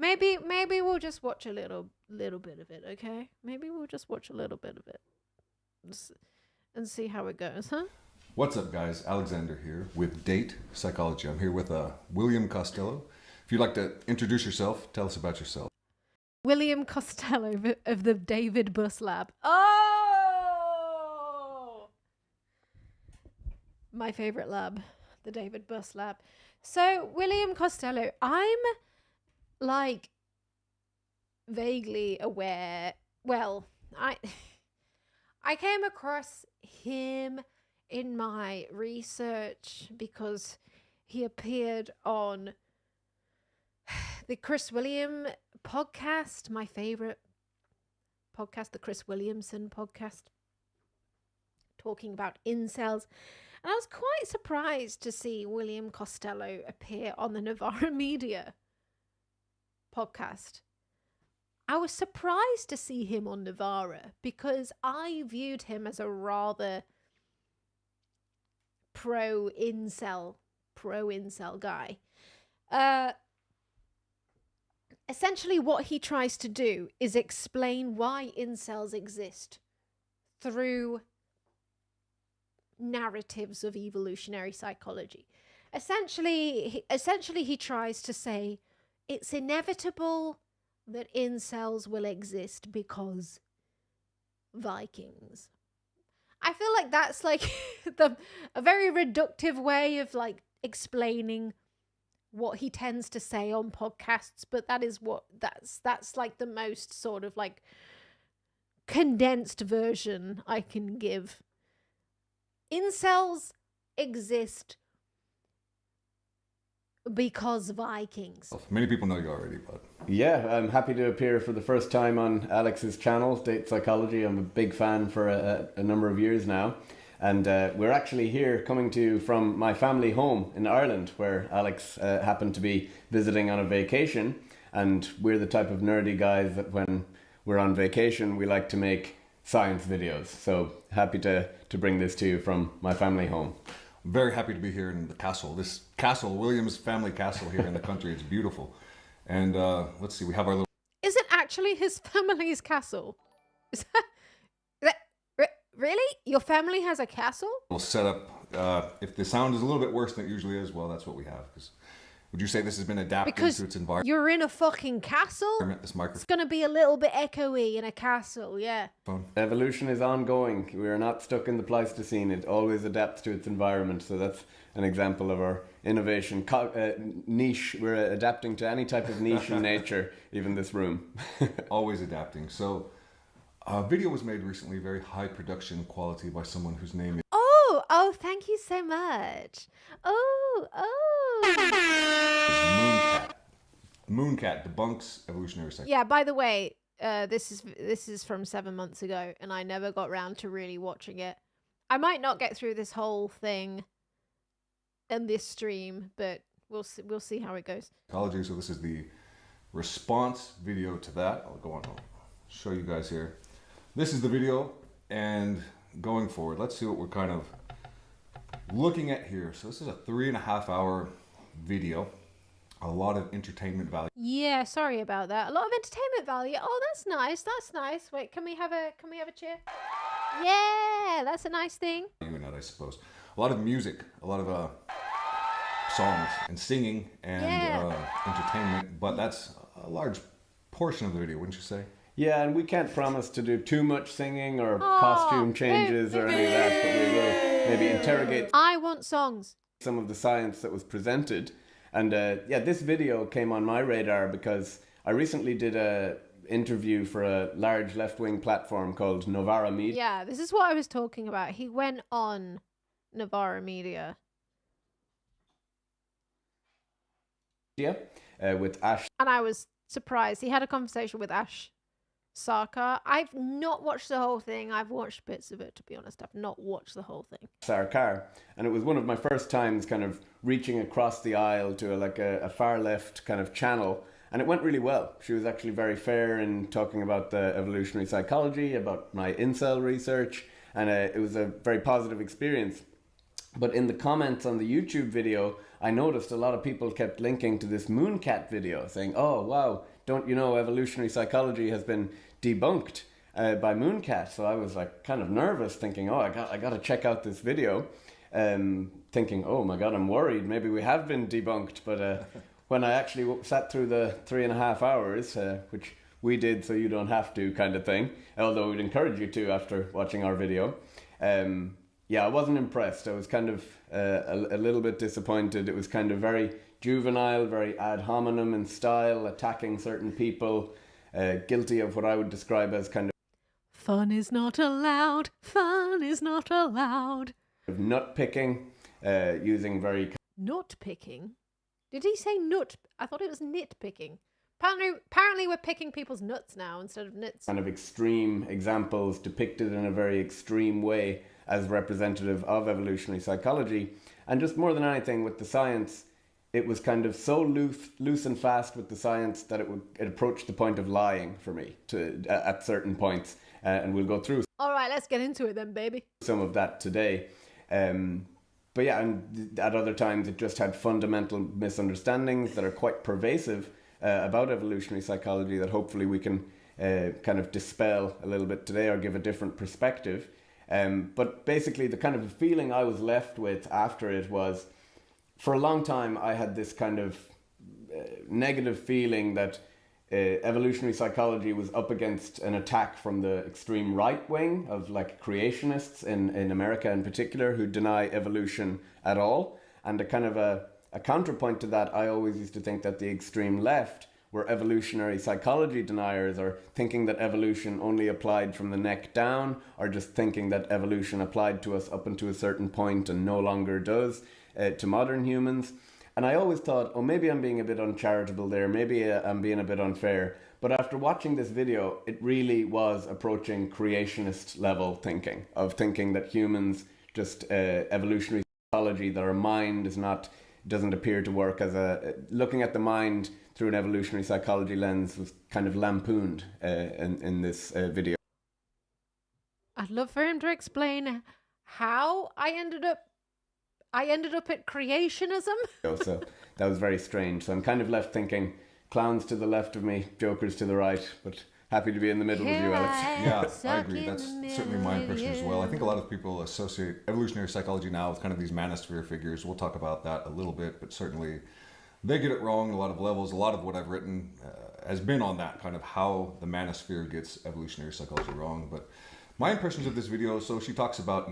Maybe we'll just watch a little bit of it, okay? Maybe we'll just watch a little bit of it and see how it goes, huh? What's up, guys? Alexander here with Date Psychology. I'm here with William Costello. If you'd like to introduce yourself, tell us about yourself. William Costello of the David Bus Lab. Oh! My favorite lab, the David Bus Lab. So, William Costello, I'm like vaguely aware. Well, I came across him in my research because he appeared on the Chris William podcast, my favorite podcast, the Chris Williamson podcast, talking about incels. And I was quite surprised to see William Costello appear on the Novara Media podcast. I was surprised to see him on Novara because I viewed him as a rather pro-incel guy. Essentially what he tries to do is explain why incels exist through narratives of evolutionary psychology. Essentially he tries to say it's inevitable that incels will exist because Vikings. I feel like that's like a very reductive way of like explaining what he tends to say on podcasts, but that's like the most sort of like condensed version I can give. Incels exist because Vikings. Many people know you already, but yeah, I'm happy to appear for the first time on Alex's channel, Date Psychology. I'm a big fan for a number of years now. And we're actually here coming to you from my family home in Ireland, where Alex happened to be visiting on a vacation. And we're the type of nerdy guys that when we're on vacation, we like to make science videos. So happy to bring this to you from my family home. I'm very happy to be here in the castle. This castle, William's family castle here in the country. It's beautiful. And let's see, we have our little... Is it actually his family's castle? Is that really? Your family has a castle? We'll set up. If the sound is a little bit worse than it usually is, well, that's what we have. Would you say this has been adapted to its environment? You're in a fucking castle? This microphone. It's going to be a little bit echoey in a castle, yeah. Evolution is ongoing. We are not stuck in the Pleistocene. It always adapts to its environment. So that's an example of our innovation niche. We're adapting to any type of niche in nature, even this room. Always adapting. So a video was made recently, very high production quality by someone whose name is... Oh, thank you so much. Mooncat debunks evolutionary psychology. Yeah, by the way, this is from 7 months ago, and I never got round to really watching it. I might not get through this whole thing in this stream, but we'll see how it goes. Psychology. So this is the response video to that. I'll go on. I'll show you guys here. This is the video, and going forward, let's see what we're kind of looking at here. So this is a 3.5 hour video. A lot of entertainment value. Yeah, sorry about that. A lot of entertainment value. Oh, that's nice. That's nice. Wait, can we have a cheer? Yeah, that's a nice thing. In that, I suppose. A lot of music, a lot of songs and singing and entertainment, but that's a large portion of the video, wouldn't you say? Yeah, and we can't promise to do too much singing or costume changes or any of that, but we will maybe interrogate. I want songs. Some of the science that was presented. And yeah, this video came on my radar because I recently did a interview for a large left-wing platform called Novara Media. Yeah, this is what I was talking about. He went on Novara Media. Yeah, with Ash. And I was surprised. He had a conversation with Ash Sarkar. I've not watched the whole thing. I've watched bits of it, to be honest. I've not watched the whole thing. Sarkar. And it was one of my first times kind of reaching across the aisle to a far left kind of channel. And it went really well. She was actually very fair in talking about the evolutionary psychology, about my incel research. And it was a very positive experience. But in the comments on the YouTube video, I noticed a lot of people kept linking to this Mooncat video, saying, oh, wow, don't you know evolutionary psychology has been debunked by Mooncat? So I was like kind of nervous, thinking, oh, I got to check out this video. Thinking, oh my God, I'm worried. Maybe we have been debunked. But when I actually sat through the 3.5 hours, which we did so you don't have to kind of thing, although we'd encourage you to after watching our video, yeah, I wasn't impressed. I was kind of a little bit disappointed. It was kind of very juvenile, very ad hominem in style, attacking certain people, guilty of what I would describe as kind of fun is not allowed, fun is not allowed. Nut picking, using very... Nut picking? Did he say nut? I thought it was nitpicking. Apparently we're picking people's nuts now instead of nits. Kind of extreme examples depicted in a very extreme way as representative of evolutionary psychology. And just more than anything with the science, it was kind of so loose and fast with the science that it approached the point of lying for me at certain points. And we'll go through. All right, let's get into it then, baby. Some of that today. But yeah, and at other times it just had fundamental misunderstandings that are quite pervasive about evolutionary psychology that hopefully we can kind of dispel a little bit today or give a different perspective. But basically the kind of feeling I was left with after it was, for a long time I had this kind of negative feeling that evolutionary psychology was up against an attack from the extreme right wing of like creationists in America in particular who deny evolution at all. And a kind of a counterpoint to that, I always used to think that the extreme left were evolutionary psychology deniers, or thinking that evolution only applied from the neck down, or just thinking that evolution applied to us up until a certain point and no longer does to modern humans. And I always thought, oh, maybe I'm being a bit uncharitable there, maybe I'm being a bit unfair. But after watching this video, it really was approaching creationist level thinking, of thinking that humans just evolutionary psychology, that our mind doesn't appear to work as looking at the mind through an evolutionary psychology lens was kind of lampooned in this video. I'd love for him to explain how I ended up at creationism. So that was very strange. So I'm kind of left thinking, clowns to the left of me, jokers to the right, but happy to be in the middle with you, Alex. Yeah, I agree. That's certainly my impression as well. I think a lot of people associate evolutionary psychology now with kind of these manosphere figures. We'll talk about that a little bit, but certainly they get it wrong at a lot of levels. A lot of what I've written has been on that, kind of how the manosphere gets evolutionary psychology wrong. But my impressions of this video, so she talks about,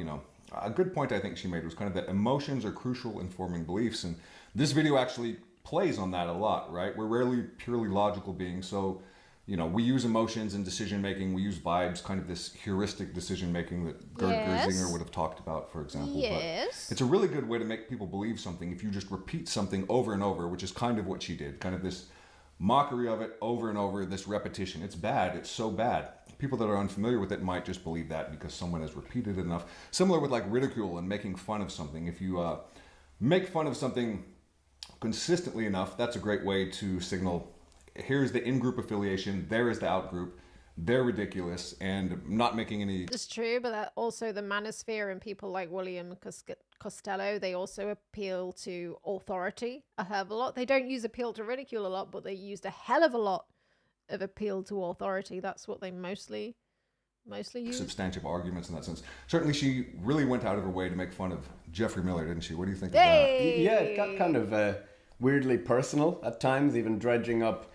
a good point I think she made was kind of that emotions are crucial in forming beliefs. And this video actually plays on that a lot, right? We're rarely purely logical beings. So, we use emotions in decision making. We use vibes, kind of this heuristic decision making that Gerd Gerzinger would have talked about, for example. Yes. But it's a really good way to make people believe something if you just repeat something over and over, which is kind of what she did. Kind of this mockery of it over and over, this repetition. It's bad. It's so bad. People that are unfamiliar with it might just believe that because someone has repeated it enough. Similar with like ridicule and making fun of something. If you make fun of something consistently enough, that's a great way to signal, here's the in-group affiliation, there is the out-group, they're ridiculous, and not making any... It's true, but that also the manosphere and people like William Costello, they also appeal to authority a hell of a lot. They don't use appeal to ridicule a lot, but they used a hell of a lot of appeal to authority. That's what they mostly use. Substantive arguments in that sense. Certainly she really went out of her way to make fun of Jeffrey Miller, didn't she? What do you think of that? Yeah, it got kind of weirdly personal at times, even dredging up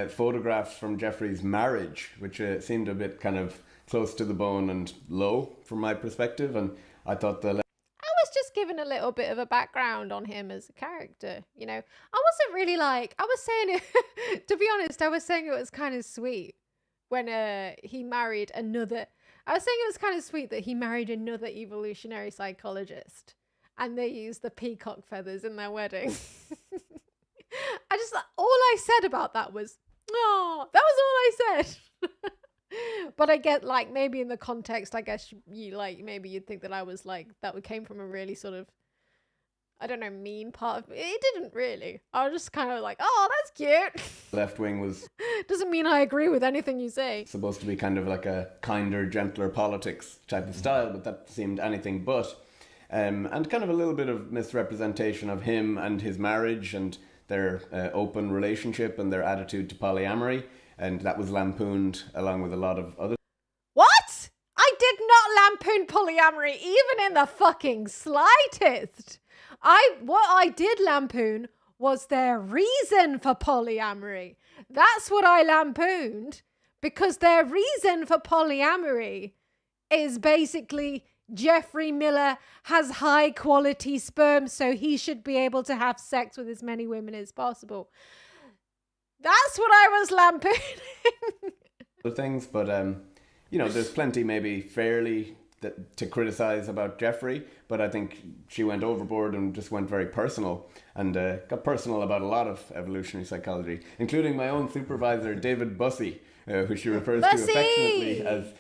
photographs from Jeffrey's marriage, which seemed a bit kind of close to the bone and low from my perspective. And I thought I was just given a little bit of a background on him as a character, I wasn't really I was saying it, to be honest, I was saying it was kind of sweet when he married another, I was saying it was kind of sweet that he married another evolutionary psychologist and they used the peacock feathers in their wedding. All I said about that was, oh, that was all I said. But I get maybe in the context, I guess you maybe you'd think that I was that came from a really sort of, I don't know, mean part of me. It didn't really. I was just kind of oh, that's cute. Left wing was... Doesn't mean I agree with anything you say. Supposed to be kind of like a kinder, gentler politics type of style, but that seemed anything but. and kind of a little bit of misrepresentation of him and his marriage and their open relationship and their attitude to polyamory. And that was lampooned along with a lot of other. What? I did not lampoon polyamory even in the fucking slightest. What I did lampoon was their reason for polyamory. That's what I lampooned, because their reason for polyamory is basically Jeffrey Miller has high quality sperm, so he should be able to have sex with as many women as possible. That's what I was lampooning. Other things, but you know, there's plenty maybe fairly to criticize about Jeffrey, but I think she went overboard and just went very personal and got personal about a lot of evolutionary psychology, including my own supervisor, David Bussey, who she refers to affectionately as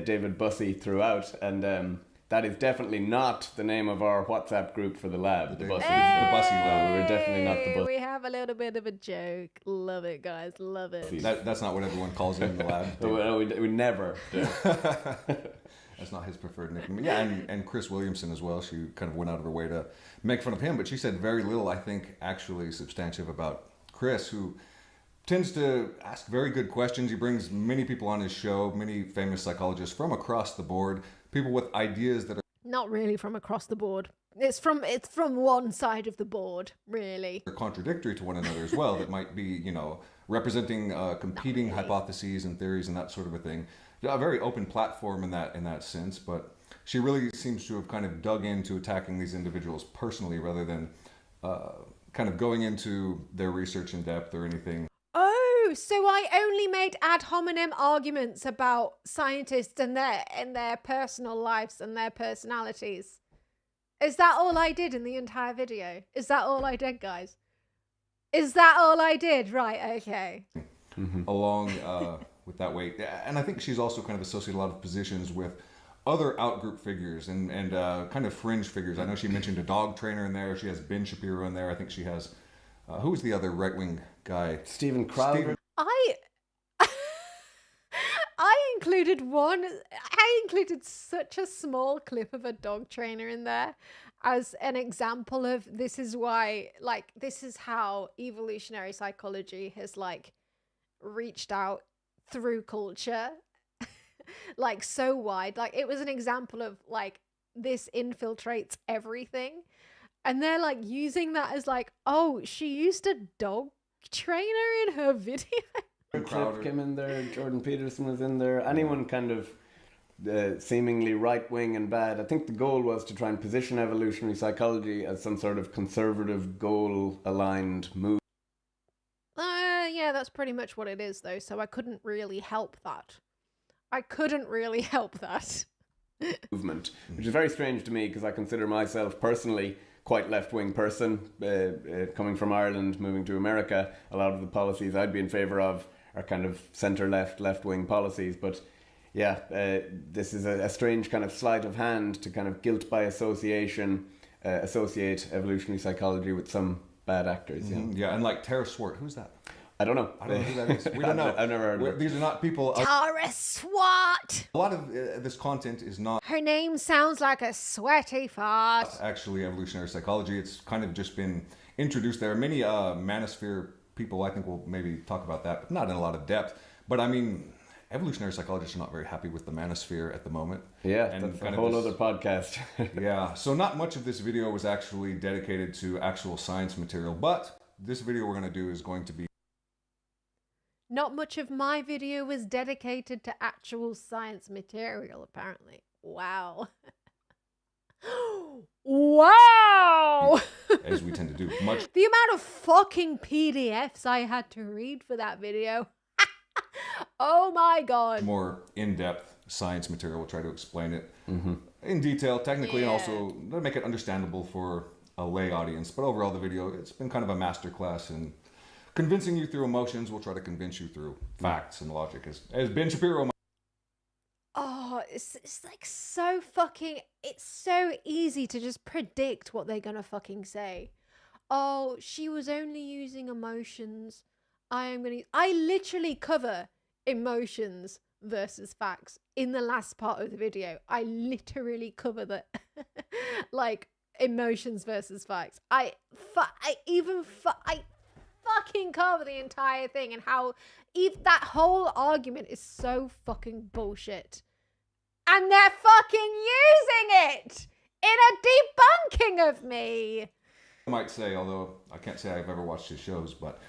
David Bussey throughout. And that is definitely not the name of our WhatsApp group for the lab. The Bussey. Hey, the Bussey lab. We're definitely not the Bussey. We have a little bit of a joke. Love it, guys. Love it. That's not what everyone calls him in the lab. No, we never do. That's not his preferred nickname. Yeah, and Chris Williamson as well. She kind of went out of her way to make fun of him, but she said very little, I think, actually substantive about Chris, who tends to ask very good questions. He brings many people on his show, many famous psychologists from across the board, people with ideas that are Not really from across the board. It's from one side of the board, really. They're contradictory to one another as well. That might be, you know, representing competing hypotheses and theories and that sort of a thing. A very open platform in that sense, but she really seems to have kind of dug into attacking these individuals personally rather than kind of going into their research in depth or anything. Oh, so I only made ad hominem arguments about scientists and their personal lives and their personalities. Is that all I did in the entire video? Is that all I did, guys? Is that all I did? Right, okay. Along with that weight. And I think she's also kind of associated a lot of positions with other outgroup figures and kind of fringe figures. I know she mentioned a dog trainer in there. She has Ben Shapiro in there. I think she has, who was the other right-wing guy? Stephen Crowder. I included such a small clip of a dog trainer in there as an example of this is why, like, this is how evolutionary psychology has, like, reached out through culture, like, so wide. Like, it was an example of, like, this infiltrates everything. And they're, like, using that as, like, oh, she used a dog trainer in her video. Cliff came in there, Jordan Peterson was in there, anyone kind of seemingly right-wing and bad. I think the goal was to try and position evolutionary psychology as some sort of conservative, goal-aligned move. Yeah, that's pretty much what it is, though, so I couldn't really help that. Movement, which is very strange to me because I consider myself personally quite left-wing person. Coming from Ireland, moving to America, a lot of the policies I'd be in favour of are kind of centre-left, left-wing policies. But yeah, this is a strange kind of sleight of hand to kind of guilt by association, associate evolutionary psychology with some bad actors. Yeah, and like Tara Swart, who's that? I don't know. I don't know who that is. We don't know. I've never heard of her. These are not people. Tara Swart! A lot of this content is not Her name sounds like a sweaty fart. actually evolutionary psychology. It's kind of just been introduced there. Many manosphere people, I think, will maybe talk about that, but not in a lot of depth. But I mean, evolutionary psychologists are not very happy with the manosphere at the moment. Yeah, and that's a whole other podcast. Yeah, so not much of this video was actually dedicated to actual science material, but this video we're going to do is going to be Not much of my video was dedicated to actual science material, apparently. Wow. Wow! as we tend to do. Much The amount of fucking PDFs I had to read for that video. Oh my god. more in-depth science material. We'll try to explain it in detail, technically, and also make it understandable for a lay audience. But overall, the video, it's been kind of a masterclass in convincing you through emotions. We'll try to convince you through facts and logic. As Ben Shapiro... Oh, it's like so fucking... It's so easy to just predict what they're gonna fucking say. Oh, she was only using emotions. I literally cover emotions versus facts. In the last part of the video, I literally cover the like emotions versus facts. I fucking cover the entire thing, and how that whole argument is so fucking bullshit. And they're fucking using it in a debunking of me. I might say, although I can't say I've ever watched his shows, but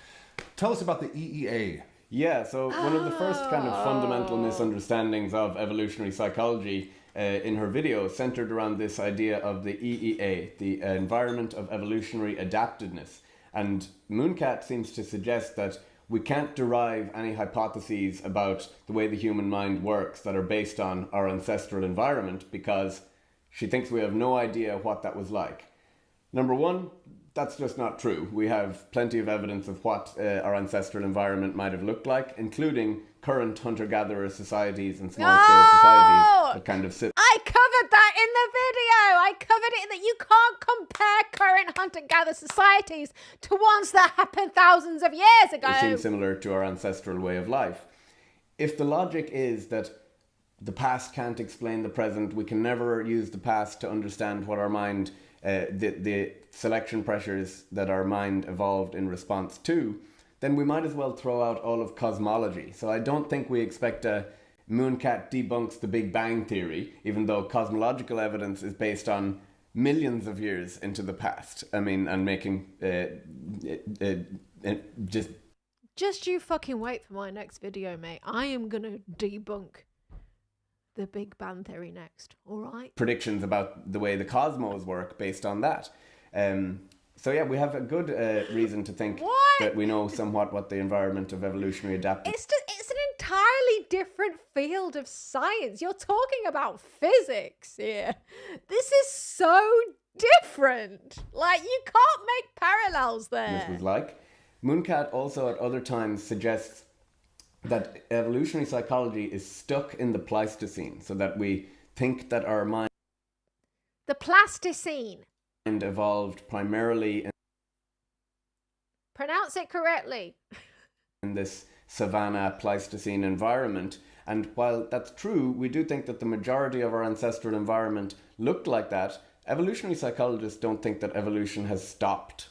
tell us about the EEA. Yeah, so one of the first kind of fundamental misunderstandings of evolutionary psychology in her video centered around this idea of the EEA, the environment of evolutionary adaptedness. And Mooncat seems to suggest that we can't derive any hypotheses about the way the human mind works that are based on our ancestral environment, because she thinks we have no idea what that was like. Number one, that's just not true. We have plenty of evidence of what our ancestral environment might have looked like, including current hunter-gatherer societies and small-scale societies that kind of sit. I covered that in the video. I covered it in that you can't compare current hunter-gatherer societies to ones that happened thousands of years ago. It seems similar to our ancestral way of life. If the logic is that the past can't explain the present, we can never use the past to understand what our mind, the selection pressures that our mind evolved in response to, then we might as well throw out all of cosmology. So I don't think we expect Mooncat debunks the Big Bang Theory, even though cosmological evidence is based on millions of years into the past. I mean, and making Just you fucking wait for my next video, mate. I am gonna debunk the Big Bang Theory next, all right? predictions about the way the cosmos work based on that. So yeah, we have a good reason to think that we know somewhat what the environment of evolutionary adaptation. It's an entirely different field of science. You're talking about physics here. This is so different. Like, you can't make parallels there. This was like. Mooncat also at other times suggests that evolutionary psychology is stuck in the Pleistocene, so that we think that our mind The Plasticine. evolved primarily Pronounce it correctly. in this savanna Pleistocene environment. And while that's true, we do think that the majority of our ancestral environment looked like that. Evolutionary psychologists don't think that evolution has stopped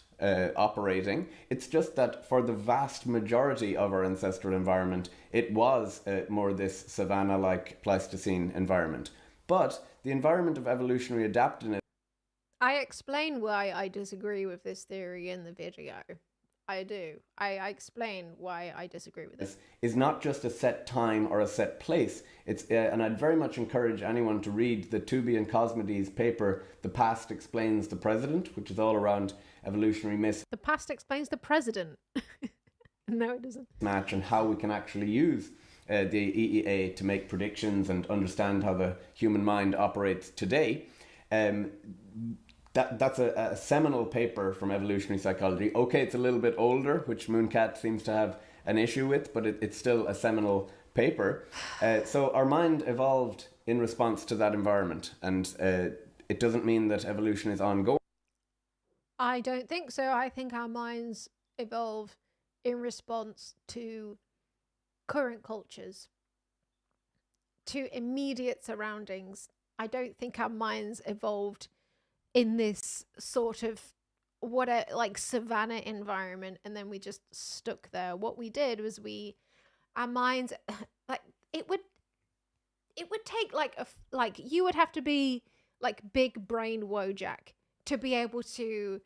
operating. It's just that for the vast majority of our ancestral environment, it was more this savanna-like Pleistocene environment. But the environment of evolutionary adaptiveness. I explain why I disagree with this theory in the video. I do. I explain why I disagree with this. Is not just a set time or a set place. It's and I'd very much encourage anyone to read the Tooby and Cosmides paper, The Past Explains the President, which is all around evolutionary The past explains the president. No, it doesn't. mismatch and how we can actually use the EEA to make predictions and understand how the human mind operates today. That's a seminal paper from evolutionary psychology. Okay, it's a little bit older, which Mooncat seems to have an issue with, but it's still a seminal paper. So our mind evolved in response to that environment, and it doesn't mean that evolution is ongoing. I don't think so. I think our minds evolve in response to current cultures, to immediate surroundings. I don't think our minds evolved in this sort of like savannah environment and then we just stuck there. What we did was our minds, like it would take like you would have to be like big brain Wojak to be able to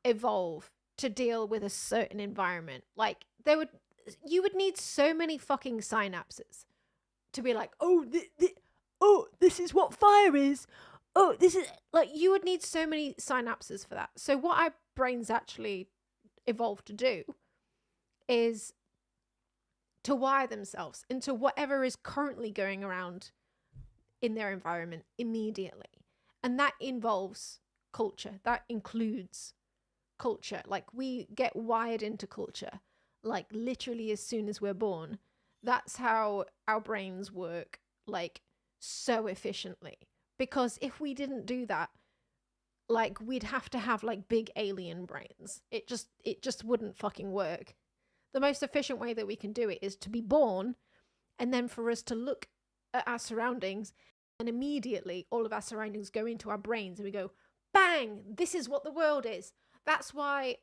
evolve to deal with a certain environment. Like you would need so many fucking synapses to be like, this is what fire is. Oh, this is like, you would need so many synapses for that. So what our brains actually evolved to do is to wire themselves into whatever is currently going around in their environment immediately. And that involves culture. That includes culture. Like, we get wired into culture, like literally as soon as we're born. That's how our brains work, like, so efficiently. Because if we didn't do that, like, we'd have to have like big alien brains. It just wouldn't fucking work. The most efficient way that we can do it is to be born and then for us to look at our surroundings, and immediately all of our surroundings go into our brains and we go, bang, this is what the world is. That's why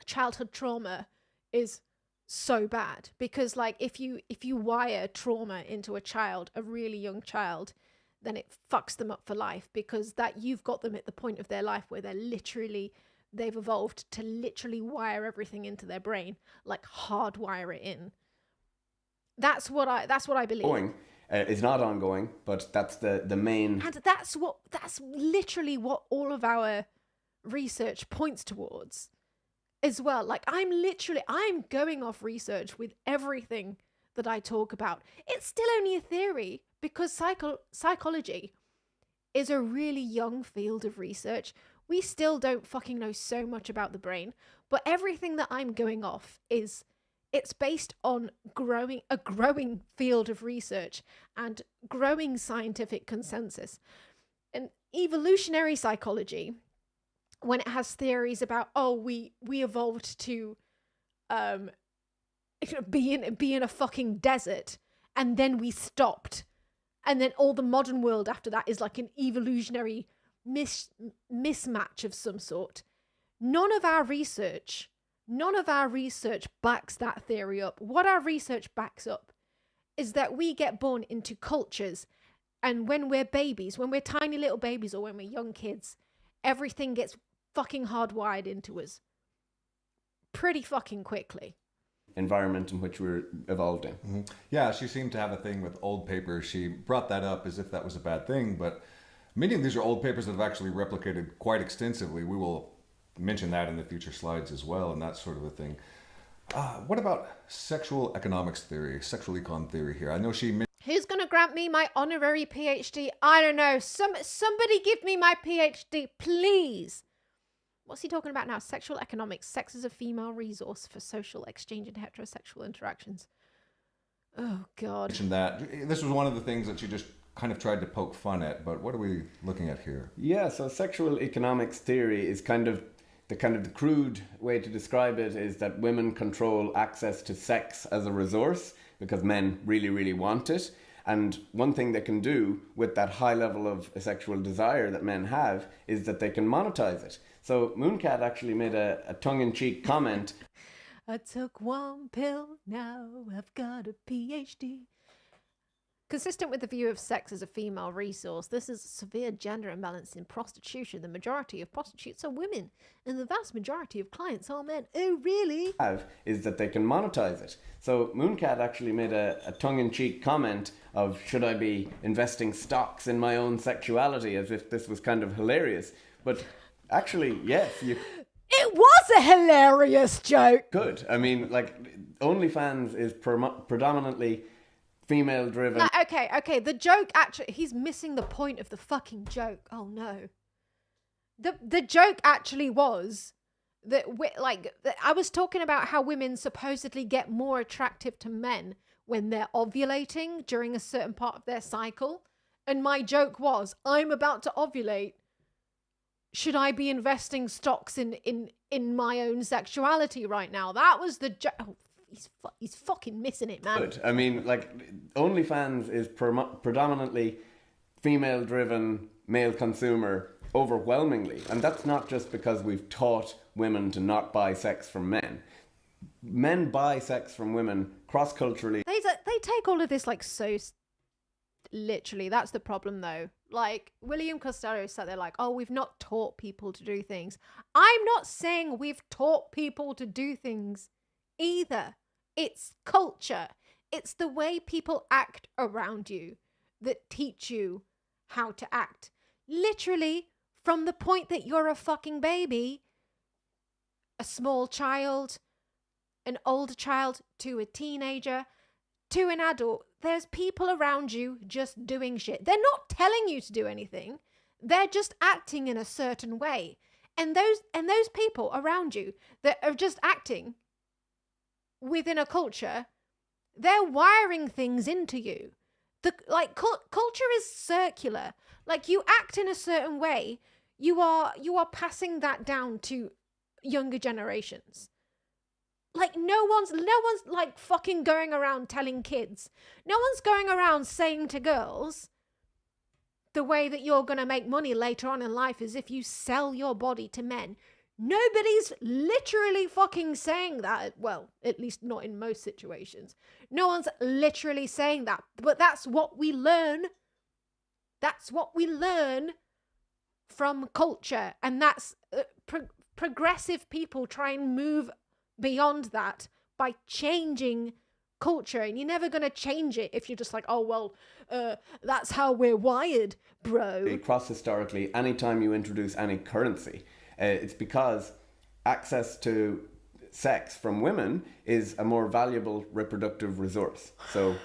childhood trauma is so bad, because like if you wire trauma into a child, a really young child, then it fucks them up for life, because that you've got them at the point of their life where they've evolved to literally wire everything into their brain, like hardwire it in. That's what I believe. Is not ongoing, but that's the main. And that's literally what all of our research points towards as well. Like I'm going off research with everything that I talk about. It's still only a theory, because psychology is a really young field of research. We still don't fucking know so much about the brain, but everything that I'm going off it's based on a growing field of research and growing scientific consensus. And evolutionary psychology, when it has theories about, we evolved to be in a fucking desert, and then we stopped, and then all the modern world after that is like an evolutionary mismatch of some sort. None of our research backs that theory up. What our research backs up is that we get born into cultures, and when we're babies, when we're tiny little babies, or when we're young kids, everything gets fucking hardwired into us pretty fucking quickly. Environment in which we're evolved in. Mm-hmm. Yeah, she seemed to have a thing with old papers. She brought that up as if that was a bad thing, but many of these are old papers that have actually replicated quite extensively. We will mention that in the future slides as well, and that sort of a thing. What about sexual economics theory, sexual econ theory here? I know she... Who's going to grant me my honorary PhD? I don't know. Somebody give me my PhD, please. What's he talking about now? Sexual economics. Sex is a female resource for social exchange and heterosexual interactions. Oh, God. Mentioned that. This was one of the things that she just kind of tried to poke fun at, but what are we looking at here? Yeah, so sexual economics theory is the crude way to describe it is that women control access to sex as a resource because men really, really want it. And one thing they can do with that high level of sexual desire that men have is that they can monetize it. So Mooncat actually made a tongue-in-cheek comment. I took one pill, now I've got a PhD. Consistent with the view of sex as a female resource, this is a severe gender imbalance in prostitution. The majority of prostitutes are women, and the vast majority of clients are men. Oh, really? Is that they can monetize it. So Mooncat actually made a tongue-in-cheek comment of, should I be investing stocks in my own sexuality, as if this was kind of hilarious. But actually, yes, it was a hilarious joke. Good. I mean, like, OnlyFans is predominantly female driven. No, okay. The joke actually, he's missing the point of the fucking joke. Oh no. The joke actually was that I was talking about how women supposedly get more attractive to men when they're ovulating during a certain part of their cycle, and my joke was, I'm about to ovulate. Should I be investing stocks in my own sexuality right now? That was the joke. Oh, he's fucking missing it, man. Good. I mean, like, OnlyFans is predominantly female-driven, male consumer, overwhelmingly. And that's not just because we've taught women to not buy sex from men. Men buy sex from women cross-culturally. They take all of this like so literally. That's the problem, though. Like, William Costello sat there like, oh, we've not taught people to do things. I'm not saying we've taught people to do things either. It's culture. It's the way people act around you that teach you how to act. Literally, from the point that you're a fucking baby, a small child, an older child, to a teenager, to an adult, there's people around you just doing shit. They're not telling you to do anything. They're just acting in a certain way. And those people around you that are just acting within a culture, they're wiring things into you. Culture is circular. Like, you act in a certain way, you are passing that down to younger generations. Like, no one's like fucking going around telling kids. No one's going around saying to girls, the way that you're going to make money later on in life is if you sell your body to men. Nobody's literally fucking saying that. Well, at least not in most situations. No one's literally saying that. But that's what we learn. That's what we learn from culture. And that's progressive people try and move beyond that by changing culture. And you're never going to change it if you're just like, oh, well, that's how we're wired, bro. Cross-historically, anytime you introduce any currency, it's because access to sex from women is a more valuable reproductive resource. So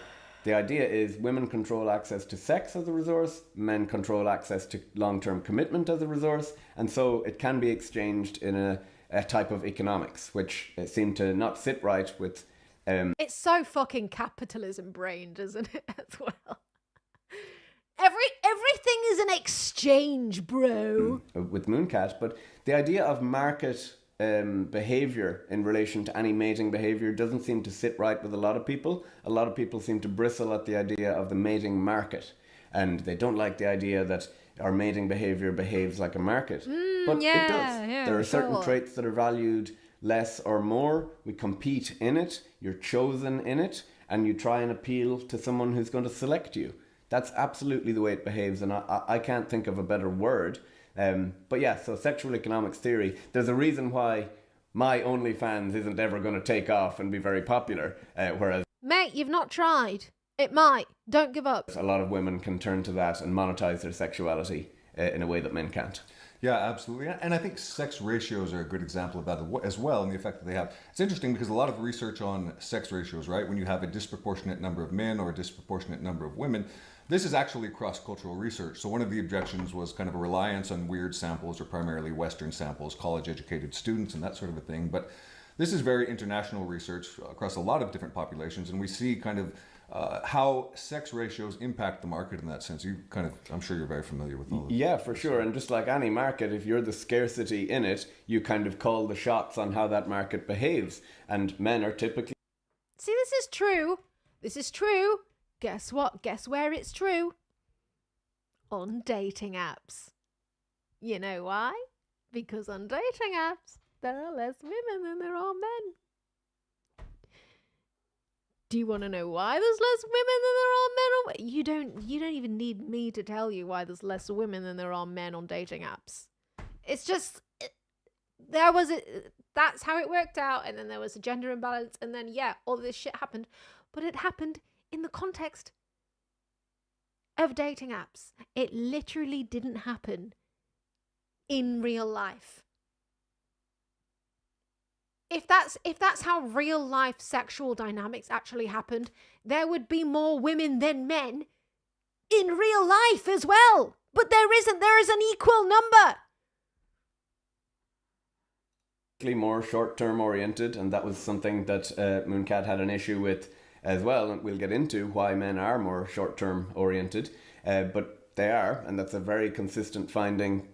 the idea is women control access to sex as a resource, men control access to long-term commitment as a resource, and so it can be exchanged in a type of economics, which seemed to not sit right with... It's so fucking capitalism brained, isn't it, as well? Everything is an exchange, bro. With Mooncat, but the idea of market behavior in relation to any mating behavior doesn't seem to sit right with a lot of people. A lot of people seem to bristle at the idea of the mating market, and they don't like the idea that our mating behavior behaves like a market. But it does. There are certain traits that are valued less or more. We compete in it, you're chosen in it, and you try and appeal to someone who's going to select you. That's absolutely the way it behaves, and I can't think of a better word. But yeah, so sexual economics theory, there's a reason why my OnlyFans isn't ever going to take off and be very popular, whereas... Mate, you've not tried. It might. Don't give up. A lot of women can turn to that and monetize their sexuality in a way that men can't. Yeah, absolutely. And I think sex ratios are a good example of that as well, and the effect that they have. It's interesting because a lot of research on sex ratios, right, when you have a disproportionate number of men or a disproportionate number of women, this is actually cross-cultural research. So one of the objections was kind of a reliance on weird samples or primarily Western samples, college-educated students and that sort of a thing. But this is very international research across a lot of different populations, and we see kind of how sex ratios impact the market in that sense. You kind of, I'm sure you're very familiar with all of this. Yeah, for sure. And just like any market, if you're the scarcity in it, you kind of call the shots on how that market behaves. And men are typically... See, this is true. This is true. Guess what? Guess where it's true? On dating apps. You know why? Because on dating apps, there are less women than there are men. Do you want to know why there's less women than there are men? You don't even need me to tell you why there's less women than there are men on dating apps. It's just that's how it worked out, and then there was a gender imbalance, and then all this shit happened. But it happened in the context of dating apps. It literally didn't happen in real life. If that's how real life sexual dynamics actually happened, there would be more women than men in real life as well. But there isn't. There is an equal number. More short-term oriented, and that was something that Mooncat had an issue with as well, and we'll get into why men are more short-term oriented, but they are, and that's a very consistent finding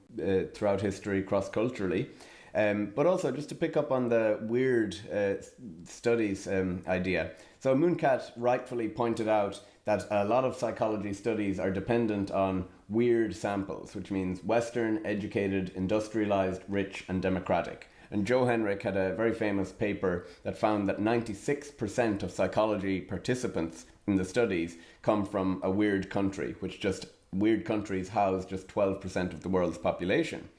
throughout history, cross-culturally. But also, just to pick up on the weird studies idea. So Mooncat rightfully pointed out that a lot of psychology studies are dependent on weird samples, which means Western, educated, industrialized, rich, and democratic. And Joe Henrich had a very famous paper that found that 96% of psychology participants in the studies come from a weird country, which just weird countries house just 12% of the world's population.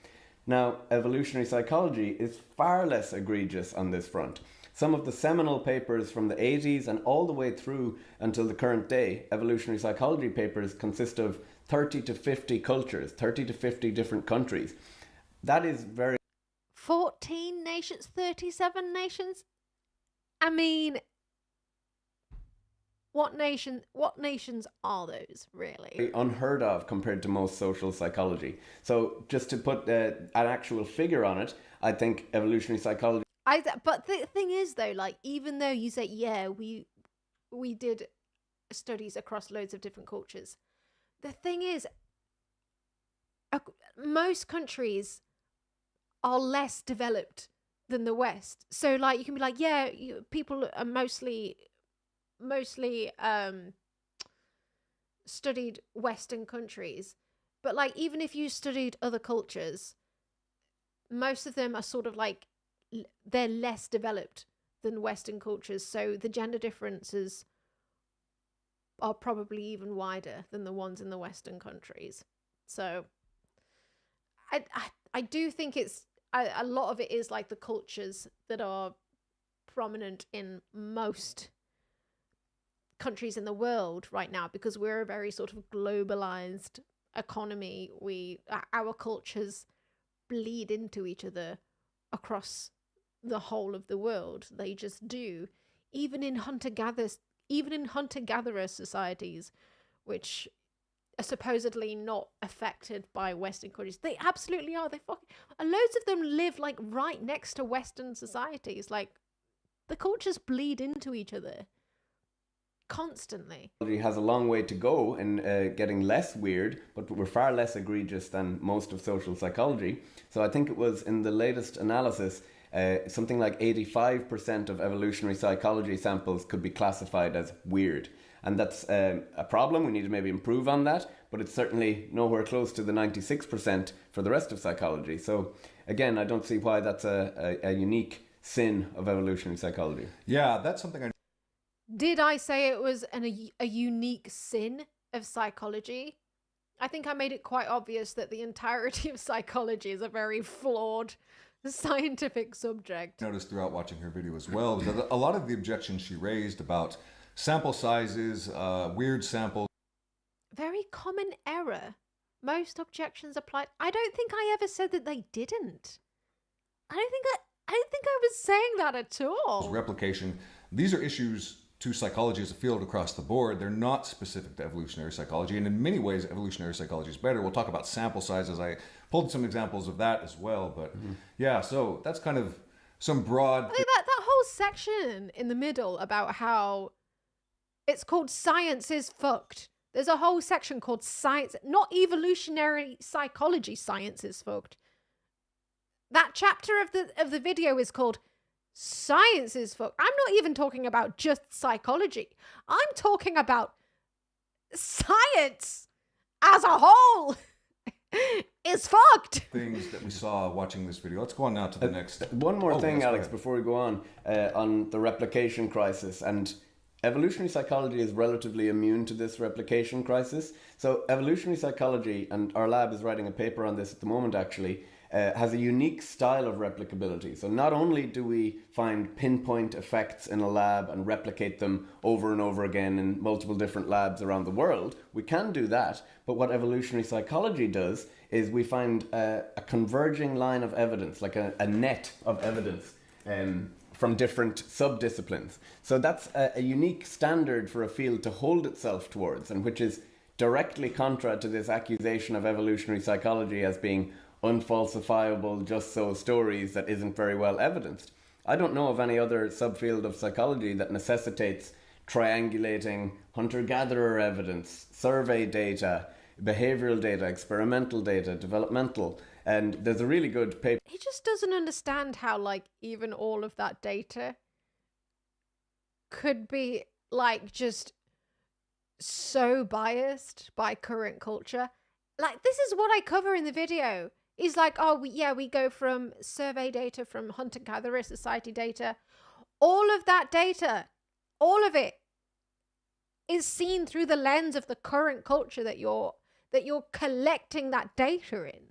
Now, evolutionary psychology is far less egregious on this front. Some of the seminal papers from the 80s and all the way through until the current day, evolutionary psychology papers consist of 30 to 50 cultures, 30 to 50 different countries. That is very... 14 nations, 37 nations? I mean, what nations are those, really? Unheard of compared to most social psychology. So just to put an actual figure on it, I think evolutionary psychology... But the thing is, though, like, even though you say, we did studies across loads of different cultures, the thing is, most countries are less developed than the West. So like you can be like, yeah, people are mostly studied Western countries, but like even if you studied other cultures, most of them are sort of like they're less developed than Western cultures, so the gender differences are probably even wider than the ones in the Western countries. So I do think it's a lot of it is like the cultures that are prominent in most countries in the world right now, because we're a very sort of globalized economy. Our cultures bleed into each other across the whole of the world. They just do. Even in hunter-gatherer societies, which are supposedly not affected by Western countries, they absolutely are. Loads of them live like right next to Western societies. Like the cultures bleed into each other constantly. It has a long way to go in getting less weird, but we're far less egregious than most of social psychology. So I think it was in the latest analysis, something like 85% of evolutionary psychology samples could be classified as weird. And that's a problem. We need to maybe improve on that, but it's certainly nowhere close to the 96% for the rest of psychology. So again, I don't see why that's a unique sin of evolutionary psychology. Yeah, that's something Did I say it was a unique sin of psychology? I think I made it quite obvious that the entirety of psychology is a very flawed scientific subject. Noticed throughout watching her video as well was that a lot of the objections she raised about sample sizes, weird samples. Very common error. Most objections applied. I don't think I ever said that they didn't. I don't think I was saying that at all. Replication. These are issues to psychology as a field across the board. They're not specific to evolutionary psychology, and in many ways evolutionary psychology is better. We'll talk about sample sizes. I pulled some examples of that as well, but yeah, so that's kind of some broad... I think that whole section in the middle about how it's called Science is Fucked. There's a whole section called Science, not evolutionary psychology, Science is Fucked. That chapter of the video is called Science is Fucked. I'm not even talking about just psychology. I'm talking about science as a whole is fucked. Things that we saw watching this video. Let's go on now to the next. One more thing, Alex, before we go on the replication crisis. And evolutionary psychology is relatively immune to this replication crisis. So evolutionary psychology, and our lab is writing a paper on this at the moment actually, has a unique style of replicability. So not only do we find pinpoint effects in a lab and replicate them over and over again in multiple different labs around the world, we can do that, but what evolutionary psychology does is we find a converging line of evidence, like a net of evidence from different subdisciplines. So that's a unique standard for a field to hold itself towards, and which is directly contra to this accusation of evolutionary psychology as being unfalsifiable, just so stories that isn't very well evidenced. I don't know of any other subfield of psychology that necessitates triangulating hunter-gatherer evidence, survey data, behavioral data, experimental data, developmental. And there's a really good paper. He just doesn't understand how, like, even all of that data could be, like, just so biased by current culture. Like, this is what I cover in the video. He's like, oh, we go from survey data, from hunter-gatherer society data. All of that data, all of it, is seen through the lens of the current culture that you're collecting that data in.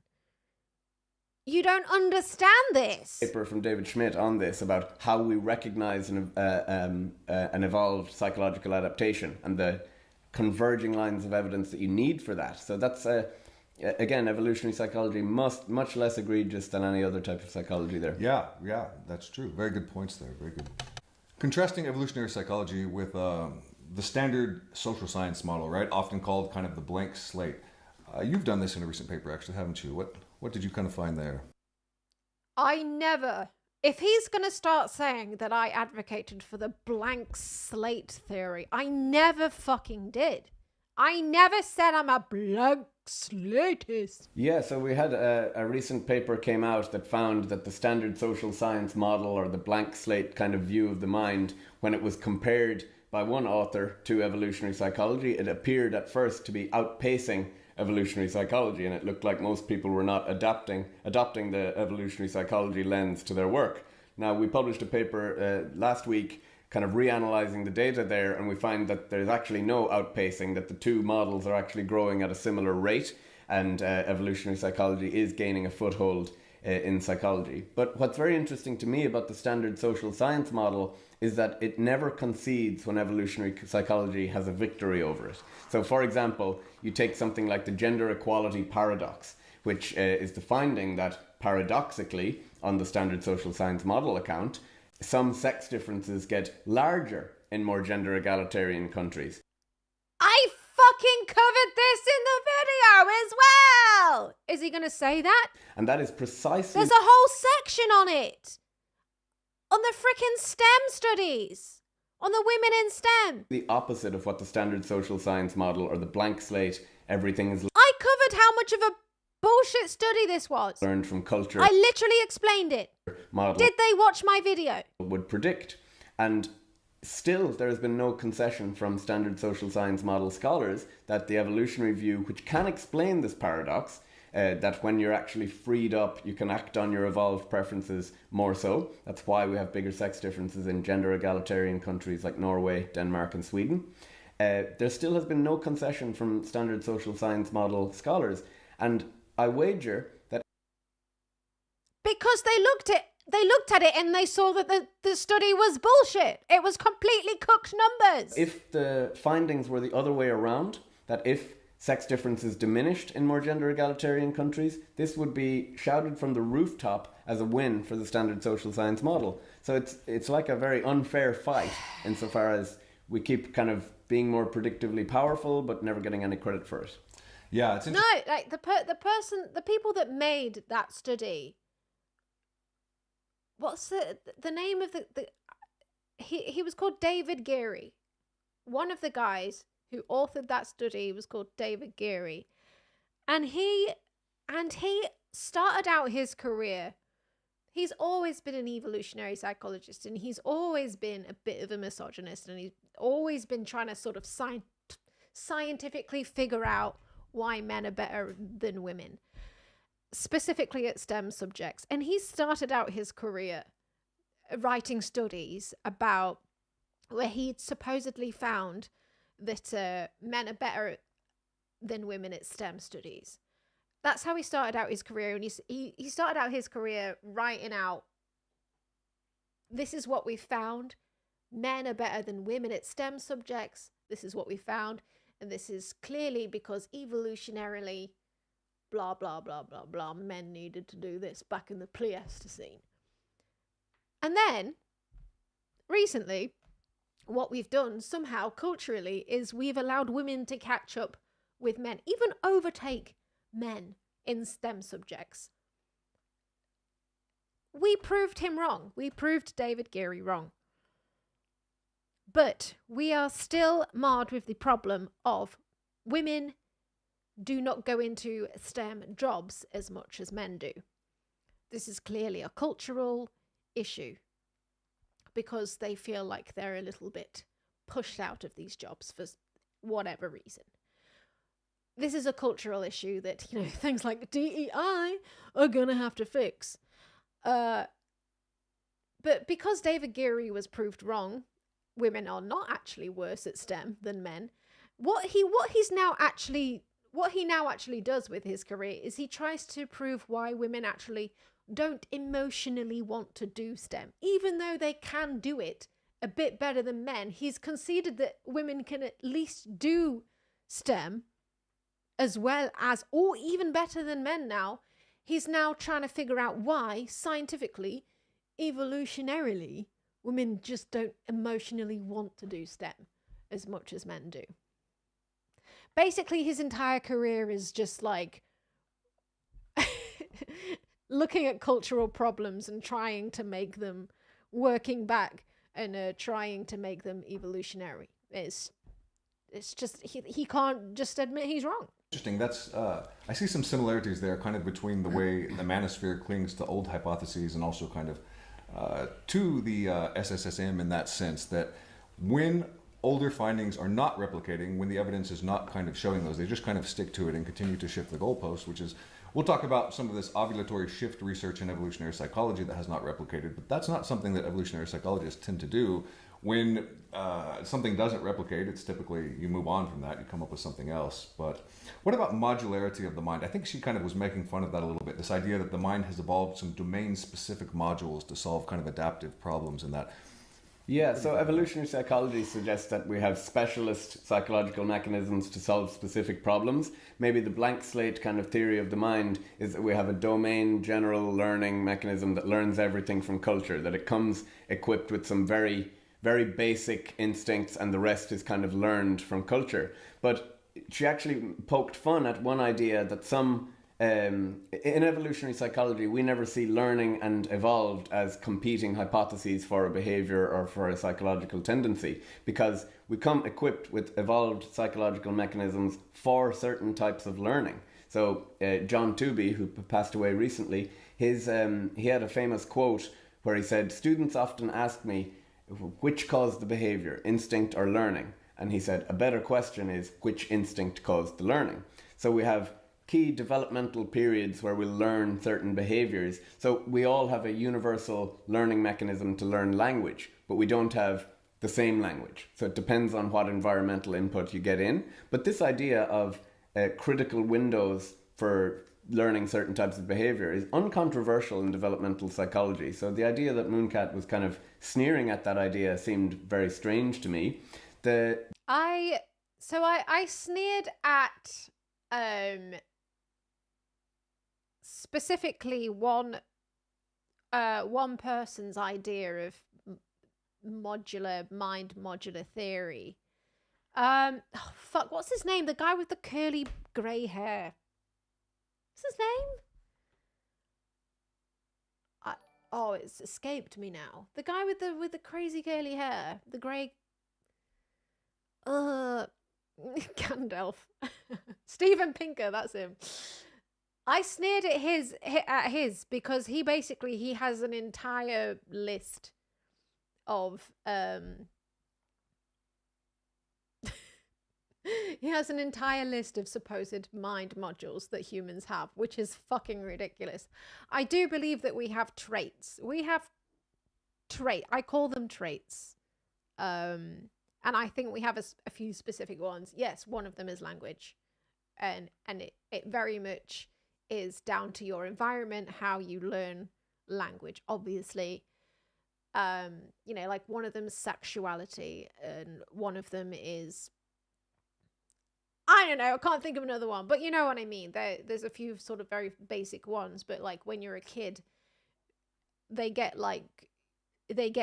You don't understand this. Paper from David Schmidt on this about how we recognize an evolved psychological adaptation and the converging lines of evidence that you need for that. So that's again, evolutionary psychology much less egregious than any other type of psychology there. Yeah, that's true. Very good points there. Very good. Contrasting evolutionary psychology with the standard social science model, right? Often called kind of the blank slate. You've done this in a recent paper, actually, haven't you? What did you kind of find there? I never. If he's going to start saying that I advocated for the blank slate theory, I never fucking did. I never said I'm a blank slatest. Yeah, so we had a recent paper came out that found that the standard social science model, or the blank slate kind of view of the mind, when it was compared by one author to evolutionary psychology, it appeared at first to be outpacing evolutionary psychology, and it looked like most people were not adopting the evolutionary psychology lens to their work. Now, we published a paper last week kind of reanalyzing the data there, and we find that there's actually no outpacing, that the two models are actually growing at a similar rate, and evolutionary psychology is gaining a foothold in psychology. But what's very interesting to me about the standard social science model is that it never concedes when evolutionary psychology has a victory over it. So, for example, you take something like the gender equality paradox, which is the finding that, paradoxically, on the standard social science model account, some sex differences get larger in more gender egalitarian countries. I fucking covered this in the video as well! Is he going to say that? And that is precisely... There's a whole section on it! On the frickin' STEM studies! On the women in STEM! the opposite of what the standard social science model, or the blank slate, everything is I covered how much of a bullshit study this was. learned from culture. I literally explained it. Model Did they watch my video? would predict. And still, there has been no concession from standard social science model scholars that the evolutionary view, which can explain this paradox, that when you're actually freed up, you can act on your evolved preferences more so. That's why we have bigger sex differences in gender egalitarian countries like Norway, Denmark, and Sweden. There still has been no concession from standard social science model scholars. And I wager that... Because they looked at it and they saw that the study was bullshit. It was completely cooked numbers. if the findings were the other way around, that if sex differences diminished in more gender egalitarian countries, this would be shouted from the rooftop as a win for the standard social science model. So it's like a very unfair fight insofar as we keep kind of being more predictively powerful but never getting any credit for it. Yeah, it's No, like the people that made that study. What's the name of he was called David Geary. One of the guys who authored that study was called David Geary. And he started out his career. He's always been an evolutionary psychologist, and he's always been a bit of a misogynist, and he's always been trying to sort of scientifically figure out why men are better than women, specifically at STEM subjects. And he started out his career writing studies about where he'd supposedly found that men are better than women at STEM studies. That's how he started out his career. And he started out his career writing out, this is what we found. Men are better than women at STEM subjects. This is what we found. And this is clearly because evolutionarily, blah, blah, blah, blah, blah, men needed to do this back in the Pleistocene. And then, recently, what we've done somehow culturally is we've allowed women to catch up with men, even overtake men in STEM subjects. We proved him wrong. We proved David Geary wrong. But we are still marred with the problem of women do not go into STEM jobs as much as men do. This is clearly a cultural issue because they feel like they're a little bit pushed out of these jobs for whatever reason. This is a cultural issue that, things like DEI are going to have to fix. But because David Geary was proved wrong, women are not actually worse at STEM than men. What he now actually does with his career is he tries to prove why women actually don't emotionally want to do STEM, even though they can do it a bit better than men. He's conceded that women can at least do STEM as well as, or even better than men now. He's now trying to figure out why, scientifically, evolutionarily, women just don't emotionally want to do STEM as much as men do. Basically, his entire career is just like looking at cultural problems and trying to make them working back and trying to make them evolutionary. It's just, he can't just admit he's wrong. Interesting. That's I see some similarities there, kind of between the way the manosphere clings to old hypotheses and also kind of to the SSSM in that sense that when older findings are not replicating, when the evidence is not kind of showing those, they just kind of stick to it and continue to shift the goalposts, which is, we'll talk about some of this ovulatory shift research in evolutionary psychology that has not replicated, but that's not something that evolutionary psychologists tend to do. When something doesn't replicate, it's typically, you move on from that, you come up with something else. But what about modularity of the mind? I think she kind of was making fun of that a little bit, this idea that the mind has evolved some domain-specific modules to solve kind of adaptive problems and that. Yeah, so evolutionary psychology suggests that we have specialist psychological mechanisms to solve specific problems. Maybe the blank slate kind of theory of the mind is that we have a domain general learning mechanism that learns everything from culture, that it comes equipped with some very basic instincts and the rest is kind of learned from culture. But she actually poked fun at one idea that in evolutionary psychology, we never see learning and evolved as competing hypotheses for a behavior or for a psychological tendency, because we come equipped with evolved psychological mechanisms for certain types of learning. So John Tooby, who passed away recently, he had a famous quote where he said, "Students often ask me, which caused the behavior, instinct or learning?" And he said, a better question is, which instinct caused the learning? So we have key developmental periods where we learn certain behaviors. So we all have a universal learning mechanism to learn language, but we don't have the same language. So it depends on what environmental input you get in. But this idea of critical windows for learning certain types of behavior is uncontroversial in developmental psychology. So the idea that Mooncat was kind of sneering at that idea seemed very strange to me. I sneered at specifically one person's idea of modular theory. What's his name? The guy with the curly grey hair. What's his name? It's escaped me now. The guy with the crazy curly hair, the grey. Gandalf. Steven Pinker, that's him. I sneered at his because he has an entire list of he has an entire list of supposed mind modules that humans have, which is fucking ridiculous. I do believe that we have traits. I call them traits. And I think we have a few specific ones. Yes, one of them is language. And it very much is down to your environment, how you learn language, obviously. Like one of them is sexuality, and one of them is, I don't know, I can't think of another one, but you know what I mean. There's a few sort of very basic ones, but like when you're a kid, they get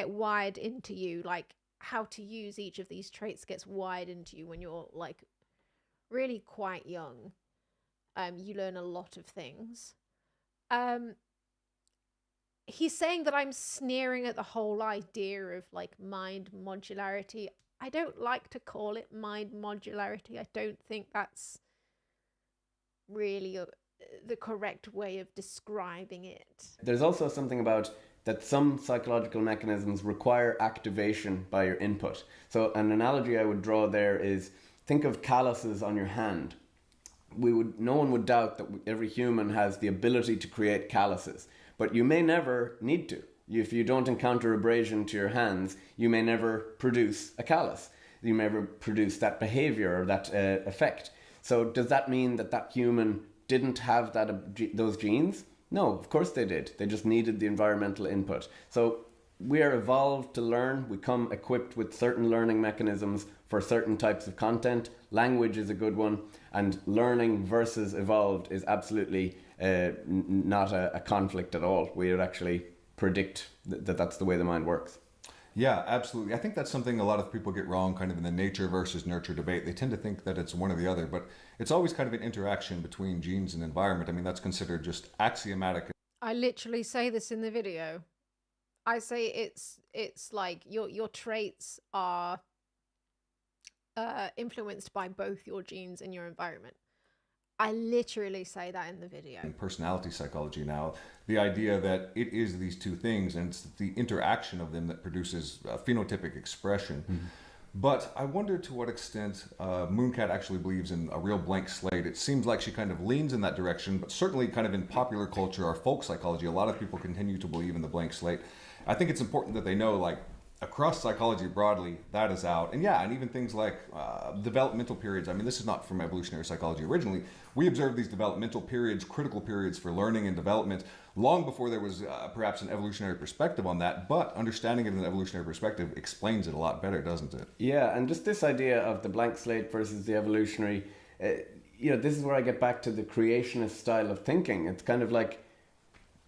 wired into you, like how to use each of these traits gets wired into you when you're like really quite young. You learn a lot of things. He's saying that I'm sneering at the whole idea of like mind modularity. I don't like to call it mind modularity. I don't think that's really the correct way of describing it. There's also something about that some psychological mechanisms require activation by your input. So an analogy I would draw there is, think of calluses on your hand. No one would doubt that every human has the ability to create calluses, but you may never need to. If you don't encounter abrasion to your hands, you may never produce a callus. You may never produce that behavior or that effect. So does that mean that human didn't have those genes? No, of course they did. They just needed the environmental input. So we are evolved to learn. We come equipped with certain learning mechanisms for certain types of content. Language is a good one. And learning versus evolved is absolutely not a conflict at all. We would actually predict that that's the way the mind works. Yeah, absolutely. I think that's something a lot of people get wrong kind of in the nature versus nurture debate. They tend to think that it's one or the other, but it's always kind of an interaction between genes and environment. I mean, that's considered just axiomatic. I literally say this in the video. I say it's like your traits are influenced by both your genes and your environment. I literally say that in the video. In personality psychology now, the idea that it is these two things and it's the interaction of them that produces phenotypic expression. But I wonder to what extent Mooncat actually believes in a real blank slate. It seems like she kind of leans in that direction, but certainly kind of in popular culture or folk psychology, a lot of people continue to believe in the blank slate. I think it's important that they know, like, across psychology broadly, that is out. And yeah, and even things like developmental periods. I mean, this is not from evolutionary psychology originally. We observed these developmental periods, critical periods for learning and development, long before there was perhaps an evolutionary perspective on that. But understanding it in an evolutionary perspective explains it a lot better, doesn't it? Yeah, and just this idea of the blank slate versus the evolutionary, this is where I get back to the creationist style of thinking. It's kind of like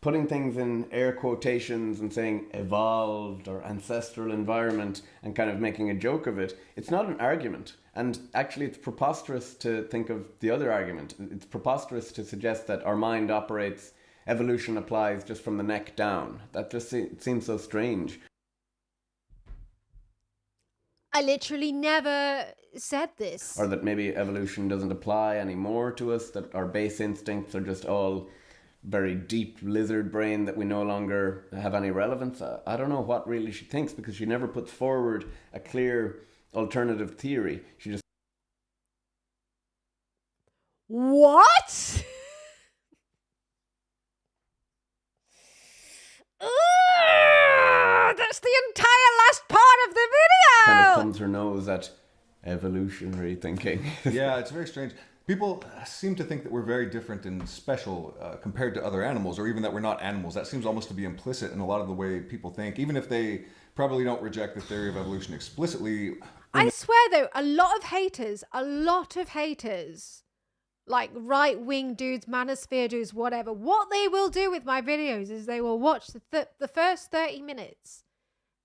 putting things in air quotations and saying evolved or ancestral environment and kind of making a joke of it. It's not an argument. And actually it's preposterous to think of the other argument. It's preposterous to suggest that our mind operates, evolution applies just from the neck down. That just seems so strange. I literally never said this. Or that maybe evolution doesn't apply anymore to us, that our base instincts are just all very deep lizard brain that we no longer have any relevance. I don't know what really she thinks, because she never puts forward a clear alternative theory. She just... What? That's the entire last part of the video! Kind of thumbs her nose at evolutionary thinking. Yeah, it's very strange. People seem to think that we're very different and special compared to other animals, or even that we're not animals. That seems almost to be implicit in a lot of the way people think, even if they probably don't reject the theory of evolution explicitly. I swear though, a lot of haters, like right-wing dudes, manosphere dudes, whatever, what they will do with my videos is they will watch the first 30 minutes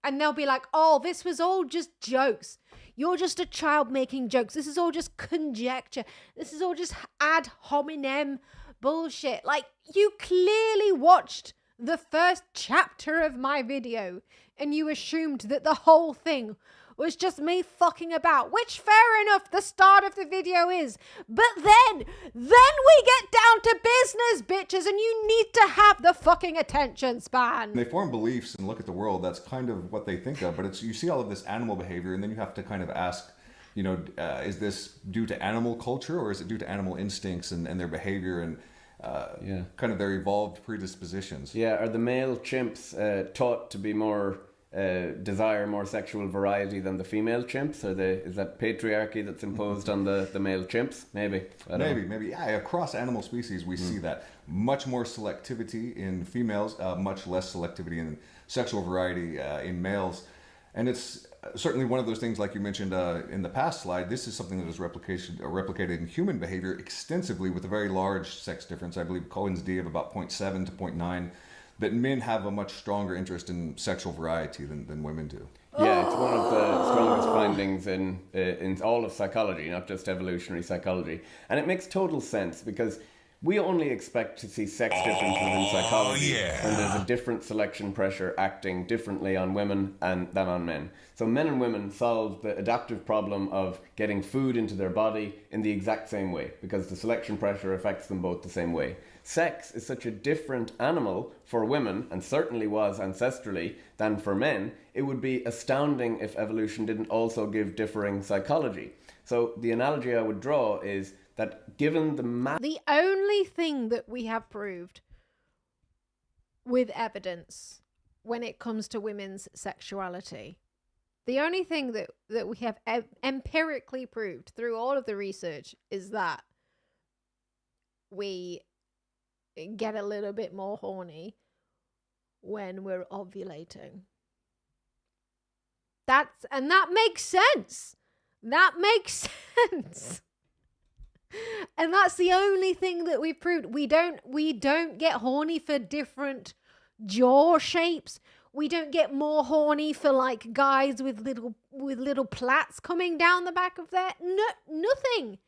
and they'll be like, oh, this was all just jokes. You're just a child making jokes. This is all just conjecture. This is all just ad hominem bullshit. Like, you clearly watched the first chapter of my video and you assumed that the whole thing was just me fucking about, which fair enough, the start of the video is. But then we get down to business, bitches, and you need to have the fucking attention span. They form beliefs and look at the world. That's kind of what they think of. But it's, you see all of this animal behavior, and then you have to kind of ask, is this due to animal culture, or is it due to animal instincts and their behavior and kind of their evolved predispositions? Yeah, are the male chimps taught to be more... desire more sexual variety than the female chimps? Is that patriarchy that's imposed on the male chimps? Maybe. Maybe. Yeah, across animal species we see that. Much more selectivity in females, much less selectivity in sexual variety in males. And it's certainly one of those things, like you mentioned in the past slide, this is something that is replicated in human behavior extensively with a very large sex difference. I believe Cohen's D of about 0.7 to 0.9. That men have a much stronger interest in sexual variety than women do. Yeah, it's one of the strongest findings in all of psychology, not just evolutionary psychology. And it makes total sense, because we only expect to see sex differences in psychology when there's a different selection pressure acting differently on women than on men. So men and women solve the adaptive problem of getting food into their body in the exact same way, because the selection pressure affects them both the same way. Sex is such a different animal for women, and certainly was ancestrally, than for men. It would be astounding if evolution didn't also give differing psychology. So the analogy I would draw is that given the only thing that we have proved with evidence when it comes to women's sexuality, the only thing that we have empirically proved through all of the research is that we get a little bit more horny when we're ovulating. That makes sense. That makes sense. And that's the only thing that we've proved. We don't get horny for different jaw shapes. We don't get more horny for like guys with little plaits coming down the back of their nothing.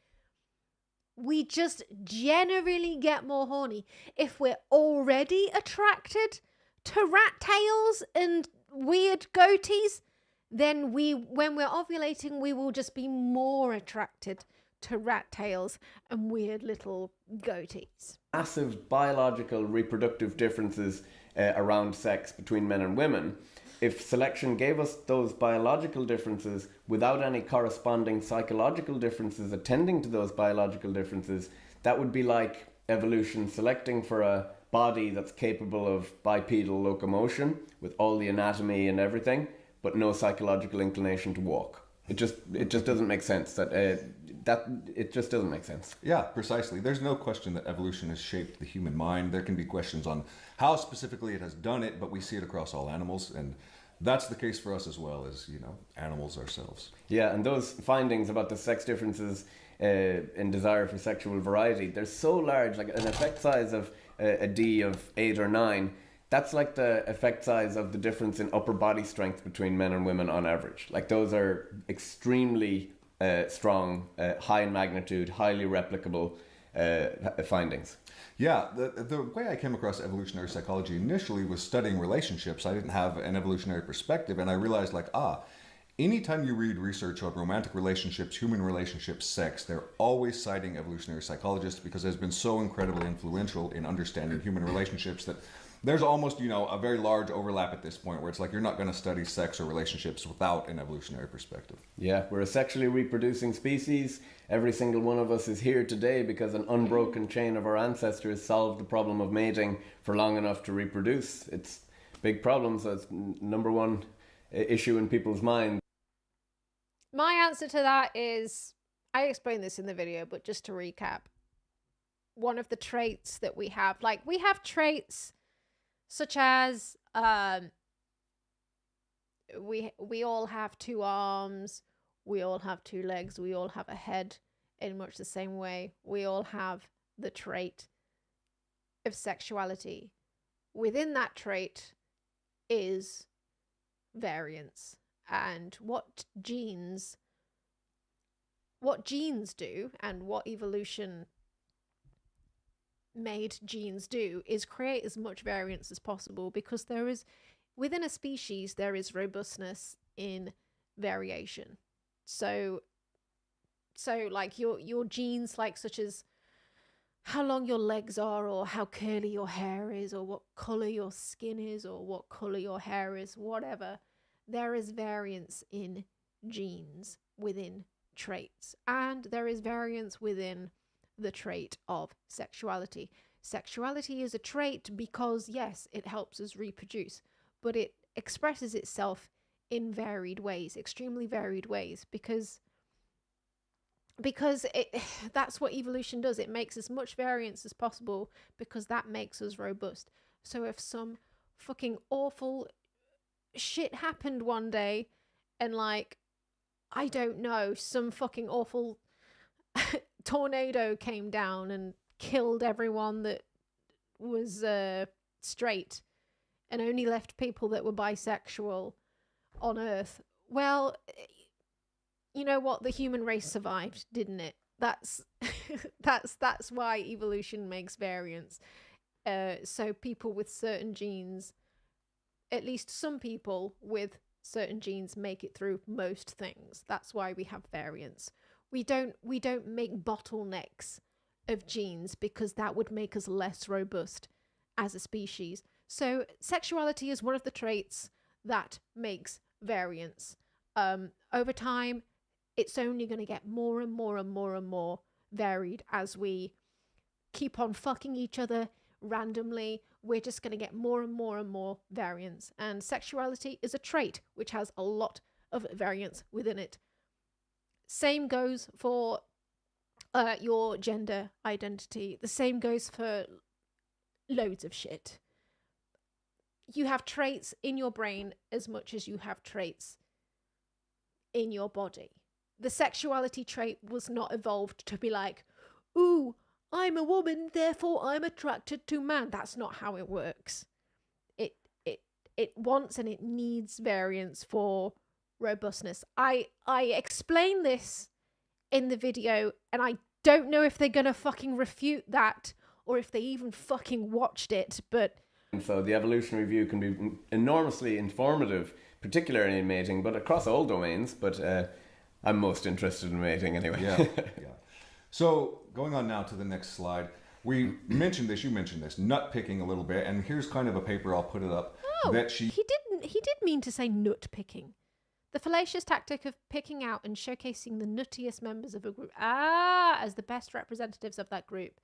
We just generally get more horny. If we're already attracted to rat tails and weird goatees, then when we're ovulating, we will just be more attracted to rat tails and weird little goatees. Massive biological reproductive differences around sex between men and women. If selection gave us those biological differences without any corresponding psychological differences attending to those biological differences, that would be like evolution selecting for a body that's capable of bipedal locomotion with all the anatomy and everything, but no psychological inclination to walk. It just doesn't make sense. It just doesn't make sense. Yeah, precisely. There's no question that evolution has shaped the human mind. There can be questions on how specifically it has done it, but we see it across all animals, and that's the case for us as well as, animals ourselves. Yeah, and those findings about the sex differences in desire for sexual variety, they're so large, like an effect size of a D of 8 or 9, that's like the effect size of the difference in upper body strength between men and women on average. Like those are extremely strong, high in magnitude, highly replicable findings. Yeah, the way I came across evolutionary psychology initially was studying relationships. I didn't have an evolutionary perspective, and I realized anytime you read research on romantic relationships, human relationships, sex, they're always citing evolutionary psychologists because it's been so incredibly influential in understanding human relationships that there's almost, a very large overlap at this point where it's like you're not going to study sex or relationships without an evolutionary perspective. Yeah, we're a sexually reproducing species. Every single one of us is here today because an unbroken chain of our ancestors solved the problem of mating for long enough to reproduce. It's a big problem, so it's number one issue in people's minds. My answer to that is, I explained this in the video, but just to recap, one of the traits that we have traits such as we all have 2 arms, we all have 2 legs, we all have a head in much the same way. We all have the trait of sexuality. Within that trait is variance, and what genes do and what evolution made genes do is create as much variance as possible, because there is, within a species, there is robustness in variation. So like your genes, like such as how long your legs are, or how curly your hair is, or what color your skin is, or what color your hair is, whatever, there is variance in genes within traits, and there is variance within the trait of sexuality. Sexuality is a trait because, yes, it helps us reproduce, but it expresses itself in varied ways, extremely varied ways, because that's what evolution does. It makes as much variance as possible because that makes us robust. So if some fucking awful shit happened one day and, like, I don't know, some fucking awful tornado came down and killed everyone that was straight and only left people that were bisexual on Earth, well, you know what, the human race survived, didn't it? That's why evolution makes variance. So people with certain genes, at least some people with certain genes, make it through most things. That's why we have variance. We don't make bottlenecks of genes because that would make us less robust as a species. So sexuality is one of the traits that makes variance. Over time, it's only going to get more and more and more and more varied as we keep on fucking each other randomly. We're just going to get more and more and more variance. And sexuality is a trait which has a lot of variance within it. Same goes for your gender identity. The same goes for loads of shit. You have traits in your brain as much as you have traits in your body. The sexuality trait was not evolved to be like, ooh, I'm a woman, therefore I'm attracted to man. That's not how it works. It wants and it needs variance for robustness. I explain this in the video, and I don't know if they're gonna fucking refute that or if they even fucking watched it, but... And so the evolutionary view can be enormously informative, particularly in mating, but across all domains. But I'm most interested in mating anyway. Yeah. So going on now to the next slide, we mentioned this, you mentioned this, nut picking a little bit, and here's kind of a paper, I'll put it up, that she... He did mean to say nut picking. The fallacious tactic of picking out and showcasing the nuttiest members of a group as the best representatives of that group.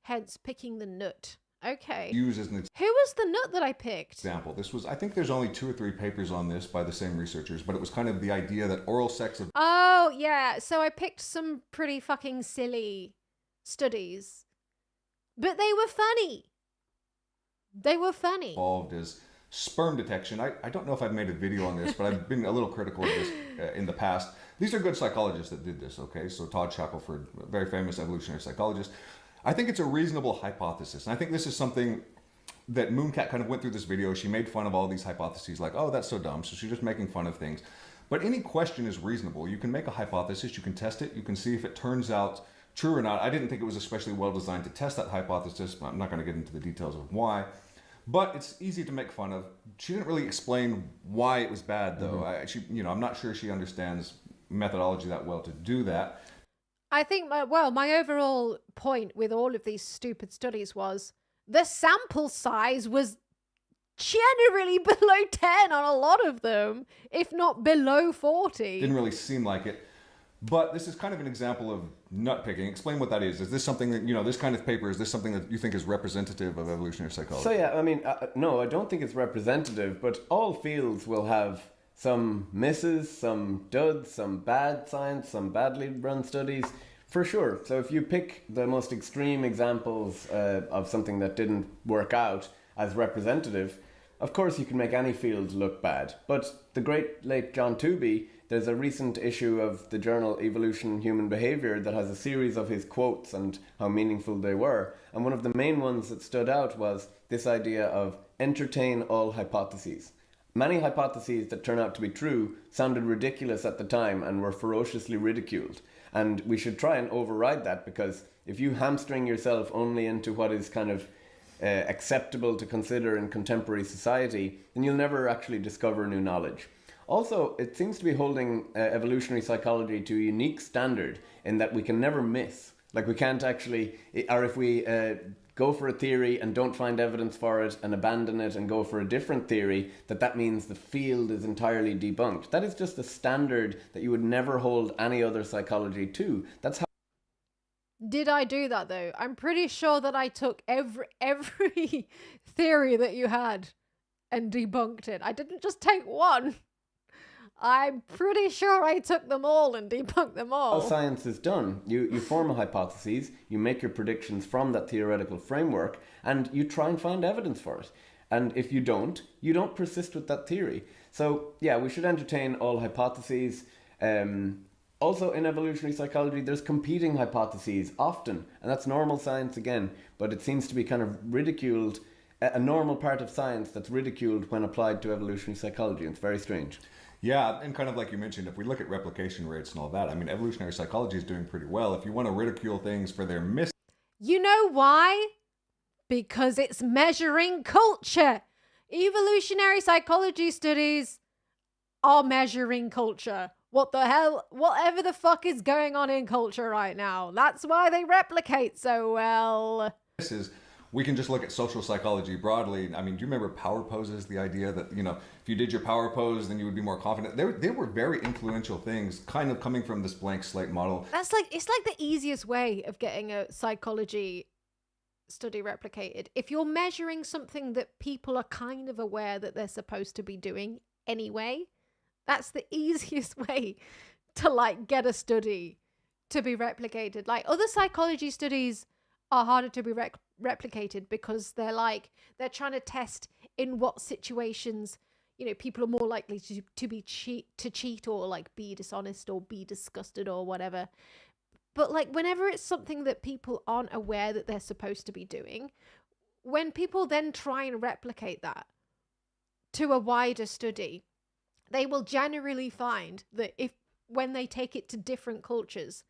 Hence, picking the nut. Okay. Use as an Who was the nut that I picked? example. This was, I think there's only 2 or 3 papers on this by the same researchers, but it was kind of the idea that oral sex of Oh, yeah. So I picked some pretty fucking silly studies. But they were funny. They were funny. involved is sperm detection. I don't know if I've made a video on this, but I've been a little critical of this in the past. These are good psychologists that did this, okay? So Todd Shackelford, a very famous evolutionary psychologist. I think it's a reasonable hypothesis. And I think this is something that Mooncat kind of went through this video. She made fun of all these hypotheses like, oh, that's so dumb. So she's just making fun of things. But any question is reasonable. You can make a hypothesis, you can test it, you can see if it turns out true or not. I didn't think it was especially well designed to test that hypothesis. I'm not going to get into the details of why. But it's easy to make fun of. She didn't really explain why it was bad, though. I'm not sure she understands methodology that well to do that. I think, my overall point with all of these stupid studies was the sample size was generally below 10 on a lot of them, if not below 40. Didn't really seem like it. But this is kind of an example of nut picking. Explain what that is. Is this something that, this kind of paper, is this something that you think is representative of evolutionary psychology? So yeah, I mean, no, I don't think it's representative, but all fields will have some misses, some duds, some bad science, some badly run studies, for sure. So if you pick the most extreme examples of something that didn't work out as representative, of course you can make any field look bad. But the great late John Tooby, there's a recent issue of the journal Evolution and Human Behavior that has a series of his quotes and how meaningful they were. And one of the main ones that stood out was this idea of entertain all hypotheses. Many hypotheses that turn out to be true sounded ridiculous at the time and were ferociously ridiculed. And we should try and override that, because if you hamstring yourself only into what is kind of acceptable to consider in contemporary society, then you'll never actually discover new knowledge. Also, it seems to be holding evolutionary psychology to a unique standard in that we can never miss. Like we can't actually, or if we go for a theory and don't find evidence for it and abandon it and go for a different theory, that means the field is entirely debunked. That is just a standard that you would never hold any other psychology to. That's how. Did I do that though? I'm pretty sure that I took every theory that you had and debunked it. I didn't just take one. I'm pretty sure I took them all and debunked them all. How science is done. You form a hypothesis, you make your predictions from that theoretical framework, and you try and find evidence for it. And if you don't persist with that theory. So yeah, we should entertain all hypotheses. Also in evolutionary psychology, there's competing hypotheses often, and that's normal science again, but it seems to be kind of ridiculed, a normal part of science that's ridiculed when applied to evolutionary psychology. It's very strange. Yeah, and kind of like you mentioned, if we look at replication rates and all that, I mean, evolutionary psychology is doing pretty well. If you want to ridicule things for their You know why? Because it's measuring culture. Evolutionary psychology studies are measuring culture. What the hell? Whatever the fuck is going on in culture right now. That's why they replicate so well. We can just look at social psychology broadly. I mean, do you remember power poses? The idea that, if you did your power pose, then you would be more confident. They were very influential things, kind of coming from this blank slate model. It's like the easiest way of getting a psychology study replicated. If you're measuring something that people are kind of aware that they're supposed to be doing anyway, that's the easiest way to get a study to be replicated. Like other psychology studies are harder to be replicated because they're trying to test in what situations people are more likely to cheat or be dishonest or be disgusted or whatever. But whenever it's something that people aren't aware that they're supposed to be doing, when people then try and replicate that to a wider study, they will generally find that when they take it to different cultures,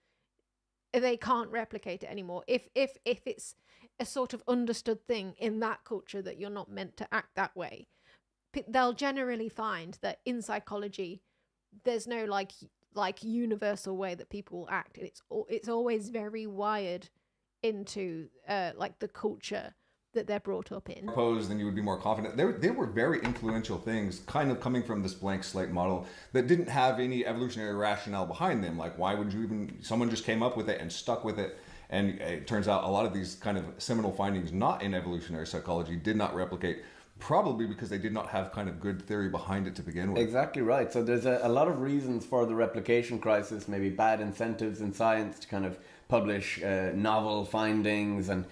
they can't replicate it anymore. If it's a sort of understood thing in that culture that you're not meant to act that way, they'll generally find that in psychology, there's no like universal way that people act. It's always very wired into like the culture that they're brought up in. Proposed, then you would be more confident. They were very influential things, kind of coming from this blank slate model that didn't have any evolutionary rationale behind them. Like, why would you even? Someone just came up with it and stuck with it. And it turns out a lot of these kind of seminal findings, not in evolutionary psychology, did not replicate. Probably because they did not have kind of good theory behind it to begin with. Exactly right. So there's a lot of reasons for the replication crisis, maybe bad incentives in science to kind of publish novel findings and,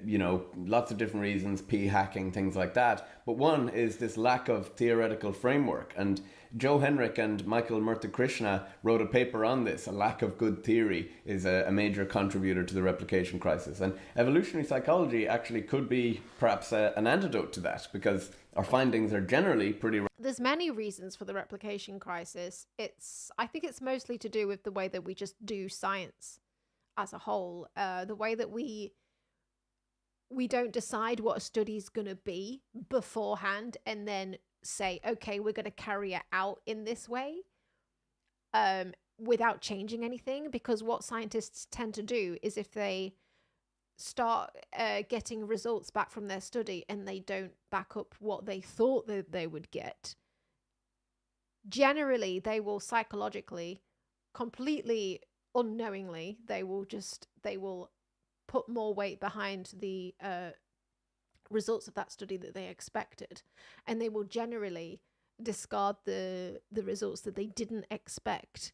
you know, lots of different reasons, p-hacking, things like that. But one is this lack of theoretical framework. And Joe Henrich and Michael Murthy-Krishna wrote a paper on this. A lack of good theory is a major contributor to the replication crisis. And evolutionary psychology actually could be perhaps an antidote to that, because our findings are generally pretty... There's many reasons for the replication crisis. I think it's mostly to do with the way that we just do science as a whole. The way that we don't decide what a study's going to be beforehand and then say, okay, we're going to carry it out in this way without changing anything. Because what scientists tend to do is if they start getting results back from their study and they don't back up what they thought that they would get, generally they will psychologically, completely unknowingly, they will put more weight behind the results of that study that they expected, and they will generally discard the results that they didn't expect,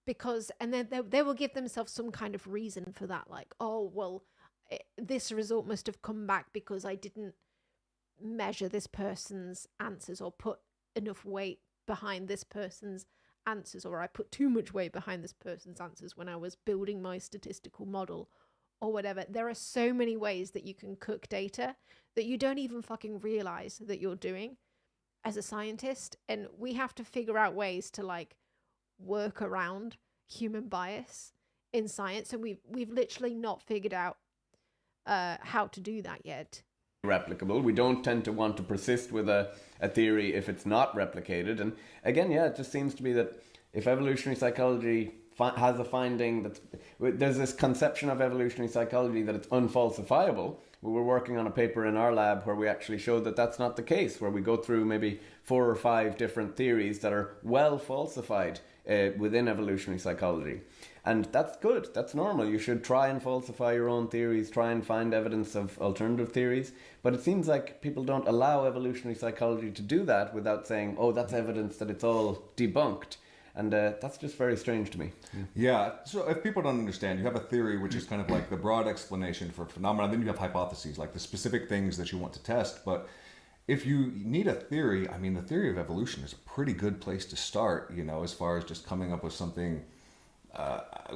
because and then they will give themselves some kind of reason for that, like, oh well, this result must have come back because I didn't measure this person's answers or put enough weight behind this person's answers, or I put too much weight behind this person's answers when I was building my statistical model, or whatever. There are so many ways that you can cook data that you don't even fucking realize that you're doing as a scientist. And we have to figure out ways to like work around human bias in science. And we've literally not figured out how to do that yet. Replicable. We don't tend to want to persist with a theory if it's not replicated. And again, yeah, it just seems to be that if evolutionary psychology has a finding there's this conception of evolutionary psychology that it's unfalsifiable. We were working on a paper in our lab where we actually showed that that's not the case, where we go through maybe 4 or 5 different theories that are well falsified within evolutionary psychology. And that's good, that's normal. You should try and falsify your own theories, try and find evidence of alternative theories. But it seems like people don't allow evolutionary psychology to do that without saying, oh, that's evidence that it's all debunked. And that's just very strange to me. Yeah, so if people don't understand, you have a theory which is kind of like the broad explanation for phenomena, then you have hypotheses, like the specific things that you want to test. But if you need a theory, I mean, the theory of evolution is a pretty good place to start, you know, as far as just coming up with something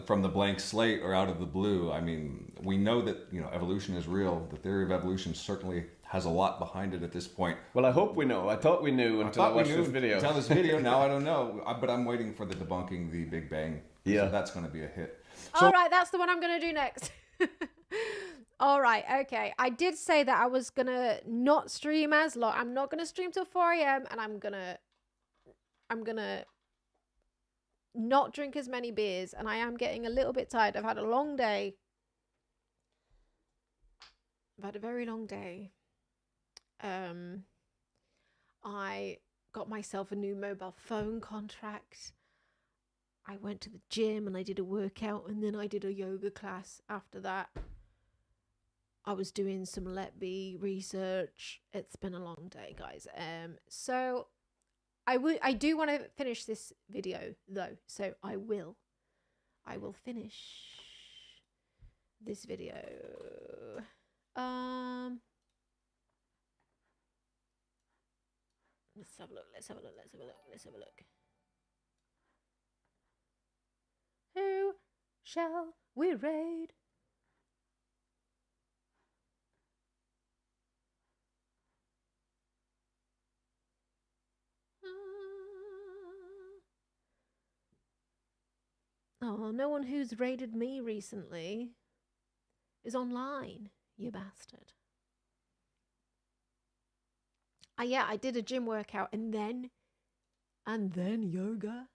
from the blank slate or out of the blue. I mean, we know that, you know, evolution is real. The theory of evolution certainly has a lot behind it at this point. Well, I hope we know. I thought we knew until I watched this video. Until this video, now I don't know. But I'm waiting for the debunking the Big Bang. Yeah. So that's going to be a hit. All right, that's the one I'm going to do next. All right, okay. I did say that I was going to not stream as long. I'm not going to stream till 4 a.m. and I'm going to not drink as many beers, and I am getting a little bit tired. I've had a long day. I've had a very long day. I got myself a new mobile phone contract. I went to the gym and I did a workout, and then I did a yoga class after that. I was doing some Letby research. It's been a long day, guys. So I do want to finish this video though, so I will finish this video. Let's have a look. Who shall we raid? Oh, no one who's raided me recently is online, you bastard. Yeah, I did a gym workout and then yoga.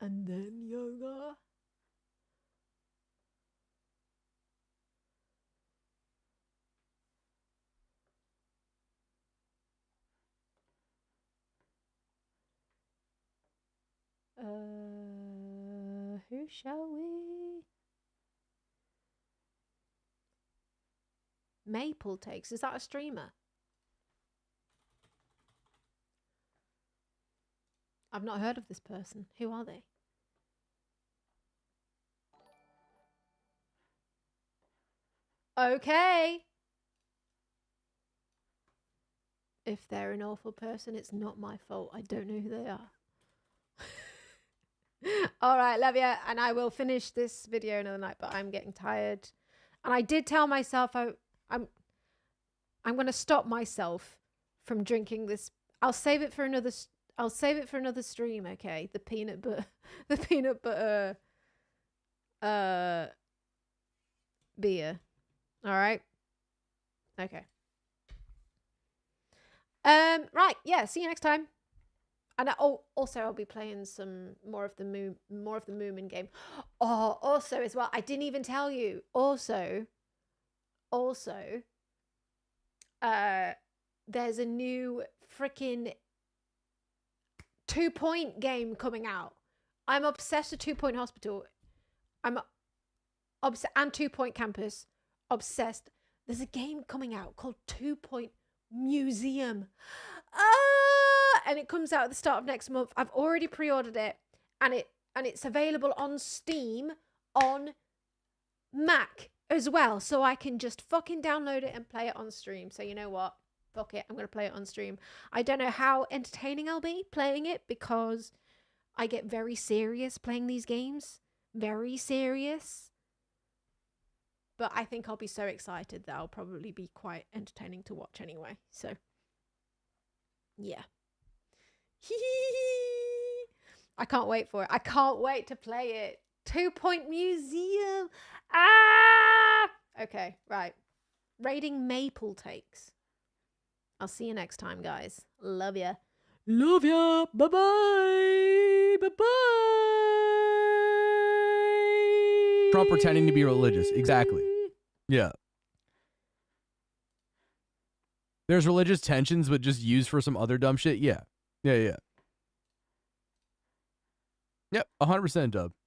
and then yoga. Who shall we? Maple Takes. Is that a streamer? I've not heard of this person. Who are they? Okay. If they're an awful person, it's not my fault. I don't know who they are. All right, love ya. And I will finish this video another night, but I'm getting tired. And I did tell myself I'm going to stop myself from drinking this. I'll save it for another stream, okay? The peanut butter beer. All right? Okay. Right, yeah, see you next time. And also I'll be playing some more of the Moomin game. Oh, also as well, I didn't even tell you. Also, there's a new freaking 2 Point game coming out. I'm obsessed with 2 Point Hospital. I'm obsessed, and 2 Point Campus. Obsessed. There's a game coming out called 2 Point Museum. And it comes out at the start of next month. I've already pre-ordered it, and it's available on Steam on Mac as well, so I can just fucking download it and play it on stream. So you know what? Fuck it, I'm gonna play it on stream. I don't know how entertaining I'll be playing it because I get very serious playing these games. Very serious. But I think I'll be so excited that I'll probably be quite entertaining to watch anyway. So yeah. I can't wait for it. I can't wait to play it. 2 Point Museum. Okay, right. Raiding Maple Takes. I'll see you next time, guys. Love ya. Love ya. Bye-bye. Bye-bye. Trump pretending to be religious. Exactly. Yeah. There's religious tensions, but just used for some other dumb shit. Yeah. Yeah. Yep. 100% dub.